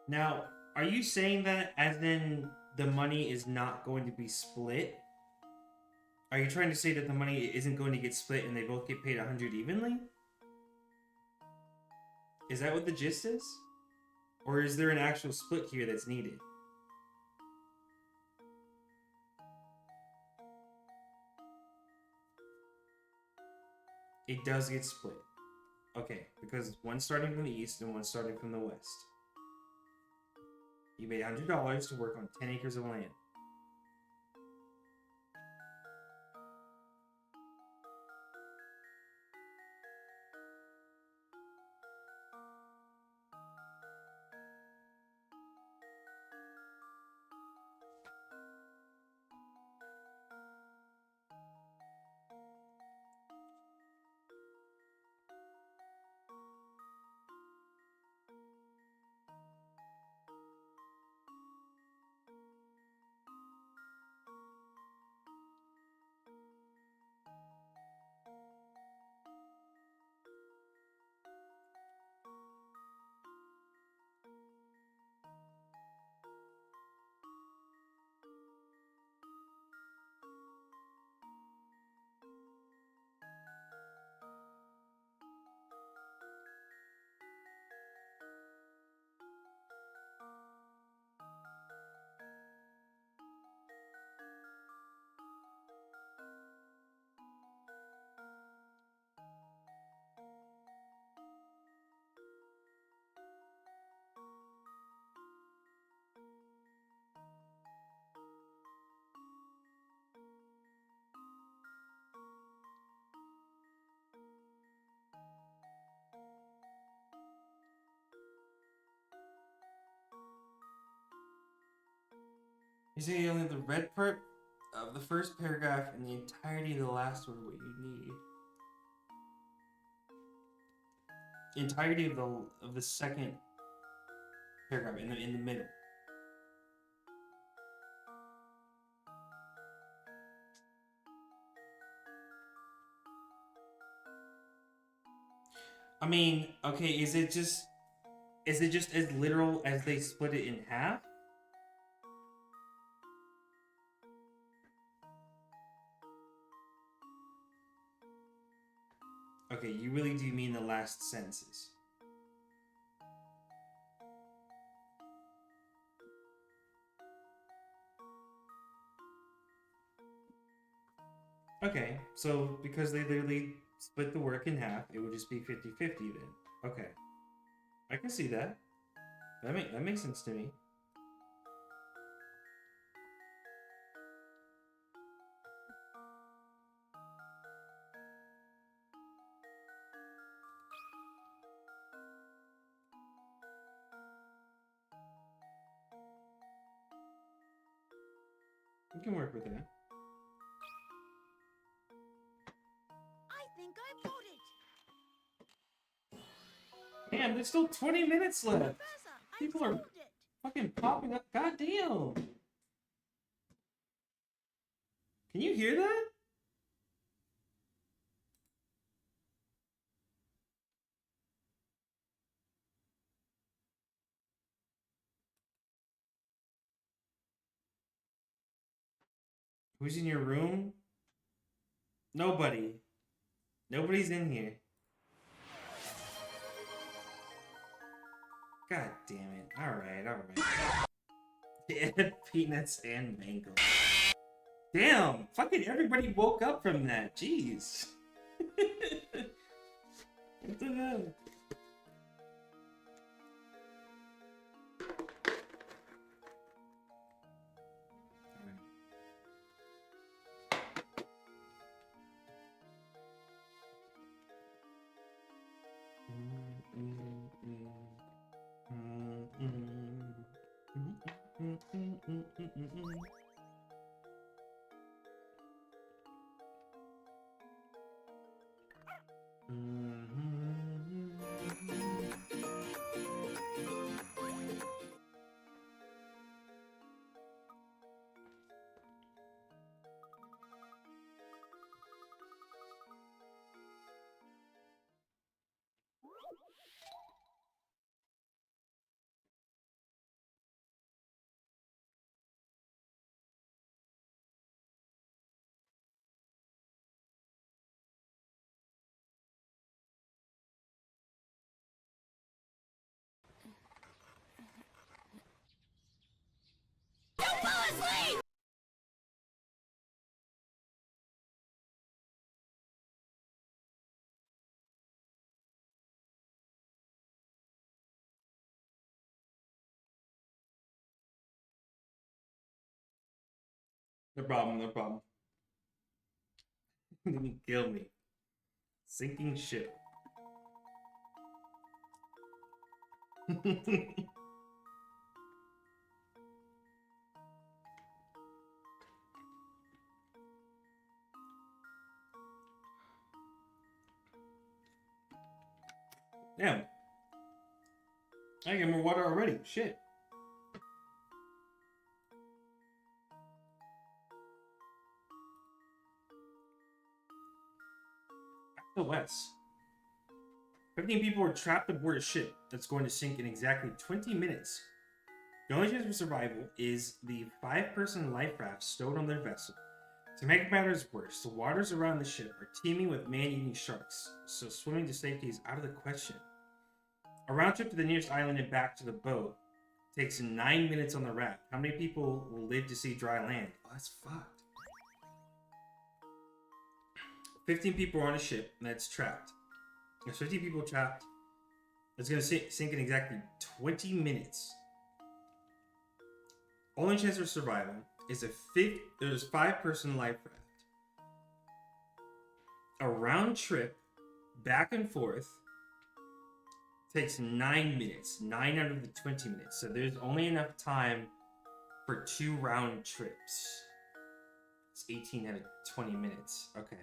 Now, are you saying that as in the money is not going to be split? Are you trying to say that the money isn't going to get split and they both get paid 100 evenly? Is that what the gist is? Or is there an actual split here that's needed? It does get split. Okay, because one's starting from the east and one's starting from the west. You paid $100 to work on 10 acres of land. You say only the red part of the first paragraph and the entirety of the last one are what you need. The entirety of the second paragraph in the middle. I mean, okay, is it just Is it just as literal as they split it in half? Okay, you really do mean the last sentences. Okay, so because they literally split the work in half, it would just be 50-50 then. Okay. I can see that. That makes sense to me. We can work with that. I think I got it. Man, there's still 20 minutes left. Professor, I People are found it. fucking popping up. God damn. Can you hear that? Who's in your room? Nobody. Nobody's in here. God damn it. Alright, alright. Add peanuts and mango. Damn! Fucking everybody woke up from that. Jeez. What the hell? No problem, no problem. Didn't kill me. Sinking ship. Damn. I get more water already. Shit. The West. 15 people were trapped aboard a ship that's going to sink in exactly 20 minutes. The only chance for survival is the 5-person life raft stowed on their vessel. To make matters worse, the waters around the ship are teeming with man-eating sharks, so swimming to safety is out of the question. A round trip to the nearest island and back to the boat takes 9 minutes on the raft. How many people will live to see dry land? Oh, that's fucked. 15 people are on a ship that's trapped. There's 15 people trapped. It's going to sink in exactly 20 minutes. Only chance for survival is there's 5-person life raft. A round trip back and forth takes 9 minutes. 9 out of the 20 minutes. So there's only enough time for 2 round trips. It's 18 out of 20 minutes. Okay.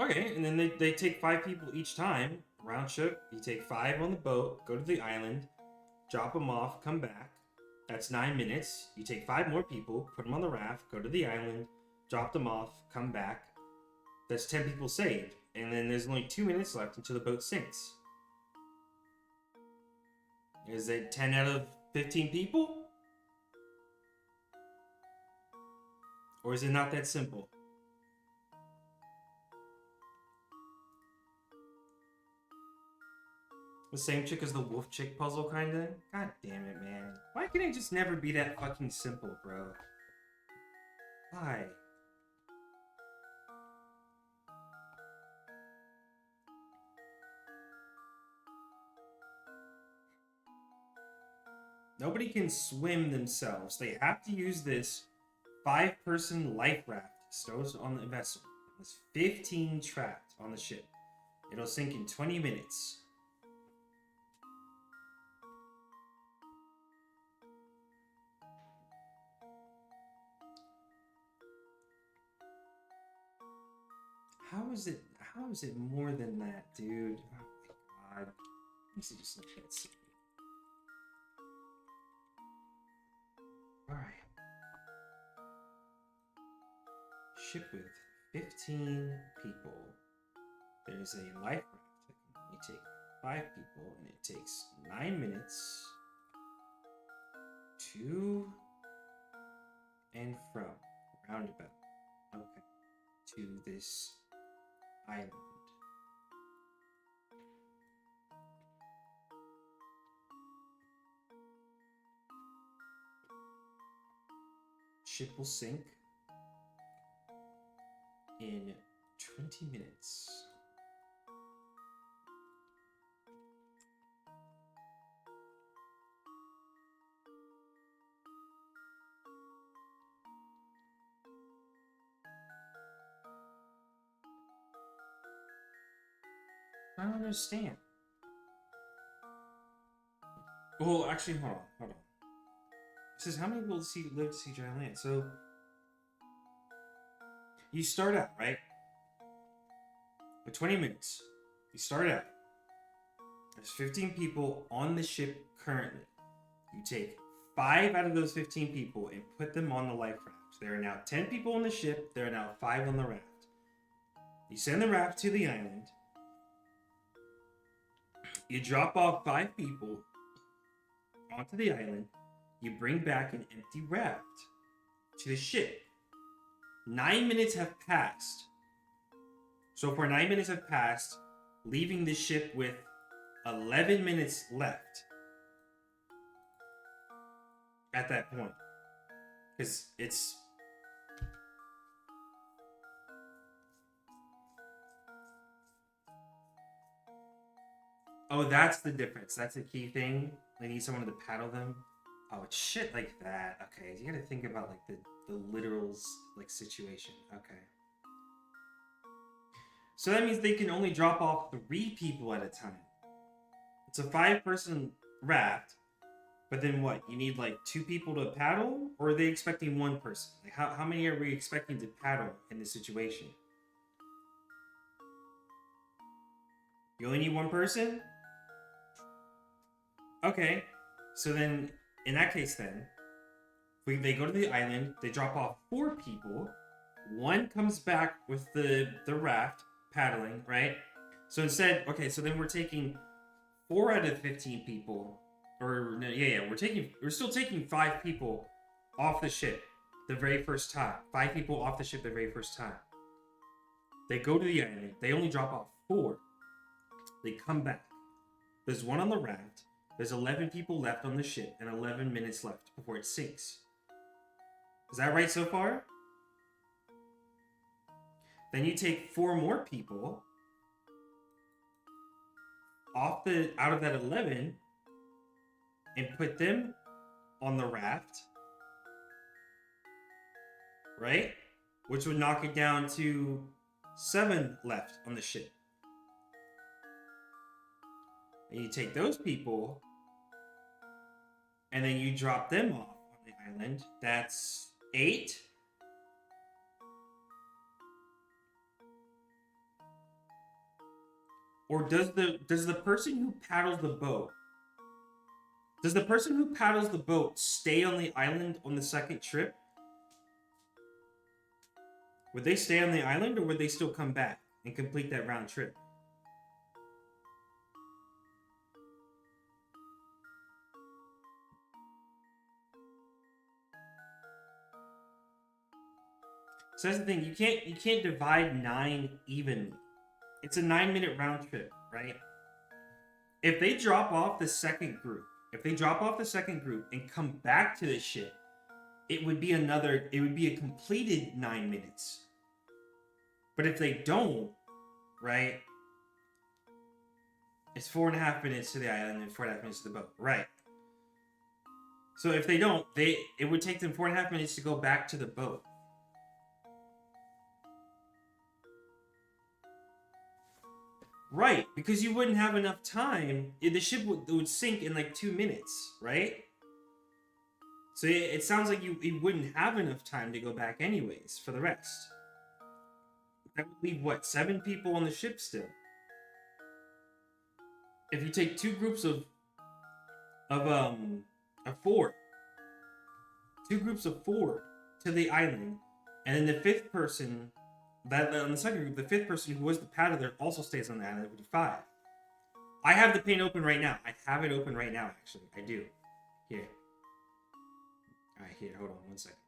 Okay, and then they take 5 people each time. Round trip, you take 5 on the boat, go to the island, drop them off, come back. That's 9 minutes. You take 5 more people, put them on the raft, go to the island, drop them off, come back. That's 10 people saved. And then there's only 2 minutes left until the boat sinks. Is it 10 out of 15 people? Or is it not that simple? The same chick as the wolf chick puzzle, kinda? God damn it, man. Why can it just never be that fucking simple, bro? Why? Nobody can swim themselves. They have to use this 5-person life raft stowed on the vessel. There's 15 trapped on the ship. It'll sink in 20 minutes. How is it more than that, dude? Oh my god. This is just like that silly. Alright. Ship with 15 people. There's a life raft that can only take 5 people, and it takes 9 minutes to and from, roundabout. Okay. To this island. Ship will sink in 20 minutes. I don't understand. Well, actually, hold on. It says how many will live to see dry land? So you start out, right? With 20 minutes. You start out. There's 15 people on the ship currently. You take 5 out of those 15 people and put them on the life raft. There are now 10 people on the ship. There are now 5 on the raft. You send the raft to the island. You drop off 5 people onto the island. You bring back an empty raft to the ship. 9 minutes have passed. So for 9 minutes have passed, leaving the ship with 11 minutes left at that point. Because it's... Oh, that's the difference. That's the key thing. They need someone to paddle them. Oh, it's shit like that. Okay, you gotta think about like the literal like situation. Okay. So that means they can only drop off 3 people at a time. It's a 5-person raft, but then what? You need like 2 people to paddle, or are they expecting 1 person? Like how many are we expecting to paddle in this situation? You only need 1 person? Okay, so then, in that case then, they go to the island, they drop off 4 people, 1 comes back with the raft, paddling, right? So instead, okay, so then we're taking 4 out of 15 people, or, we're still taking 5 people off the ship the very first time. 5 people off the ship the very first time. They go to the island, they only drop off 4. They come back. There's 1 on the raft. There's 11 people left on the ship and 11 minutes left before it sinks. Is that right so far? Then you take 4 more people out of that 11 and put them on the raft, right? Which would knock it down to 7 left on the ship. And you take those people, and then you drop them off on the island. That's 8. Or does the person who paddles the boat, stay on the island on the second trip? Would they stay on the island, or would they still come back and complete that round trip? So that's the thing. You can't divide 9 evenly. It's a 9-minute round trip, right? If they drop off the second group, and come back to the ship, it would be a completed 9 minutes. But if they don't, right? It's 4.5 minutes to the island and 4.5 minutes to the boat, right? So if they don't, it would take them 4.5 minutes to go back to the boat. Right, because you wouldn't have enough time. The ship would sink in like 2 minutes, right? So it sounds like you wouldn't have enough time to go back anyways for the rest. That would leave, what, 7 people on the ship still? If you take 2 groups of 4, 2 groups of 4 to the island, and then the 5th person, on the second group, the 5th person who was the paddler also stays on the island, would be 5. I have the paint open right now. I have it open right now, actually. I do. Here. Alright, here, hold on, 1 second.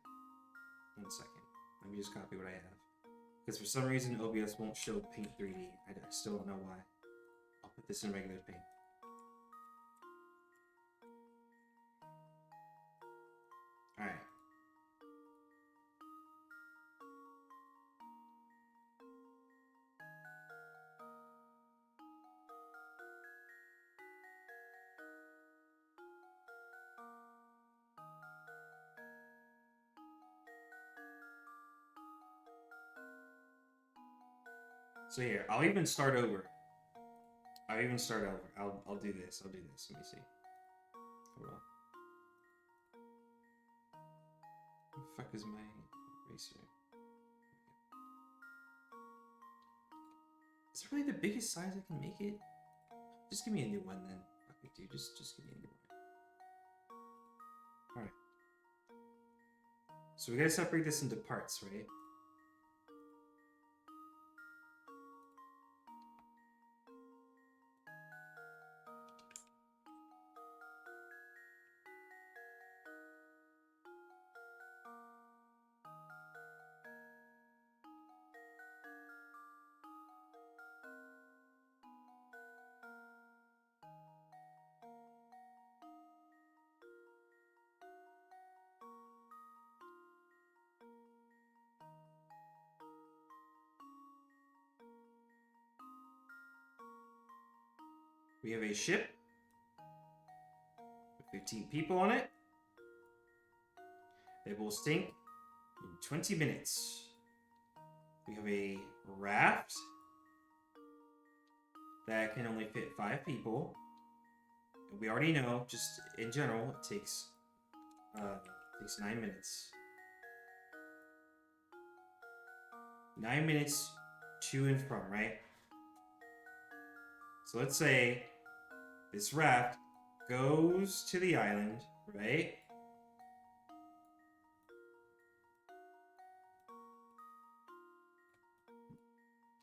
1 second. Let me just copy what I have. Because for some reason, OBS won't show Paint 3D. I still don't know why. I'll put this in regular Paint. Alright. So here, I'll even start over. I'll do this. I'll do this. Let me see. Hold on. Where the fuck is my eraser? Is it really the biggest size I can make it? Just give me a new one then. Fuck it, dude. Just give me a new one. Alright. So we gotta separate this into parts, right? We have a ship with 15 people on it. They will sink in 20 minutes. We have a raft that can only fit 5 people. And we already know, just in general, it takes 9 minutes. 9 minutes to and from, right? So let's say this raft goes to the island, right?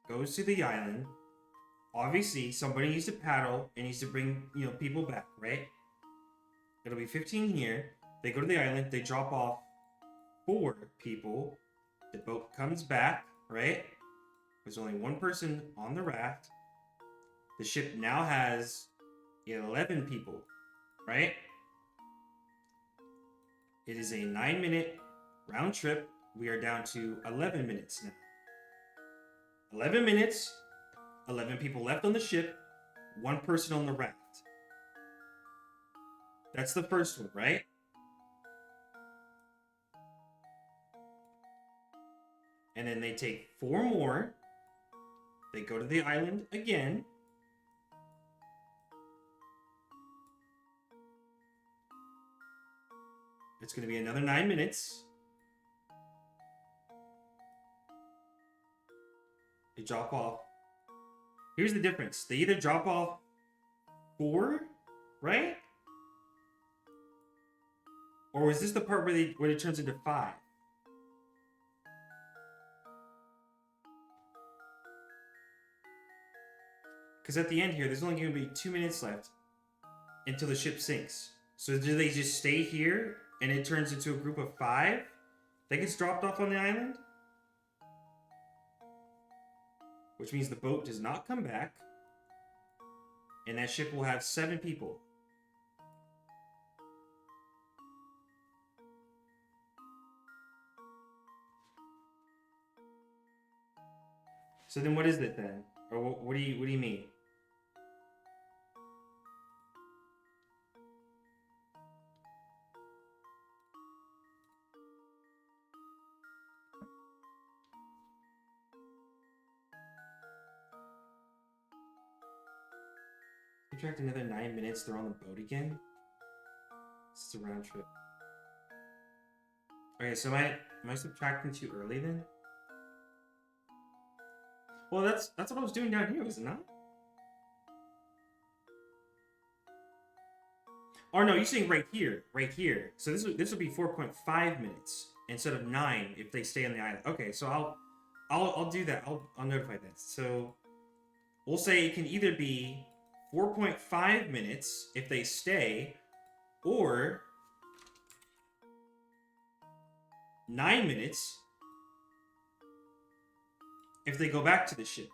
Goes to the island. Obviously, somebody needs to paddle and needs to bring, people back, right? It'll be 15 here. They go to the island. They drop off 4 people. The boat comes back, right? There's only 1 person on the raft. The ship now has 11 people, right? It is a 9-minute round trip. We are down to 11 minutes now. 11 minutes, 11 people left on the ship, 1 person on the raft. That's the first one, right? And then they take 4 more. They go to the island again. It's going to be another 9 minutes. They drop off. Here's the difference. They either drop off 4, right? Or is this the part where it turns into 5? Because at the end here, there's only going to be 2 minutes left until the ship sinks. So do they just stay here and it turns into a group of 5 that gets dropped off on the island? which means the boat does not come back, and that ship will have 7 people. So then what is it then? Or what do you mean? Subtract another 9 minutes, they're on the boat again? This is a round trip. Okay, so am I subtracting too early then? Well, that's what I was doing down here, was it not? Or no, you're saying right here, So this would be 4.5 minutes instead of 9 if they stay on the island. Okay, so I'll do that. I'll notify that. So we'll say it can either be 4.5 minutes if they stay, or 9 minutes if they go back to the ship.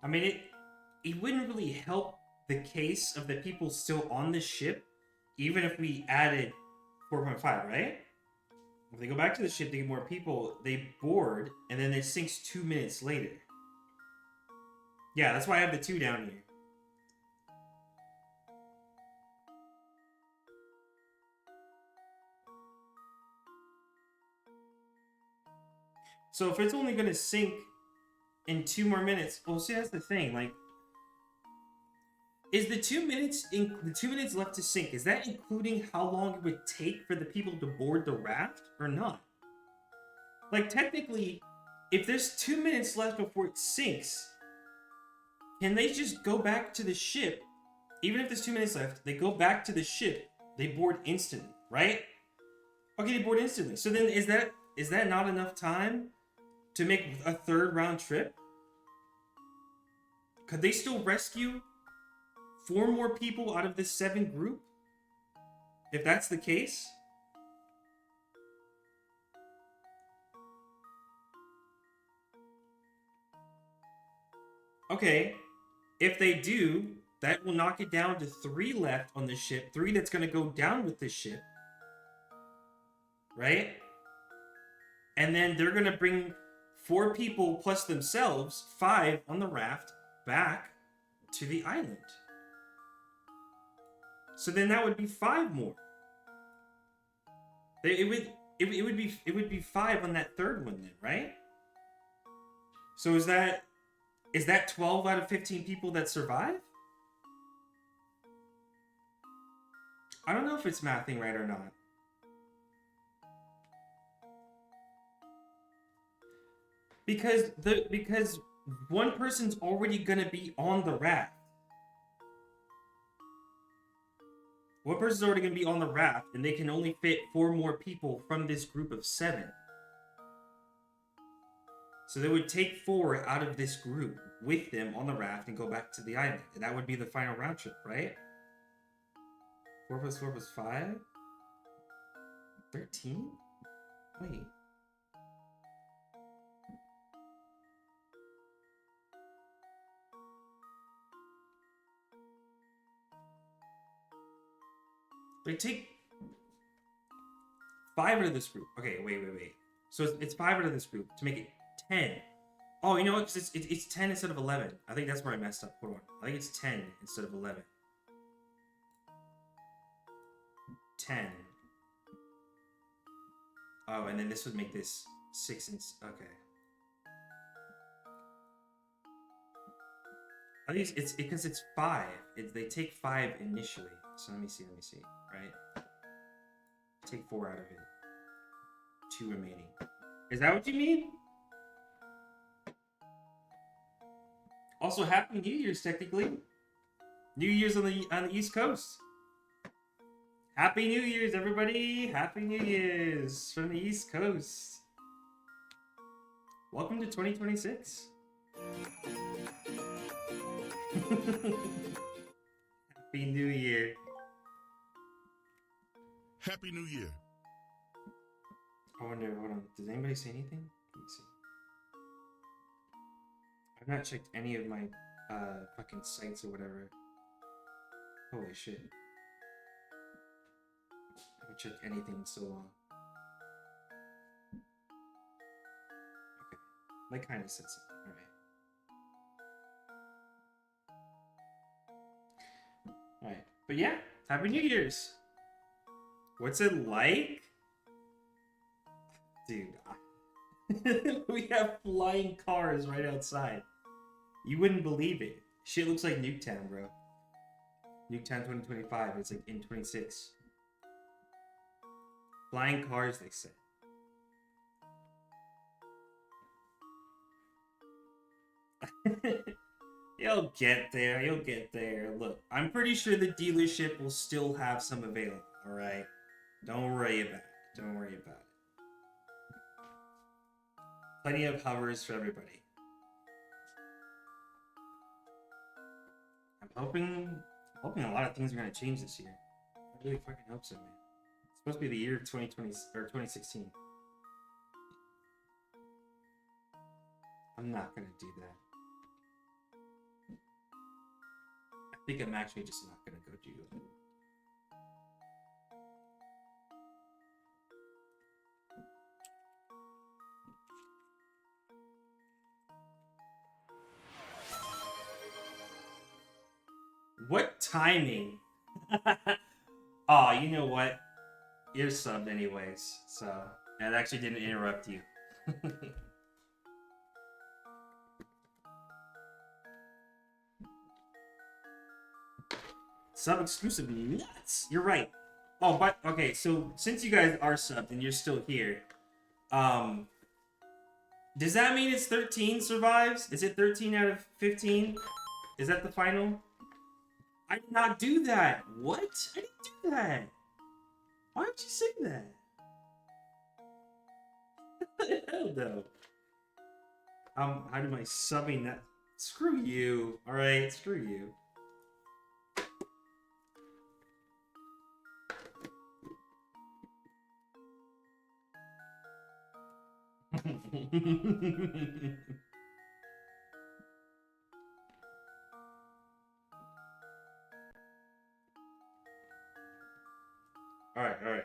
I mean, it wouldn't really help the case of the people still on the ship, even if we added 4.5, right? If they go back to the ship, they get more people, they board, and then it sinks 2 minutes later. Yeah, that's why I have the 2 down here. So if it's only going to sink in 2 more minutes, well, see, that's the thing. Like, is the 2 minutes left to sink? Is that including how long it would take for the people to board the raft or not? Like, technically, if there's 2 minutes left before it sinks, can they just go back to the ship? Even if there's 2 minutes left, they go back to the ship. They board instantly, right? Okay, they board instantly. So then, is that not enough time to make a 3rd round trip? Could they still rescue 4 more people out of this 7 group? If that's the case? Okay, if they do, that will knock it down to 3 left on the ship. 3 that's going to go down with the ship. Right? And then they're going to bring 4 people plus themselves, 5 on the raft, back to the island. So then that would be 5 more. It would be 5 on that 3rd one then, right? So is that 12 out of 15 people that survive? I don't know if it's mathing right or not. Because one person's already gonna be on the raft. One person's already gonna be on the raft, and they can only fit 4 more people from this group of 7. So they would take 4 out of this group with them on the raft and go back to the island. And that would be the final round trip, right? 4 plus 4 plus 5? 13? Wait. They take 5 out of this group. Okay, wait. So it's 5 out of this group to make it 10. Oh, you know what? 'Cause it's 10 instead of 11. I think that's where I messed up. Hold on. I think it's 10 instead of 11. 10. Oh, and then this would make this 6 and... Okay. I think it's because it's 5. They take 5 initially. So let me see. Right? Take 4 out of it. 2 remaining. Is that what you mean? Also, Happy New Year's, technically. New Year's on the East Coast. Happy New Year's, everybody! Happy New Year's from the East Coast. Welcome to 2026. Happy New Year. Happy New Year. I wonder, hold on, does anybody say anything? Let me see. I've not checked any of my fucking sites or whatever. Holy shit. I haven't checked anything in so long. Okay. They kind of said something, alright. Alright. But yeah, Happy New Year's! What's it like? Dude, we have flying cars right outside. You wouldn't believe it. Shit looks like Nuketown, bro. Nuketown 2025. It's like in 26. Flying cars, they say. You'll get there. You'll get there. Look, I'm pretty sure the dealership will still have some available. All right. Don't worry about it. Don't worry about it. Plenty of hovers for everybody. I'm hoping a lot of things are gonna change this year. I really fucking hope so, man. It's supposed to be the year of 2020 or 2016. I'm not gonna do that. I think I'm actually just not gonna go do that. What timing? Aw, you know what? You're subbed anyways, so that actually didn't interrupt you. Sub exclusive nuts. You're right. Oh, but okay, so since you guys are subbed and you're still here, does that mean it's 13 survives? Is it 13 out of 15? Is that the final? I did not do that. What? I didn't do that. Why would you say that? What the hell, though? How am I subbing that? Screw you. All right, screw you. All right, all right.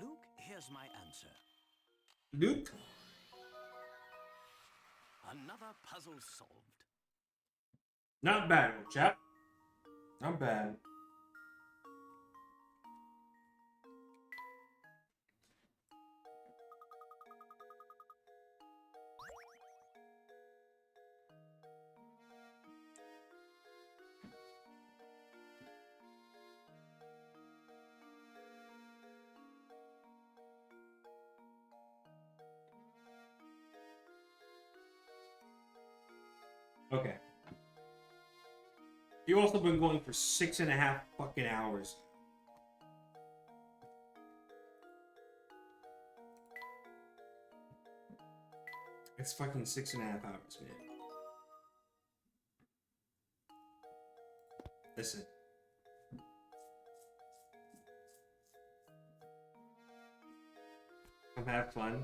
Luke, here's my answer. Luke? Another puzzle solved. Not bad, old chap. Not bad. Okay. You've also been going for 6.5 fucking hours. It's fucking 6.5 hours, man. Listen. I've had fun.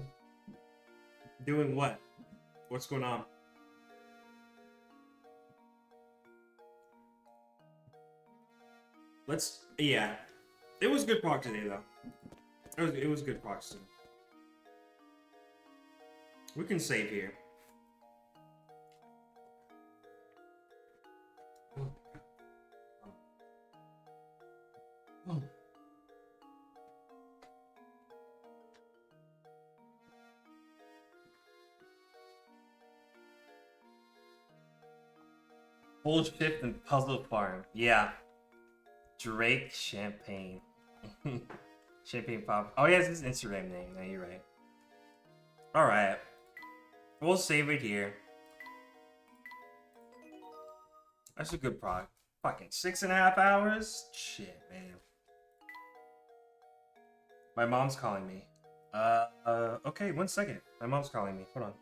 Doing what? What's going on? Yeah. It was good proc today, though. It was good proc today. We can save here. Oh. Hold shift and puzzle farm. Yeah. Drake Champagne. Champagne Pop. Oh, yeah, it's his Instagram name. No, you're right. Alright. We'll save it here. That's a good prog. Fucking 6.5 hours? Shit, man. My mom's calling me. Okay, 1 second. My mom's calling me. Hold on.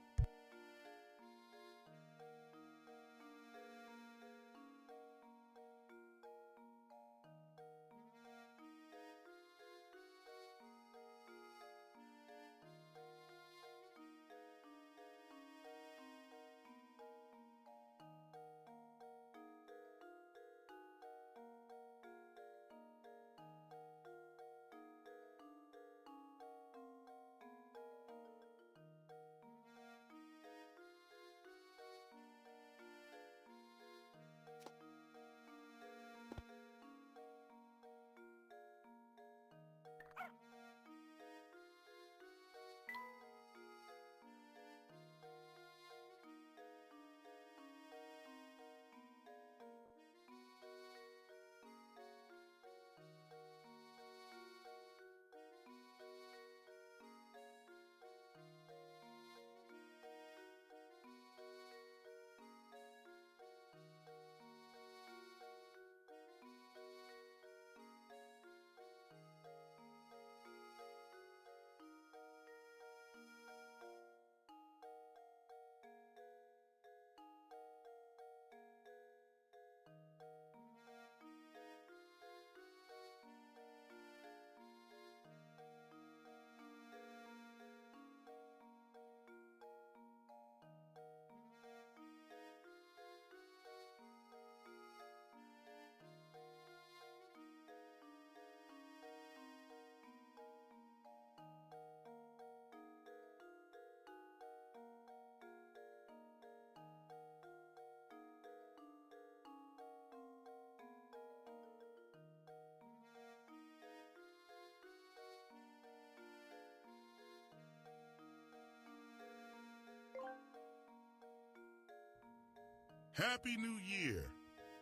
Happy New Year.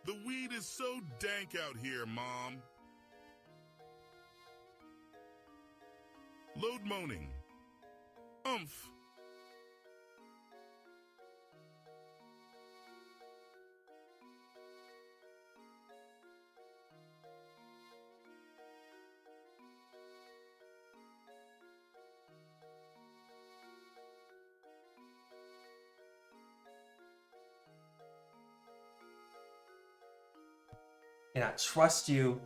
The weed is so dank out here, Mom. Load moaning. Umph. And I trust you.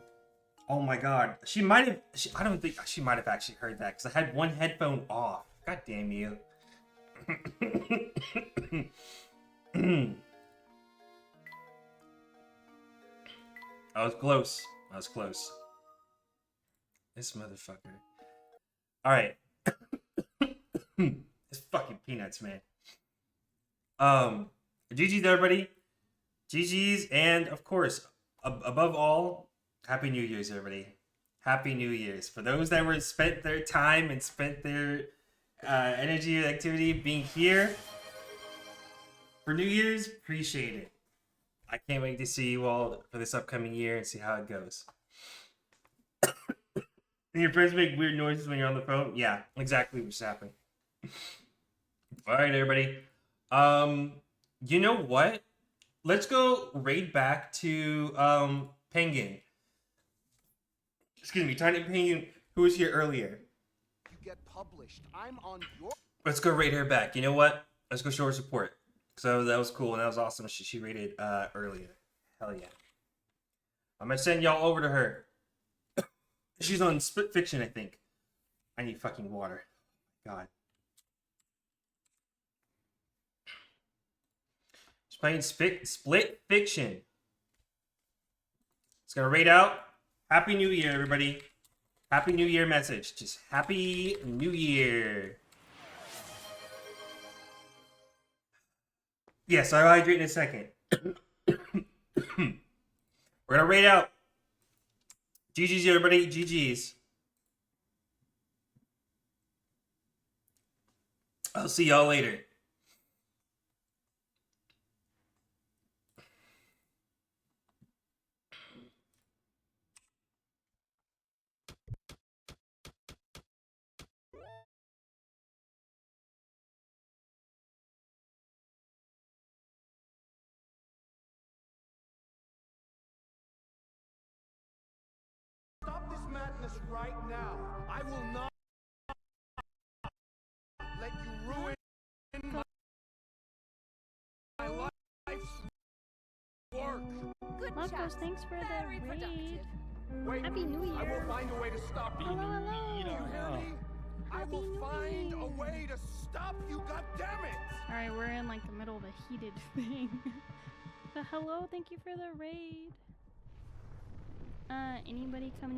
Oh my god. She might have. I don't think she might have actually heard that because I had one headphone off. God damn you. I was close. I was close. This motherfucker. Alright. This fucking peanuts, man. GG's everybody. GG's, and of course, above all, Happy New Year's, everybody. Happy New Year's. For those that were spent their time and spent their energy and activity being here for New Year's, appreciate it. I can't wait to see you all for this upcoming year and see how it goes. And your friends make weird noises when you're on the phone? Yeah, exactly what's happening. Alright, everybody. You know what? Let's go raid back to Penguin. Excuse me, Tiny Penguin, who was here earlier. You get published. I'm on your. Let's go raid her back. You know what? Let's go show her support. So that was cool and that was awesome. She raided earlier. Hell yeah. I'm gonna send y'all over to her. She's on Split Fiction, I think. I need fucking water. God. She's playing Split Fiction. It's gonna raid out. Happy New Year, everybody. Happy New Year message. Just Happy New Year. Yes, I'll hydrate in a second. We're gonna raid out. GG's, everybody. GG's. I'll see y'all later. madness right now. I will not let you ruin my life's work. Good Lakos, chat. thanks for Very the raid. productive. Wait, Happy New I Year. will find a way to stop you. Hello, Do you hello. hear me? I Happy will New find a Year. way to stop you, goddammit! Alright, we're in like the middle of a heated thing. But hello, thank you for the raid. Anybody coming